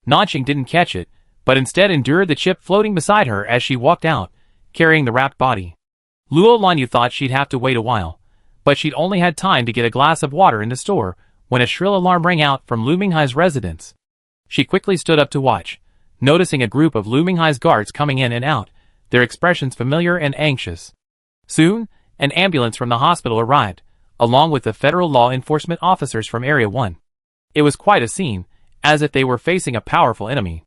Nanxing didn't catch it, but instead endured the chip floating beside her as she walked out, carrying the wrapped body. Luo Lanyu thought she'd have to wait a while, but she'd only had time to get a glass of water in the store when a shrill alarm rang out from Lu Minghai's residence. She quickly stood up to watch, noticing a group of Lu Minghai's guards coming in and out, their expressions familiar and anxious. Soon, an ambulance from the hospital arrived, along with the federal law enforcement officers from Area 1. It was quite a scene, as if they were facing a powerful enemy.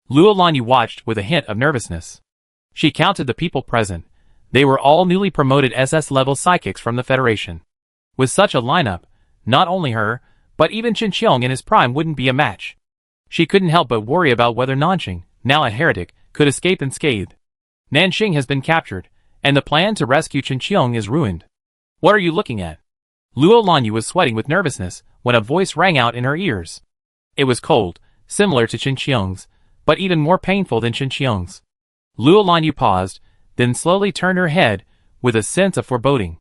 Luo Lanyu watched with a hint of nervousness. She counted the people present. They were all newly promoted SS-level psychics from the Federation. With such a lineup, not only her, but even Chen Qiong in his prime wouldn't be a match. She couldn't help but worry about whether Nanxing, now a heretic, could escape unscathed. Nanxing has been captured, and the plan to rescue Chen Qiong is ruined. What are you looking at? Luo Lanyu was sweating with nervousness when a voice rang out in her ears. It was cold, similar to Chen Qiong's, but even more painful than Chen Qiong's. Luo Lanyu paused, then slowly turned her head, with a sense of foreboding.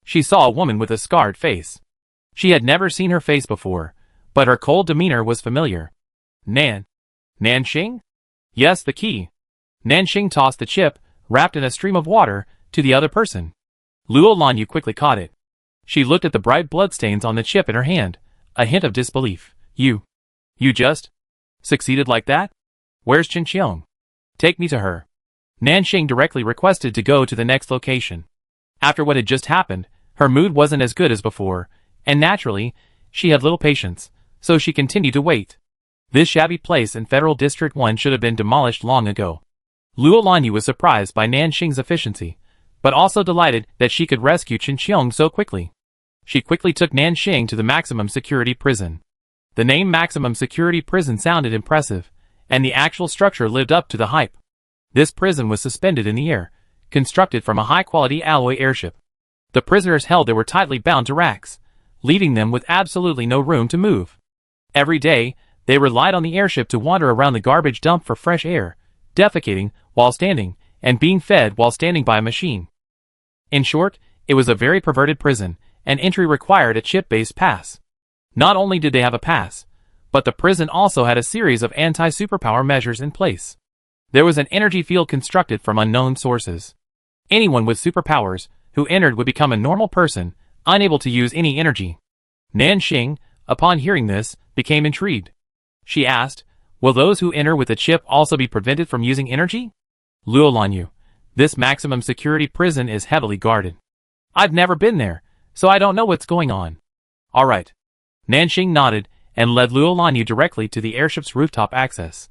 She saw a woman with a scarred face. She had never seen her face before, but her cold demeanor was familiar. Nanxing? Yes, the key. Nanxing tossed the chip, wrapped in a stream of water, to the other person. Luo Lanyu quickly caught it. She looked at the bright bloodstains on the chip in her hand, a hint of disbelief. You just succeeded like that? Where's Chen Qiong? Take me to her. Nanxing directly requested to go to the next location. After what had just happened, her mood wasn't as good as before, and naturally, she had little patience, so she continued to wait. This shabby place in Federal District 1 should have been demolished long ago. Luo Lanyu was surprised by Nanxing's efficiency, but also delighted that she could rescue Chen Qiong so quickly. She quickly took Nanxing to the maximum security prison. The name maximum security prison sounded impressive, and the actual structure lived up to the hype. This prison was suspended in the air, constructed from a high-quality alloy airship. The prisoners held there were tightly bound to racks, leaving them with absolutely no room to move. Every day, they relied on the airship to wander around the garbage dump for fresh air, defecating while standing, and being fed while standing by a machine. In short, it was a very perverted prison, and entry required a chip-based pass. Not only did they have a pass, but the prison also had a series of anti-superpower measures in place. There was an energy field constructed from unknown sources. Anyone with superpowers who entered would become a normal person, unable to use any energy. Nanxing, upon hearing this, became intrigued. She asked, "Will those who enter with a chip also be prevented from using energy?" Luo Lanyu, this maximum security prison is heavily guarded. I've never been there, so I don't know what's going on. All right. Nanxing nodded and led Luo Lanyu directly to the airship's rooftop access.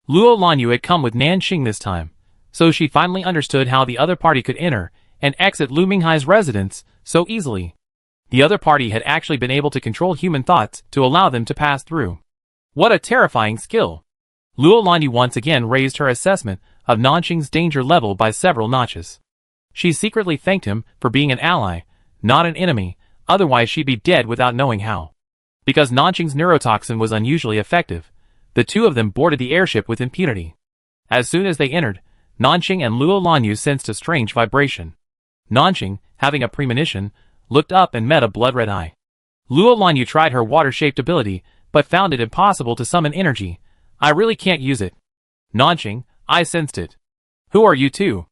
Luo Lanyu had come with Nanxing this time, so she finally understood how the other party could enter and exit Lu Minghai's residence so easily. The other party had actually been able to control human thoughts to allow them to pass through. What a terrifying skill! Luo Lanyu once again raised her assessment of Nanxing's danger level by several notches. She secretly thanked him for being an ally, not an enemy, otherwise she'd be dead without knowing how. Because Nanxing's neurotoxin was unusually effective, the two of them boarded the airship with impunity. As soon as they entered, Nanxing and Luo Lanyu sensed a strange vibration. Nanxing, having a premonition, looked up and met a blood-red eye. Luo Lanyu tried her water-shaped ability, but found it impossible to summon energy. I really can't use it. Nanxing, I sensed it. Who are you two?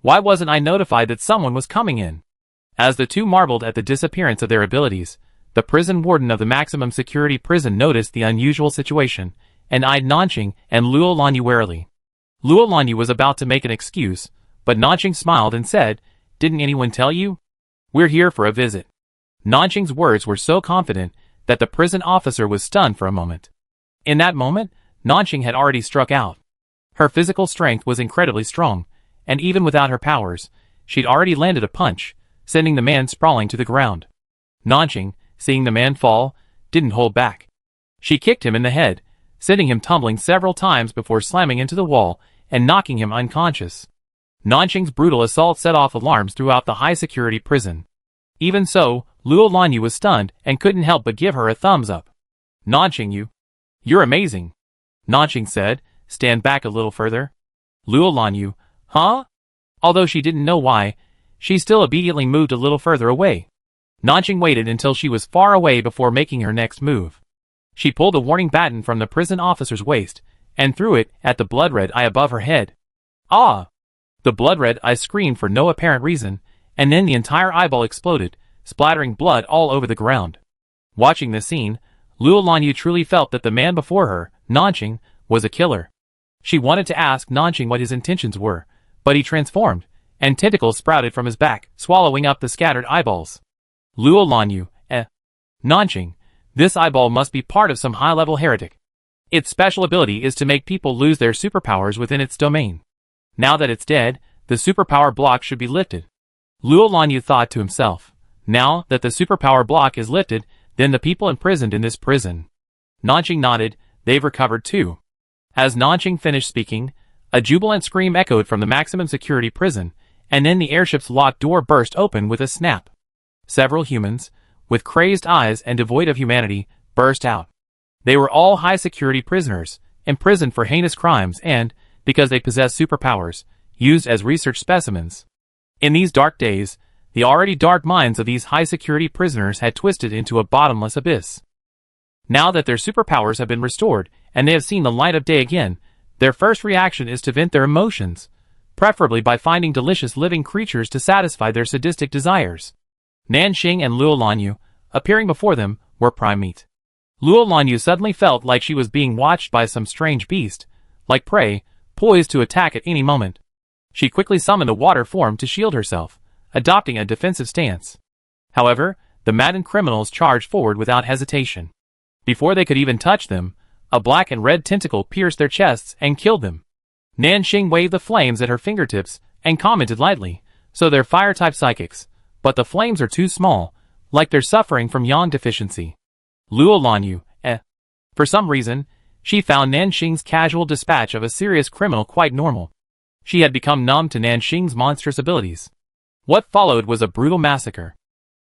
Why wasn't I notified that someone was coming in? As the two marveled at the disappearance of their abilities, the prison warden of the maximum security prison noticed the unusual situation, and eyed Nanxing and Luo Lanyu warily. Luo Lanyu was about to make an excuse, but Nanxing smiled and said, "Didn't anyone tell you? We're here for a visit." Nanxing's words were so confident that the prison officer was stunned for a moment. In that moment, Nanxing had already struck out. Her physical strength was incredibly strong, and even without her powers, she'd already landed a punch, sending the man sprawling to the ground. Nanxing, seeing the man fall, didn't hold back. She kicked him in the head, sending him tumbling several times before slamming into the wall and knocking him unconscious. Nanxing's brutal assault set off alarms throughout the high-security prison. Even so, Luo Lanyu was stunned and couldn't help but give her a thumbs up. Nanxing, you're amazing, Nanxing said. Stand back a little further. Luo Lanyu, huh? Although she didn't know why, she still obediently moved a little further away. Nanxing waited until she was far away before making her next move. She pulled a warning baton from the prison officer's waist and threw it at the blood-red eye above her head. Ah! The blood-red eye screamed for no apparent reason, and then the entire eyeball exploded, splattering blood all over the ground. Watching this scene, Luo Lanyu truly felt that the man before her, Nanxing, was a killer. She wanted to ask Nanxing what his intentions were, but he transformed, and tentacles sprouted from his back, swallowing up the scattered eyeballs. Luo Lanyu, Nanxing, this eyeball must be part of some high-level heretic. Its special ability is to make people lose their superpowers within its domain. Now that it's dead, the superpower block should be lifted. Luo Lanyu thought to himself. Now that the superpower block is lifted, then the people imprisoned in this prison. Nanxing nodded. They've recovered too. As Nanxing finished speaking, a jubilant scream echoed from the maximum security prison, and then the airship's locked door burst open with a snap. Several humans, with crazed eyes and devoid of humanity, burst out. They were all high-security prisoners, imprisoned for heinous crimes and, because they possessed superpowers, used as research specimens. In these dark days, the already dark minds of these high-security prisoners had twisted into a bottomless abyss. Now that their superpowers have been restored and they have seen the light of day again, their first reaction is to vent their emotions, preferably by finding delicious living creatures to satisfy their sadistic desires. Nanxing and Luo Lanyu, appearing before them, were prime meat. Luo Lanyu suddenly felt like she was being watched by some strange beast, like prey, poised to attack at any moment. She quickly summoned the water form to shield herself, adopting a defensive stance. However, the maddened criminals charged forward without hesitation. Before they could even touch them, a black and red tentacle pierced their chests and killed them. Nanxing waved the flames at her fingertips and commented lightly, so they're fire-type psychics, but the flames are too small, like they're suffering from yang deficiency. Luo Lanyu, For some reason, she found Nanxing's casual dispatch of a serious criminal quite normal. She had become numb to Nanxing's monstrous abilities. What followed was a brutal massacre.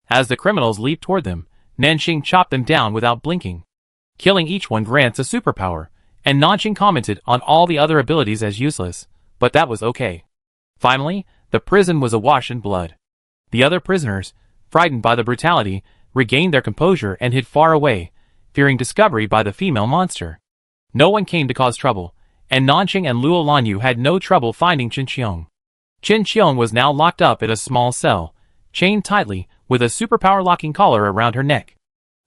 As the criminals leaped toward them, Nanxing chopped them down without blinking. Killing each one grants a superpower, and Nanxing commented on all the other abilities as useless, but that was okay. Finally, the prison was awash in blood. The other prisoners, frightened by the brutality, regained their composure and hid far away, fearing discovery by the female monster. No one came to cause trouble, and Nanxing and Luo Lanyu had no trouble finding Qin Qiong was now locked up in a small cell, chained tightly, with a superpower locking collar around her neck.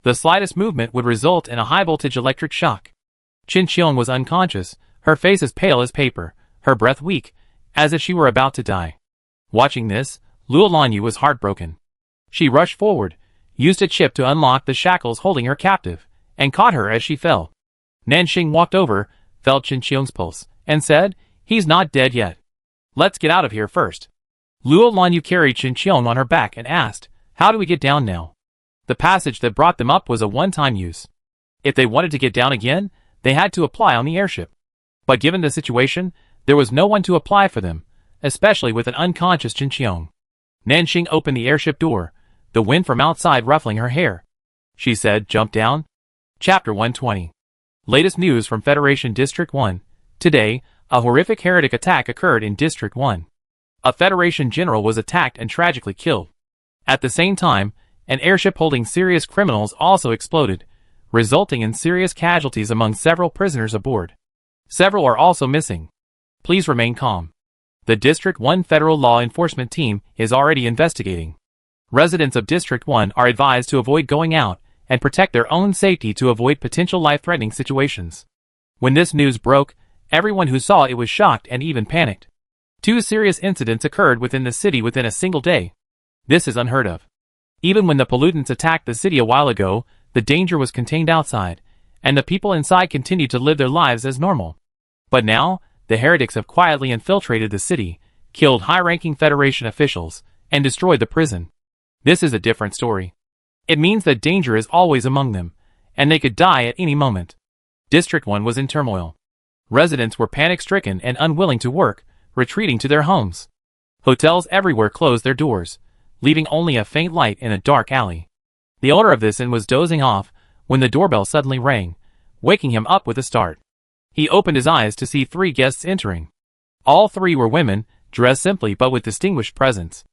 The slightest movement would result in a high-voltage electric shock. Qiong was unconscious, her face as pale as paper, her breath weak, as if she were about to die. Watching this, Luo Lanyu was heartbroken. She rushed forward, used a chip to unlock the shackles holding her captive, and caught her as she fell. Nanxing walked over, felt Qiong's pulse, and said, "He's not dead yet. Let's get out of here first." Luo Lanyu carried Qiong on her back and asked, "How do we get down now?" The passage that brought them up was a one-time use. If they wanted to get down again, they had to apply on the airship. But given the situation, there was no one to apply for them, especially with an unconscious Qiong. Nanxing opened the airship door, the wind from outside ruffling her hair. She said, "Jump down." Chapter 120. Latest news from Federation District 1. Today, a horrific heretic attack occurred in District 1. A Federation general was attacked and tragically killed. At the same time, an airship holding serious criminals also exploded, resulting in serious casualties among several prisoners aboard. Several are also missing. Please remain calm. The District 1 Federal Law Enforcement Team is already investigating. Residents of District 1 are advised to avoid going out and protect their own safety to avoid potential life-threatening situations. When this news broke, everyone who saw it was shocked and even panicked. 2 serious incidents occurred within the city within a single day. This is unheard of. Even when the pollutants attacked the city a while ago, the danger was contained outside, and the people inside continued to live their lives as normal. But now, the heretics have quietly infiltrated the city, killed high-ranking Federation officials, and destroyed the prison. This is a different story. It means that danger is always among them, and they could die at any moment. District 1 was in turmoil. Residents were panic-stricken and unwilling to work, retreating to their homes. Hotels everywhere closed their doors, leaving only a faint light in a dark alley. The owner of this inn was dozing off when the doorbell suddenly rang, waking him up with a start. He opened his eyes to see 3 guests entering. All 3 were women, dressed simply but with distinguished presence.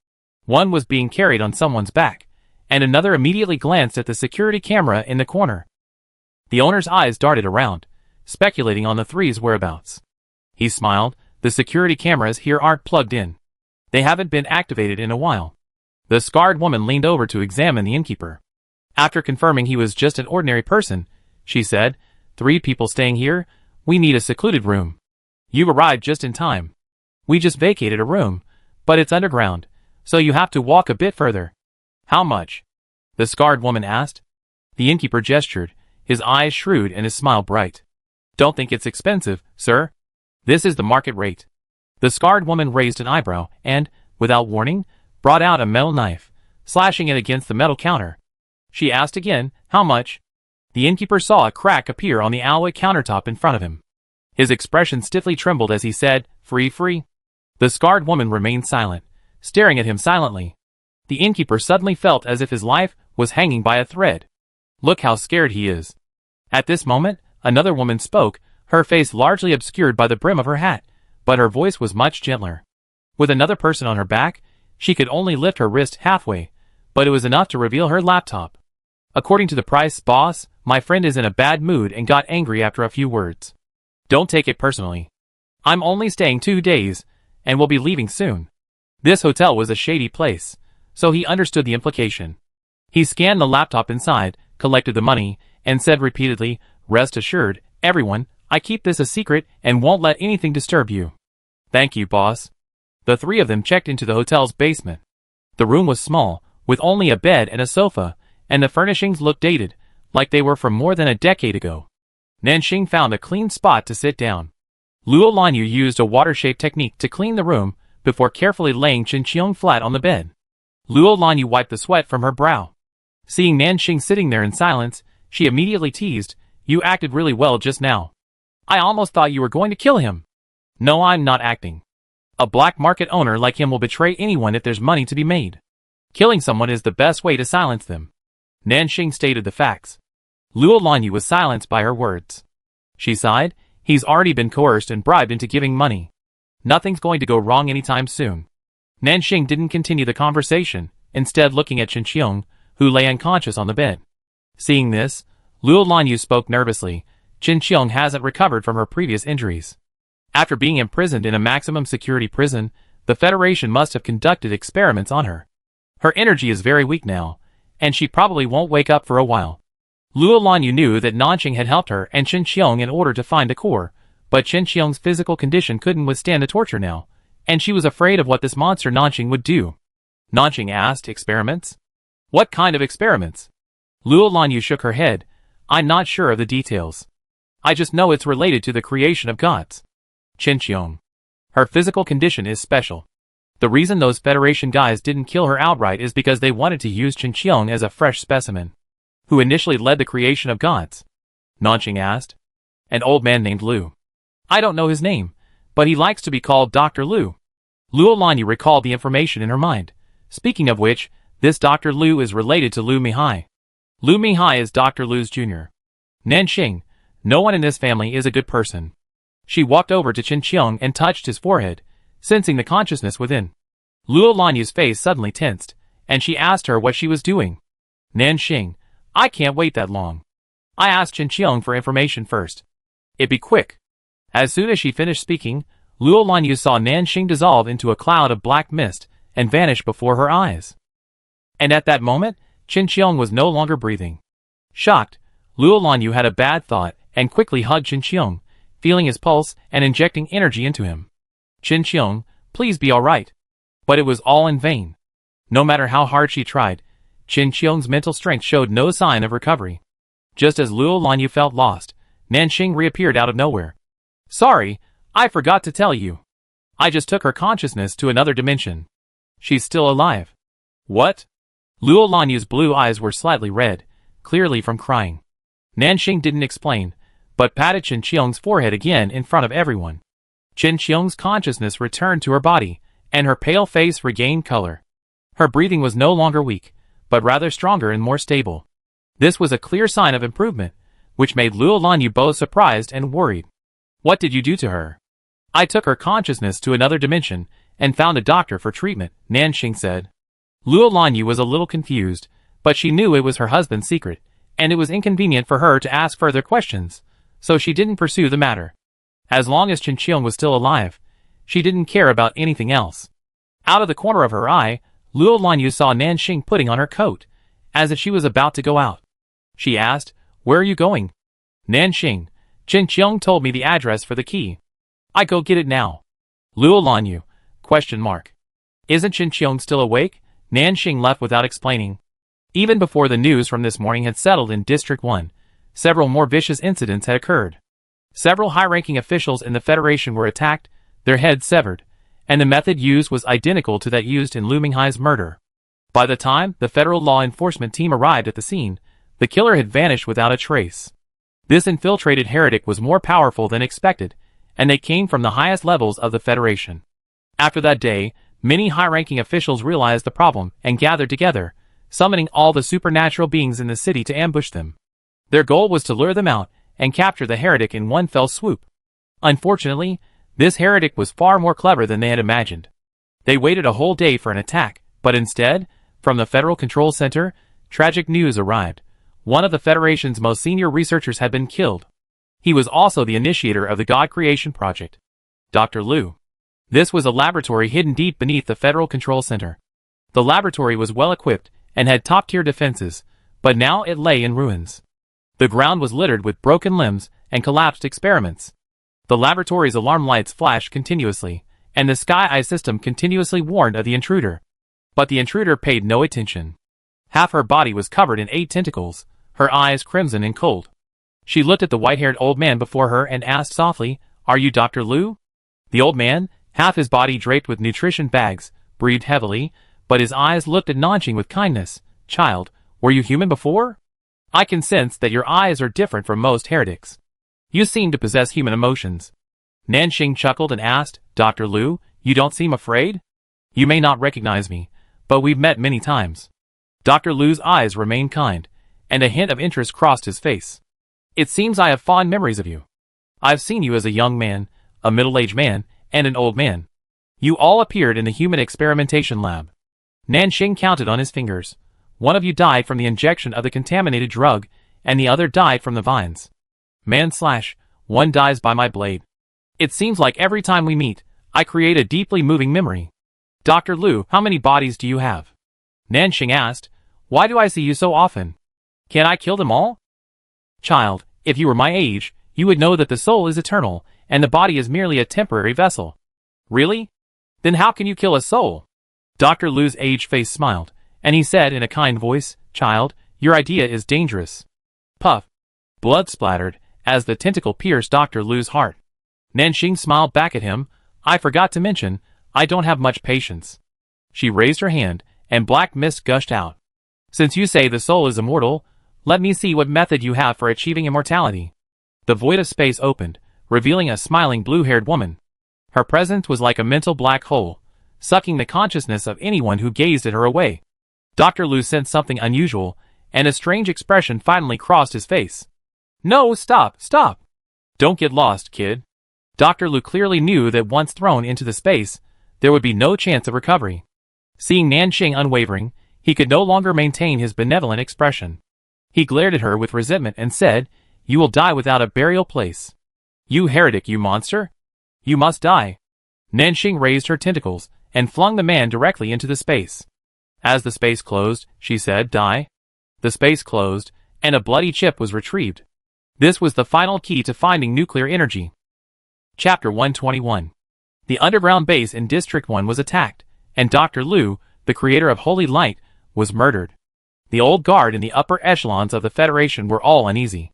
One was being carried on someone's back, and another immediately glanced at the security camera in the corner. The owner's eyes darted around, speculating on the 3's whereabouts. He smiled. The security cameras here aren't plugged in. They haven't been activated in a while. The scarred woman leaned over to examine the innkeeper. After confirming he was just an ordinary person, she said, 3 people staying here? We need a secluded room. You've arrived just in time. We just vacated a room, but it's underground, so you have to walk a bit further. How much? The scarred woman asked. The innkeeper gestured, his eyes shrewd and his smile bright. Don't think it's expensive, sir. This is the market rate. The scarred woman raised an eyebrow and, without warning, brought out a metal knife, slashing it against the metal counter. She asked again, how much? The innkeeper saw a crack appear on the alloy countertop in front of him. His expression stiffly trembled as he said, free. The scarred woman remained silent, staring at him silently. The innkeeper suddenly felt as if his life was hanging by a thread. Look how scared he is. At this moment, another woman spoke, her face largely obscured by the brim of her hat, but her voice was much gentler. With another person on her back, she could only lift her wrist halfway, but it was enough to reveal her laptop. According to the price boss, my friend is in a bad mood and got angry after a few words. Don't take it personally. I'm only staying 2 days, and will be leaving soon. This hotel was a shady place, so he understood the implication. He scanned the laptop inside, collected the money, and said repeatedly, rest assured, everyone, I keep this a secret and won't let anything disturb you. Thank you, boss. The 3 of them checked into the hotel's basement. The room was small, with only a bed and a sofa, and the furnishings looked dated, like they were from more than a decade ago. Nanxing found a clean spot to sit down. Luo Lanyu used a water-shaped technique to clean the room before carefully laying Qinqiang flat on the bed. Luo Lanyu wiped the sweat from her brow. Seeing Nanxing sitting there in silence, she immediately teased, you acted really well just now. I almost thought you were going to kill him. No, I'm not acting. A black market owner like him will betray anyone if there's money to be made. Killing someone is the best way to silence them. Nanxing stated the facts. Luo Lanyu was silenced by her words. She sighed, he's already been coerced and bribed into giving money. Nothing's going to go wrong anytime soon. Nanxing didn't continue the conversation, instead looking at Qinqiang, who lay unconscious on the bed. Seeing this, Luo Lanyu spoke nervously, Qinqiang hasn't recovered from her previous injuries. After being imprisoned in a maximum security prison, the Federation must have conducted experiments on her. Her energy is very weak now, and she probably won't wake up for a while. Luo Lanyu knew that Nanxing had helped her and Qinqiang in order to find a core, but Qinqiang's physical condition couldn't withstand the torture now, and she was afraid of what this monster Nanxing would do. Nanxing asked, experiments? What kind of experiments? Luo Lanyu shook her head, I'm not sure of the details. I just know it's related to the creation of gods. Qinqiang. Her physical condition is special. The reason those Federation guys didn't kill her outright is because they wanted to use Qinqiang as a fresh specimen. Who initially led the creation of gods? Nanxing asked. An old man named Lu. I don't know his name, but he likes to be called Dr. Lu. Luo Lanyu recalled the information in her mind. Speaking of which, this Dr. Lu is related to Lu Mihai. Lu Mihai is Dr. Lu's junior. Nanxing, no one in this family is a good person. She walked over to Qinqiang and touched his forehead, sensing the consciousness within. Luo Lanyu's face suddenly tensed, and she asked her what she was doing. Nanxing, I can't wait that long. I asked Qinqiang for information first. It'd be quick. As soon as she finished speaking, Luo Lanyu saw Nanxing dissolve into a cloud of black mist and vanish before her eyes. And at that moment, Qinqiang was no longer breathing. Shocked, Luo Lanyu had a bad thought and quickly hugged Qinqiang, feeling his pulse and injecting energy into him. Qinqiang, please be alright. But it was all in vain. No matter how hard she tried, Qinqiang's mental strength showed no sign of recovery. Just as Luo Lanyu felt lost, Nanxing reappeared out of nowhere. Sorry, I forgot to tell you. I just took her consciousness to another dimension. She's still alive. What? Luo Lanyu's blue eyes were slightly red, clearly from crying. Nanxing didn't explain, but patted Chen Qiong's forehead again in front of everyone. Chen Qiong's consciousness returned to her body, and her pale face regained color. Her breathing was no longer weak, but rather stronger and more stable. This was a clear sign of improvement, which made Luo Lanyu both surprised and worried. What did you do to her? I took her consciousness to another dimension, and found a doctor for treatment, Nanxing said. Luo Lanyu was a little confused, but she knew it was her husband's secret, and it was inconvenient for her to ask further questions, so she didn't pursue the matter. As long as Chen Qiong was still alive, she didn't care about anything else. Out of the corner of her eye, Luo Lanyu saw Nanxing putting on her coat, as if she was about to go out. She asked, "Where are you going?" "Nanxing, Chen Qiong told me the address for the key. I go get it now." Luo Lanyu, ? Isn't Chen Qiong still awake? Nanxing left without explaining. Even before the news from this morning had settled in District 1, several more vicious incidents had occurred. Several high-ranking officials in the Federation were attacked, their heads severed, and the method used was identical to that used in Lu Minghai's murder. By the time the federal law enforcement team arrived at the scene, the killer had vanished without a trace. This infiltrated heretic was more powerful than expected, and they came from the highest levels of the Federation. After that day, many high-ranking officials realized the problem and gathered together, summoning all the supernatural beings in the city to ambush them. Their goal was to lure them out and capture the heretic in one fell swoop. Unfortunately, this heretic was far more clever than they had imagined. They waited a whole day for an attack, but instead, from the Federal Control Center, tragic news arrived. One of the Federation's most senior researchers had been killed. He was also the initiator of the God Creation Project. Dr. Liu. This was a laboratory hidden deep beneath the Federal Control Center. The laboratory was well equipped and had top-tier defenses, but now it lay in ruins. The ground was littered with broken limbs and collapsed experiments. The laboratory's alarm lights flashed continuously, and the Sky Eye system continuously warned of the intruder. But the intruder paid no attention. Half her body was covered in 8 tentacles, her eyes crimson and cold. She looked at the white-haired old man before her and asked softly, "Are you Dr. Liu?" The old man, half his body draped with nutrition bags, breathed heavily, but his eyes looked at Nanxing with kindness. "Child, were you human before? I can sense that your eyes are different from most heretics. You seem to possess human emotions." Nanxing chuckled and asked, "Dr. Liu, you don't seem afraid? You may not recognize me, but we've met many times." Dr. Liu's eyes remained kind, and a hint of interest crossed his face. "It seems I have fond memories of you. I've seen you as a young man, a middle-aged man, and an old man. You all appeared in the human experimentation lab." Nanxing counted on his fingers. "One of you died from the injection of the contaminated drug, and the other died from the vines. One dies by my blade. It seems like every time we meet, I create a deeply moving memory. Dr. Liu, how many bodies do you have?" Nanxing asked, "Why do I see you so often? Can I kill them all?" "Child, if you were my age, you would know that the soul is eternal, and the body is merely a temporary vessel." "Really? Then how can you kill a soul?" Dr. Liu's aged face smiled, and he said in a kind voice, "Child, your idea is dangerous." Puff. Blood splattered, as the tentacle pierced Dr. Liu's heart. Nanxing smiled back at him. "I forgot to mention, I don't have much patience." She raised her hand, and black mist gushed out. "Since you say the soul is immortal, let me see what method you have for achieving immortality." The void of space opened, revealing a smiling blue-haired woman. Her presence was like a mental black hole, sucking the consciousness of anyone who gazed at her away. Dr. Liu sensed something unusual, and a strange expression finally crossed his face. "No, stop! Don't get lost, kid." Dr. Liu clearly knew that once thrown into the space, there would be no chance of recovery. Seeing Nanxing unwavering, he could no longer maintain his benevolent expression. He glared at her with resentment and said, "You will die without a burial place. You heretic, you monster! You must die." Nanxing raised her tentacles and flung the man directly into the space. As the space closed, she said, "Die." The space closed, and a bloody chip was retrieved. This was the final key to finding nuclear energy. Chapter 121. The underground base in District 1 was attacked, and Dr. Liu, the creator of Holy Light, was murdered. The old guard in the upper echelons of the Federation were all uneasy.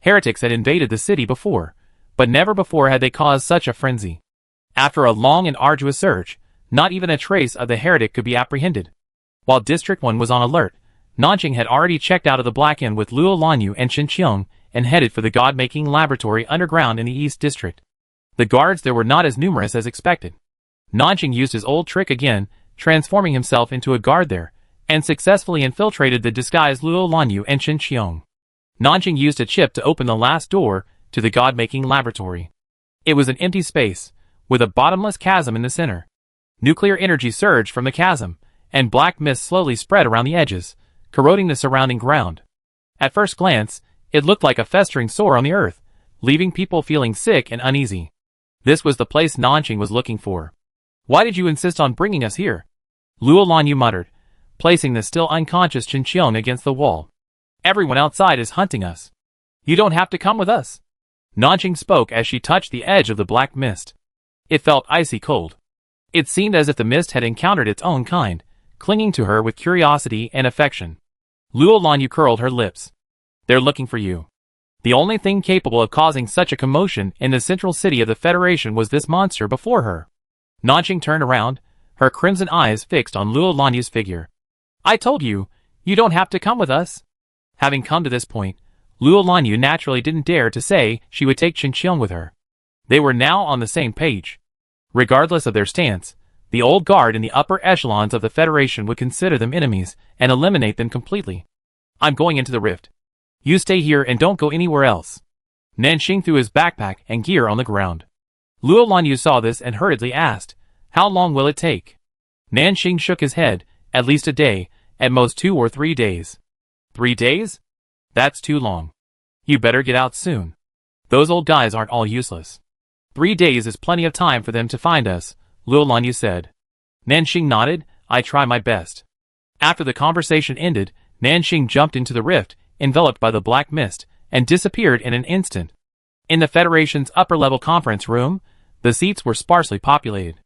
Heretics had invaded the city before, but never before had they caused such a frenzy. After a long and arduous search, not even a trace of the heretic could be apprehended. While District 1 was on alert, Nanxing had already checked out of the Black Inn with Luo Lanyu and Chen Qiong and headed for the god-making laboratory underground in the East District. The guards there were not as numerous as expected. Nanjing used his old trick again, transforming himself into a guard there, and successfully infiltrated the disguised Luo Lanyu and Chen Qiong. Nanjing used a chip to open the last door to the god-making laboratory. It was an empty space, with a bottomless chasm in the center. Nuclear energy surged from the chasm, and black mist slowly spread around the edges, corroding the surrounding ground. At first glance, it looked like a festering sore on the earth, leaving people feeling sick and uneasy. This was the place Nanjing was looking for. "Why did you insist on bringing us here?" Luo Lanyu muttered, placing the still unconscious Chen Qiong against the wall. "Everyone outside is hunting us. You don't have to come with us." Nanjing spoke as she touched the edge of the black mist. It felt icy cold. It seemed as if the mist had encountered its own kind, clinging to her with curiosity and affection. Luo Lanyu curled her lips. "They're looking for you." The only thing capable of causing such a commotion in the central city of the Federation was this monster before her. Nanjing turned around, her crimson eyes fixed on Luo Lanyu's figure. "I told you, you don't have to come with us." Having come to this point, Luo Lanyu naturally didn't dare to say she would take Chen Qiong with her. They were now on the same page. Regardless of their stance, the old guard in the upper echelons of the Federation would consider them enemies and eliminate them completely. "I'm going into the rift. You stay here and don't go anywhere else." Nanxing threw his backpack and gear on the ground. Luo Lanyu saw this and hurriedly asked, "How long will it take?" Nanxing shook his head, "At least a day, at most 2 or 3 days." "3 days? That's too long. You better get out soon. Those old guys aren't all useless." 3 days is plenty of time for them to find us, Luo Lanyu said. Nanxing nodded, "I try my best." After the conversation ended, Nanxing jumped into the rift, enveloped by the black mist, and disappeared in an instant. In the Federation's upper-level conference room, the seats were sparsely populated.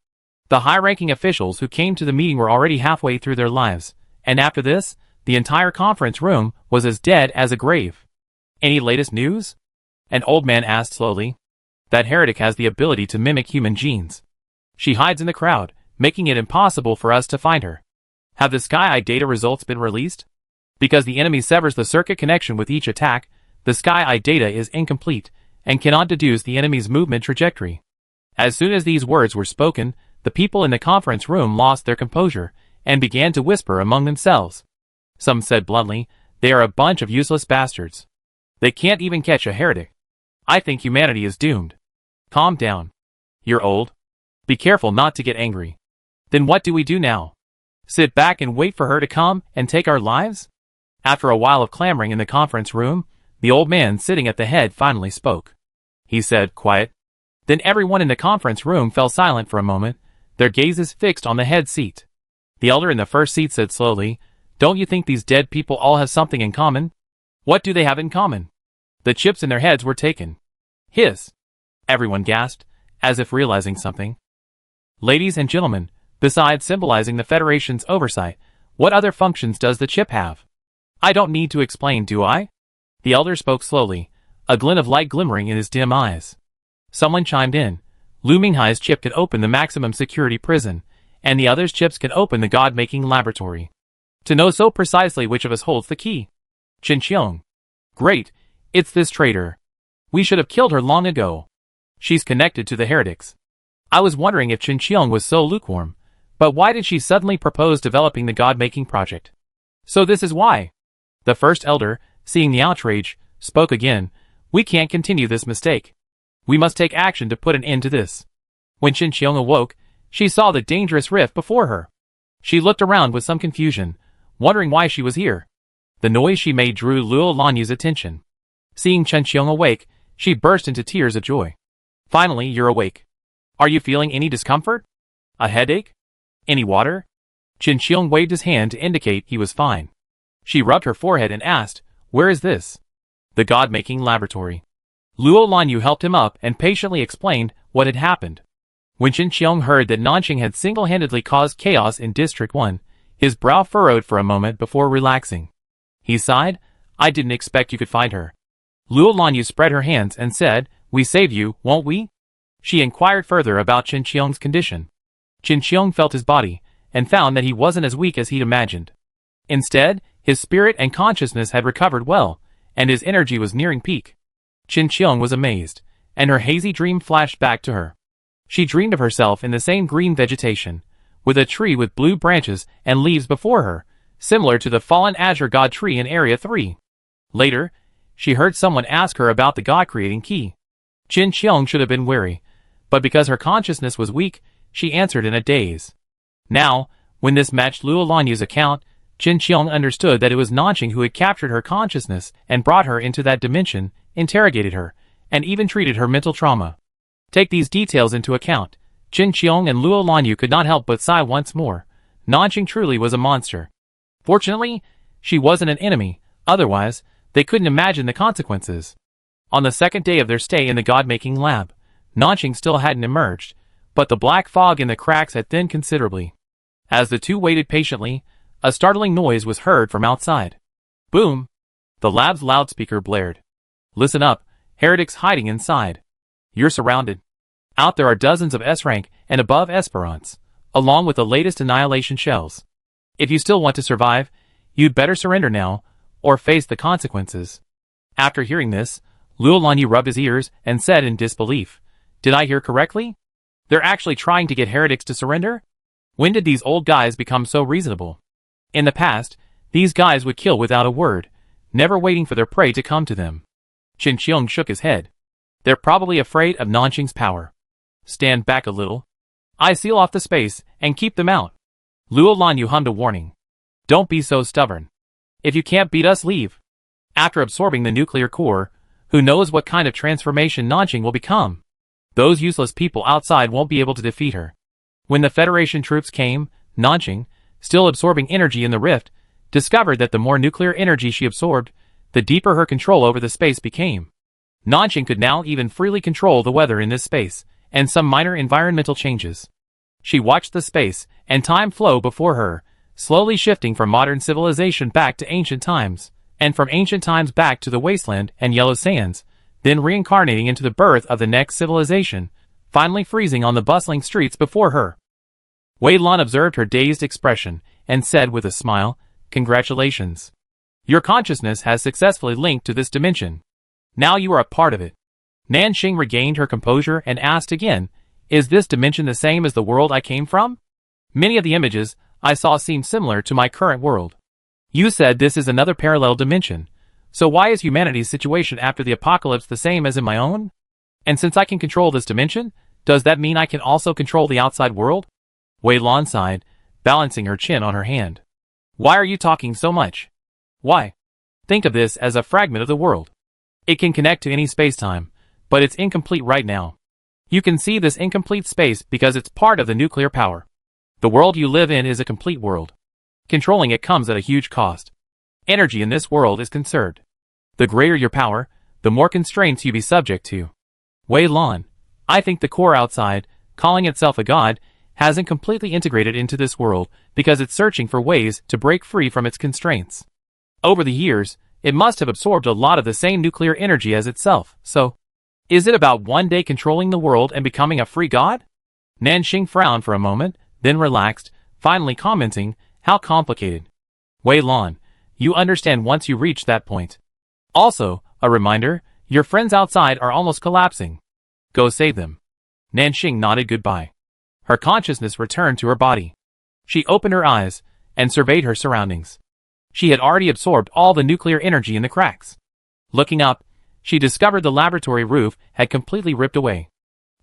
The high-ranking officials who came to the meeting were already halfway through their lives, and after this, the entire conference room was as dead as a grave. "Any latest news?" an old man asked slowly. "That heretic has the ability to mimic human genes. She hides in the crowd, making it impossible for us to find her." "Have the Sky Eye data results been released?" "Because the enemy severs the circuit connection with each attack, the Sky Eye data is incomplete, and cannot deduce the enemy's movement trajectory." As soon as these words were spoken, the people in the conference room lost their composure, and began to whisper among themselves. Some said bluntly, "They are a bunch of useless bastards. They can't even catch a heretic. I think humanity is doomed." "Calm down. You're old. Be careful not to get angry." "Then what do we do now? Sit back and wait for her to come and take our lives?" After a while of clamoring in the conference room, the old man sitting at the head finally spoke. He said, "Quiet." Then everyone in the conference room fell silent for a moment, their gazes fixed on the head seat. The elder in the first seat said slowly, "Don't you think these dead people all have something in common?" "What do they have in common?" "The chips in their heads were taken." "His." Everyone gasped, as if realizing something. "Ladies and gentlemen, besides symbolizing the Federation's oversight, what other functions does the chip have? I don't need to explain, do I?" The elder spoke slowly, a glint of light glimmering in his dim eyes. Someone chimed in, "Lu Minghai's chip can open the maximum security prison, and the other's chips can open the god-making laboratory. To know so precisely which of us holds the key." "Chen Qiong." "Great, it's this traitor. We should have killed her long ago. She's connected to the heretics." I was wondering if Chen Qiong was so lukewarm, but why did she suddenly propose developing the god-making project? "So this is why." The first elder, seeing the outrage, spoke again, "We can't continue this mistake. We must take action to put an end to this." When Chen Qiong awoke, she saw the dangerous rift before her. She looked around with some confusion, wondering why she was here. The noise she made drew Luo Lanyu's attention. Seeing Chen Qiong awake, she burst into tears of joy. "Finally, you're awake. Are you feeling any discomfort? A headache? Any water?" Chen Qiong waved his hand to indicate he was fine. She rubbed her forehead and asked, "Where is this?" "The god-making laboratory." Luo Lanyu helped him up and patiently explained what had happened. When Chen Qiong heard that Nanxing had single-handedly caused chaos in District 1, his brow furrowed for a moment before relaxing. He sighed, "I didn't expect you could find her." Luo Lanyu spread her hands and said, "We saved you, won't we?" She inquired further about Chen Qiong's condition. Chen Qiong felt his body, and found that he wasn't as weak as he'd imagined. Instead, his spirit and consciousness had recovered well, and his energy was nearing peak. Qin Qiong was amazed, and her hazy dream flashed back to her. She dreamed of herself in the same green vegetation, with a tree with blue branches and leaves before her, similar to the fallen Azure God tree in Area 3. Later, she heard someone ask her about the God-creating key. Qin Qiong should have been wary, but because her consciousness was weak, she answered in a daze. Now, when this matched Luo Lanyu's account, Qin Qiong understood that it was Nanqing who had captured her consciousness and brought her into that dimension, interrogated her, and even treated her mental trauma. Take these details into account. Qin Qiong and Luo Lanyu could not help but sigh once more. Nanqing truly was a monster. Fortunately, she wasn't an enemy, otherwise, they couldn't imagine the consequences. On the second day of their stay in the God-making lab, Nanqing still hadn't emerged, but the black fog in the cracks had thinned considerably. As the two waited patiently, a startling noise was heard from outside. Boom! The lab's loudspeaker blared. Listen up, heretics hiding inside. You're surrounded. Out there are dozens of S-rank and above Esperants, along with the latest annihilation shells. If you still want to survive, you'd better surrender now, or face the consequences. After hearing this, Luo Lanyu rubbed his ears and said in disbelief, Did I hear correctly? They're actually trying to get heretics to surrender? When did these old guys become so reasonable? In the past, these guys would kill without a word, never waiting for their prey to come to them. Qin Qiong shook his head. They're probably afraid of Nanqing's power. Stand back a little. I seal off the space and keep them out. Luo Lanyu hummed a warning. Don't be so stubborn. If you can't beat us, leave. After absorbing the nuclear core, who knows what kind of transformation Nanqing will become? Those useless people outside won't be able to defeat her. When the Federation troops came, Nanqing, still absorbing energy in the rift, discovered that the more nuclear energy she absorbed, the deeper her control over the space became. Nanqing could now even freely control the weather in this space, and some minor environmental changes. She watched the space and time flow before her, slowly shifting from modern civilization back to ancient times, and from ancient times back to the wasteland and yellow sands, then reincarnating into the birth of the next civilization, finally freezing on the bustling streets before her. Wei Lan observed her dazed expression and said with a smile, Congratulations. Your consciousness has successfully linked to this dimension. Now you are a part of it. Nanqing regained her composure and asked again, Is this dimension the same as the world I came from? Many of the images I saw seem similar to my current world. You said this is another parallel dimension, so why is humanity's situation after the apocalypse the same as in my own? And since I can control this dimension, does that mean I can also control the outside world? Wei Lan sighed, balancing her chin on her hand. Why are you talking so much? Why? Think of this as a fragment of the world. It can connect to any space-time, but it's incomplete right now. You can see this incomplete space because it's part of the nuclear power. The world you live in is a complete world. Controlling it comes at a huge cost. Energy in this world is conserved. The greater your power, the more constraints you be subject to. Wei Lan, I think the core outside, calling itself a god, hasn't completely integrated into this world because it's searching for ways to break free from its constraints. Over the years, it must have absorbed a lot of the same nuclear energy as itself, so is it about one day controlling the world and becoming a free god? Nanqing frowned for a moment, then relaxed, finally commenting, How complicated. Wei Lan, you understand once you reach that point. Also, a reminder, your friends outside are almost collapsing. Go save them. Nanqing nodded goodbye. Her consciousness returned to her body. She opened her eyes and surveyed her surroundings. She had already absorbed all the nuclear energy in the cracks. Looking up, she discovered the laboratory roof had completely ripped away.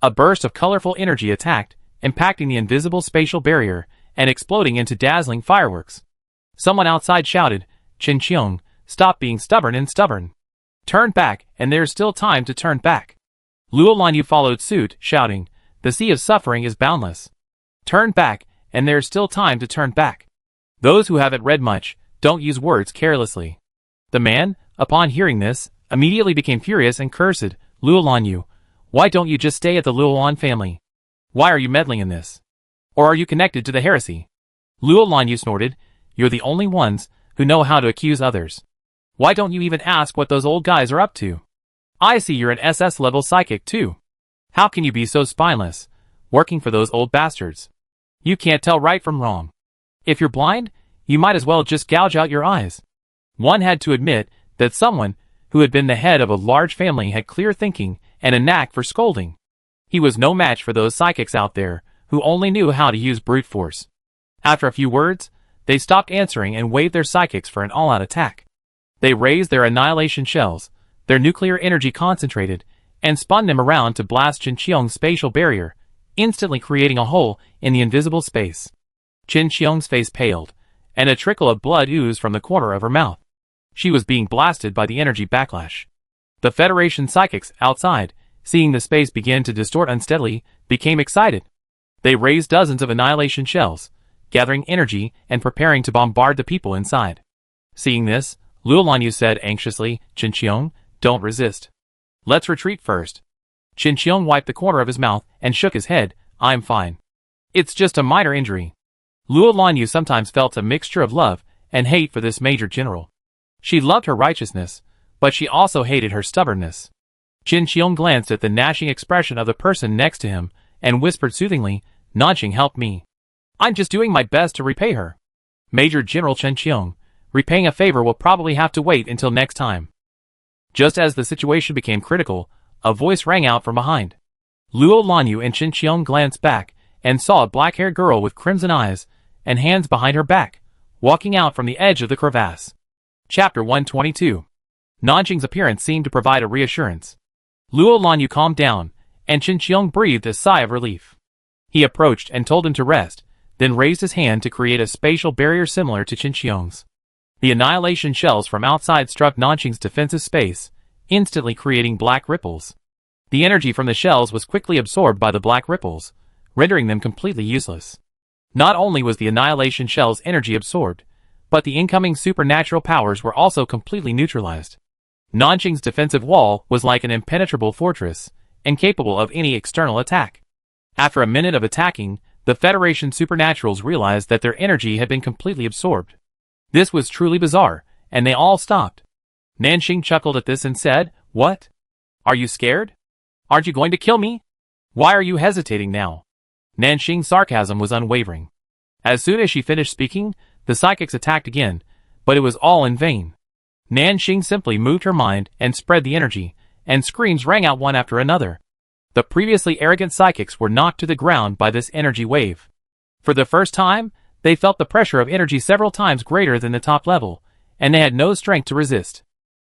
A burst of colorful energy attacked, impacting the invisible spatial barrier and exploding into dazzling fireworks. Someone outside shouted, Qin Qiong, stop being stubborn and stubborn. Turn back, and there is still time to turn back. Luo Lanyu followed suit, shouting, The sea of suffering is boundless. Turn back, and there is still time to turn back. Those who haven't read much, don't use words carelessly. The man, upon hearing this, immediately became furious and cursed, Luo Lanyu, why don't you just stay at the Luolan family? Why are you meddling in this? Or are you connected to the heresy? Luo Lanyu snorted, You're the only ones who know how to accuse others. Why don't you even ask what those old guys are up to? I see you're an SS-level psychic too. How can you be so spineless, working for those old bastards? You can't tell right from wrong. If you're blind, you might as well just gouge out your eyes. One had to admit that someone who had been the head of a large family, had clear thinking and a knack for scolding. He was no match for those psychics out there who only knew how to use brute force. After a few words, they stopped answering and waved their psychics for an all-out attack. They raised their annihilation shells, their nuclear energy concentrated, and spun them around to blast Qin Qiong's spatial barrier, instantly creating a hole in the invisible space. Qin Qiong's face paled, and a trickle of blood oozed from the corner of her mouth. She was being blasted by the energy backlash. The Federation psychics outside, seeing the space begin to distort unsteadily, became excited. They raised dozens of annihilation shells, gathering energy and preparing to bombard the people inside. Seeing this, Luo Lanyu said anxiously, "Qin Qiong, don't resist. Let's retreat first." Qin Qiong wiped the corner of his mouth and shook his head. "I'm fine. It's just a minor injury." Luo Lanyu sometimes felt a mixture of love and hate for this major general. She loved her righteousness, but she also hated her stubbornness. Qin Qiong glanced at the gnashing expression of the person next to him and whispered soothingly, "Nanqing helped me. I'm just doing my best to repay her." "Major General Qin Qiong, repaying a favor will probably have to wait until next time." Just as the situation became critical, a voice rang out from behind. Luo Lanyu and Qin Qiong glanced back and saw a black-haired girl with crimson eyes and hands behind her back, walking out from the edge of the crevasse. Chapter 122. Nanqing's appearance seemed to provide a reassurance. Luo Lanyu calmed down, and Qin Qiong breathed a sigh of relief. He approached and told him to rest, then raised his hand to create a spatial barrier similar to Qin Qiong's. The annihilation shells from outside struck Nanqing's defensive space, instantly creating black ripples. The energy from the shells was quickly absorbed by the black ripples, rendering them completely useless. Not only was the annihilation shell's energy absorbed, but the incoming supernatural powers were also completely neutralized. Nanqing's defensive wall was like an impenetrable fortress, incapable of any external attack. After a minute of attacking, the Federation supernaturals realized that their energy had been completely absorbed. This was truly bizarre, and they all stopped. Nanqing chuckled at this and said, "What? Are you scared? Aren't you going to kill me? Why are you hesitating now?" Nanqing's sarcasm was unwavering. As soon as she finished speaking, the psychics attacked again, but it was all in vain. Nanqing simply moved her mind and spread the energy, and screams rang out one after another. The previously arrogant psychics were knocked to the ground by this energy wave. For the first time, they felt the pressure of energy several times greater than the top level, and they had no strength to resist.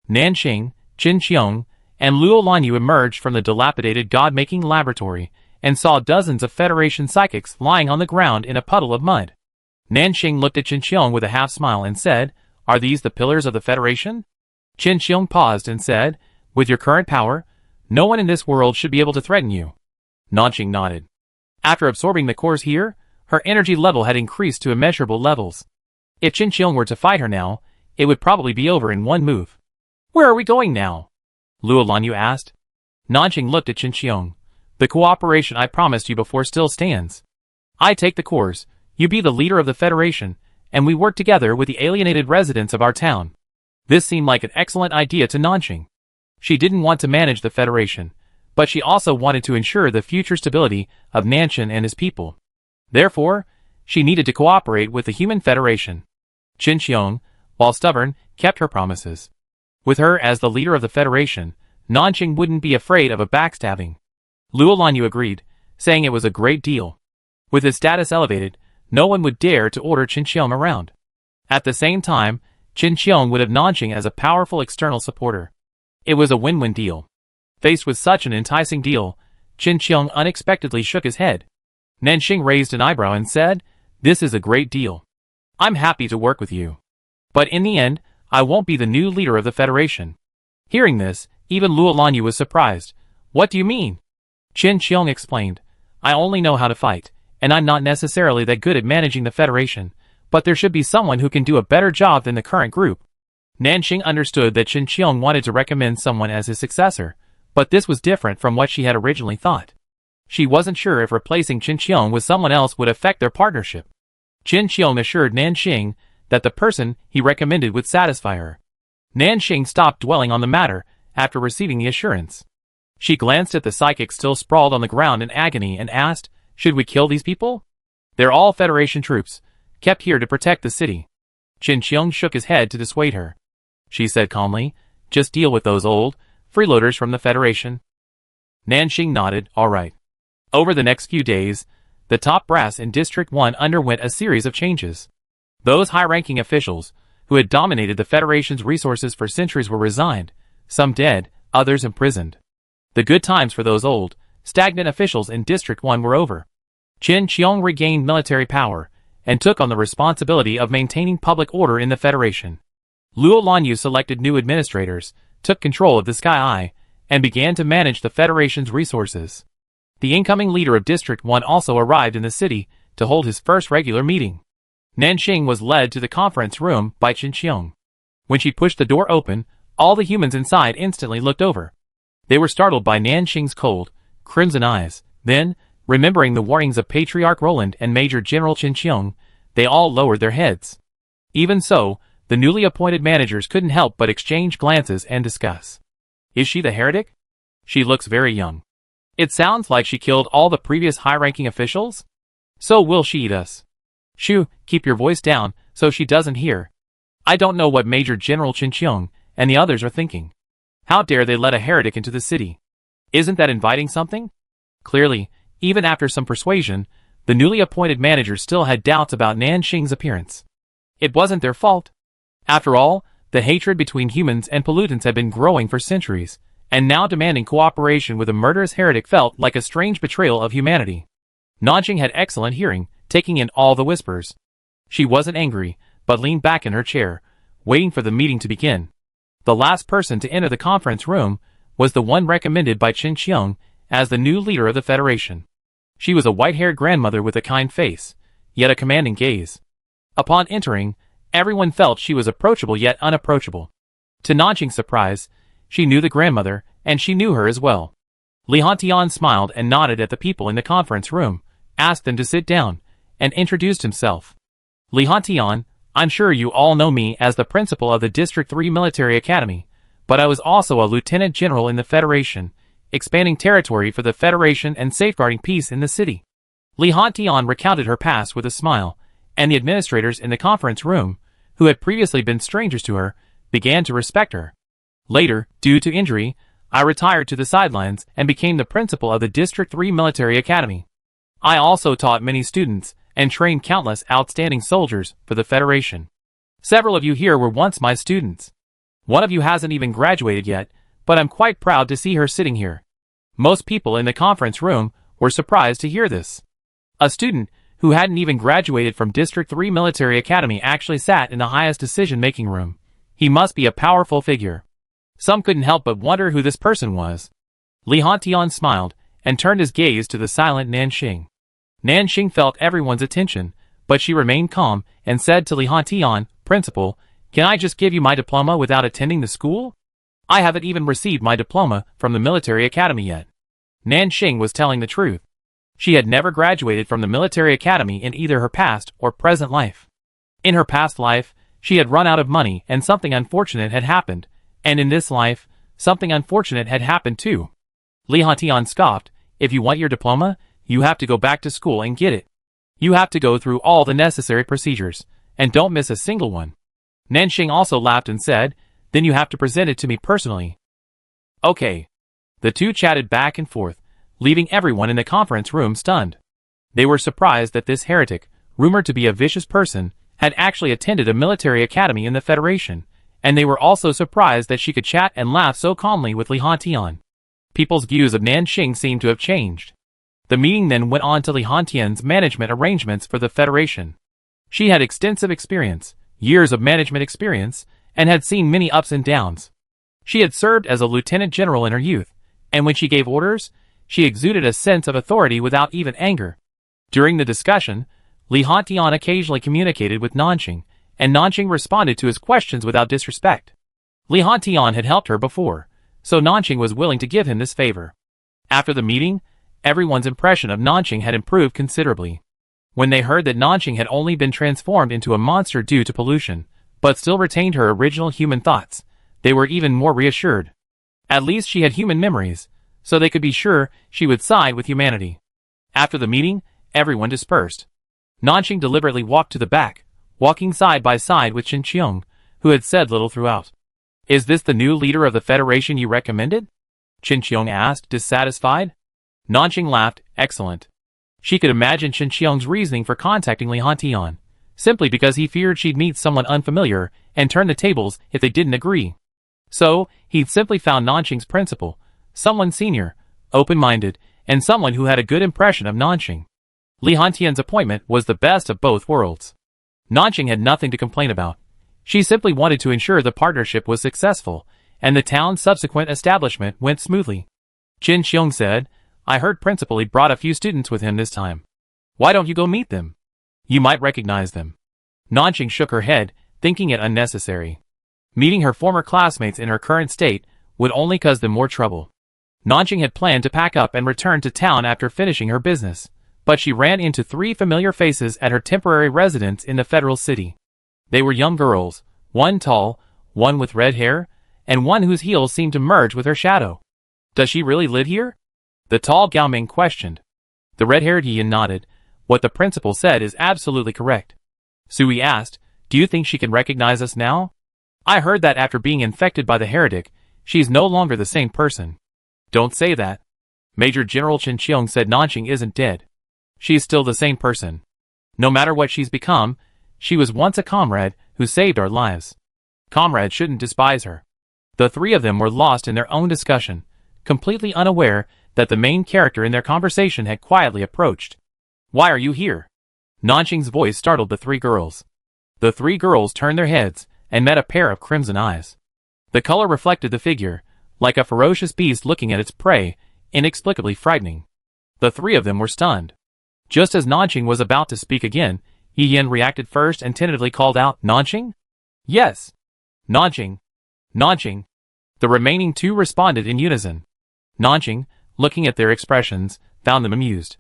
Nanqing, Qin Qiong, and Luo Lanyu emerged from the dilapidated god-making laboratory and saw dozens of Federation psychics lying on the ground in a puddle of mud. Nanqing looked at Qin Qiong with a half-smile and said, "Are these the pillars of the Federation?" Qin Qiong paused and said, "With your current power, no one in this world should be able to threaten you." Nanqing nodded. After absorbing the cores here, her energy level had increased to immeasurable levels. If Qin Qiong were to fight her now, it would probably be over in one move. "Where are we going now?" Luo Lanyu asked. Nanqing looked at Qin Qiong. "The cooperation I promised you before still stands. I take the cores, you be the leader of the Federation, and we work together with the alienated residents of our town." This seemed like an excellent idea to Nanqing. She didn't want to manage the Federation, but she also wanted to ensure the future stability of Nanqing and his people. Therefore, she needed to cooperate with the Human Federation. Qin Qiong, while stubborn, kept her promises. With her as the leader of the Federation, Nanqing wouldn't be afraid of a backstabbing. Luo Lanyu agreed, saying it was a great deal. With his status elevated, no one would dare to order Qin Qiong around. At the same time, Qin Qiong would have Nanqing as a powerful external supporter. It was a win-win deal. Faced with such an enticing deal, Qin Qiong unexpectedly shook his head. Nanqing raised an eyebrow and said, "This is a great deal. I'm happy to work with you. But in the end, I won't be the new leader of the Federation." Hearing this, even Luo Lanyu was surprised. "What do you mean?" Qin Qiong explained, "I only know how to fight, and I'm not necessarily that good at managing the Federation, but there should be someone who can do a better job than the current group." Nanqing understood that Qin Qiong wanted to recommend someone as his successor, but this was different from what she had originally thought. She wasn't sure if replacing Qin Qiong with someone else would affect their partnership. Qin Qiong assured Nanqing that the person he recommended would satisfy her. Nanqing stopped dwelling on the matter after receiving the assurance. She glanced at the psychics still sprawled on the ground in agony and asked, "Should we kill these people? They're all Federation troops, kept here to protect the city." Qin Qiong shook his head to dissuade her. She said calmly, Just deal with those old freeloaders from the Federation? Nanxing nodded, all right. Over the next few days, the top brass in District 1 underwent a series of changes. Those high-ranking officials, who had dominated the Federation's resources for centuries, were resigned, some dead, others imprisoned. The good times for those old, stagnant officials in District 1 were over. Chen Qiong regained military power, and took on the responsibility of maintaining public order in the Federation. Luo Lanyu selected new administrators, took control of the Sky Eye, and began to manage the Federation's resources. The incoming leader of District 1 also arrived in the city to hold his first regular meeting. Nanxing was led to the conference room by Chen Qiong. When she pushed the door open, all the humans inside instantly looked over. They were startled by Nanxing's cold, crimson eyes. Then, remembering the warnings of Patriarch Roland and Major General Chen Qiong, they all lowered their heads. Even so, the newly appointed managers couldn't help but exchange glances and discuss. Is she the heretic? She looks very young. It sounds like she killed all the previous high-ranking officials? So will she eat us? Shoo, keep your voice down, so she doesn't hear. I don't know what Major General Chen Qiong and the others are thinking. How dare they let a heretic into the city? Isn't that inviting something? Clearly, even after some persuasion, the newly appointed managers still had doubts about Nanxing's appearance. It wasn't their fault. After all, the hatred between humans and pollutants had been growing for centuries, and now demanding cooperation with a murderous heretic felt like a strange betrayal of humanity. Nanxing had excellent hearing, taking in all the whispers. She wasn't angry, but leaned back in her chair, waiting for the meeting to begin. The last person to enter the conference room was the one recommended by Chen Qiong as the new leader of the Federation. She was a white-haired grandmother with a kind face, yet a commanding gaze. Upon entering, everyone felt she was approachable yet unapproachable. To Nanxing's surprise, she knew the grandmother, and she knew her as well. Li Hantian smiled and nodded at the people in the conference room, asked them to sit down, and introduced himself. Li Hantian, I'm sure you all know me as the principal of the District 3 Military Academy, but I was also a lieutenant general in the Federation, expanding territory for the Federation and safeguarding peace in the city. Li Hantian recounted her past with a smile, and the administrators in the conference room, who had previously been strangers to her, began to respect her. Later, due to injury, I retired to the sidelines and became the principal of the District 3 Military Academy. I also taught many students and trained countless outstanding soldiers for the Federation. Several of you here were once my students. One of you hasn't even graduated yet, but I'm quite proud to see her sitting here. Most people in the conference room were surprised to hear this. A student who hadn't even graduated from District 3 Military Academy actually sat in the highest decision-making room. He must be a powerful figure. Some couldn't help but wonder who this person was. Li Hantian smiled and turned his gaze to the silent Nanxing. Nanxing felt everyone's attention, but she remained calm and said to Li Hantian, Principal, can I just give you my diploma without attending the school? I haven't even received my diploma from the military academy yet. Nanxing was telling the truth. She had never graduated from the military academy in either her past or present life. In her past life, she had run out of money and something unfortunate had happened, and in this life, something unfortunate had happened too. Li Hantian scoffed, if you want your diploma, you have to go back to school and get it. You have to go through all the necessary procedures, and don't miss a single one. Nanxing also laughed and said, then you have to present it to me personally. Okay. The two chatted back and forth, leaving everyone in the conference room stunned. They were surprised that this heretic, rumored to be a vicious person, had actually attended a military academy in the Federation, and they were also surprised that she could chat and laugh so calmly with Li Hantian. People's views of Nanxing seemed to have changed. The meeting then went on to Li Hantian's management arrangements for the Federation. She had extensive experience, years of management experience, and had seen many ups and downs. She had served as a lieutenant general in her youth, and when she gave orders, she exuded a sense of authority without even anger. During the discussion, Li Hantian occasionally communicated with Nanxing, and Nanxing responded to his questions without disrespect. Li Hantian had helped her before, so Nanxing was willing to give him this favor. After the meeting, everyone's impression of Nanxing had improved considerably. When they heard that Nanxing had only been transformed into a monster due to pollution, but still retained her original human thoughts, they were even more reassured. At least she had human memories, so they could be sure she would side with humanity. After the meeting, everyone dispersed. Nanxing deliberately walked to the back, walking side by side with Chen Qiong, who had said little throughout. Is this the new leader of the Federation you recommended? Qin asked, dissatisfied. Nanqing laughed. Excellent. She could imagine Qin reasoning for contacting Li Hantian, simply because he feared she'd meet someone unfamiliar and turn the tables if they didn't agree. So, he'd simply found Nanqing's principal, someone senior, open-minded, and someone who had a good impression of Nanqing. Li Hantian's appointment was the best of both worlds. Nanqing had nothing to complain about. She simply wanted to ensure the partnership was successful, and the town's subsequent establishment went smoothly. Qin said, I heard Principal Li brought a few students with him this time. Why don't you go meet them? You might recognize them. Nanqing shook her head, thinking it unnecessary. Meeting her former classmates in her current state would only cause them more trouble. Nanqing had planned to pack up and return to town after finishing her business, but she ran into 3 familiar faces at her temporary residence in the federal city. They were young girls, one tall, one with red hair, and one whose heels seemed to merge with her shadow. Does she really live here? The tall Gao Ming questioned. The red-haired Yin nodded. What the principal said is absolutely correct. Sui asked, do you think she can recognize us now? I heard that after being infected by the heretic, she's no longer the same person. Don't say that. Major General Qin said Nanqing isn't dead. She's still the same person. No matter what she's become, she was once a comrade who saved our lives. Comrades shouldn't despise her. The 3 of them were lost in their own discussion, completely unaware that the main character in their conversation had quietly approached. Why are you here? Nanqing's voice startled the 3 girls. The 3 girls turned their heads and met a pair of crimson eyes. The color reflected the figure, like a ferocious beast looking at its prey, inexplicably frightening. The 3 of them were stunned. Just as Nanqing was about to speak again, Yin reacted first and tentatively called out, Nanqing? Yes. Nanqing. Nanqing. The remaining 2 responded in unison. Nanqing, looking at their expressions, found them amused.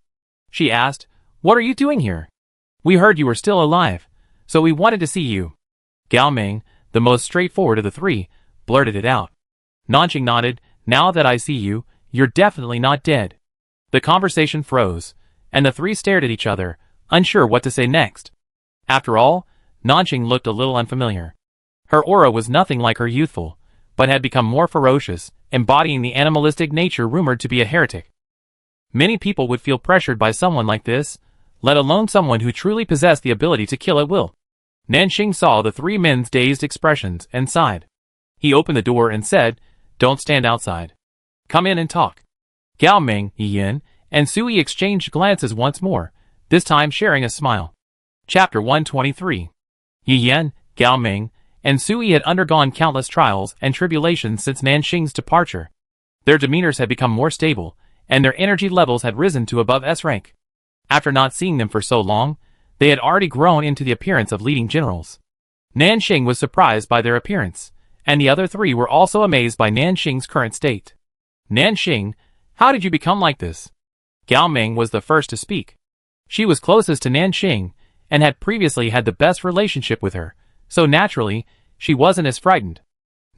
She asked, what are you doing here? We heard you were still alive, so we wanted to see you. Gao Ming, the most straightforward of the 3, blurted it out. Nanqing nodded, now that I see you, you're definitely not dead. The conversation froze, and the 3 stared at each other, unsure what to say next. After all, Nanqing looked a little unfamiliar. Her aura was nothing like her youthful, but had become more ferocious, embodying the animalistic nature rumored to be a heretic. Many people would feel pressured by someone like this, let alone someone who truly possessed the ability to kill at will. Nanqing saw the 3 men's dazed expressions and sighed. He opened the door and said, don't stand outside. Come in and talk. Gao Ming, Yin, and Sui exchanged glances once more, this time sharing a smile. Chapter 123. Yin, Gao Ming, and Sui had undergone countless trials and tribulations since Nanqing's departure. Their demeanors had become more stable, and their energy levels had risen to above S rank. After not seeing them for so long, they had already grown into the appearance of leading generals. Nanqing was surprised by their appearance, and the other 3 were also amazed by Nanqing's current state. Nanqing, how did you become like this? Gao Ming was the first to speak. She was closest to Nanqing, and had previously had the best relationship with her, so naturally, she wasn't as frightened.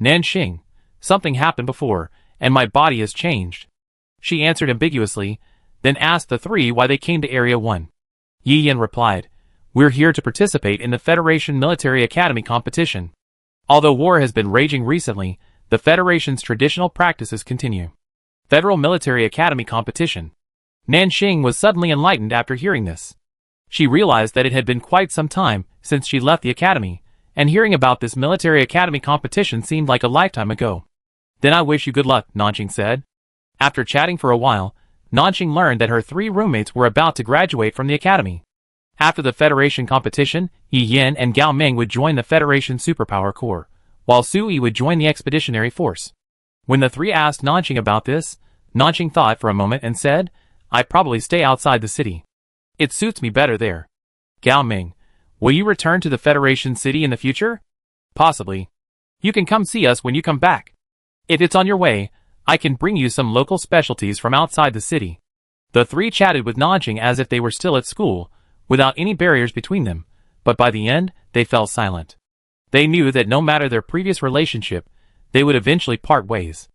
Nanqing, something happened before, and my body has changed. She answered ambiguously, then asked the 3 why they came to Area 1. Yin replied, we're here to participate in the Federation Military Academy competition. Although war has been raging recently, the Federation's traditional practices continue. Federal Military Academy competition. Nanqing was suddenly enlightened after hearing this. She realized that it had been quite some time since she left the academy, and hearing about this military academy competition seemed like a lifetime ago. Then I wish you good luck, Nanqing said. After chatting for a while, Nanqing learned that her 3 roommates were about to graduate from the academy. After the Federation competition, Yin and Gao Ming would join the Federation Superpower Corps, while Sui would join the Expeditionary Force. When the 3 asked Nanqing about this, Nanqing thought for a moment and said, I'd probably stay outside the city. It suits me better there. Gao Ming, will you return to the Federation City in the future? Possibly. You can come see us when you come back. If it's on your way, I can bring you some local specialties from outside the city. The 3 chatted with Nanqing as if they were still at school, without any barriers between them, but by the end, they fell silent. They knew that no matter their previous relationship, they would eventually part ways.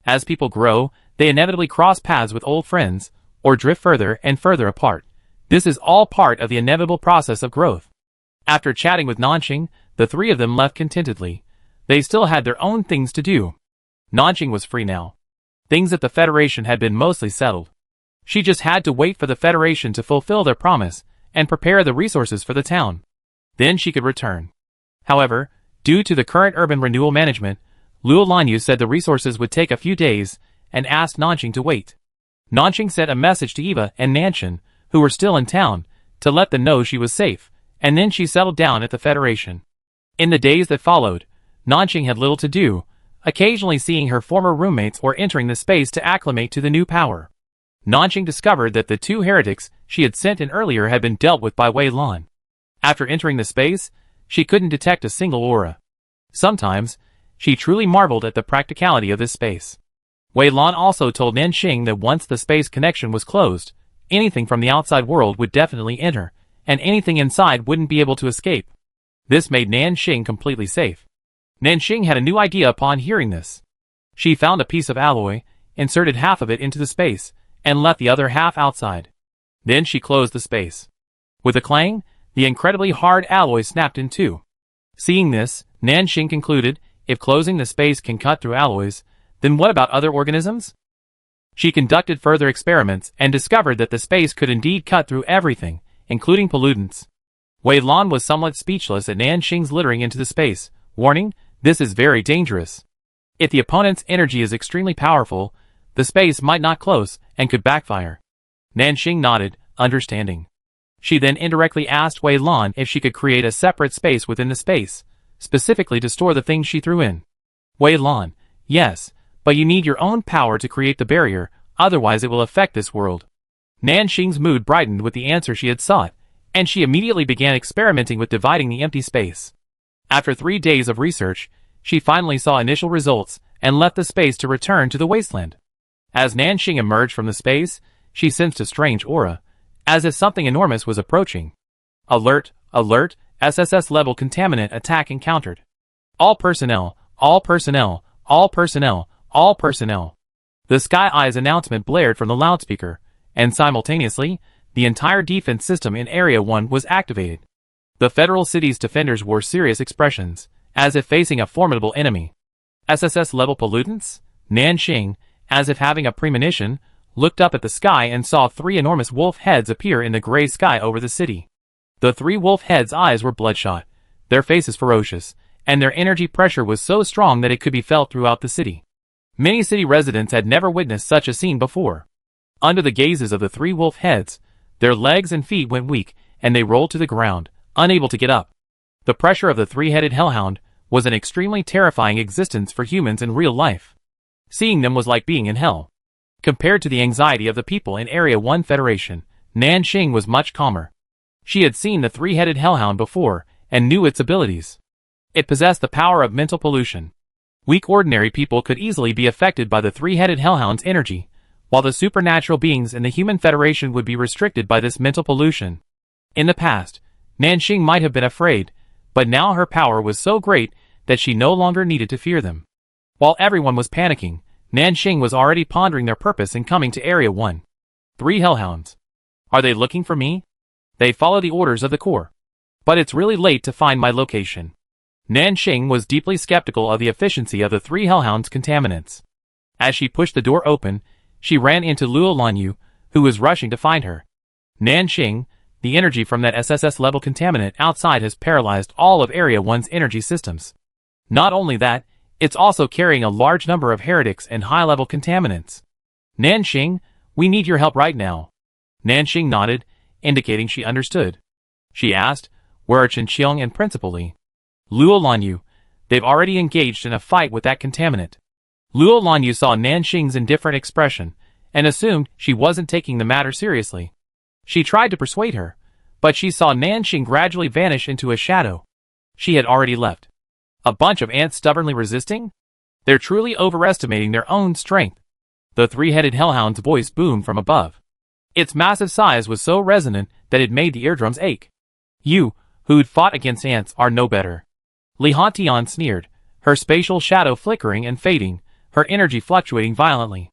As people grow, they inevitably cross paths with old friends, or drift further and further apart. This is all part of the inevitable process of growth. After chatting with Nanqing, the 3 of them left contentedly, They still had their own things to do. Nanjing was free now. Things at the Federation had been mostly settled. She just had to wait for the Federation to fulfill their promise and prepare the resources for the town. Then she could return. However, due to the current urban renewal management, Luo Lanyu said the resources would take a few days and asked Nanjing to wait. Nanjing sent a message to Eva and Nanshan, who were still in town, to let them know she was safe, and then she settled down at the Federation. In the days that followed, Nanjing had little to do, occasionally seeing her former roommates or entering the space to acclimate to the new power. Nanjing discovered that the 2 heretics she had sent in earlier had been dealt with by Wei Lan. After entering the space, she couldn't detect a single aura. Sometimes, she truly marveled at the practicality of this space. Wei Lan also told Nanxing that once the space connection was closed, anything from the outside world would definitely enter, and anything inside wouldn't be able to escape. This made Nanxing completely safe. Nanxing had a new idea upon hearing this. She found a piece of alloy, inserted half of it into the space, and left the other half outside. Then she closed the space. With a clang, the incredibly hard alloy snapped in two. Seeing this, Nanxing concluded, if closing the space can cut through alloys, then what about other organisms? She conducted further experiments and discovered that the space could indeed cut through everything, including pollutants. Wei Lan was somewhat speechless at Nanxing's littering into the space, warning, this is very dangerous. If the opponent's energy is extremely powerful, the space might not close and could backfire. Nanxing nodded, understanding. She then indirectly asked Wei Lan if she could create a separate space within the space, specifically to store the things she threw in. Wei Lan, yes, but you need your own power to create the barrier, otherwise it will affect this world. Nanxing's mood brightened with the answer she had sought, and she immediately began experimenting with dividing the empty space. After 3 days of research, she finally saw initial results and left the space to return to the wasteland. As Nanxing emerged from the space, she sensed a strange aura, as if something enormous was approaching. Alert, alert, SSS-level contaminant attack encountered. All personnel, all personnel, all personnel, all personnel. The Sky Eyes announcement blared from the loudspeaker, and simultaneously, the entire defense system in Area 1 was activated. The Federal City's defenders wore serious expressions, as if facing a formidable enemy. SSS-level pollutants? Nanxing, as if having a premonition, looked up at the sky and saw 3 enormous wolf heads appear in the gray sky over the city. The 3 wolf heads' eyes were bloodshot, their faces ferocious, and their energy pressure was so strong that it could be felt throughout the city. Many city residents had never witnessed such a scene before. Under the gazes of the 3 wolf heads, their legs and feet went weak, and they rolled to the ground, unable to get up. The pressure of the 3-headed hellhound was an extremely terrifying existence for humans in real life. Seeing them was like being in hell. Compared to the anxiety of the people in Area 1 Federation, Nanxing was much calmer. She had seen the 3-headed hellhound before, and knew its abilities. It possessed the power of mental pollution. Weak ordinary people could easily be affected by the 3-headed hellhound's energy, while the supernatural beings in the Human Federation would be restricted by this mental pollution. In the past, Nanxing might have been afraid, but now her power was so great that she no longer needed to fear them. While everyone was panicking, Nanxing was already pondering their purpose in coming to Area 1. 3 hellhounds. Are they looking for me? They follow the orders of the Corps. But it's really late to find my location. Nanxing was deeply skeptical of the efficiency of the 3 hellhounds' contaminants. As she pushed the door open, she ran into Luo Lanyu, who was rushing to find her. Nanxing, the energy from that SSS-level contaminant outside has paralyzed all of Area 1's energy systems. Not only that, it's also carrying a large number of heretics and high-level contaminants. Nanxing, we need your help right now. Nanxing nodded, indicating she understood. She asked, where are Chenqiang and Principal Li? Luo Lanyu, they've already engaged in a fight with that contaminant. Luo Lanyu saw Nanxing's indifferent expression, and assumed she wasn't taking the matter seriously. She tried to persuade her, but she saw Nanxing gradually vanish into a shadow. She had already left. A bunch of ants stubbornly resisting? They're truly overestimating their own strength. The 3-headed hellhound's voice boomed from above. Its massive size was so resonant that it made the eardrums ache. You, who'd fought against ants, are no better. Li Hantian sneered, her spatial shadow flickering and fading, her energy fluctuating violently.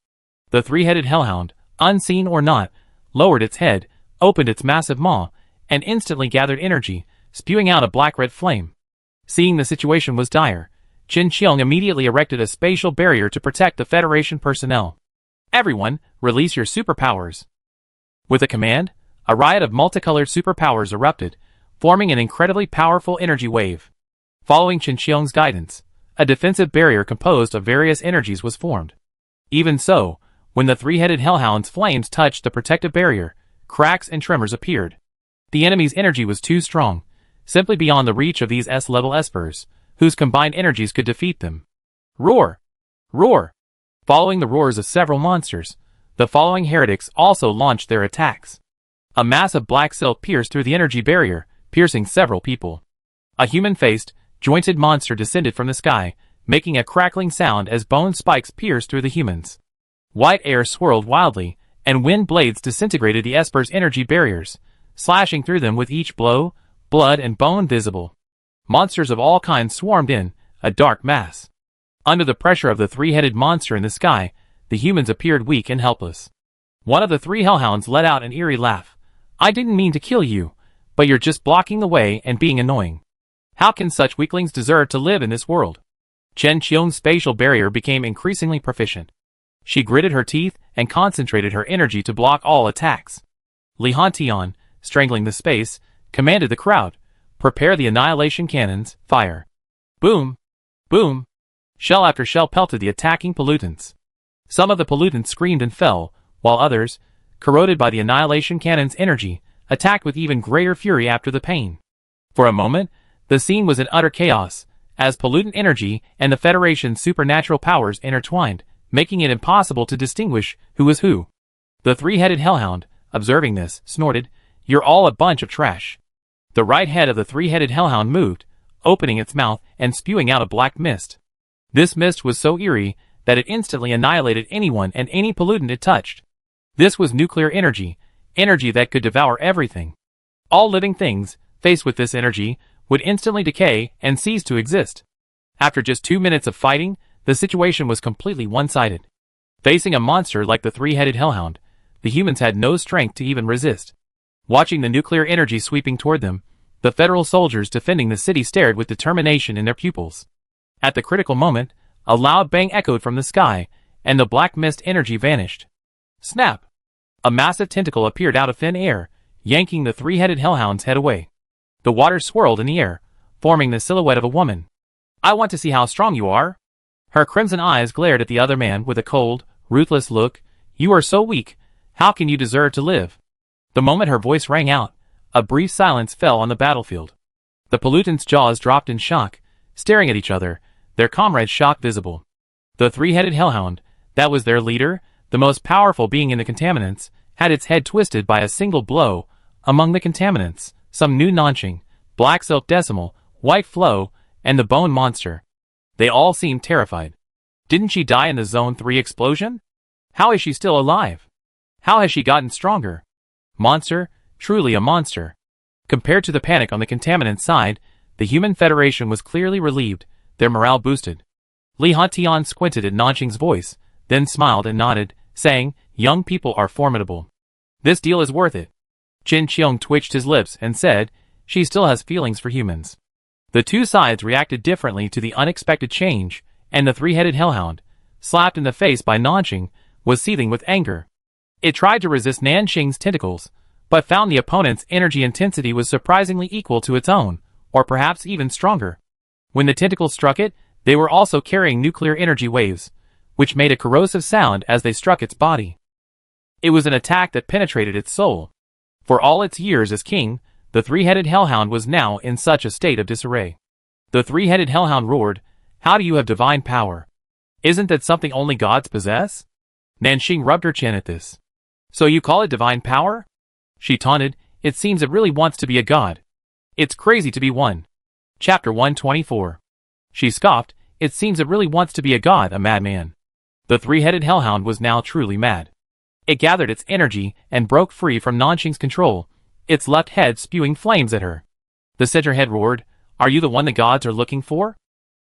The 3-headed hellhound, unseen or not, lowered its head, opened its massive maw, and instantly gathered energy, spewing out a black-red flame. Seeing the situation was dire, Qin Qiong immediately erected a spatial barrier to protect the Federation personnel. Everyone, release your superpowers. With a command, a riot of multicolored superpowers erupted, forming an incredibly powerful energy wave. Following Qin Qiong's guidance, a defensive barrier composed of various energies was formed. Even so, when the three-headed hellhound's flames touched the protective barrier, cracks and tremors appeared. The enemy's energy was too strong, simply beyond the reach of these S-level espers, whose combined energies could defeat them. Roar! Roar! Following the roars of several monsters, the following heretics also launched their attacks. A mass of black silk pierced through the energy barrier, piercing several people. A human-faced, jointed monster descended from the sky, making a crackling sound as bone spikes pierced through the humans. White air swirled wildly, and wind blades disintegrated the Esper's energy barriers, slashing through them with each blow, blood and bone visible. Monsters of all kinds swarmed in, a dark mass. Under the pressure of the three-headed monster in the sky, the humans appeared weak and helpless. One of the three hellhounds let out an eerie laugh. I didn't mean to kill you, but you're just blocking the way and being annoying. How can such weaklings deserve to live in this world? Qin Qiong's spatial barrier became increasingly proficient. She gritted her teeth and concentrated her energy to block all attacks. Li Hantian, strangling the space, commanded the crowd, prepare the annihilation cannons, fire. Boom! Boom! Shell after shell pelted the attacking pollutants. Some of the pollutants screamed and fell, while others, corroded by the annihilation cannon's energy, attacked with even greater fury after the pain. For a moment, the scene was in utter chaos, as pollutant energy and the Federation's supernatural powers intertwined, making it impossible to distinguish who was who. The three-headed hellhound, observing this, snorted, "You're all a bunch of trash." The right head of the three-headed hellhound moved, opening its mouth and spewing out a black mist. This mist was so eerie that it instantly annihilated anyone and any pollutant it touched. This was nuclear energy, energy that could devour everything. All living things, faced with this energy, would instantly decay and cease to exist. After just 2 minutes of fighting, the situation was completely one-sided. Facing a monster like the three-headed hellhound, the humans had no strength to even resist. Watching the nuclear energy sweeping toward them, the federal soldiers defending the city stared with determination in their pupils. At the critical moment, a loud bang echoed from the sky, and the black mist energy vanished. Snap! A massive tentacle appeared out of thin air, yanking the three-headed hellhound's head away. The water swirled in the air, forming the silhouette of a woman. I want to see how strong you are. Her crimson eyes glared at the other man with a cold, ruthless look. You are so weak. How can you deserve to live? The moment her voice rang out, a brief silence fell on the battlefield. The pollutants' jaws dropped in shock, staring at each other, their comrades' shock visible. The three-headed hellhound, that was their leader, the most powerful being in the contaminants, had its head twisted by a single blow. Among the contaminants, some new Nanqing, Black Silk Decimal, White Flow, and the Bone Monster. They all seemed terrified. Didn't she die in the Zone 3 explosion? How is she still alive? How has she gotten stronger? Monster, truly a monster. Compared to the panic on the contaminant side, the Human Federation was clearly relieved, their morale boosted. Li Hantian squinted at Nanqing's voice, then smiled and nodded, saying, young people are formidable. This deal is worth it. Qin Qiong twitched his lips and said, she still has feelings for humans. The two sides reacted differently to the unexpected change, and the three-headed hellhound, slapped in the face by Nanqing, was seething with anger. It tried to resist Nanqing's tentacles, but found the opponent's energy intensity was surprisingly equal to its own, or perhaps even stronger. When the tentacles struck it, they were also carrying nuclear energy waves, which made a corrosive sound as they struck its body. It was an attack that penetrated its soul. For all its years as king, the three-headed hellhound was now in such a state of disarray. The three-headed hellhound roared, how do you have divine power? Isn't that something only gods possess? Nanqing rubbed her chin at this. So you call it divine power? She taunted, it seems it really wants to be a god. It's crazy to be one. Chapter 124. She scoffed, it seems it really wants to be a god, a madman. The three-headed hellhound was now truly mad. It gathered its energy and broke free from Nanqing's control, its left head spewing flames at her. The center head roared, are you the one the gods are looking for?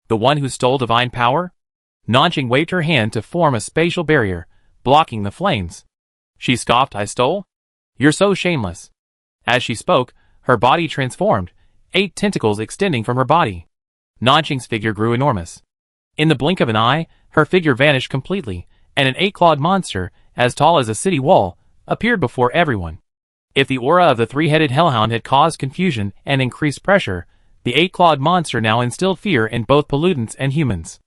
The one who stole divine power? Nanqing waved her hand to form a spatial barrier, blocking the flames. She scoffed, I stole? You're so shameless. As she spoke, her body transformed, 8 tentacles extending from her body. Nanqing's figure grew enormous. In the blink of an eye, her figure vanished completely, and an 8-clawed monster, as tall as a city wall, appeared before everyone. If the aura of the 3-headed hellhound had caused confusion and increased pressure, the 8-clawed monster now instilled fear in both pollutants and humans.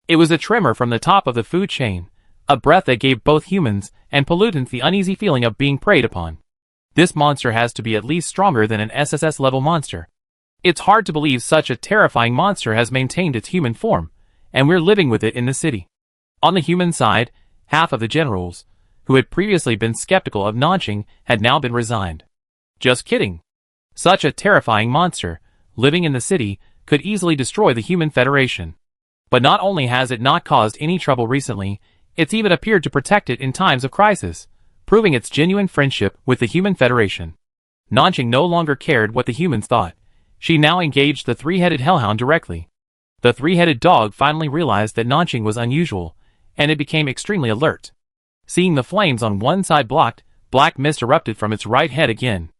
It was a tremor from the top of the food chain, a breath that gave both humans and pollutants the uneasy feeling of being preyed upon. This monster has to be at least stronger than an SSS-level monster. It's hard to believe such a terrifying monster has maintained its human form, and we're living with it in the city. On the human side, half of the generals, who had previously been skeptical of Nanqing, had now been resigned. Just kidding. Such a terrifying monster, living in the city, could easily destroy the human federation. But not only has it not caused any trouble recently, it's even appeared to protect it in times of crisis, proving its genuine friendship with the human federation. Nanqing no longer cared what the humans thought. She now engaged the 3-headed hellhound directly. The 3-headed dog finally realized that Nanqing was unusual, and it became extremely alert. Seeing the flames on one side blocked, black mist erupted from its right head again.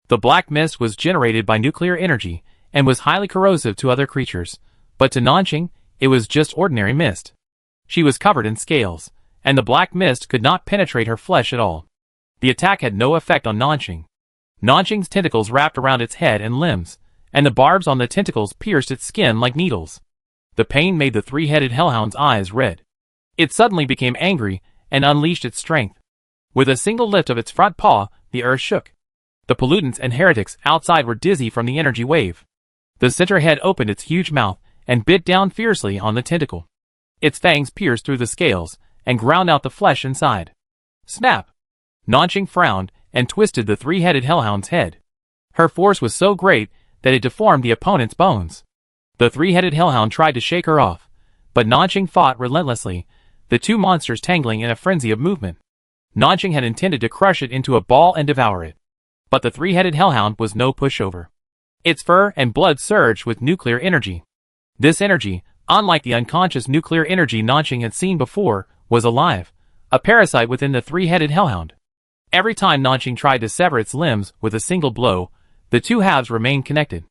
The black mist was generated by nuclear energy, and was highly corrosive to other creatures, but to Nanqing, it was just ordinary mist. She was covered in scales, and the black mist could not penetrate her flesh at all. The attack had no effect on Nanqing. Nanqing's tentacles wrapped around its head and limbs, and the barbs on the tentacles pierced its skin like needles. The pain made the 3-headed hellhound's eyes red. It suddenly became angry and unleashed its strength. With a single lift of its front paw, the earth shook. The pollutants and heretics outside were dizzy from the energy wave. The center head opened its huge mouth and bit down fiercely on the tentacle. Its fangs pierced through the scales and ground out the flesh inside. Snap! Nanqing frowned and twisted the 3-headed hellhound's head. Her force was so great that it deformed the opponent's bones. The 3-headed hellhound tried to shake her off, but Nanqing fought relentlessly, the two monsters tangling in a frenzy of movement. Nanqing had intended to crush it into a ball and devour it. But the 3-headed hellhound was no pushover. Its fur and blood surged with nuclear energy. This energy, unlike the unconscious nuclear energy Nanqing had seen before, was alive, a parasite within the 3-headed hellhound. Every time Nanqing tried to sever its limbs with a single blow, the two halves remained connected.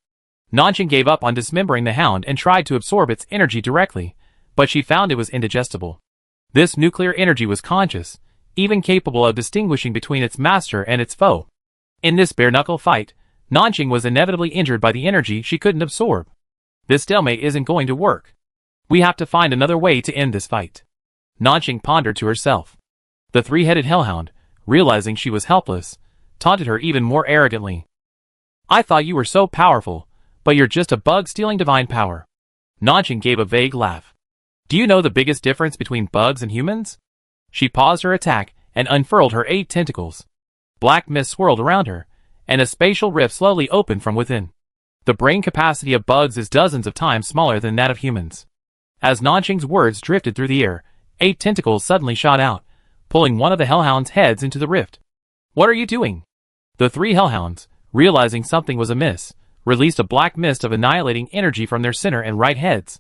Nanqing gave up on dismembering the hound and tried to absorb its energy directly, but she found it was indigestible. This nuclear energy was conscious, even capable of distinguishing between its master and its foe. In this bare-knuckle fight, Nanqing was inevitably injured by the energy she couldn't absorb. This stalemate isn't going to work. We have to find another way to end this fight. Nanqing pondered to herself. The 3-headed hellhound, realizing she was helpless, taunted her even more arrogantly. I thought you were so powerful, but you're just a bug stealing divine power. Nanqing gave a vague laugh. Do you know the biggest difference between bugs and humans? She paused her attack and unfurled her 8 tentacles. Black mist swirled around her, and a spatial rift slowly opened from within. The brain capacity of bugs is dozens of times smaller than that of humans. As Nanqing's words drifted through the air, 8 tentacles suddenly shot out, pulling one of the hellhound's heads into the rift. What are you doing? The 3 hellhounds, realizing something was amiss, released a black mist of annihilating energy from their center and right heads.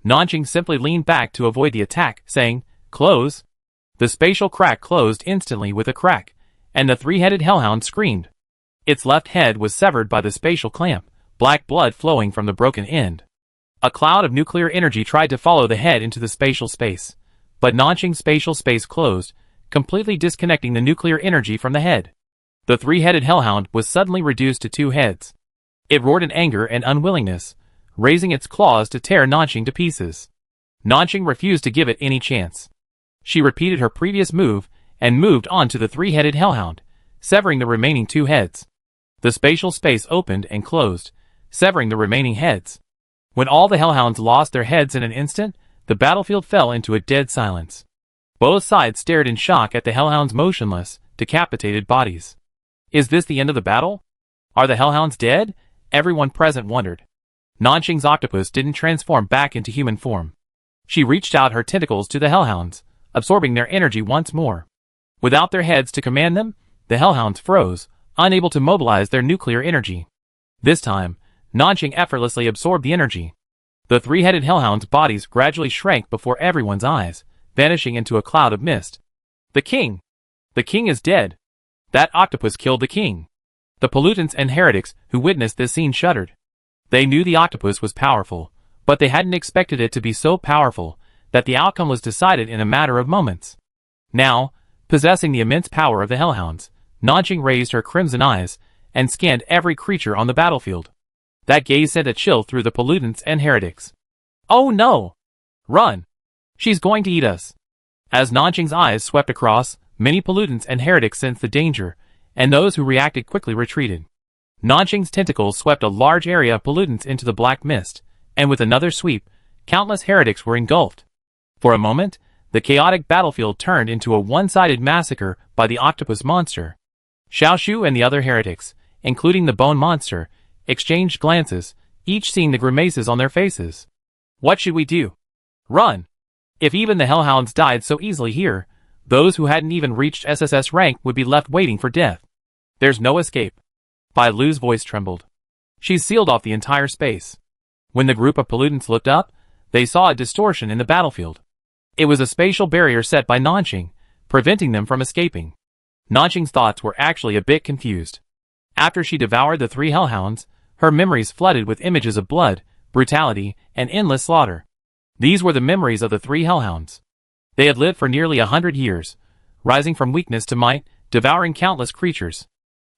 Nanqing simply leaned back to avoid the attack, saying, "Close." The spatial crack closed instantly with a crack, and the 3-headed hellhound screamed. Its left head was severed by the spatial clamp, black blood flowing from the broken end. A cloud of nuclear energy tried to follow the head into the spatial space, but Nanqing's spatial space closed, completely disconnecting the nuclear energy from the head. The 3-headed hellhound was suddenly reduced to 2 heads. It roared in anger and unwillingness, raising its claws to tear Nanqing to pieces. Nanqing refused to give it any chance. She repeated her previous move and moved on to the 3-headed hellhound, severing the remaining 2 heads. The spatial space opened and closed, severing the remaining heads. When all the hellhounds lost their heads in an instant, the battlefield fell into a dead silence. Both sides stared in shock at the hellhounds' motionless, decapitated bodies. Is this the end of the battle? Are the hellhounds dead? Everyone present wondered. Nanqing's octopus didn't transform back into human form. She reached out her tentacles to the hellhounds, absorbing their energy once more. Without their heads to command them, the hellhounds froze, unable to mobilize their nuclear energy. This time, Nanqing effortlessly absorbed the energy. The 3-headed hellhounds' bodies gradually shrank before everyone's eyes, vanishing into a cloud of mist. The king! The king is dead! That octopus killed the king! The pollutants and heretics who witnessed this scene shuddered. They knew the octopus was powerful, but they hadn't expected it to be so powerful, that the outcome was decided in a matter of moments. Now, possessing the immense power of the Hellhounds, Nanjing raised her crimson eyes and scanned every creature on the battlefield. That gaze sent a chill through the pollutants and heretics. Oh no! Run! She's going to eat us! As Nanjing's eyes swept across, many pollutants and heretics sensed the danger, and those who reacted quickly retreated. Nanjing's tentacles swept a large area of pollutants into the black mist, and with another sweep, countless heretics were engulfed. For a moment, the chaotic battlefield turned into a one-sided massacre by the octopus monster. Xiaoshu and the other heretics, including the bone monster, exchanged glances, each seeing the grimaces on their faces. What should we do? Run! If even the Hellhounds died so easily here, those who hadn't even reached SSS rank would be left waiting for death. There's no escape. Bai Lu's voice trembled. She's sealed off the entire space. When the group of pollutants looked up, they saw a distortion in the battlefield. It was a spatial barrier set by Nanjing, preventing them from escaping. Nanjing's thoughts were actually a bit confused. After she devoured the 3 Hellhounds, her memories flooded with images of blood, brutality, and endless slaughter. These were the memories of the 3 Hellhounds. They had lived for nearly 100 years, rising from weakness to might, devouring countless creatures.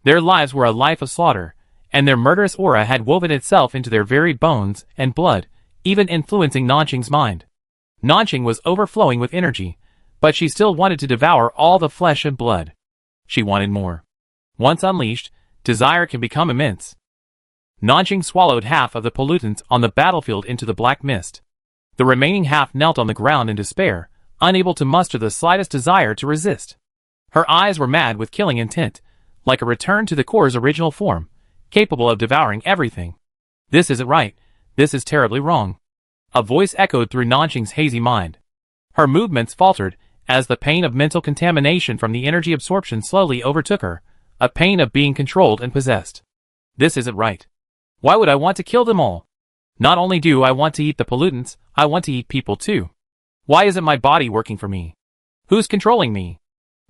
Their lives were a life of slaughter, and their murderous aura had woven itself into their very bones and blood, even influencing Nanjing's mind. Nanjing was overflowing with energy, but she still wanted to devour all the flesh and blood. She wanted more. Once unleashed, desire can become immense. Nanjing swallowed half of the pollutants on the battlefield into the black mist. The remaining half knelt on the ground in despair, unable to muster the slightest desire to resist. Her eyes were mad with killing intent, like a return to the core's original form, capable of devouring everything. This isn't right. This is terribly wrong. A voice echoed through Nanjing's hazy mind. Her movements faltered as the pain of mental contamination from the energy absorption slowly overtook her, a pain of being controlled and possessed. This isn't right. Why would I want to kill them all? Not only do I want to eat the pollutants, I want to eat people too. Why isn't my body working for me? Who's controlling me?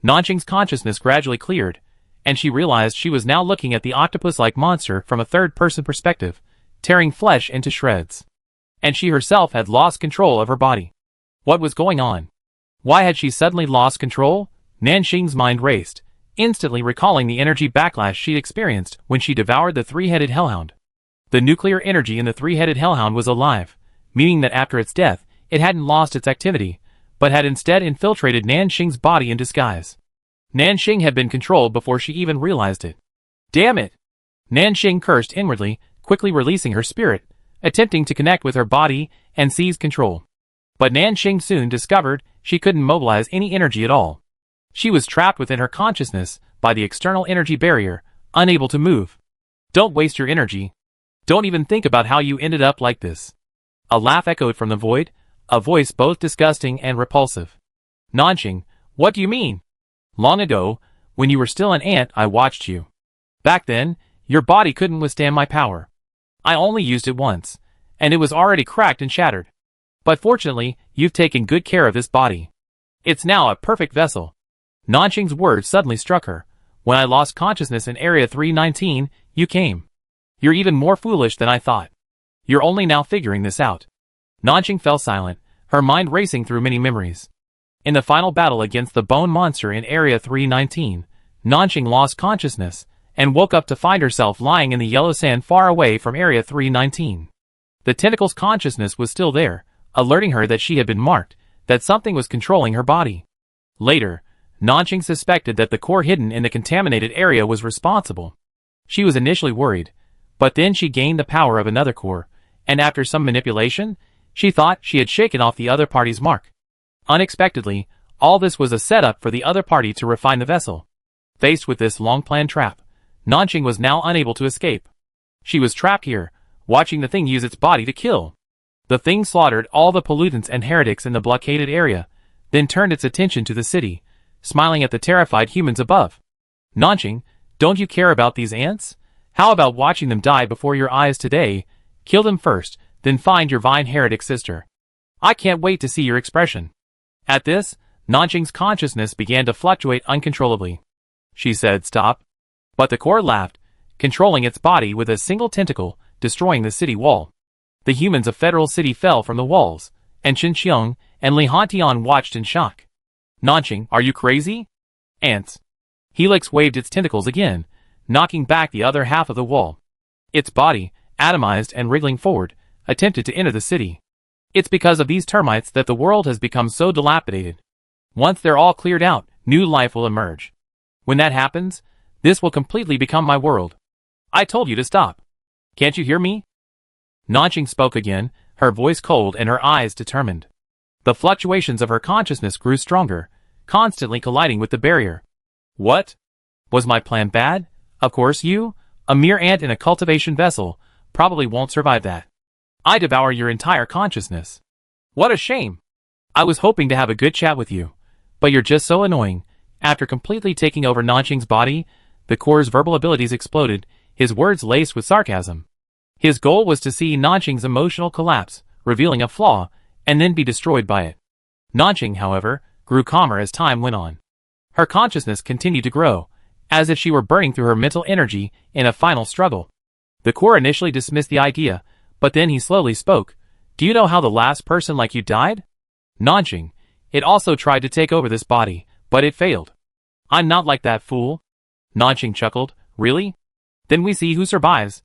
Nanjing's consciousness gradually cleared, and she realized she was now looking at the octopus-like monster from a third-person perspective, tearing flesh into shreds. And she herself had lost control of her body. What was going on? Why had she suddenly lost control? Nanjing's mind raced, instantly recalling the energy backlash she'd experienced when she devoured the 3-headed hellhound. The nuclear energy in the 3-headed hellhound was alive, meaning that after its death, it hadn't lost its activity, but had instead infiltrated Nanjing's body in disguise. Nanjing had been controlled before she even realized it. Damn it! Nanjing cursed inwardly, quickly releasing her spirit, attempting to connect with her body and seize control. But Nanjing soon discovered she couldn't mobilize any energy at all. She was trapped within her consciousness by the external energy barrier, unable to move. Don't waste your energy. Don't even think about how you ended up like this. A laugh echoed from the void, a voice both disgusting and repulsive. Nanjing, what do you mean? Long ago, when you were still an ant, I watched you. Back then, your body couldn't withstand my power. I only used it once, and it was already cracked and shattered. But fortunately, you've taken good care of this body. It's now a perfect vessel. Nanjing's words suddenly struck her. When I lost consciousness in Area 319, you came. You're even more foolish than I thought. You're only now figuring this out. Nanjing fell silent, her mind racing through many memories. In the final battle against the bone monster in Area 319, Nanjing lost consciousness and woke up to find herself lying in the yellow sand far away from Area 319. The tentacle's consciousness was still there, alerting her that she had been marked, that something was controlling her body. Later, Nanjing suspected that the core hidden in the contaminated area was responsible. She was initially worried, but then she gained the power of another core, and after some manipulation, she thought she had shaken off the other party's mark. Unexpectedly, all this was a setup for the other party to refine the vessel. Faced with this long-planned trap, Nanjing was now unable to escape. She was trapped here, watching the thing use its body to kill. The thing slaughtered all the pollutants and heretics in the blockaded area, then turned its attention to the city, smiling at the terrified humans above. Nanjing, don't you care about these ants? How about watching them die before your eyes today? Kill them first, then find your vine heretic sister. I can't wait to see your expression. At this, Nanjing's consciousness began to fluctuate uncontrollably. She said stop. But the core laughed, controlling its body with a single tentacle, destroying the city wall. The humans of Federal City fell from the walls, and Xinqiang and Li Hantian watched in shock. Nanqing, are you crazy? Ants. Helix waved its tentacles again, knocking back the other half of the wall. Its body, atomized and wriggling forward, attempted to enter the city. It's because of these termites that the world has become so dilapidated. Once they're all cleared out, new life will emerge. When that happens, this will completely become my world. I told you to stop. Can't you hear me? Nanqing spoke again, her voice cold and her eyes determined. The fluctuations of her consciousness grew stronger, constantly colliding with the barrier. What? Was my plan bad? Of course you, a mere ant in a cultivation vessel, probably won't survive that. I devour your entire consciousness. What a shame. I was hoping to have a good chat with you, but you're just so annoying. After completely taking over Nanqing's body, the core's verbal abilities exploded, his words laced with sarcasm. His goal was to see Nanqing's emotional collapse, revealing a flaw, and then be destroyed by it. Nanqing, however, grew calmer as time went on. Her consciousness continued to grow, as if she were burning through her mental energy in a final struggle. The core initially dismissed the idea, but then he slowly spoke. Do you know how the last person like you died? Nanqing. It also tried to take over this body, but it failed. I'm not like that fool. Nanqing chuckled. Really? Then we see who survives.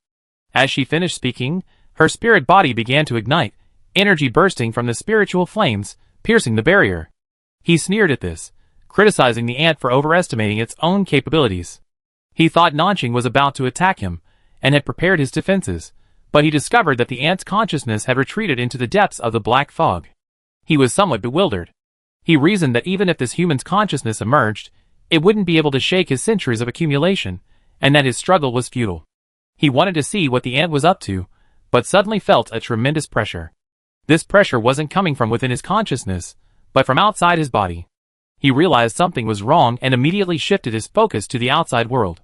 As she finished speaking, her spirit body began to ignite, energy bursting from the spiritual flames, piercing the barrier. He sneered at this, criticizing the ant for overestimating its own capabilities. He thought Nanqing was about to attack him, and had prepared his defenses, but he discovered that the ant's consciousness had retreated into the depths of the black fog. He was somewhat bewildered. He reasoned that even if this human's consciousness emerged, it wouldn't be able to shake his centuries of accumulation, and that his struggle was futile. He wanted to see what the ant was up to, but suddenly felt a tremendous pressure. This pressure wasn't coming from within his consciousness, but from outside his body. He realized something was wrong and immediately shifted his focus to the outside world.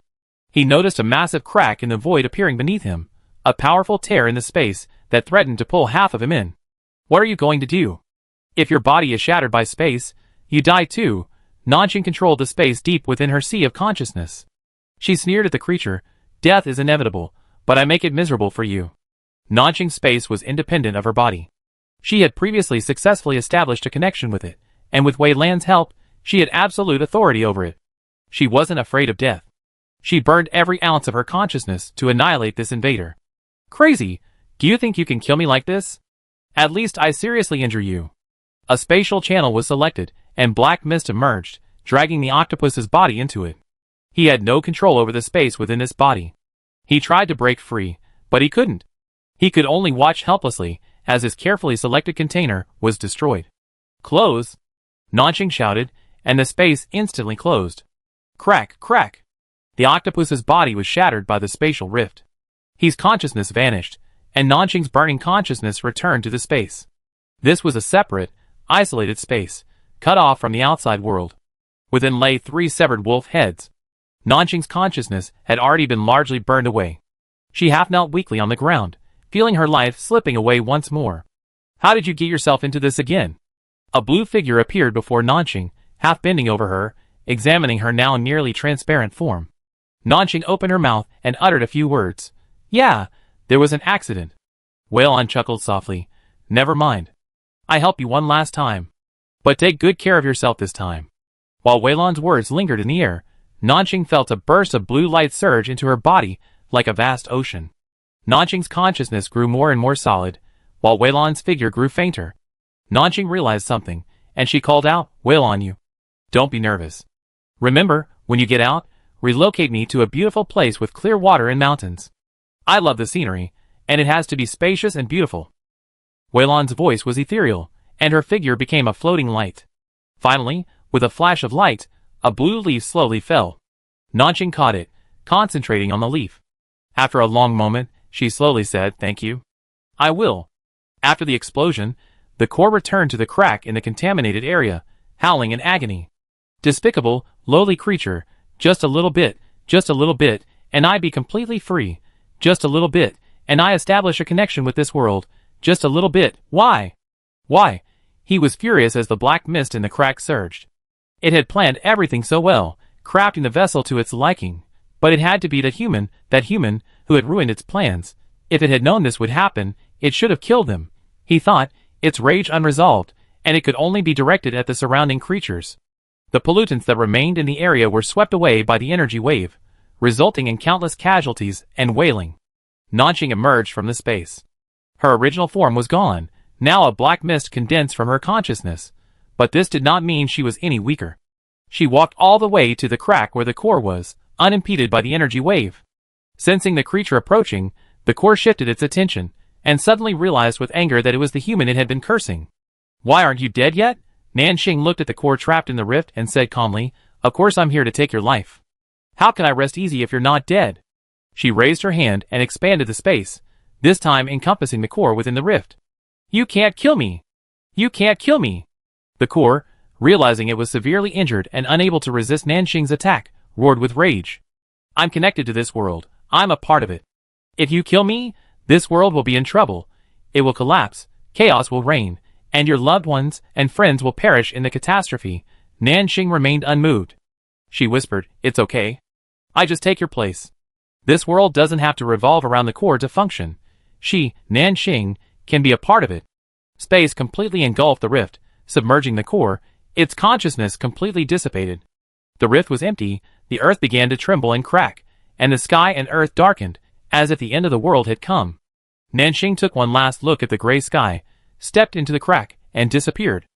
He noticed a massive crack in the void appearing beneath him, a powerful tear in the space that threatened to pull half of him in. What are you going to do? If your body is shattered by space, you die too. Nanqing controlled the space deep within her sea of consciousness. She sneered at the creature. Death is inevitable, but I make it miserable for you. Nanqing's space was independent of her body. She had previously successfully established a connection with it, and with Wei Lan's help, she had absolute authority over it. She wasn't afraid of death. She burned every ounce of her consciousness to annihilate this invader. Crazy! Do you think you can kill me like this? At least I seriously injure you. A spatial channel was selected, and black mist emerged, dragging the octopus's body into it. He had no control over the space within this body. He tried to break free, but he couldn't. He could only watch helplessly as his carefully selected container was destroyed. Close! Nanqing shouted, and the space instantly closed. Crack, crack! The octopus's body was shattered by the spatial rift. His consciousness vanished, and Nanqing's burning consciousness returned to the space. This was a separate, isolated space, cut off from the outside world. Within lay 3 severed wolf heads. Nanqing's consciousness had already been largely burned away. She half knelt weakly on the ground, feeling her life slipping away once more. How did you get yourself into this again? A blue figure appeared before Nanqing, half bending over her, examining her now nearly transparent form. Nanqing opened her mouth and uttered a few words. Yeah, there was an accident. Wei Lan chuckled softly. Never mind. I help you one last time. But take good care of yourself this time. While Wei Lan's words lingered in the air, Nanqing felt a burst of blue light surge into her body like a vast ocean. Nanqing's consciousness grew more and more solid, while Wei Lan's figure grew fainter. Nanqing realized something, and she called out, Wei Lan, you. Don't be nervous. Remember, when you get out, relocate me to a beautiful place with clear water and mountains. I love the scenery, and it has to be spacious and beautiful. Wei Lan's voice was ethereal, and her figure became a floating light. Finally, with a flash of light, a blue leaf slowly fell. Nanqing caught it, concentrating on the leaf. After a long moment, she slowly said, Thank you. I will. After the explosion, the core returned to the crack in the contaminated area, howling in agony. Despicable, lowly creature, just a little bit, and I be completely free. Just a little bit, and I establish a connection with this world. Just a little bit. Why? Why? He was furious as the black mist in the crack surged. It had planned everything so well, crafting the vessel to its liking, but it had to be that human, who had ruined its plans. If it had known this would happen, it should have killed him, he thought, its rage unresolved, and it could only be directed at the surrounding creatures. The pollutants that remained in the area were swept away by the energy wave, resulting in countless casualties and wailing. Nanxing emerged from the space. Her original form was gone, now a black mist condensed from her consciousness, but this did not mean she was any weaker. She walked all the way to the crack where the core was, unimpeded by the energy wave. Sensing the creature approaching, the core shifted its attention, and suddenly realized with anger that it was the human it had been cursing. "Why aren't you dead yet?" Nanxing looked at the core trapped in the rift and said calmly, "Of course I'm here to take your life. How can I rest easy if you're not dead?" She raised her hand and expanded the space, this time encompassing the core within the rift. "You can't kill me! You can't kill me!" The core, realizing it was severely injured and unable to resist Nanxing's attack, roared with rage. "I'm connected to this world. I'm a part of it. If you kill me, this world will be in trouble. It will collapse, chaos will reign, and your loved ones and friends will perish in the catastrophe." Nanxing remained unmoved. She whispered, "It's okay. I just take your place. This world doesn't have to revolve around the core to function. She, Nanxing, can be a part of it." Space completely engulfed the rift, submerging the core, its consciousness completely dissipated. The rift was empty, the earth began to tremble and crack, and the sky and earth darkened, as if the end of the world had come. Nanxing took one last look at the gray sky, stepped into the crack, and disappeared.